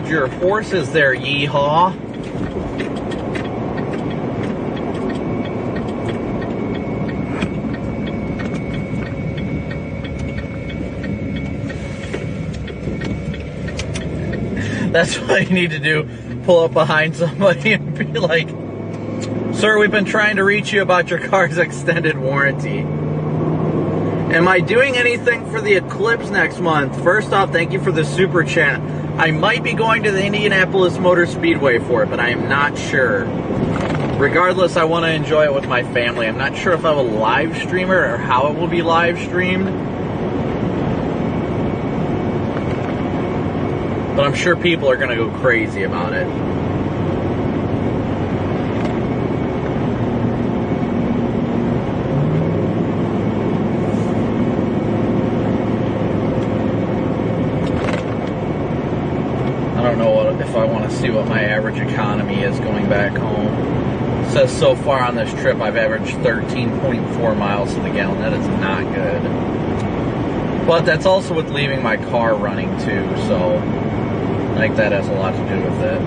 Your horses there, yeehaw. That's what you need to do. Pull up behind somebody and be like, "Sir, we've been trying to reach you about your car's extended warranty. Am I doing anything for the Eclipse next month? First off, thank you for the super chat. I might be going to the Indianapolis Motor Speedway for it, but I am not sure. Regardless, I want to enjoy it with my family. I'm not sure if I will live stream it or how it will be live streamed. But I'm sure people are going to go crazy about it. If I want to see what my average economy is going back home. It says so far on this trip I've averaged 13.4 miles to the gallon. That is not good. But that's also with leaving my car running too, so I think that has a lot to do with it.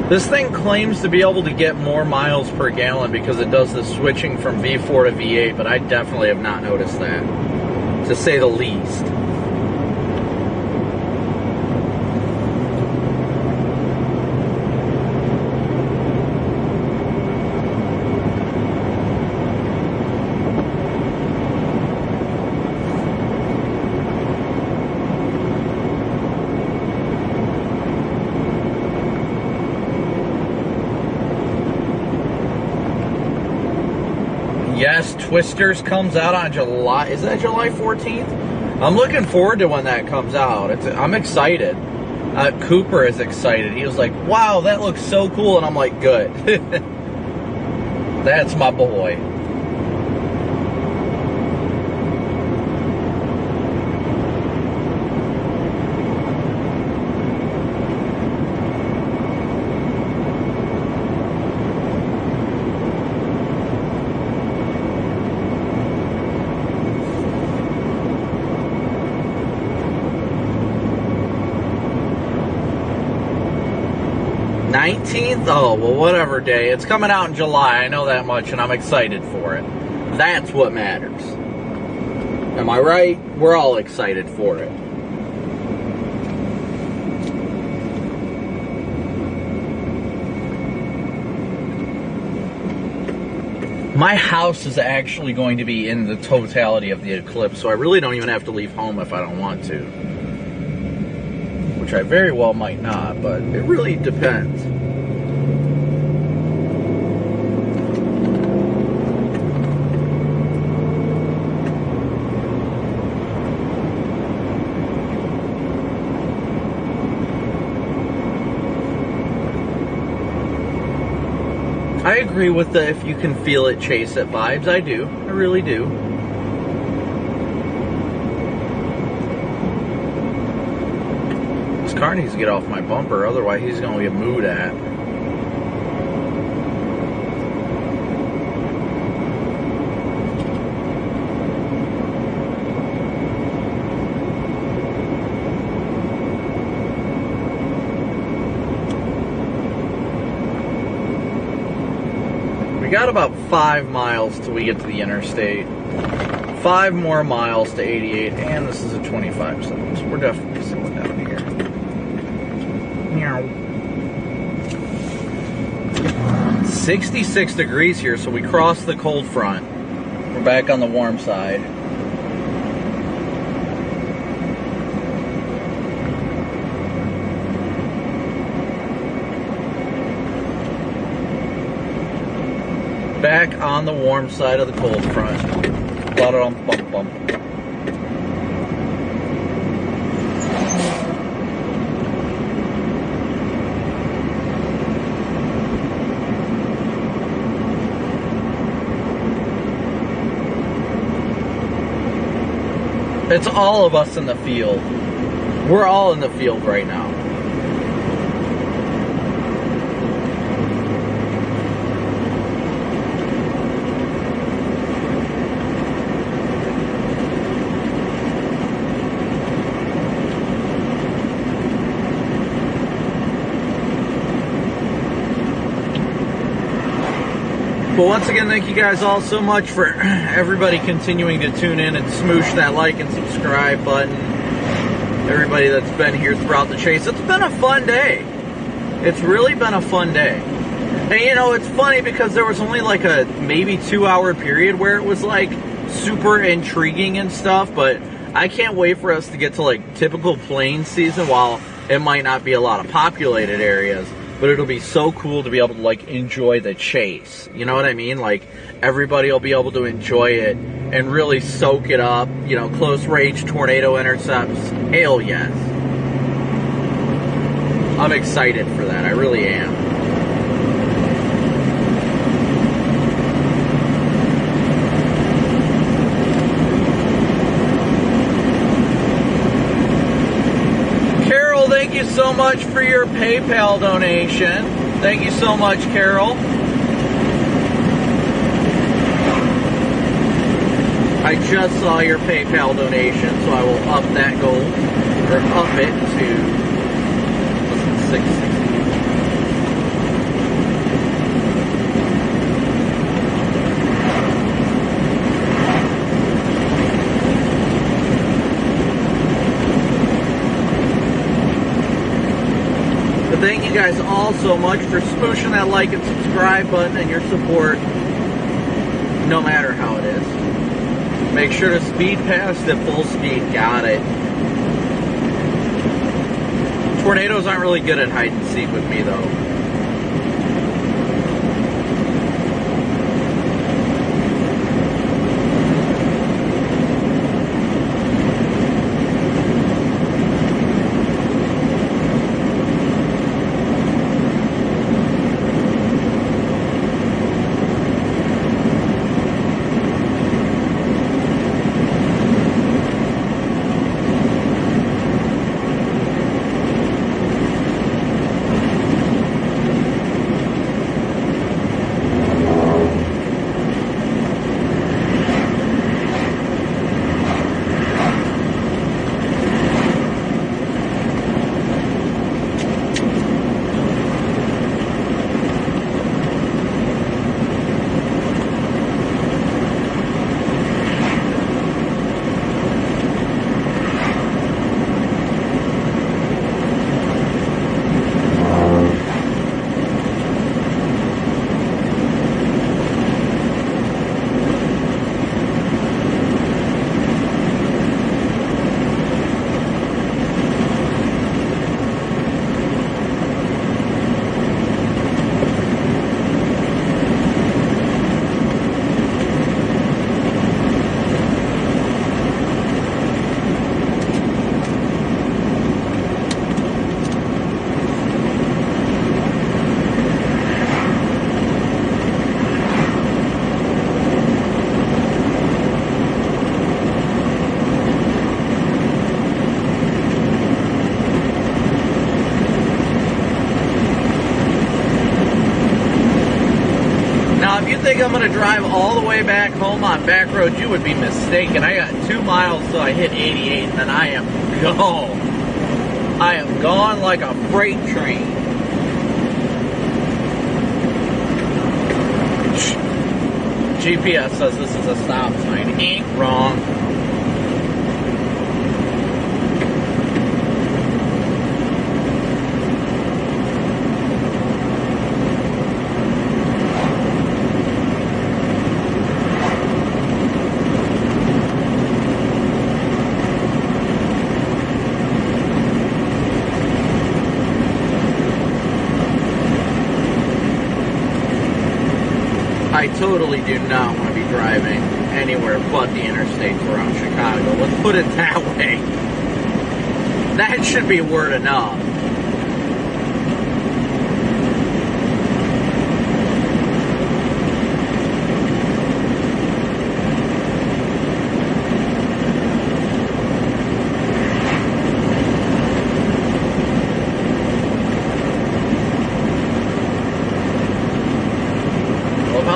This thing claims to be able to get more miles per gallon because it does the switching from V4 to V8, but I definitely have not noticed that, to say the least. Yes, Twisters comes out on July. Is that July 14th? I'm looking forward to when that comes out. I'm excited. Cooper is excited. He was like, "Wow, that looks so cool," and I'm like, "Good." That's my boy. 19th? Oh, well, whatever day. It's coming out in July. I know that much, and I'm excited for it. That's what matters. Am I right? We're all excited for it. My house is actually going to be in the totality of the eclipse, so I really don't even have to leave home if I don't want to. Which I very well might not, but it really depends. I agree with the if you can feel it, chase it vibes. I do. I really do. This car needs to get off my bumper, otherwise he's going to get mooed at. We got about 5 miles till we get to the interstate. 5 more miles to 88, and this is a 25 zone, so we're definitely slowing down here. Meow. 66 degrees here, so we crossed the cold front. We're back on the warm side. Back on the warm side of the cold front. Ba-dum-bum-bum. It's all of us in the field. We're all in the field right now. Well, once again, thank you guys all so much for everybody continuing to tune in and smoosh that like and subscribe button. Everybody that's been here throughout the chase. It's been a fun day. It's really been a fun day. And you know, it's funny because there was only like a maybe 2-hour period where it was like super intriguing and stuff, but I can't wait for us to get to like typical plain season. While it might not be a lot of populated areas, but it'll be so cool to be able to like enjoy the chase. You know what I mean? Like everybody will be able to enjoy it and really soak it up. You know, close range tornado intercepts. Hell yes. I'm excited for that. I really am. Thank you so much for your PayPal donation. Thank you so much, Carol. I just saw your PayPal donation, so I will up that goal, or up it to 660. Thank you guys all so much for smooshing that like and subscribe button and your support, no matter how it is. Make sure to speed past at full speed. Got it. Tornadoes aren't really good at hide and seek with me, though. think I'm gonna drive all the way back home on back roads, you would be mistaken. I got 2 miles till I hit 88, and then I am gone. I am gone like a freight train. GPS says this is a stop sign. Ain't wrong. I totally do not want to be driving anywhere but the interstates around Chicago. Let's put it that way. That should be word enough.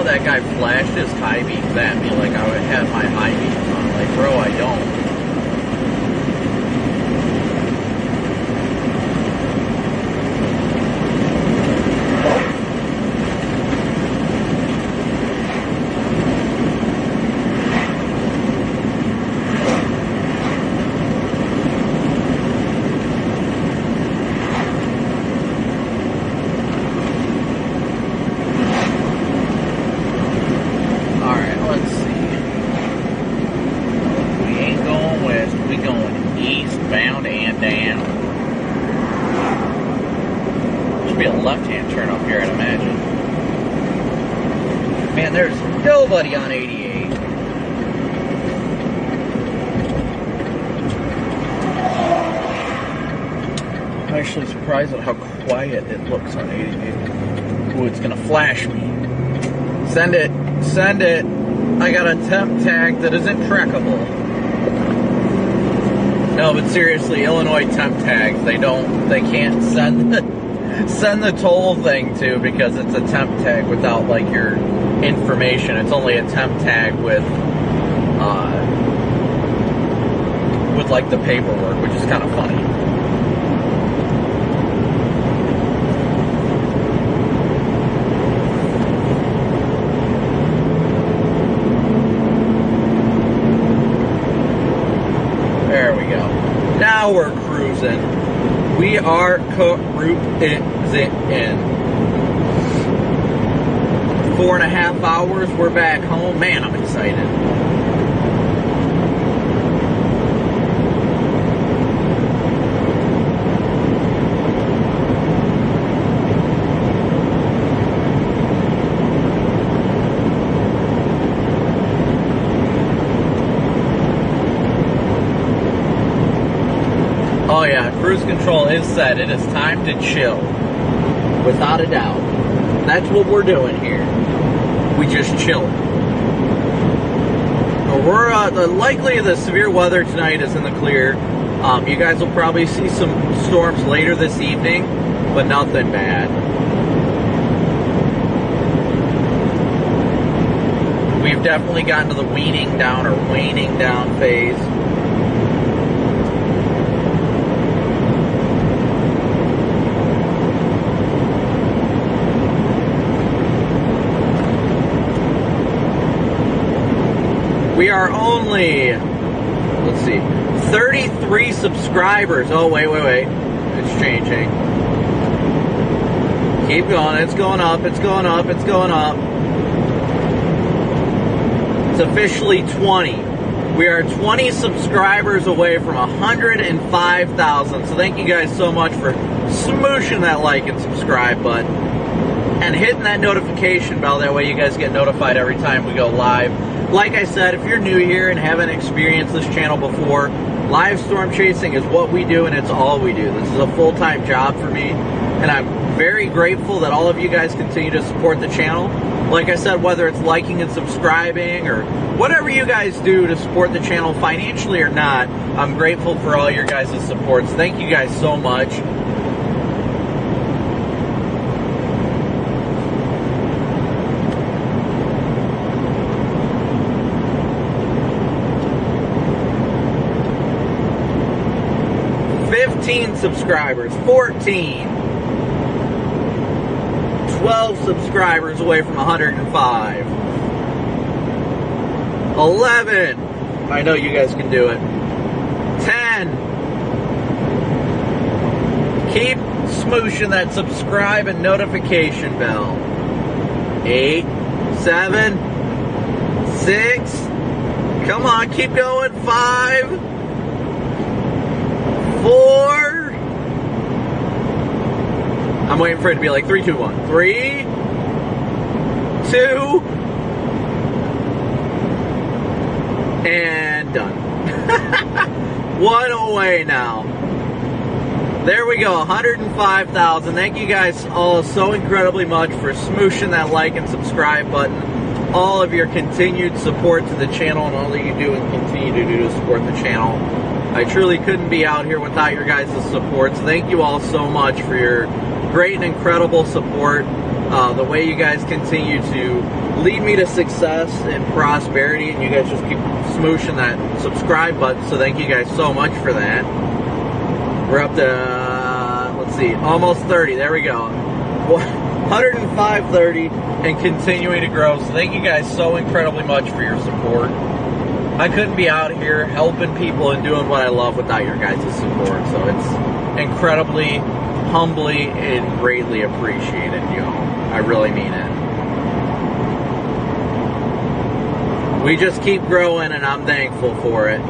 That guy flashed his high beams at me like I had my high beams on. Like, bro, I don't. Nobody on 88. I'm actually surprised at how quiet it looks on 88. Ooh, it's gonna flash me. Send it. Send it. I got a temp tag that isn't trackable. No, but seriously, Illinois temp tags, they can't send the toll thing to, because it's a temp tag without like your information. It's only a temp tag with like the paperwork, which is kind of funny. There we go. Now we're cruising. We are cruising in. 4.5 hours, we're back home. Man, I'm excited. Oh yeah, cruise control is set. It is time to chill. Without a doubt. That's what we're doing here. We just chill. We're likely the severe weather tonight is in the clear. You guys will probably see some storms later this evening, but nothing bad. We've definitely gotten to the waning down phase. We are only, let's see, 33 subscribers. Oh, wait. It's changing. Keep going. It's going up. It's going up. It's going up. It's officially 20. We are 20 subscribers away from 105,000. So thank you guys so much for smooshing that like and subscribe button. And hitting that notification bell. That way you guys get notified every time we go live. Like I said, if you're new here and haven't experienced this channel before, live storm chasing is what we do and it's all we do. This is a full-time job for me, and I'm very grateful that all of you guys continue to support the channel. Like I said, whether it's liking and subscribing or whatever you guys do to support the channel financially or not, I'm grateful for all your guys' supports. Thank you guys so much. 13 subscribers. 14. 12 subscribers away from 105. 11. I know you guys can do it. 10. Keep smooshing that subscribe and notification bell. 8, 7, 6. Come on, keep going. 5, 4. I'm waiting for it to be like 3, 2, 1. 3, 2, and done. 1 away now. There we go, 105,000. Thank you guys all so incredibly much for smooshing that like and subscribe button. All of your continued support to the channel and all that you do and continue to do to support the channel. I truly couldn't be out here without your guys' support. So thank you all so much for your great and incredible support. The way you guys continue to lead me to success and prosperity, and you guys just keep smooshing that subscribe button. So thank you guys so much for that. We're up to, let's see, almost 30. There we go. 105.30 and continuing to grow. So thank you guys so incredibly much for your support. I couldn't be out here helping people and doing what I love without your guys' support. So it's incredibly, humbly, and greatly appreciated, you know. I really mean it. We just keep growing and I'm thankful for it.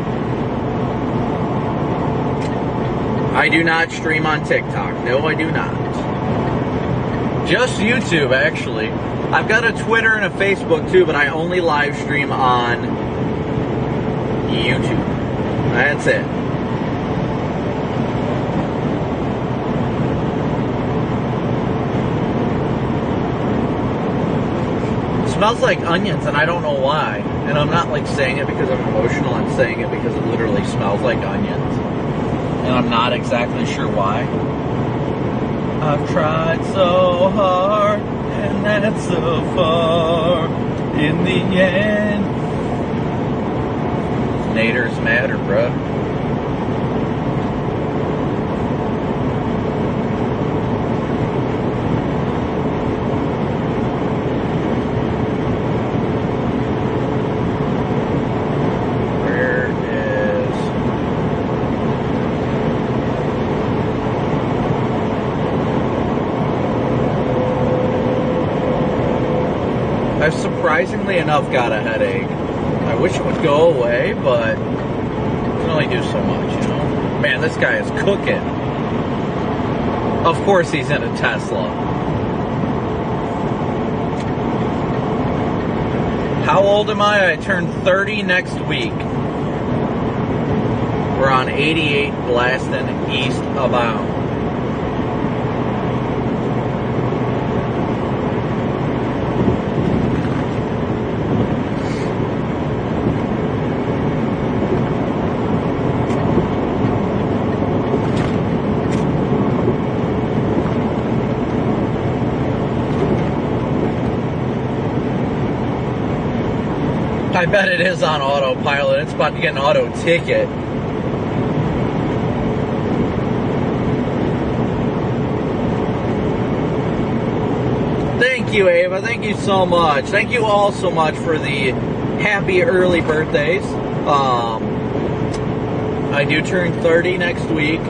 I do not stream on TikTok. No, I do not. Just YouTube, actually. I've got a Twitter and a Facebook too, but I only live stream on YouTube. That's it. It smells like onions, and I don't know why. And I'm not like saying it because I'm emotional. I'm saying it because it literally smells like onions. And I'm not exactly sure why. I've tried so hard, and that's so far. In the end, Naders matter, bruh. I've surprisingly enough got a headache. I wish it would go away, but I can only do so much, you know? Man, this guy is cooking. Of course he's in a Tesla. How old am I? I turn 30 next week. We're on 88 blasting eastbound. I bet it is on autopilot. It's about to get an auto ticket. Thank you, Ava. Thank you so much. Thank you all so much for the happy early birthdays. I do turn 30 next week.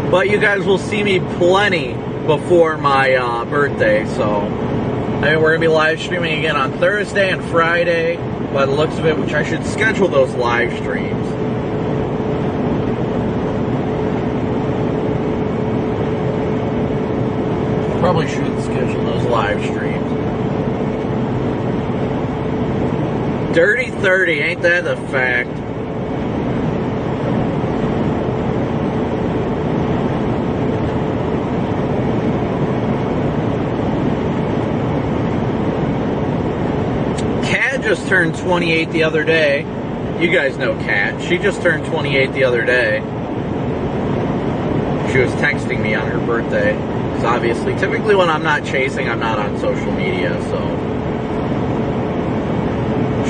But you guys will see me plenty before my birthday, so... I mean, we're going to be live streaming again on Thursday and Friday, by the looks of it, which I should schedule those live streams. Probably should schedule those live streams. Dirty 30, ain't that a fact? Just turned 28 the other day. You guys know Kat. She just turned 28 the other day. She was texting me on her birthday. Because obviously, typically when I'm not chasing, I'm not on social media, so...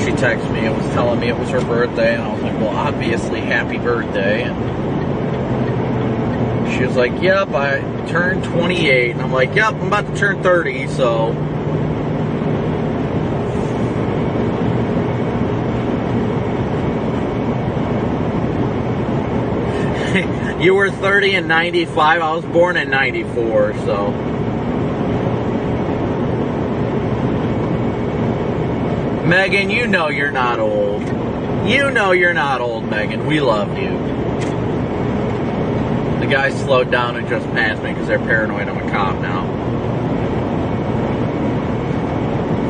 she texted me and was telling me it was her birthday, and I was like, well, obviously, happy birthday. And she was like, yep, I turned 28. And I'm like, yep, I'm about to turn 30, so. You were 30 in 95. I was born in 94, so. Megan, you know you're not old. You know you're not old, Megan. We love you. The guy slowed down and just passed me because they're paranoid I'm a cop now.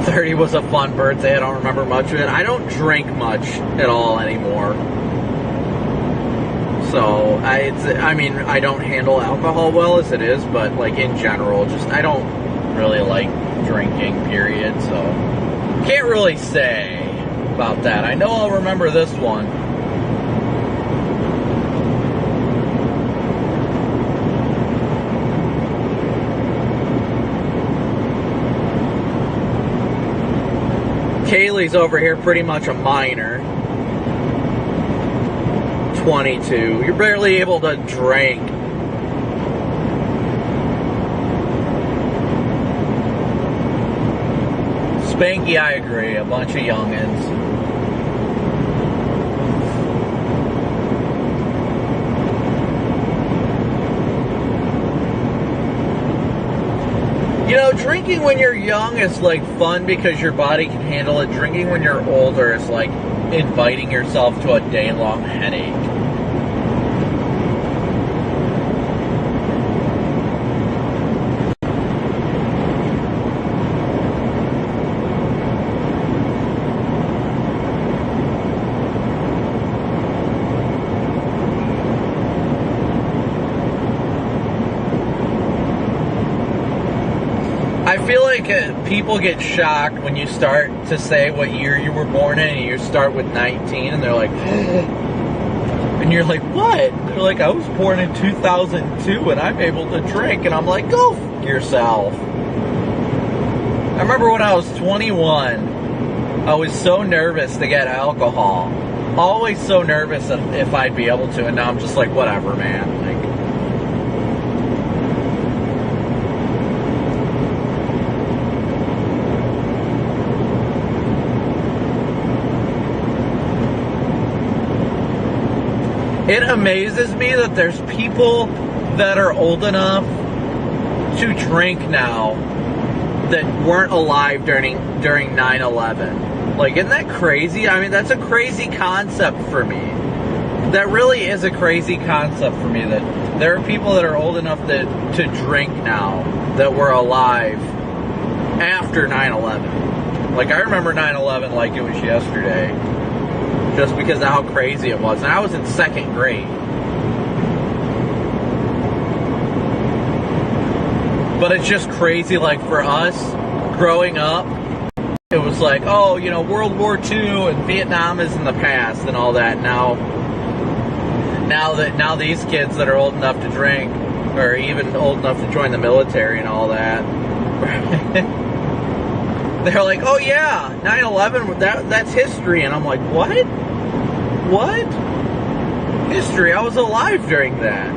30 was a fun birthday. I don't remember much of it. I don't drink much at all anymore. So, I mean, I don't handle alcohol well as it is, but, like, in general, just, I don't really like drinking, period, so. Can't really say about that. I know I'll remember this one. Kaylee's over here pretty much a minor. 22. You're barely able to drink. Spanky, I agree. A bunch of youngins. You know, drinking when you're young is like fun because your body can handle it. Drinking when you're older is like inviting yourself to a day-long headache. I feel like people get shocked when you start to say what year you were born in, and you start with 19, and they're like, and you're like, what? They're like, I was born in 2002, and I'm able to drink, and I'm like, go f*** yourself. I remember when I was 21, I was so nervous to get alcohol. Always so nervous if I'd be able to, and now I'm just like, whatever, man. Like, it amazes me that there's people that are old enough to drink now that weren't alive during 9/11. Like, isn't that crazy? I mean, that's a crazy concept for me. That really is a crazy concept for me, that there are people that are old enough to drink now that were alive after 9/11. Like, I remember 9/11 like it was yesterday. Just because of how crazy it was. And I was in second grade. But it's just crazy, like, for us, growing up, it was like, oh, you know, World War II and Vietnam is in the past and all that. Now these kids that are old enough to drink, or even old enough to join the military and all that, they're like, oh yeah, 9/11, that's history. And I'm like, what? What? History? I was alive during that.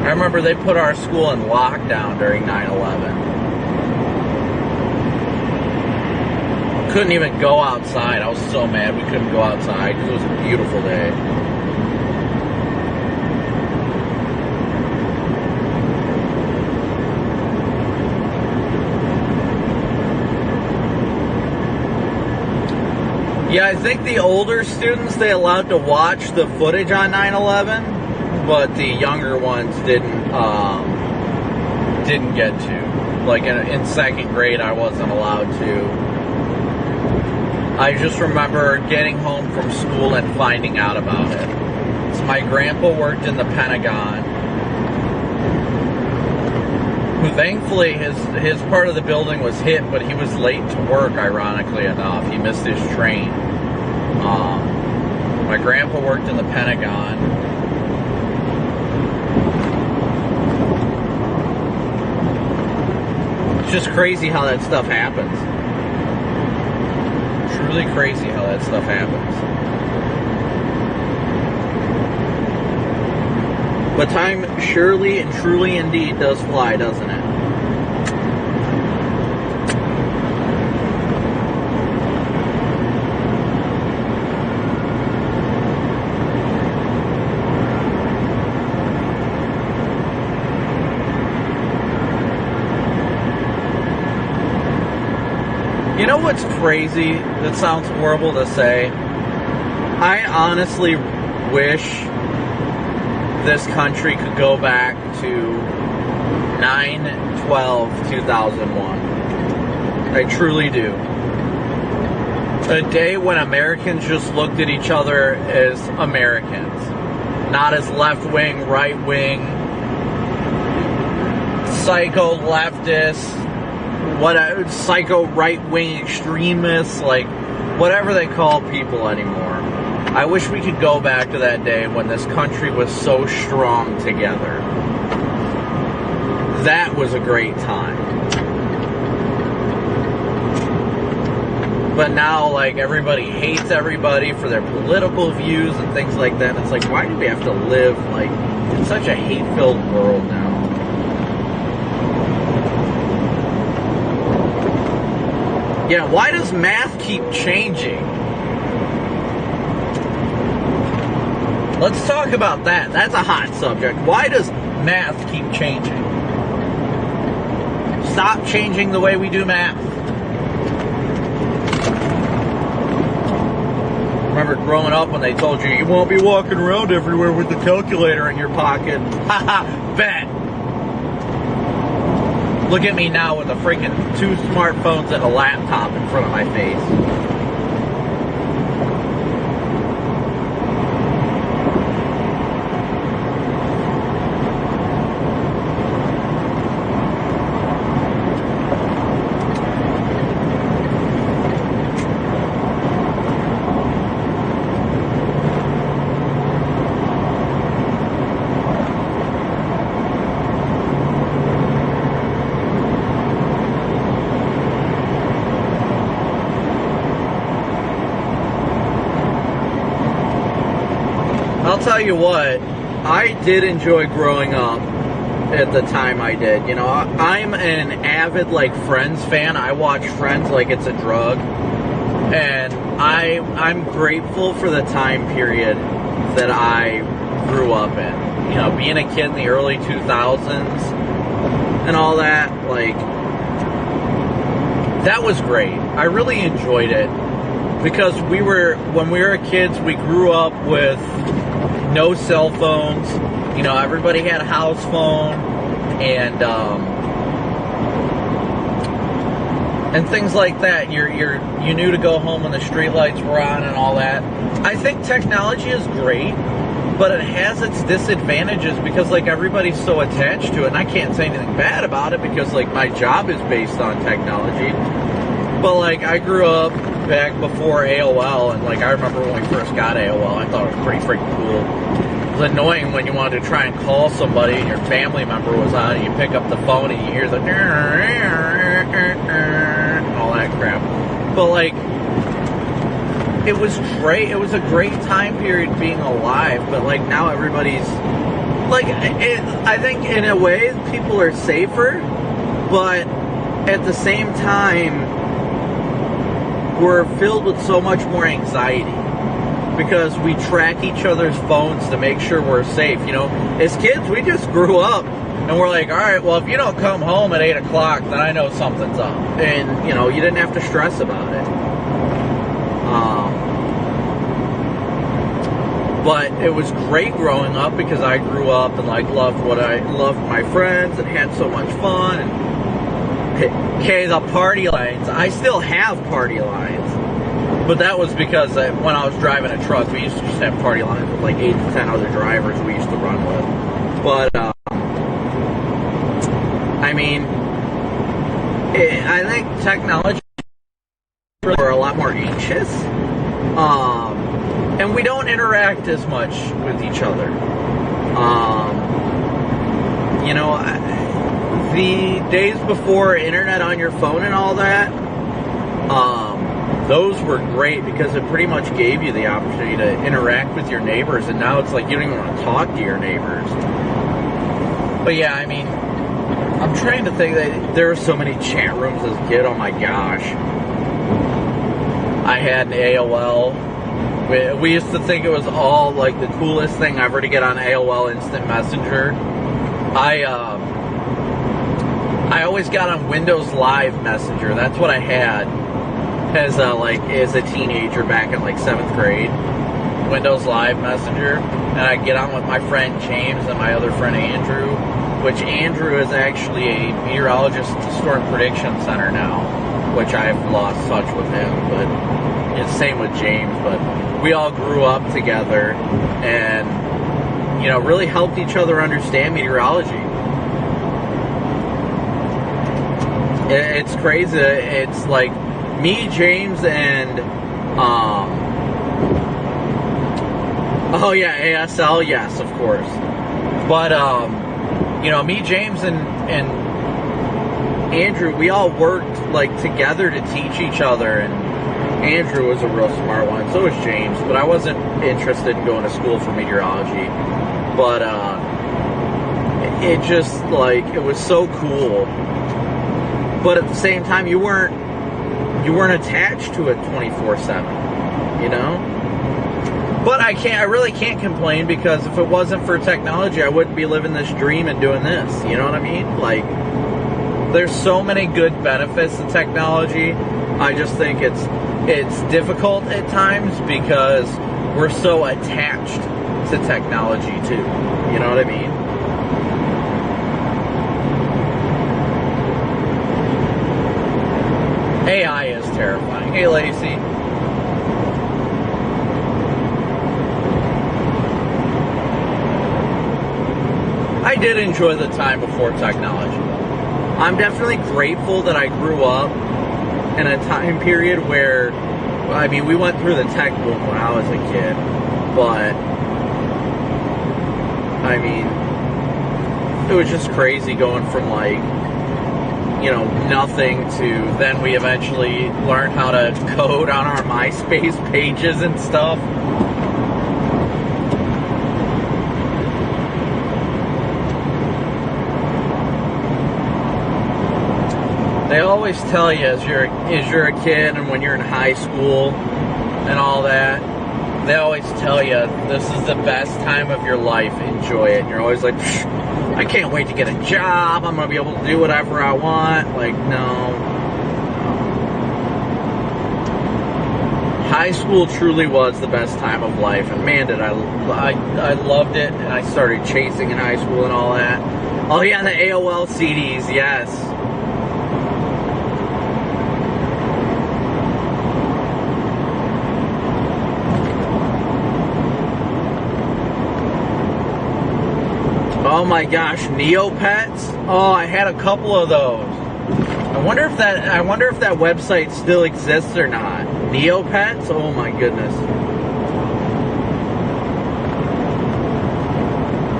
I remember they put our school in lockdown during 9/11. Couldn't even go outside. I was so mad we couldn't go outside because it was a beautiful day. Yeah, I think the older students, they allowed to watch the footage on 9/11, but the younger ones didn't get to. Like in second grade, I wasn't allowed to. I just remember getting home from school and finding out about it. So my grandpa worked in the Pentagon, who thankfully his part of the building was hit, but he was late to work, ironically enough. He missed his train. My grandpa worked in the Pentagon, It's just crazy how that stuff happens. Truly crazy how that stuff happens. But time surely and truly indeed does fly, doesn't it? You know what's crazy? That sounds horrible to say. I honestly wish this country could go back to 9/12/2001. I truly do. A day when Americans just looked at each other as Americans, not as left-wing, right-wing, psycho leftists, psycho right-wing extremists, like whatever they call people anymore. I wish we could go back to that day when this country was so strong together. That was a great time. But now, like, everybody hates everybody for their political views and things like that. It's like, why do we have to live, like, in such a hate-filled world now? Yeah, why does math keep changing? Let's talk about that. That's a hot subject. Why does math keep changing? Stop changing the way we do math. Remember growing up when they told you won't be walking around everywhere with the calculator in your pocket? Haha, bet. Look at me now with a freaking 2 smartphones and a laptop in front of my face. I'll tell you what, I did enjoy growing up at the time I did. You know, I'm an avid, like, Friends fan. I watch Friends like it's a drug. And I'm grateful for the time period that I grew up in. You know, being a kid in the early 2000s and all that, like, that was great. I really enjoyed it. Because when we were kids, we grew up with no cell phones. You know, everybody had a house phone and things like that. You knew to go home when the street lights were on and all that. I think technology is great, but it has its disadvantages because, like, everybody's so attached to it. And I can't say anything bad about it because, like, my job is based on technology. But, like, I grew up back before AOL, and, like, I remember when we first got AOL, I thought it was pretty freaking cool. It was annoying when you wanted to try and call somebody and your family member was on, and you pick up the phone and you hear the and all that crap. But, like, it was great. It was a great time period being alive, but, like, now everybody's, like, I think in a way people are safer, but at the same time, we're filled with so much more anxiety because we track each other's phones to make sure we're safe. You know, as kids, we just grew up and we're like, all right, well, if you don't come home at 8 o'clock, then I know something's up. And, you know, you didn't have to stress about it. But it was great growing up because I grew up and, like, loved my friends and had so much fun. And, okay, the party lines. I still have party lines. But that was because when I was driving a truck, we used to just have party lines with like 8 to 10 other drivers we used to run with. But, I mean, I think technology are a lot more anxious. And we don't interact as much with each other. You know, the days before internet on your phone and all that, those were great because it pretty much gave you the opportunity to interact with your neighbors, and now it's like you don't even want to talk to your neighbors. But yeah, I mean, I'm trying to think that there were so many chat rooms as a kid, oh my gosh. I had an AOL. We used to think it was all like the coolest thing ever to get on AOL Instant Messenger. I always got on Windows Live Messenger. That's what I had as a teenager back in like 7th grade. Windows Live Messenger, and I'd get on with my friend James and my other friend Andrew, which Andrew is actually a meteorologist at the Storm Prediction Center now, which I've lost touch with him, but it's same with James. But we all grew up together and, you know, really helped each other understand meteorology. It's crazy. It's like me, James, and oh yeah, ASL, yes, of course. But you know, me, James, and Andrew, we all worked like together to teach each other. And Andrew was a real smart one, so was James. But I wasn't interested in going to school for meteorology. But it just like it was so cool. But at the same time, you weren't attached to it 24/7, you know? But I really can't complain, because if it wasn't for technology, I wouldn't be living this dream and doing this, you know what I mean? Like, there's so many good benefits to technology. I just think it's difficult at times because we're so attached to technology too, you know what I mean? AI is terrifying. Hey, Lacey. I did enjoy the time before technology. I'm definitely grateful that I grew up in a time period where, I mean, we went through the tech boom when I was a kid, but, I mean, it was just crazy going from, like, you know, nothing to then we eventually learned how to code on our MySpace pages and stuff. They always tell you as you're a kid and when you're in high school and all that, they always tell you this is the best time of your life, enjoy it. And you're always like, I can't wait to get a job, I'm going to be able to do whatever I want. Like, no. High school truly was the best time of life, and man, did I loved it, and I started chasing in high school and all that. Oh yeah, the AOL CDs, yes. Oh my gosh, Neopets? Oh, I had a couple of those. I wonder if that website still exists or not. Neopets? Oh my goodness.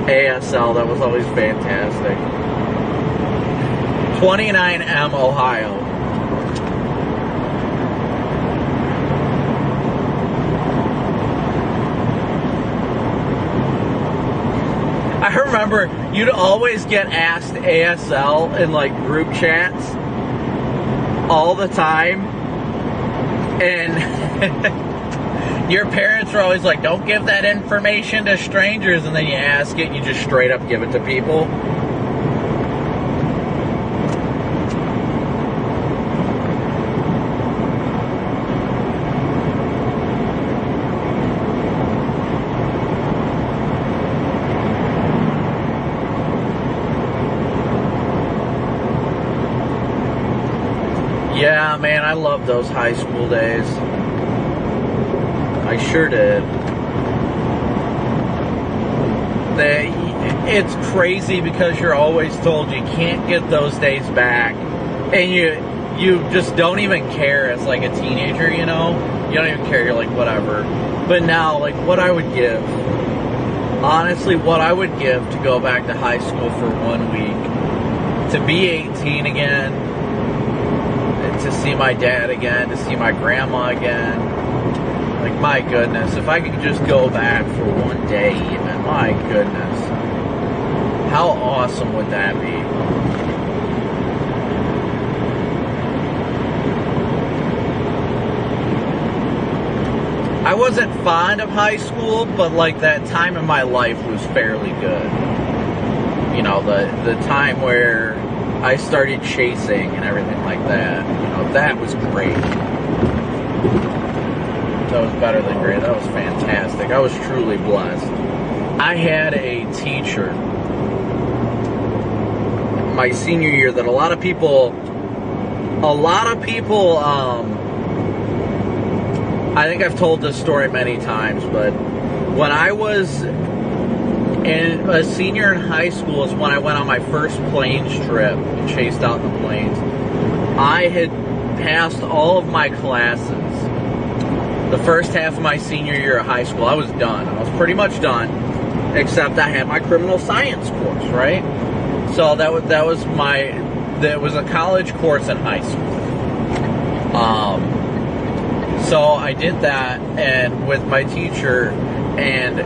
ASL, that was always fantastic. 29M, Ohio. I remember you'd always get asked ASL in like group chats all the time, and your parents were always like, don't give that information to strangers, and then you ask it and you just straight up give it to people. Yeah, man, I love those high school days. I sure did. It's crazy because you're always told you can't get those days back. And you just don't even care as like a teenager, you know? You don't even care, you're like, whatever. But now, like, what I would give, honestly, what I would give to go back to high school for 1 week to be 18 again, to see my dad again, to see my grandma again. Like, my goodness, if I could just go back for one day even, my goodness. How awesome would that be? I wasn't fond of high school, but like that time in my life was fairly good. You know, the time where I started chasing and everything like that. You know, that was great. That was better than great. That was fantastic. I was truly blessed. I had a teacher my senior year that a lot of people, I think I've told this story many times, but when I was a senior in high school is when I went on my first planes trip and chased out in the plains. I had passed all of my classes. The first half of my senior year of high school, I was done. I was pretty much done, except I had my criminal science course, right? So that was a college course in high school. So I did that and with my teacher, and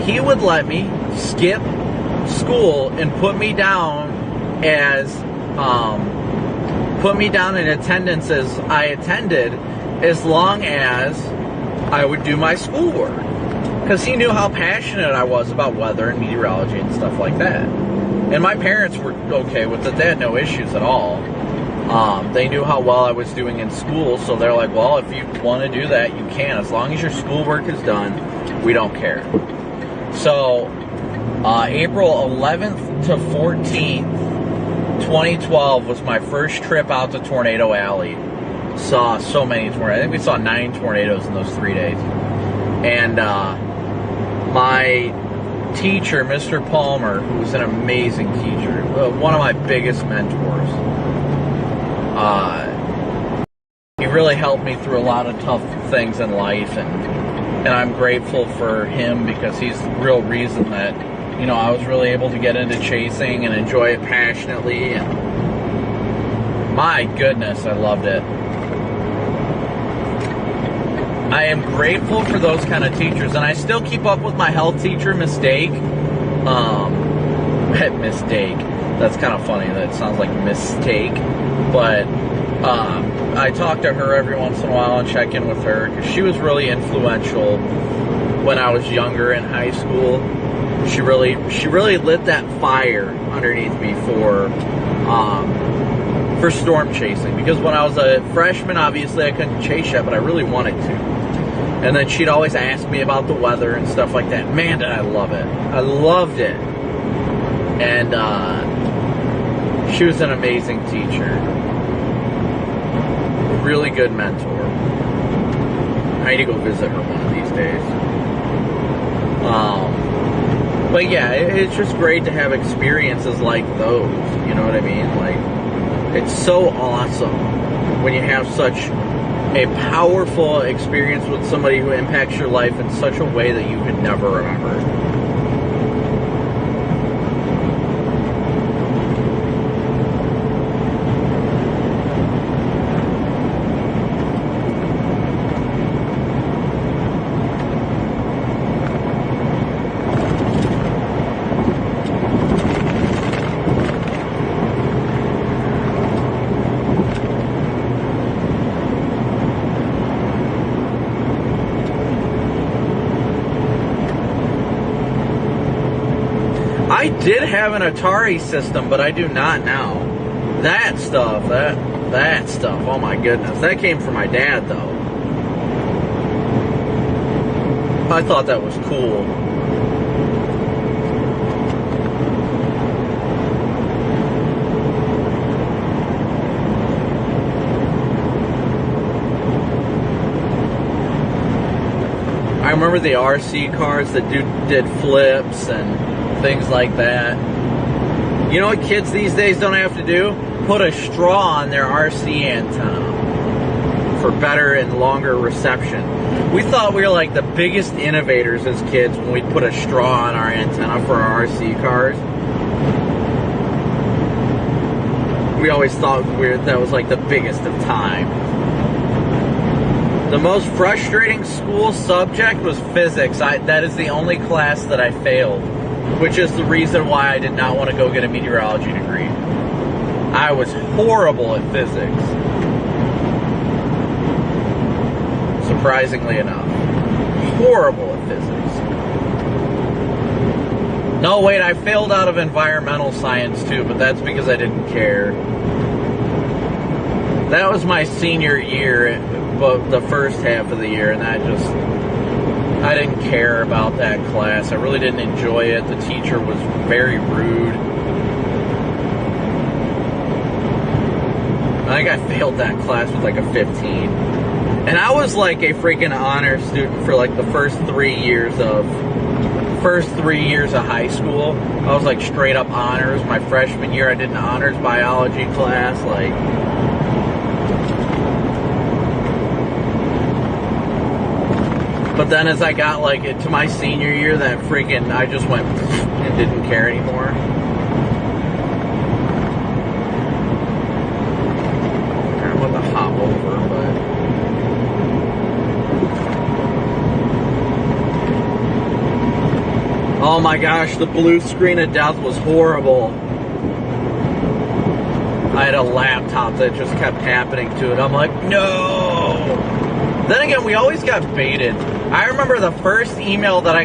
he would let me skip school and put me down in attendance as I attended, as long as I would do my schoolwork, because he knew how passionate I was about weather and meteorology and stuff like that. And my parents were okay with it. They had no issues at all. They knew how well I was doing in school, so they're like, well, if you want to do that, you can. As long as your schoolwork is done, we don't care. So, April 11th to 14th, 2012 was my first trip out to Tornado Alley. Saw so many tornadoes. I think we saw 9 tornadoes in those 3 days. And my teacher, Mr. Palmer, who was an amazing teacher, one of my biggest mentors, he really helped me through a lot of tough things in life, and I'm grateful for him, because he's the real reason that, you know, I was really able to get into chasing and enjoy it passionately, and my goodness, I loved it. I am grateful for those kind of teachers, and I still keep up with my health teacher, Mistake. Mistake. That's kind of funny. That sounds like mistake. But I talk to her every once in a while and check in with her, because she was really influential when I was younger in high school. She really lit that fire underneath me for storm chasing, because when I was a freshman, obviously I couldn't chase yet, but I really wanted to. And then she'd always ask me about the weather and stuff like that. Man, did I love it. I loved it. And she was an amazing teacher. Really good mentor. I need to go visit her one of these days. But yeah, it's just great to have experiences like those. You know what I mean? Like, it's so awesome when you have such a powerful experience with somebody who impacts your life in such a way that you could never remember. I did have an Atari system, but I do not now. That stuff, oh my goodness. That came from my dad, though. I thought that was cool. I remember the RC cars that did flips and things like that. You know what kids these days don't have to do? Put a straw on their RC antenna for better and longer reception. We thought we were like the biggest innovators as kids when we put a straw on our antenna for our RC cars. we always thought that was like the biggest of time. The most frustrating school subject was physics. That is the only class that I failed, which is the reason why I did not want to go get a meteorology degree. I was horrible at physics. Surprisingly enough. Horrible at physics. No, wait, I failed out of environmental science too, but that's because I didn't care. That was my senior year, but the first half of the year, and I didn't care about that class. I really didn't enjoy it. The teacher was very rude. I think I failed that class with like a 15. And I was like a freaking honor student for like the first 3 years of high school. I was like straight up honors. My freshman year I did an honors biology class, like. But then as I got like to my senior year, that freaking, I just went and didn't care anymore. I'm about to hop over, but. Oh my gosh, the blue screen of death was horrible. I had a laptop that just kept happening to it. I'm like, no! Then again, we always got baited. I remember the first email that I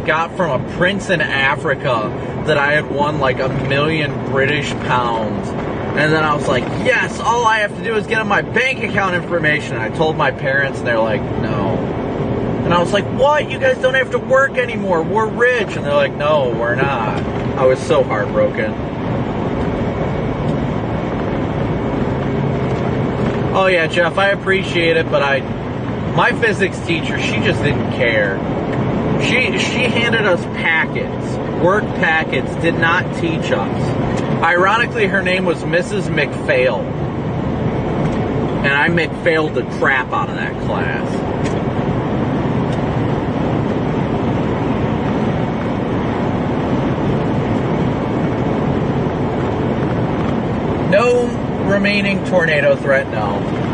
got from a prince in Africa that I had won like £1 million British pounds. And then I was like, yes, all I have to do is get my bank account information. I told my parents and they're like, no. And I was like, what? You guys don't have to work anymore. We're rich. And they're like, no, we're not. I was so heartbroken. Oh yeah, Jeff, I appreciate it, but my physics teacher, she just didn't care. She handed us packets, work packets, did not teach us. Ironically, her name was Mrs. McPhail. And I McPhailed the crap out of that class. No remaining tornado threat, no.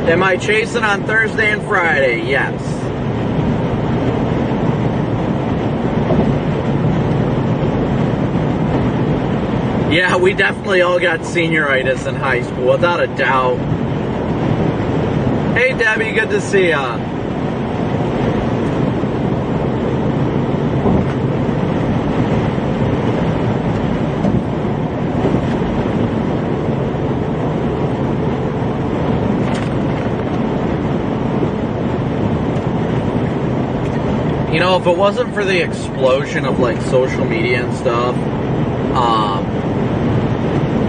Am I chasing on Thursday and Friday? Yes. Yeah, we definitely all got senioritis in high school, without a doubt. Hey, Debbie, good to see ya. You know, if it wasn't for the explosion of like social media and stuff,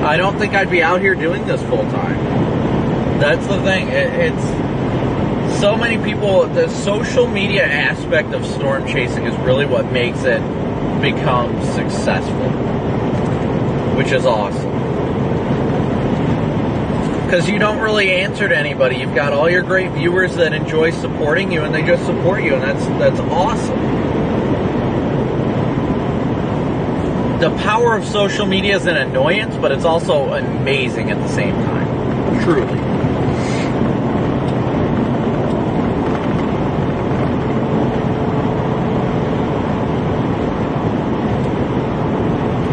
I don't think I'd be out here doing this full time. That's the thing. It's so many people. The social media aspect of storm chasing is really what makes it become successful, which is awesome. Because you don't really answer to anybody. You've got all your great viewers that enjoy supporting you, and they just support you, and that's awesome. The power of social media is an annoyance, but it's also amazing at the same time. Truly.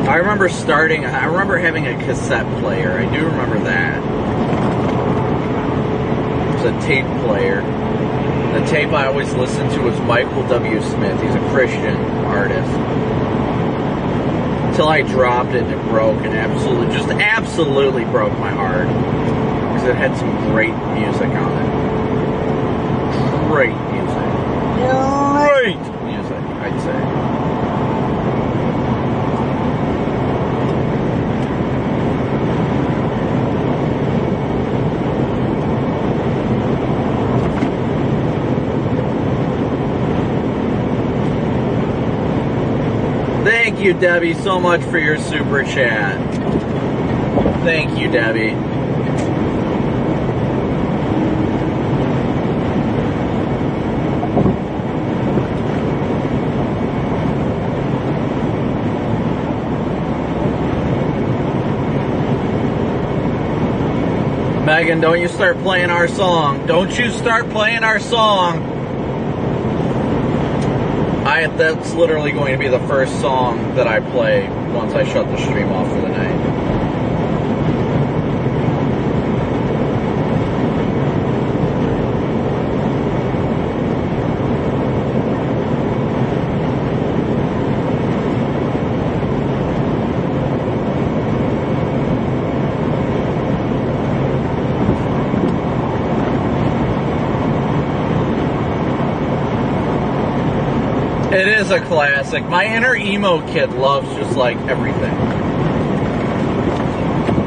I remember having a cassette player. I do remember that. A tape player. The tape I always listened to was Michael W. Smith. He's a Christian artist. Until I dropped it and it broke, and absolutely broke my heart. Because it had some great music on it. Great music. Great music, I'd say. you, Debbie, so much for your super chat. Thank you, Debbie. Megan, don't you start playing our song. Don't you start playing our song. That's literally going to be the first song that I play once I shut the stream off for the night. It is a classic. My inner emo kid loves just like everything.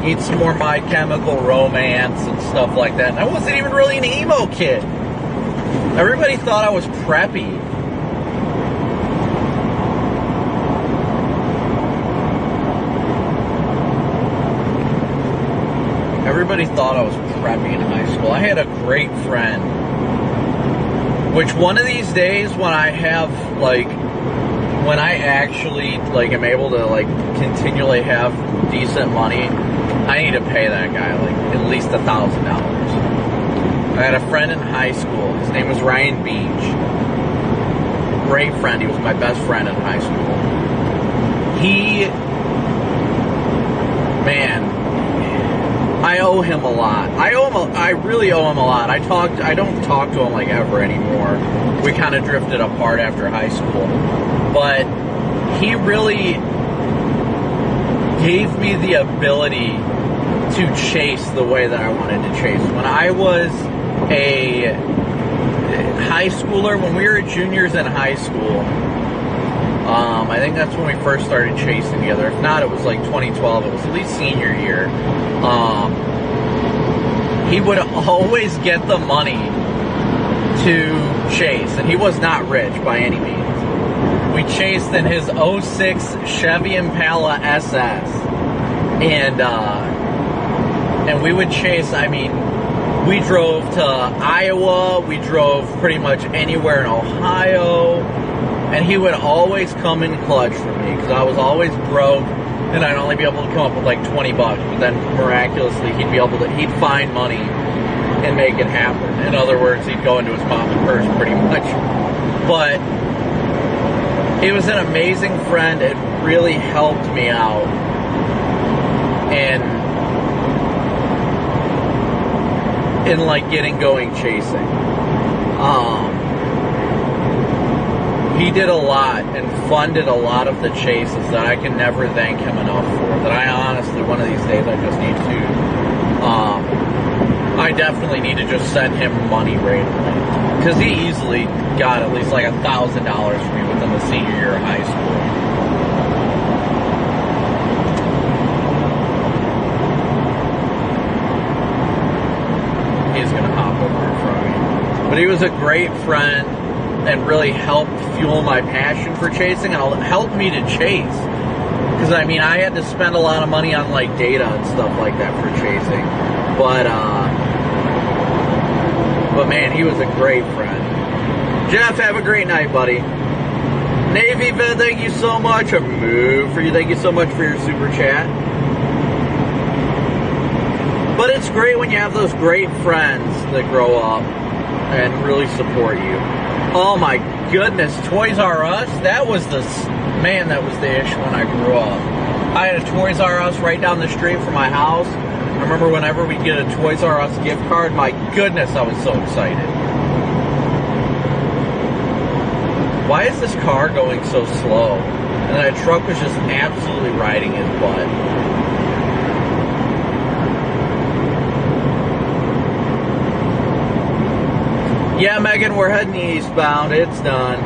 Eats more My Chemical Romance and stuff like that. And I wasn't even really an emo kid. Everybody thought I was preppy. Everybody thought I was preppy in high school. I had a great friend. Which one of these days when I have, like, when I actually, like, am able to, like, continually have decent money, I need to pay that guy, like, at least $1,000. I had a friend in high school. His name was Ryan Beach. Great friend. He was my best friend in high school. I owe him a lot. I really owe him a lot. I don't talk to him like ever anymore. We kind of drifted apart after high school. But he really gave me the ability to chase the way that I wanted to chase. When I was a high schooler, when we were juniors in high school, I think that's when we first started chasing together. If not, it was like 2012. It was at least senior year. He would always get the money to chase, and he was not rich by any means. We chased in his 06 Chevy Impala SS, and we would chase. I mean, we drove to Iowa. We drove pretty much anywhere in Ohio. And he would always come in clutch for me because I was always broke and I'd only be able to come up with like $20. But then miraculously he'd find money and make it happen. In other words, he'd go into his mom's purse pretty much. But he was an amazing friend. It really helped me out. In like getting going chasing. He did a lot and funded a lot of the chases that I can never thank him enough for. That I honestly, one of these days, I just need to. I definitely need to just send him money randomly because he easily got at least like $1,000 for me within the senior year of high school. He's gonna hop over in front of me, but he was a great friend. And really helped fuel my passion for chasing and helped me to chase. Because, I mean, I had to spend a lot of money on, like, data and stuff like that for chasing. But man, he was a great friend. Jeff, have a great night, buddy. Navy Vet, thank you so much. A move for you. Thank you so much for your super chat. But it's great when you have those great friends that grow up and really support you. Oh my goodness, Toys R Us? That was the issue when I grew up. I had a Toys R Us right down the street from my house. I remember whenever we'd get a Toys R Us gift card, my goodness, I was so excited. Why is this car going so slow? And that truck was just absolutely riding his butt. Yeah, Megan, we're heading eastbound. It's done.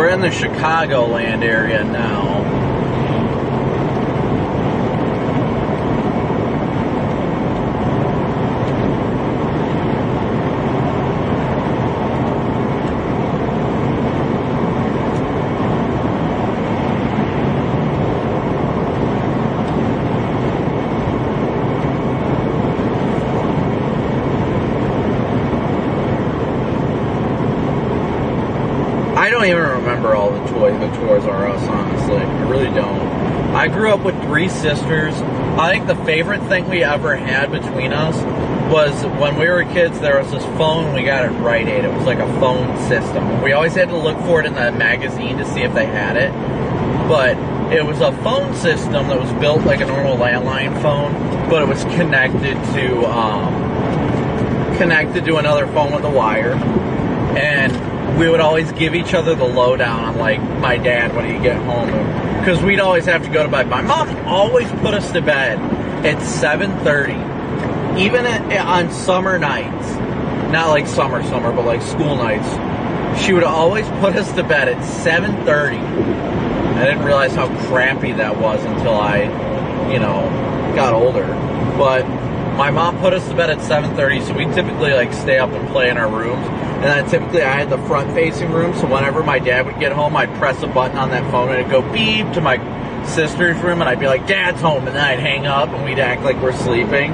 we're in the Chicagoland area now. I don't even remember all the Toys R Us, honestly. I really don't. I grew up with 3 sisters. I think the favorite thing we ever had between us was when we were kids, there was this phone we got at Rite Aid. It was like a phone system. We always had to look for it in the magazine to see if they had it. But it was a phone system that was built like a normal landline phone, but it was connected to another phone with a wire. And we would always give each other the lowdown on, like, my dad when he'd get home. Because we'd always have to go to bed. My mom always put us to bed at 7:30. Even on summer nights. Not like summer, but like school nights. She would always put us to bed at 7:30. I didn't realize how crappy that was until I, got older. But my mom put us to bed at 7:30, so we typically, like, stay up and play in our rooms. And then typically I had the front-facing room, so whenever my dad would get home, I'd press a button on that phone and it'd go beep to my sister's room, and I'd be like, Dad's home, and then I'd hang up and we'd act like we're sleeping.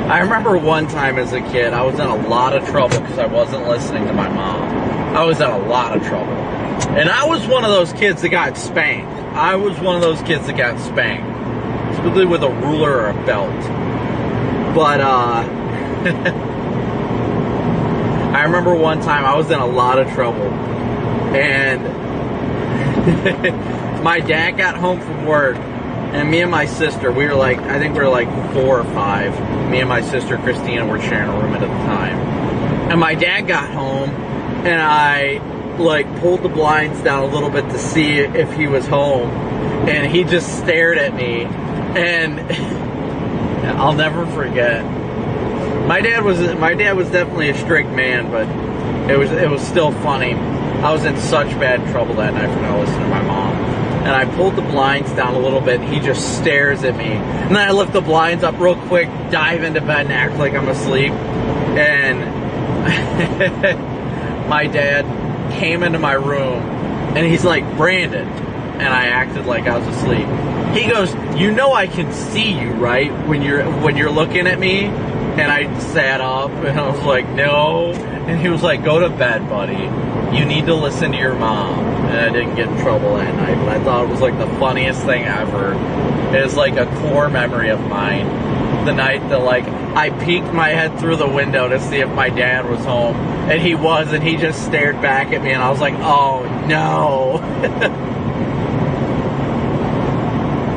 I remember one time as a kid, I was in a lot of trouble because I wasn't listening to my mom. I was in a lot of trouble. And I was one of those kids that got spanked. Typically with a ruler or a belt. But, I remember one time I was in a lot of trouble. And my dad got home from work. And me and my sister, I think we were like 4 or 5. Me and my sister, Christina, were sharing a room at the time. And my dad got home, and I, pulled the blinds down a little bit to see if he was home. And he just stared at me. And I'll never forget. My dad was definitely a strict man, but it was still funny. I was in such bad trouble that night for not listening to my mom. And I pulled the blinds down a little bit, and he just stares at me. And then I lift the blinds up real quick, dive into bed, and act like I'm asleep. And my dad came into my room, and he's like, Brandon. And I acted like I was asleep. He goes, I can see you, right? When you're looking at me. And I sat up, and I was like, no. And he was like, go to bed, buddy. You need to listen to your mom. And I didn't get in trouble that night, but I thought it was like the funniest thing ever. It is like a core memory of mine. The night that, I peeked my head through the window to see if my dad was home. And he was, and he just stared back at me, and I was like, oh no.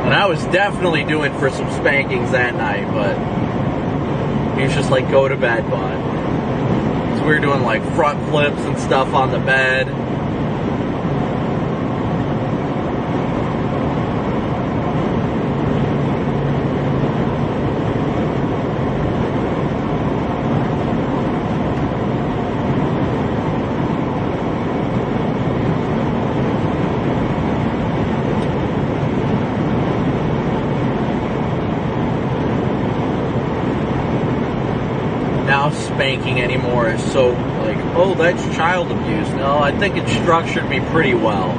And I was definitely due in for some spankings that night, but he was just like, go to bed, bud. So we were doing front flips and stuff on the bed. Now spanking anymore is so oh, that's child abuse. No, I think it structured me pretty well.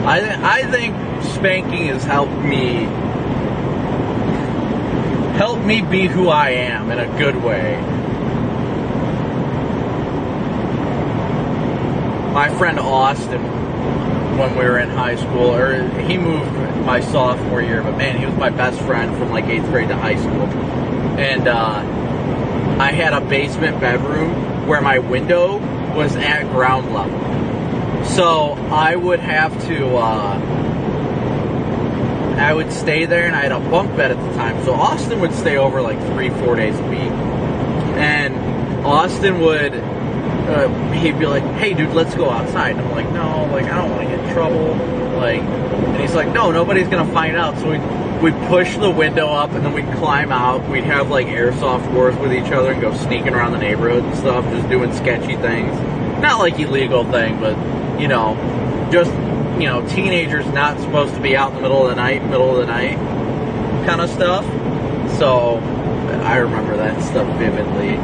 I think spanking has helped me be who I am in a good way. My friend Austin, when we were in high school, he moved my sophomore year, but man, he was my best friend from 8th grade to high school. And I had a basement bedroom where my window was at ground level. So I would have to, I would stay there, and I had a bunk bed at the time. So Austin would stay over like 3-4 days a week. And Austin would, he'd be like, hey dude, let's go outside. And I'm like, no, like I don't want to get in trouble. Like, and he's like, no, nobody's going to find out. So we'd push the window up, and then we'd climb out. We'd have like airsoft wars with each other and go sneaking around the neighborhood and stuff, just doing sketchy things. Not like illegal thing, but, you know, just, you know, teenagers not supposed to be out in the middle of the night kind of stuff. So I remember that stuff vividly.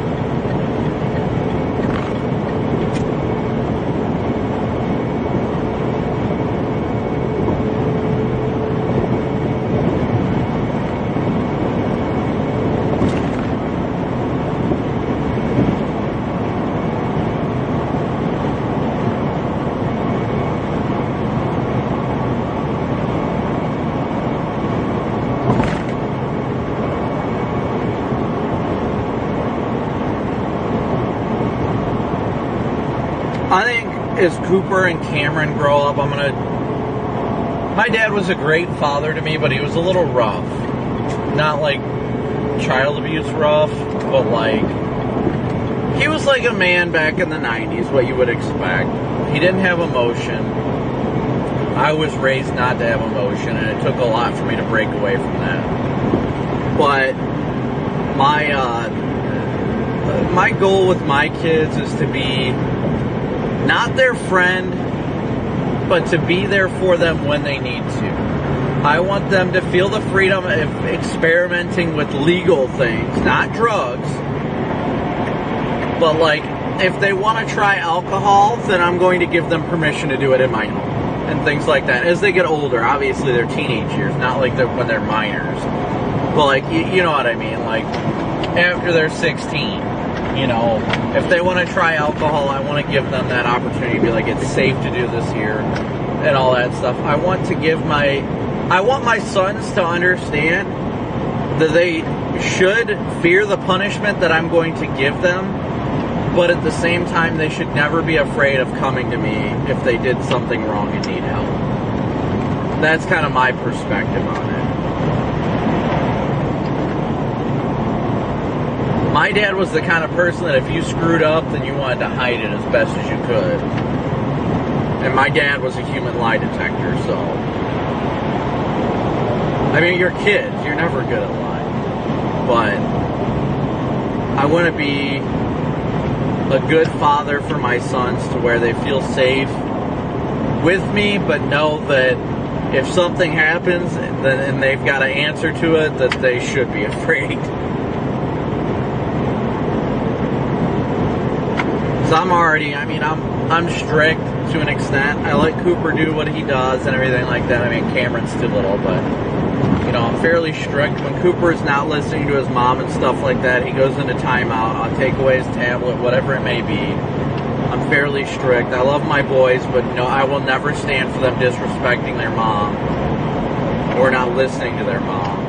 I think as Cooper and Cameron grow up, my dad was a great father to me, but he was a little rough. Not like child abuse rough, but like, he was like a man back in the 90s, what you would expect. He didn't have emotion. I was raised not to have emotion, and it took a lot for me to break away from that. But my goal with my kids is to be not their friend, but to be there for them when they need to. I want them to feel the freedom of experimenting with legal things, not drugs. But like, if they want to try alcohol, then I'm going to give them permission to do it in my home. And things like that. As they get older, obviously they're teenage years, not like when they're minors. But like, you know what I mean? Like, after they're 16. You know, if they want to try alcohol, I want to give them that opportunity to be like, it's safe to do this here and all that stuff. I want my sons to understand that they should fear the punishment that I'm going to give them, but at the same time, they should never be afraid of coming to me if they did something wrong and need help. That's kind of my perspective on it. My dad was the kind of person that if you screwed up, then you wanted to hide it as best as you could. And my dad was a human lie detector, so... I mean, you're kids. You're never good at lying. But I want to be a good father for my sons to where they feel safe with me, but know that if something happens and they've got to answer to it, that they should be afraid. So I'm strict to an extent. I let Cooper do what he does and everything like that. I mean, Cameron's too little, but, you know, I'm fairly strict. When Cooper's not listening to his mom and stuff like that, he goes into timeout. I'll take away his tablet, whatever it may be. I'm fairly strict. I love my boys, but, you know, I will never stand for them disrespecting their mom or not listening to their mom.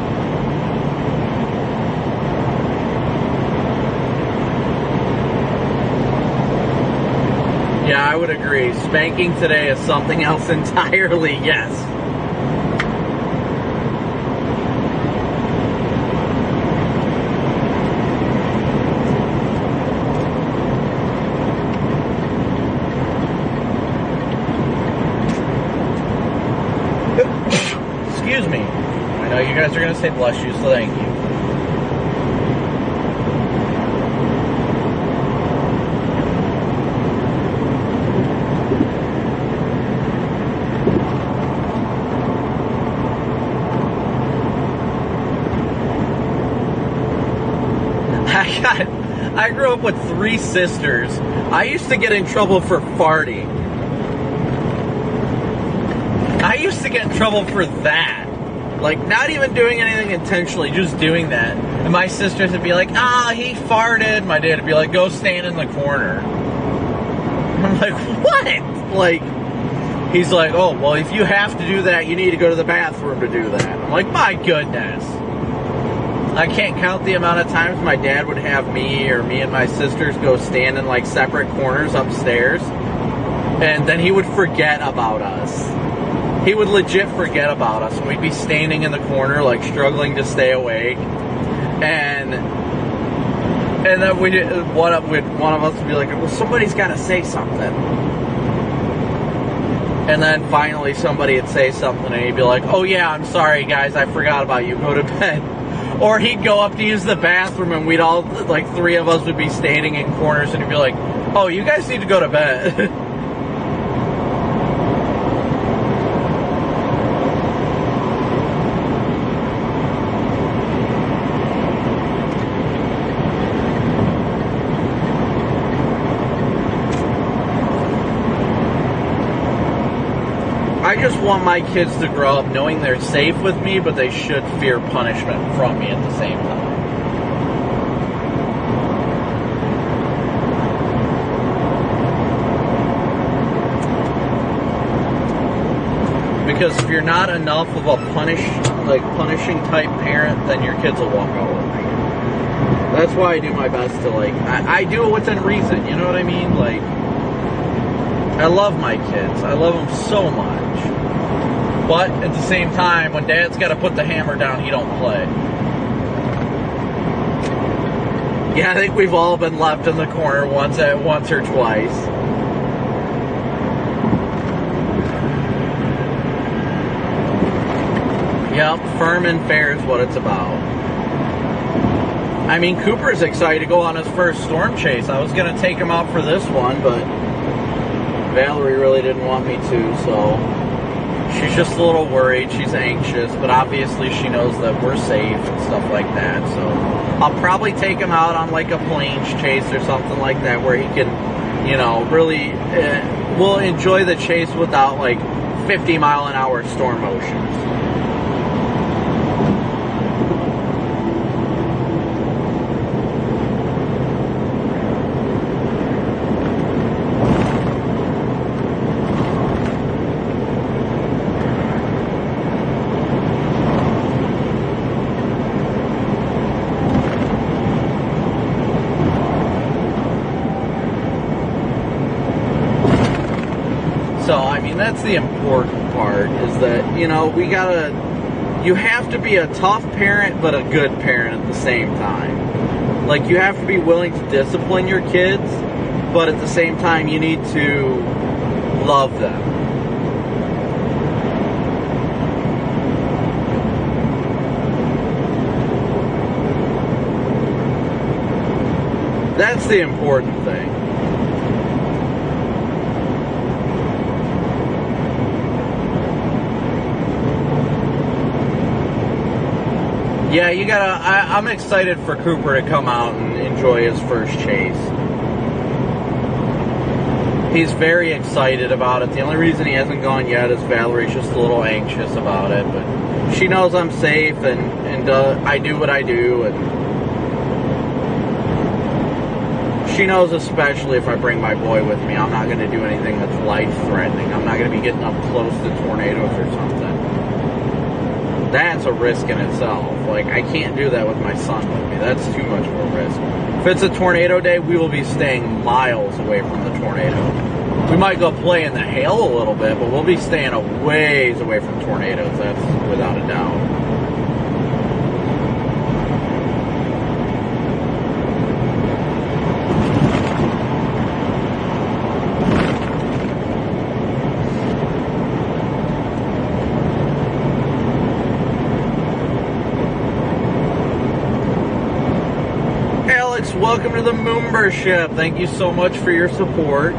Yeah, I would agree. Spanking today is something else entirely, yes. Excuse me. I know you guys are going to say bless you, so thank you. I grew up with 3 sisters. I used to get in trouble for farting. I used to get in trouble for that. Like, not even doing anything intentionally, just doing that. And my sisters would be like, he farted. My dad would be like, go stand in the corner. I'm like, what? Like, he's like, oh, well, if you have to do that, you need to go to the bathroom to do that. I'm like, my goodness. I can't count the amount of times my dad would have me or me and my sisters go stand in like separate corners upstairs. And then he would forget about us. He would legit forget about us. And we'd be standing in the corner, like, struggling to stay awake. And then one of us would be like, well, somebody's got to say something. And then finally somebody would say something and he'd be like, oh yeah, I'm sorry guys, I forgot about you, go to bed. Or he'd go up to use the bathroom and we'd all, like 3 of us would be standing in corners and he'd be like, oh, you guys need to go to bed. I just want my kids to grow up knowing they're safe with me, but they should fear punishment from me at the same time. Because if you're not enough of a punishing type parent, then your kids will walk all over you. That's why I do my best to, like, I do it within reason, you know what I mean? Like, I love my kids. I love them so much. But at the same time, when Dad's got to put the hammer down, he don't play. Yeah, I think we've all been left in the corner once or twice. Yep, firm and fair is what it's about. I mean, Cooper's excited to go on his first storm chase. I was going to take him out for this one, but Valerie really didn't want me to, so she's just a little worried. She's anxious, but obviously she knows that we're safe and stuff like that. So I'll probably take him out on like a plains chase or something like that where he can, you know, really will enjoy the chase without like 50-mile-an-hour storm motions. So, I mean, that's the important part, is that, you know, you have to be a tough parent, but a good parent at the same time. Like, you have to be willing to discipline your kids, but at the same time, you need to love them. That's the important thing. Yeah, you gotta, I'm excited for Cooper to come out and enjoy his first chase. He's very excited about it. The only reason he hasn't gone yet is Valerie's just a little anxious about it, but she knows I'm safe and I do what I do, and she knows especially if I bring my boy with me, I'm not going to do anything that's life-threatening. I'm not going to be getting up close to tornadoes or something. That's a risk in itself. Like, I can't do that with my son with me. That's too much of a risk. If it's a tornado day, we will be staying miles away from the tornado. We might go play in the hail a little bit, but we'll be staying a ways away from tornadoes. That's without a doubt. Welcome to the membership. Thank you so much for your support.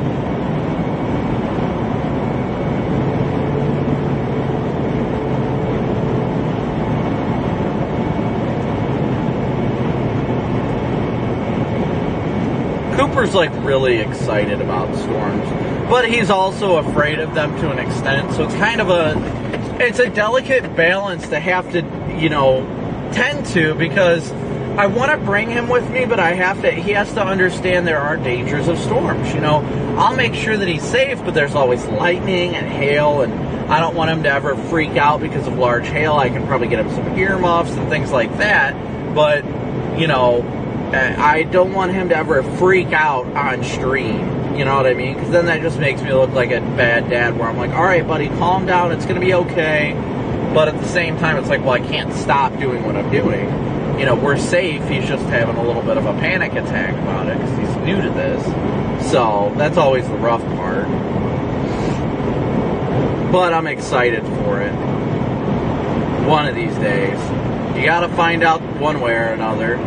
Cooper's like really excited about storms, but he's also afraid of them to an extent. So it's kind of it's a delicate balance to have to, you know, tend to, because I want to bring him with me, but he has to understand there are dangers of storms. You know, I'll make sure that he's safe, but there's always lightning and hail, and I don't want him to ever freak out because of large hail. I can probably get him some earmuffs and things like that, but, you know, I don't want him to ever freak out on stream. You know what I mean? Because then that just makes me look like a bad dad where I'm like, all right, buddy, calm down. It's going to be okay. But at the same time, it's like, well, I can't stop doing what I'm doing. You know, we're safe. He's just having a little bit of a panic attack about it because he's new to this. So that's always the rough part. But I'm excited for it. One of these days. You got to find out one way or another.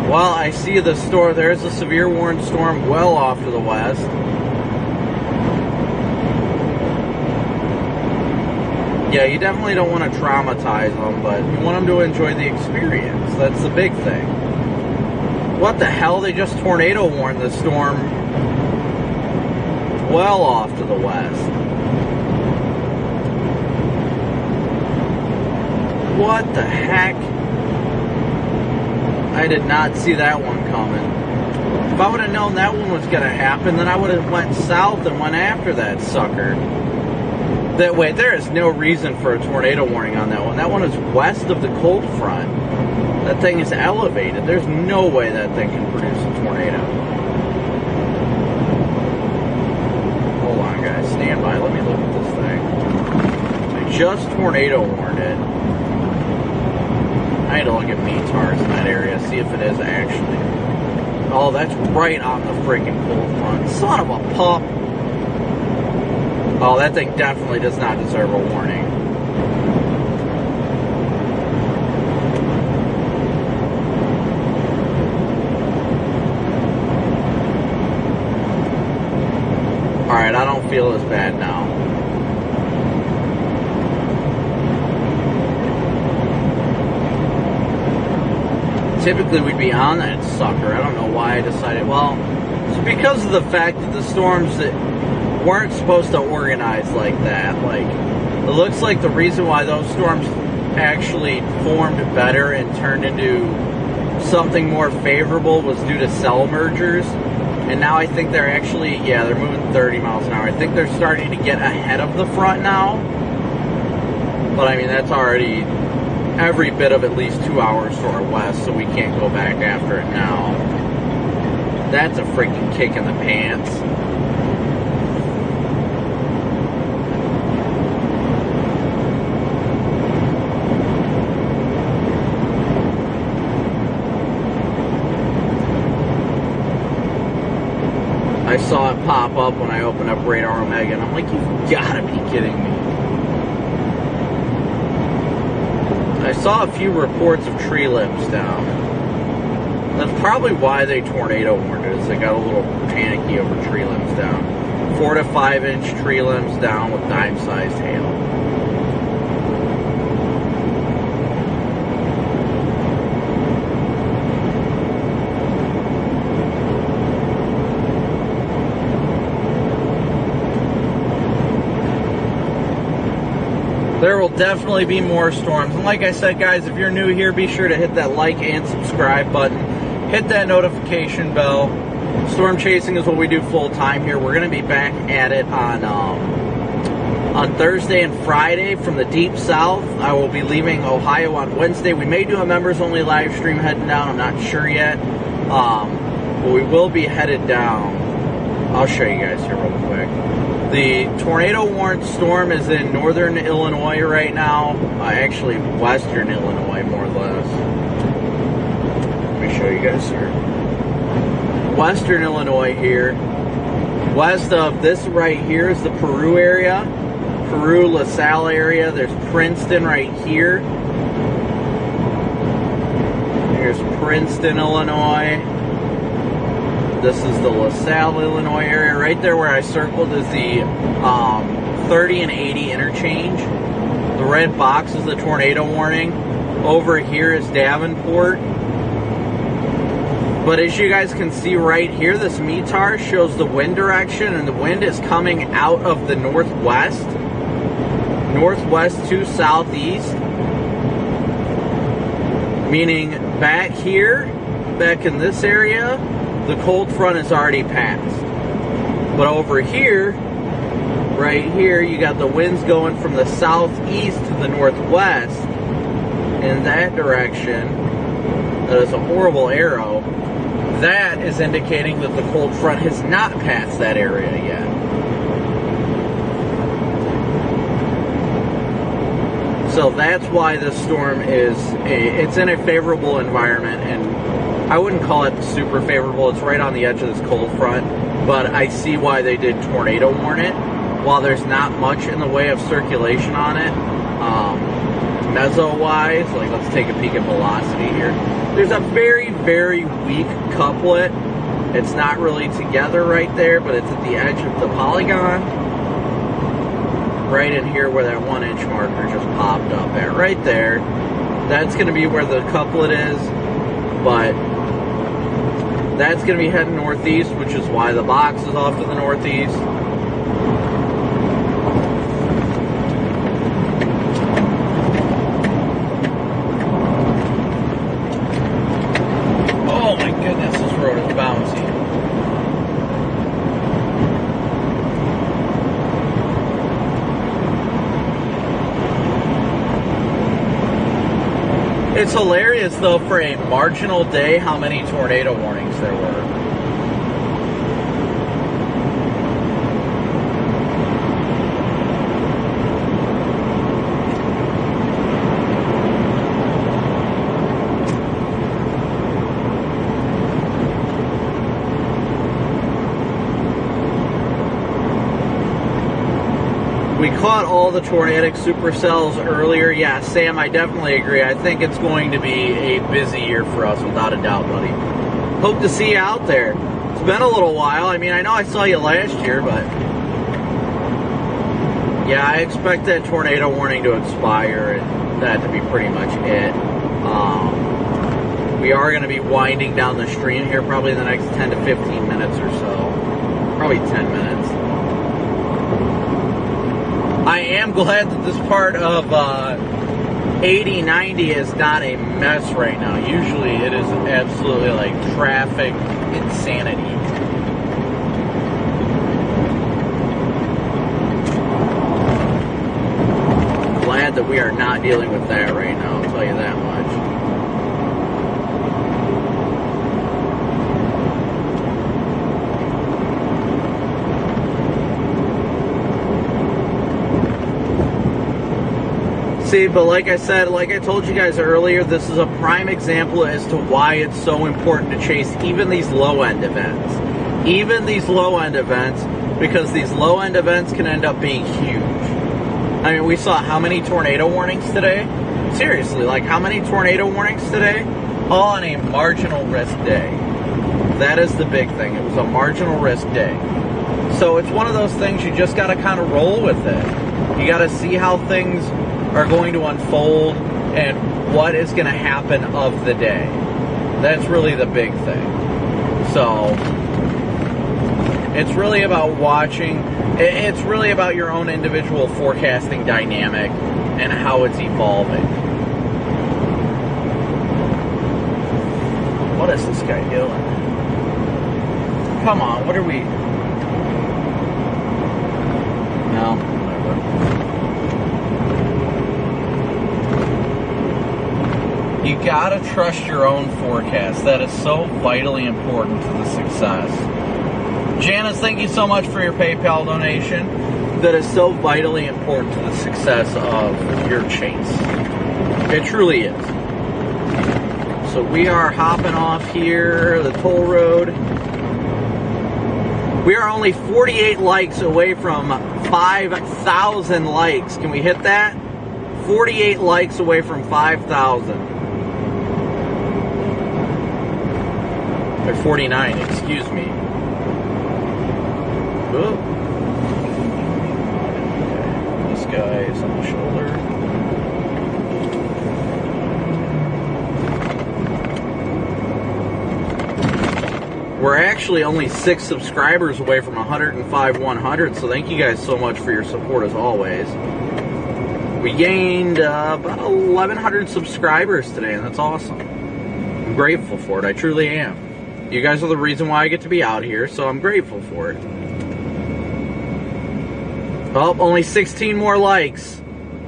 Well, I see the storm. There's a severe warned storm well off to the west. Yeah, you definitely don't want to traumatize them, but you want them to enjoy the experience. That's the big thing. What the hell? They just tornado warned the storm well off to the west. What the heck? I did not see that one coming. If I would have known that one was going to happen, then I would have went south and went after that sucker. That way, there is no reason for a tornado warning on that one. That one is west of the cold front. That thing is elevated. There's no way that thing can produce a tornado. Hold on, guys. Stand by. Let me look at this thing. I just tornado warned it. I need to look at METARs in that area, see if it is actually. Oh, that's right on the freaking cold front. Son of a pup. Oh, that thing definitely does not deserve a warning. Alright, I don't feel as bad now. Typically we'd be on that sucker. I don't know why I decided. Well, it's because of the fact that the storms that weren't supposed to organize like that. Like, it looks like the reason why those storms actually formed better and turned into something more favorable was due to cell mergers. And now I think they're actually, yeah, they're moving 30 miles an hour. I think they're starting to get ahead of the front now. But I mean, that's already every bit of at least 2 hours to our west, so we can't go back after it now. That's a freaking kick in the pants. I saw it pop up when I opened up Radar Omega, and I'm like, you've gotta be kidding me. I saw a few reports of tree limbs down. That's probably why they tornado warned us. They got a little panicky over tree limbs down. 4 to 5 inch tree limbs down with dime-sized hail. There will definitely be more storms. And like I said, guys, if you're new here, be sure to hit that like and subscribe button. Hit that notification bell. Storm chasing is what we do full time here. We're going to be back at it on Thursday and Friday from the deep south. I will be leaving Ohio on Wednesday. We may do a members only live stream heading down. I'm not sure yet. But we will be headed down. I'll show you guys here real quick. The tornado warned storm is in northern Illinois right now. Actually, western Illinois, more or less. Let me show you guys here. Western Illinois here. West of this right here is the Peru area. Peru, LaSalle area. There's Princeton right here. Here's Princeton, Illinois. This is the LaSalle, Illinois area. Right there where I circled is the 30 and 80 interchange. The red box is the tornado warning. Over here is Davenport. But as you guys can see right here, this METAR shows the wind direction, and the wind is coming out of the northwest. Northwest to southeast. Meaning back here, back in this area, the cold front is already passed. But over here, right here, you got the winds going from the southeast to the northwest in that direction. that is a horrible arrow, that is indicating that the cold front has not passed that area yet. So that's why this storm it's in a favorable environment, and I wouldn't call it super favorable. It's right on the edge of this cold front, but I see why they did tornado warn it. While there's not much in the way of circulation on it, meso-wise, like let's take a peek at velocity here. There's a very, very weak couplet. It's not really together right there, but it's at the edge of the polygon. Right in here where that 1 inch marker just popped up at. Right there. That's going to be where the couplet is, but that's going to be heading northeast, which is why the box is off to the northeast. Oh my goodness, this road is bouncy. It's hilarious, though, for a marginal day, how many tornado warnings there were. We caught all the Tornadic supercells earlier. Yeah, Sam, I definitely agree. I think it's going to be a busy year for us, without a doubt, buddy. Hope to see you out there. It's been a little while. I mean, I know I saw you last year, but yeah, I expect that tornado warning to expire and that to be pretty much it. We are going to be winding down the stream here probably in the next 10 to 15 minutes or so. Probably 10 minutes. I am glad that this part of 80-90 is not a mess right now. Usually it is absolutely like traffic insanity. Glad that we are not dealing with that right now, I'll tell you that much. See, but like I said, like I told you guys earlier, this is a prime example as to why it's so important to chase even these low-end events. Even these low-end events, because these low-end events can end up being huge. I mean, we saw how many tornado warnings today? Seriously, like how many tornado warnings today? All on a marginal risk day. That is the big thing. It was a marginal risk day. So it's one of those things you just got to kind of roll with it. You got to see how things are going to unfold and what is going to happen of the day. That's really the big thing. So it's really about watching. It's really about your own individual forecasting dynamic and how it's evolving. What is this guy doing? Come on, what are we? No, whatever. You gotta trust your own forecast. That is so vitally important to the success. Janice, thank you so much for your PayPal donation. That is so vitally important to the success of your chase. It truly is. So we are hopping off here, the toll road. We are only 48 likes away from 5,000 likes. Can we hit that? 48 likes away from 5,000. Or 49, excuse me. Whoop. This guy is on the shoulder. We're actually only 6 subscribers away from 105-100, so thank you guys so much for your support as always. We gained about 1,100 subscribers today, and that's awesome. I'm grateful for it, I truly am. You guys are the reason why I get to be out here, so I'm grateful for it. Oh, only 16 more likes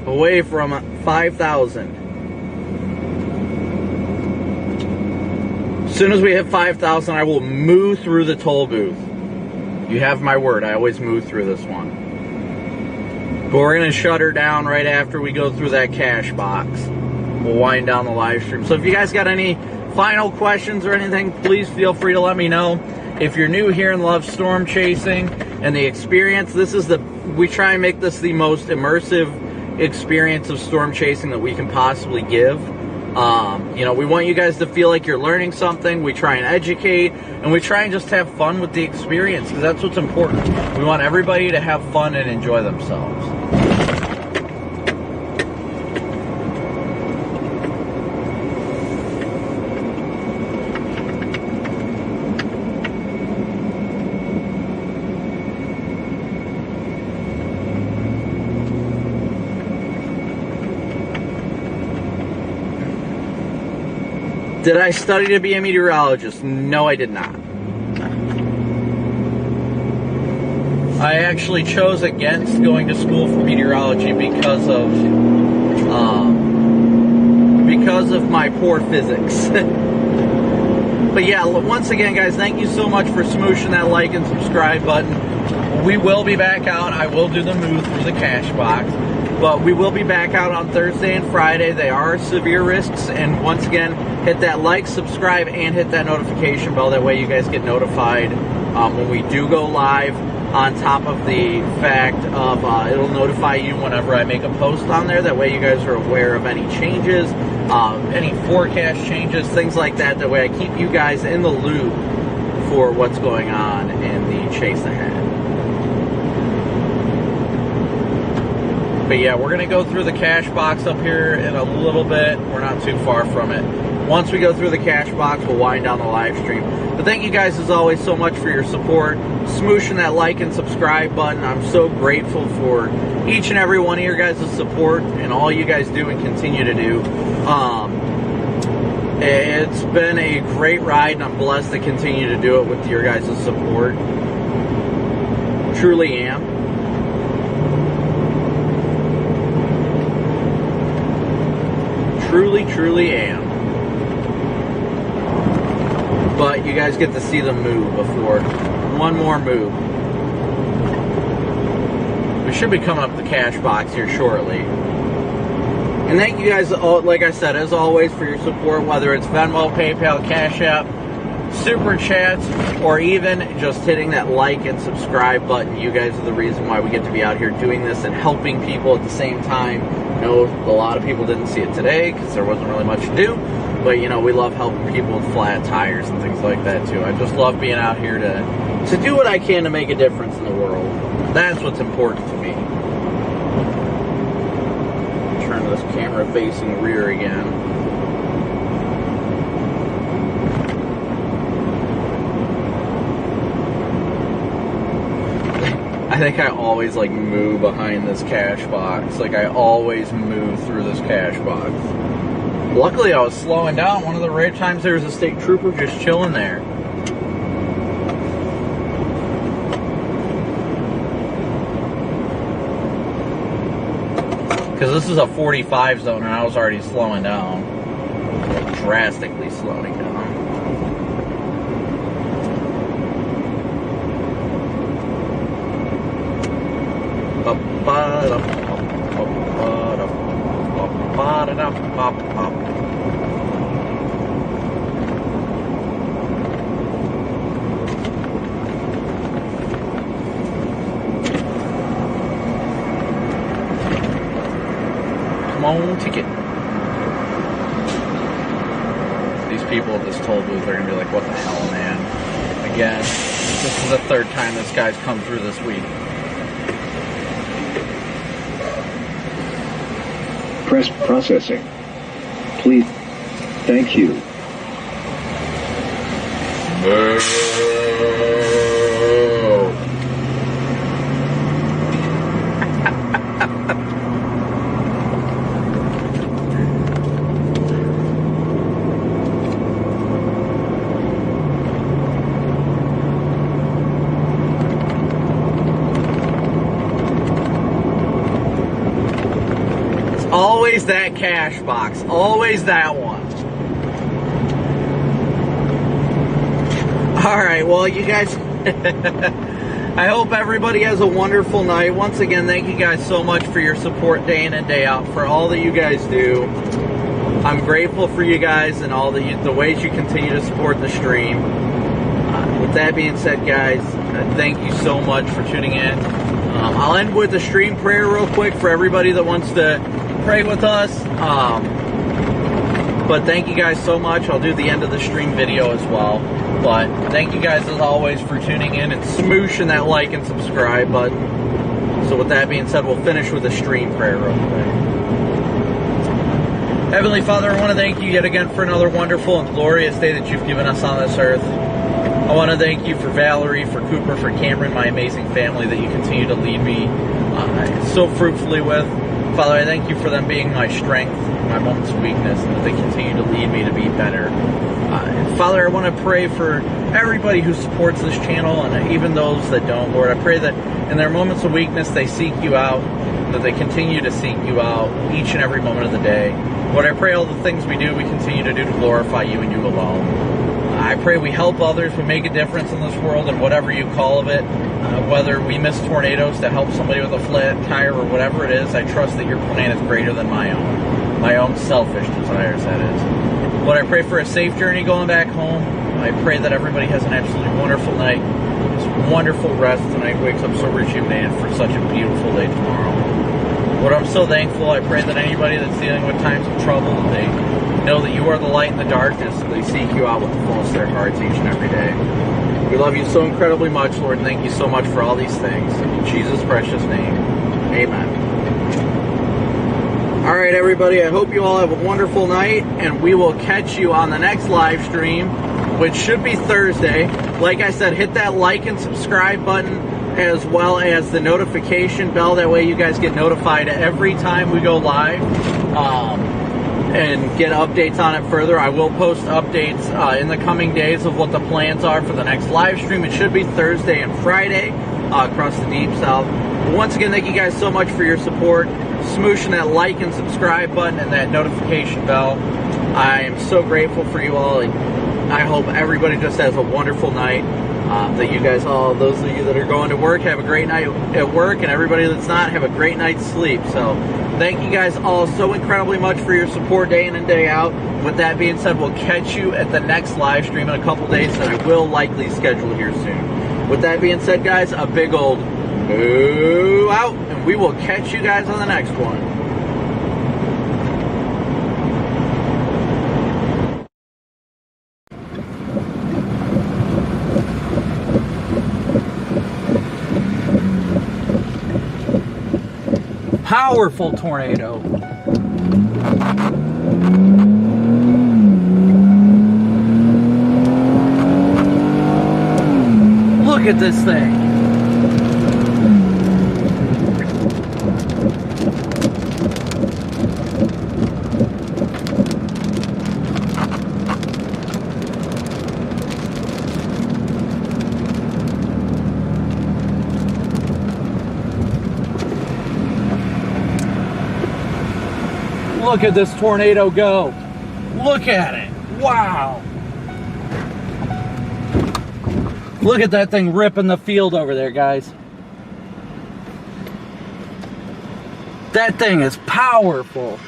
away from 5,000. As soon as we hit 5,000, I will move through the toll booth. You have my word, I always move through this one. But we're going to shut her down right after we go through that cash box. We'll wind down the live stream. So if you guys got any final questions or anything, please feel free to let me know. If you're new here and love storm chasing and the experience, we try and make this the most immersive experience of storm chasing that we can possibly give. You know, we want you guys to feel like you're learning something. We try and educate, and we try and just have fun with the experience, because that's what's important. We want everybody to have fun and enjoy themselves. Did I study to be a meteorologist? No, I did not. I actually chose against going to school for meteorology because of my poor physics. But yeah, once again, guys, thank you so much for smooshing that like and subscribe button. We will be back out. I will do the move through the cash box. But we will be back out on Thursday and Friday. They are severe risks. And once again, hit that like, subscribe, and hit that notification bell. That way you guys get notified when we do go live. On top of the fact of it'll notify you whenever I make a post on there. That way you guys are aware of any changes, any forecast changes, things like that. That way I keep you guys in the loop for what's going on in the chase ahead. But yeah, we're going to go through the cash box up here in a little bit. We're not too far from it. Once we go through the cash box, we'll wind down the live stream. But thank you guys, as always, so much for your support. Smooshing that like and subscribe button. I'm so grateful for each and every one of your guys' support and all you guys do and continue to do. It's been a great ride, and I'm blessed to continue to do it with your guys' support. Truly am. Truly am. But you guys get to see the move before. One more move. We should be coming up the cash box here shortly. And thank you guys, like I said, as always, for your support, whether it's Venmo, PayPal, Cash App, Super Chats, or even just hitting that like and subscribe button. You guys are the reason why we get to be out here doing this and helping people at the same time. I know a lot of people didn't see it today because there wasn't really much to do, but you know, we love helping people with flat tires and things like that too. I just love being out here to do what I can to make a difference in the world. That's what's important to me. Turn this camera facing rear again. I think I always like move behind this cash box. Like I always move through this cash box. Luckily I was slowing down. One of the rare times there was a state trooper just chilling there. Because this is a 45 zone and I was already slowing down. Drastically slowing down. Come on, ticket. These people at this toll booth are gonna be like, what the hell, man? Again, this is the third time this guy's come through this week. Press processing. Please. Thank you. Always that cash box. Always that one. All right, well, you guys, I hope everybody has a wonderful night. Once again, thank you guys so much for your support day in and day out, for all that you guys do. I'm grateful for you guys and all the ways you continue to support the stream. With that being said, guys, thank you so much for tuning in. I'll end with a stream prayer real quick for everybody that wants to pray with us. But thank you guys so much. I'll do the end of the stream video as well. But thank you guys as always for tuning in and smooshing that like and subscribe button. So with that being said, we'll finish with a stream prayer real quick. Heavenly Father, I want to thank you yet again for another wonderful and glorious day that you've given us on this earth. I want to thank you for Valerie, for Cooper, for Cameron, my amazing family that you continue to lead me so fruitfully with. Father, I thank you for them being my strength, my moments of weakness, and that they continue to lead me to be better. And Father, I want to pray for everybody who supports this channel and even those that don't, Lord. I pray that in their moments of weakness, they seek you out, that they continue to seek you out each and every moment of the day. Lord, I pray all the things we do, we continue to do to glorify you and you alone. I pray we help others, we make a difference in this world in whatever you call of it. Whether we miss tornadoes to help somebody with a flat tire or whatever it is, I trust that your plan is greater than my own selfish desires, that is. Lord, I pray for a safe journey going back home. I pray that everybody has an absolutely wonderful night, this wonderful rest tonight, wakes up so rejuvenated for such a beautiful day tomorrow. Lord, I'm so thankful. I pray that anybody that's dealing with times of trouble, that they know that you are the light in the darkness, and they seek you out with the fullness of their hearts each and every day. We love you so incredibly much, Lord, and thank you so much for all these things. In Jesus' precious name, amen. All right, everybody, I hope you all have a wonderful night, and we will catch you on the next live stream, which should be Thursday. Like I said, hit that like and subscribe button, as well as the notification bell. That way you guys get notified every time we go live. And get updates on it further. I will post updates in the coming days of what the plans are for the next live stream. It should be Thursday and Friday across the Deep South. But once again, thank you guys so much for your support. Smooshing that like and subscribe button and that notification bell. I am so grateful for you all, and I hope everybody just has a wonderful night. That you guys all, those of you that are going to work, have a great night at work, and everybody that's not, have a great night's sleep. So thank you guys all so incredibly much for your support day in and day out. With that being said, we'll catch you at the next live stream in a couple days that I will likely schedule here soon. With that being said, guys, a big old moo out, and we will catch you guys on the next one. Powerful tornado. Look at this thing. Look at this tornado go. Look at it. Wow. Look at that thing ripping the field over there, guys. That thing is powerful.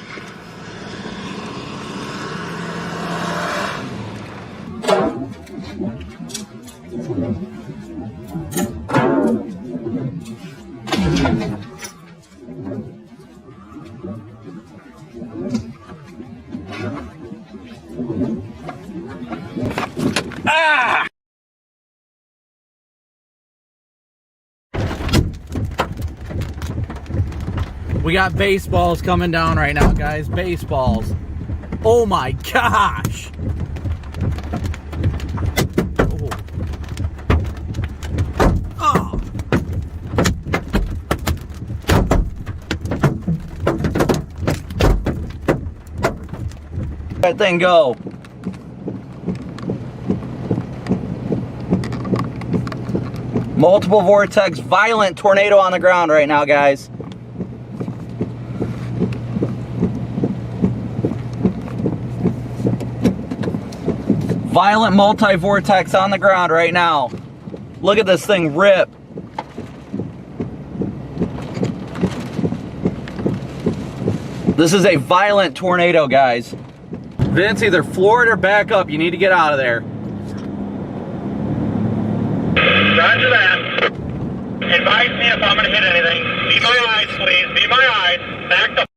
Ah! We got baseballs coming down right now, guys. Baseballs. Oh my gosh. Oh. That thing go. Multiple vortex, violent tornado on the ground right now, guys. Violent multi-vortex on the ground right now. Look at this thing rip. This is a violent tornado, guys. Vince, either floor it or back up. You need to get out of there. Roger that. Advise me if I'm going to hit anything. Be my eyes, please. Be my eyes. Back the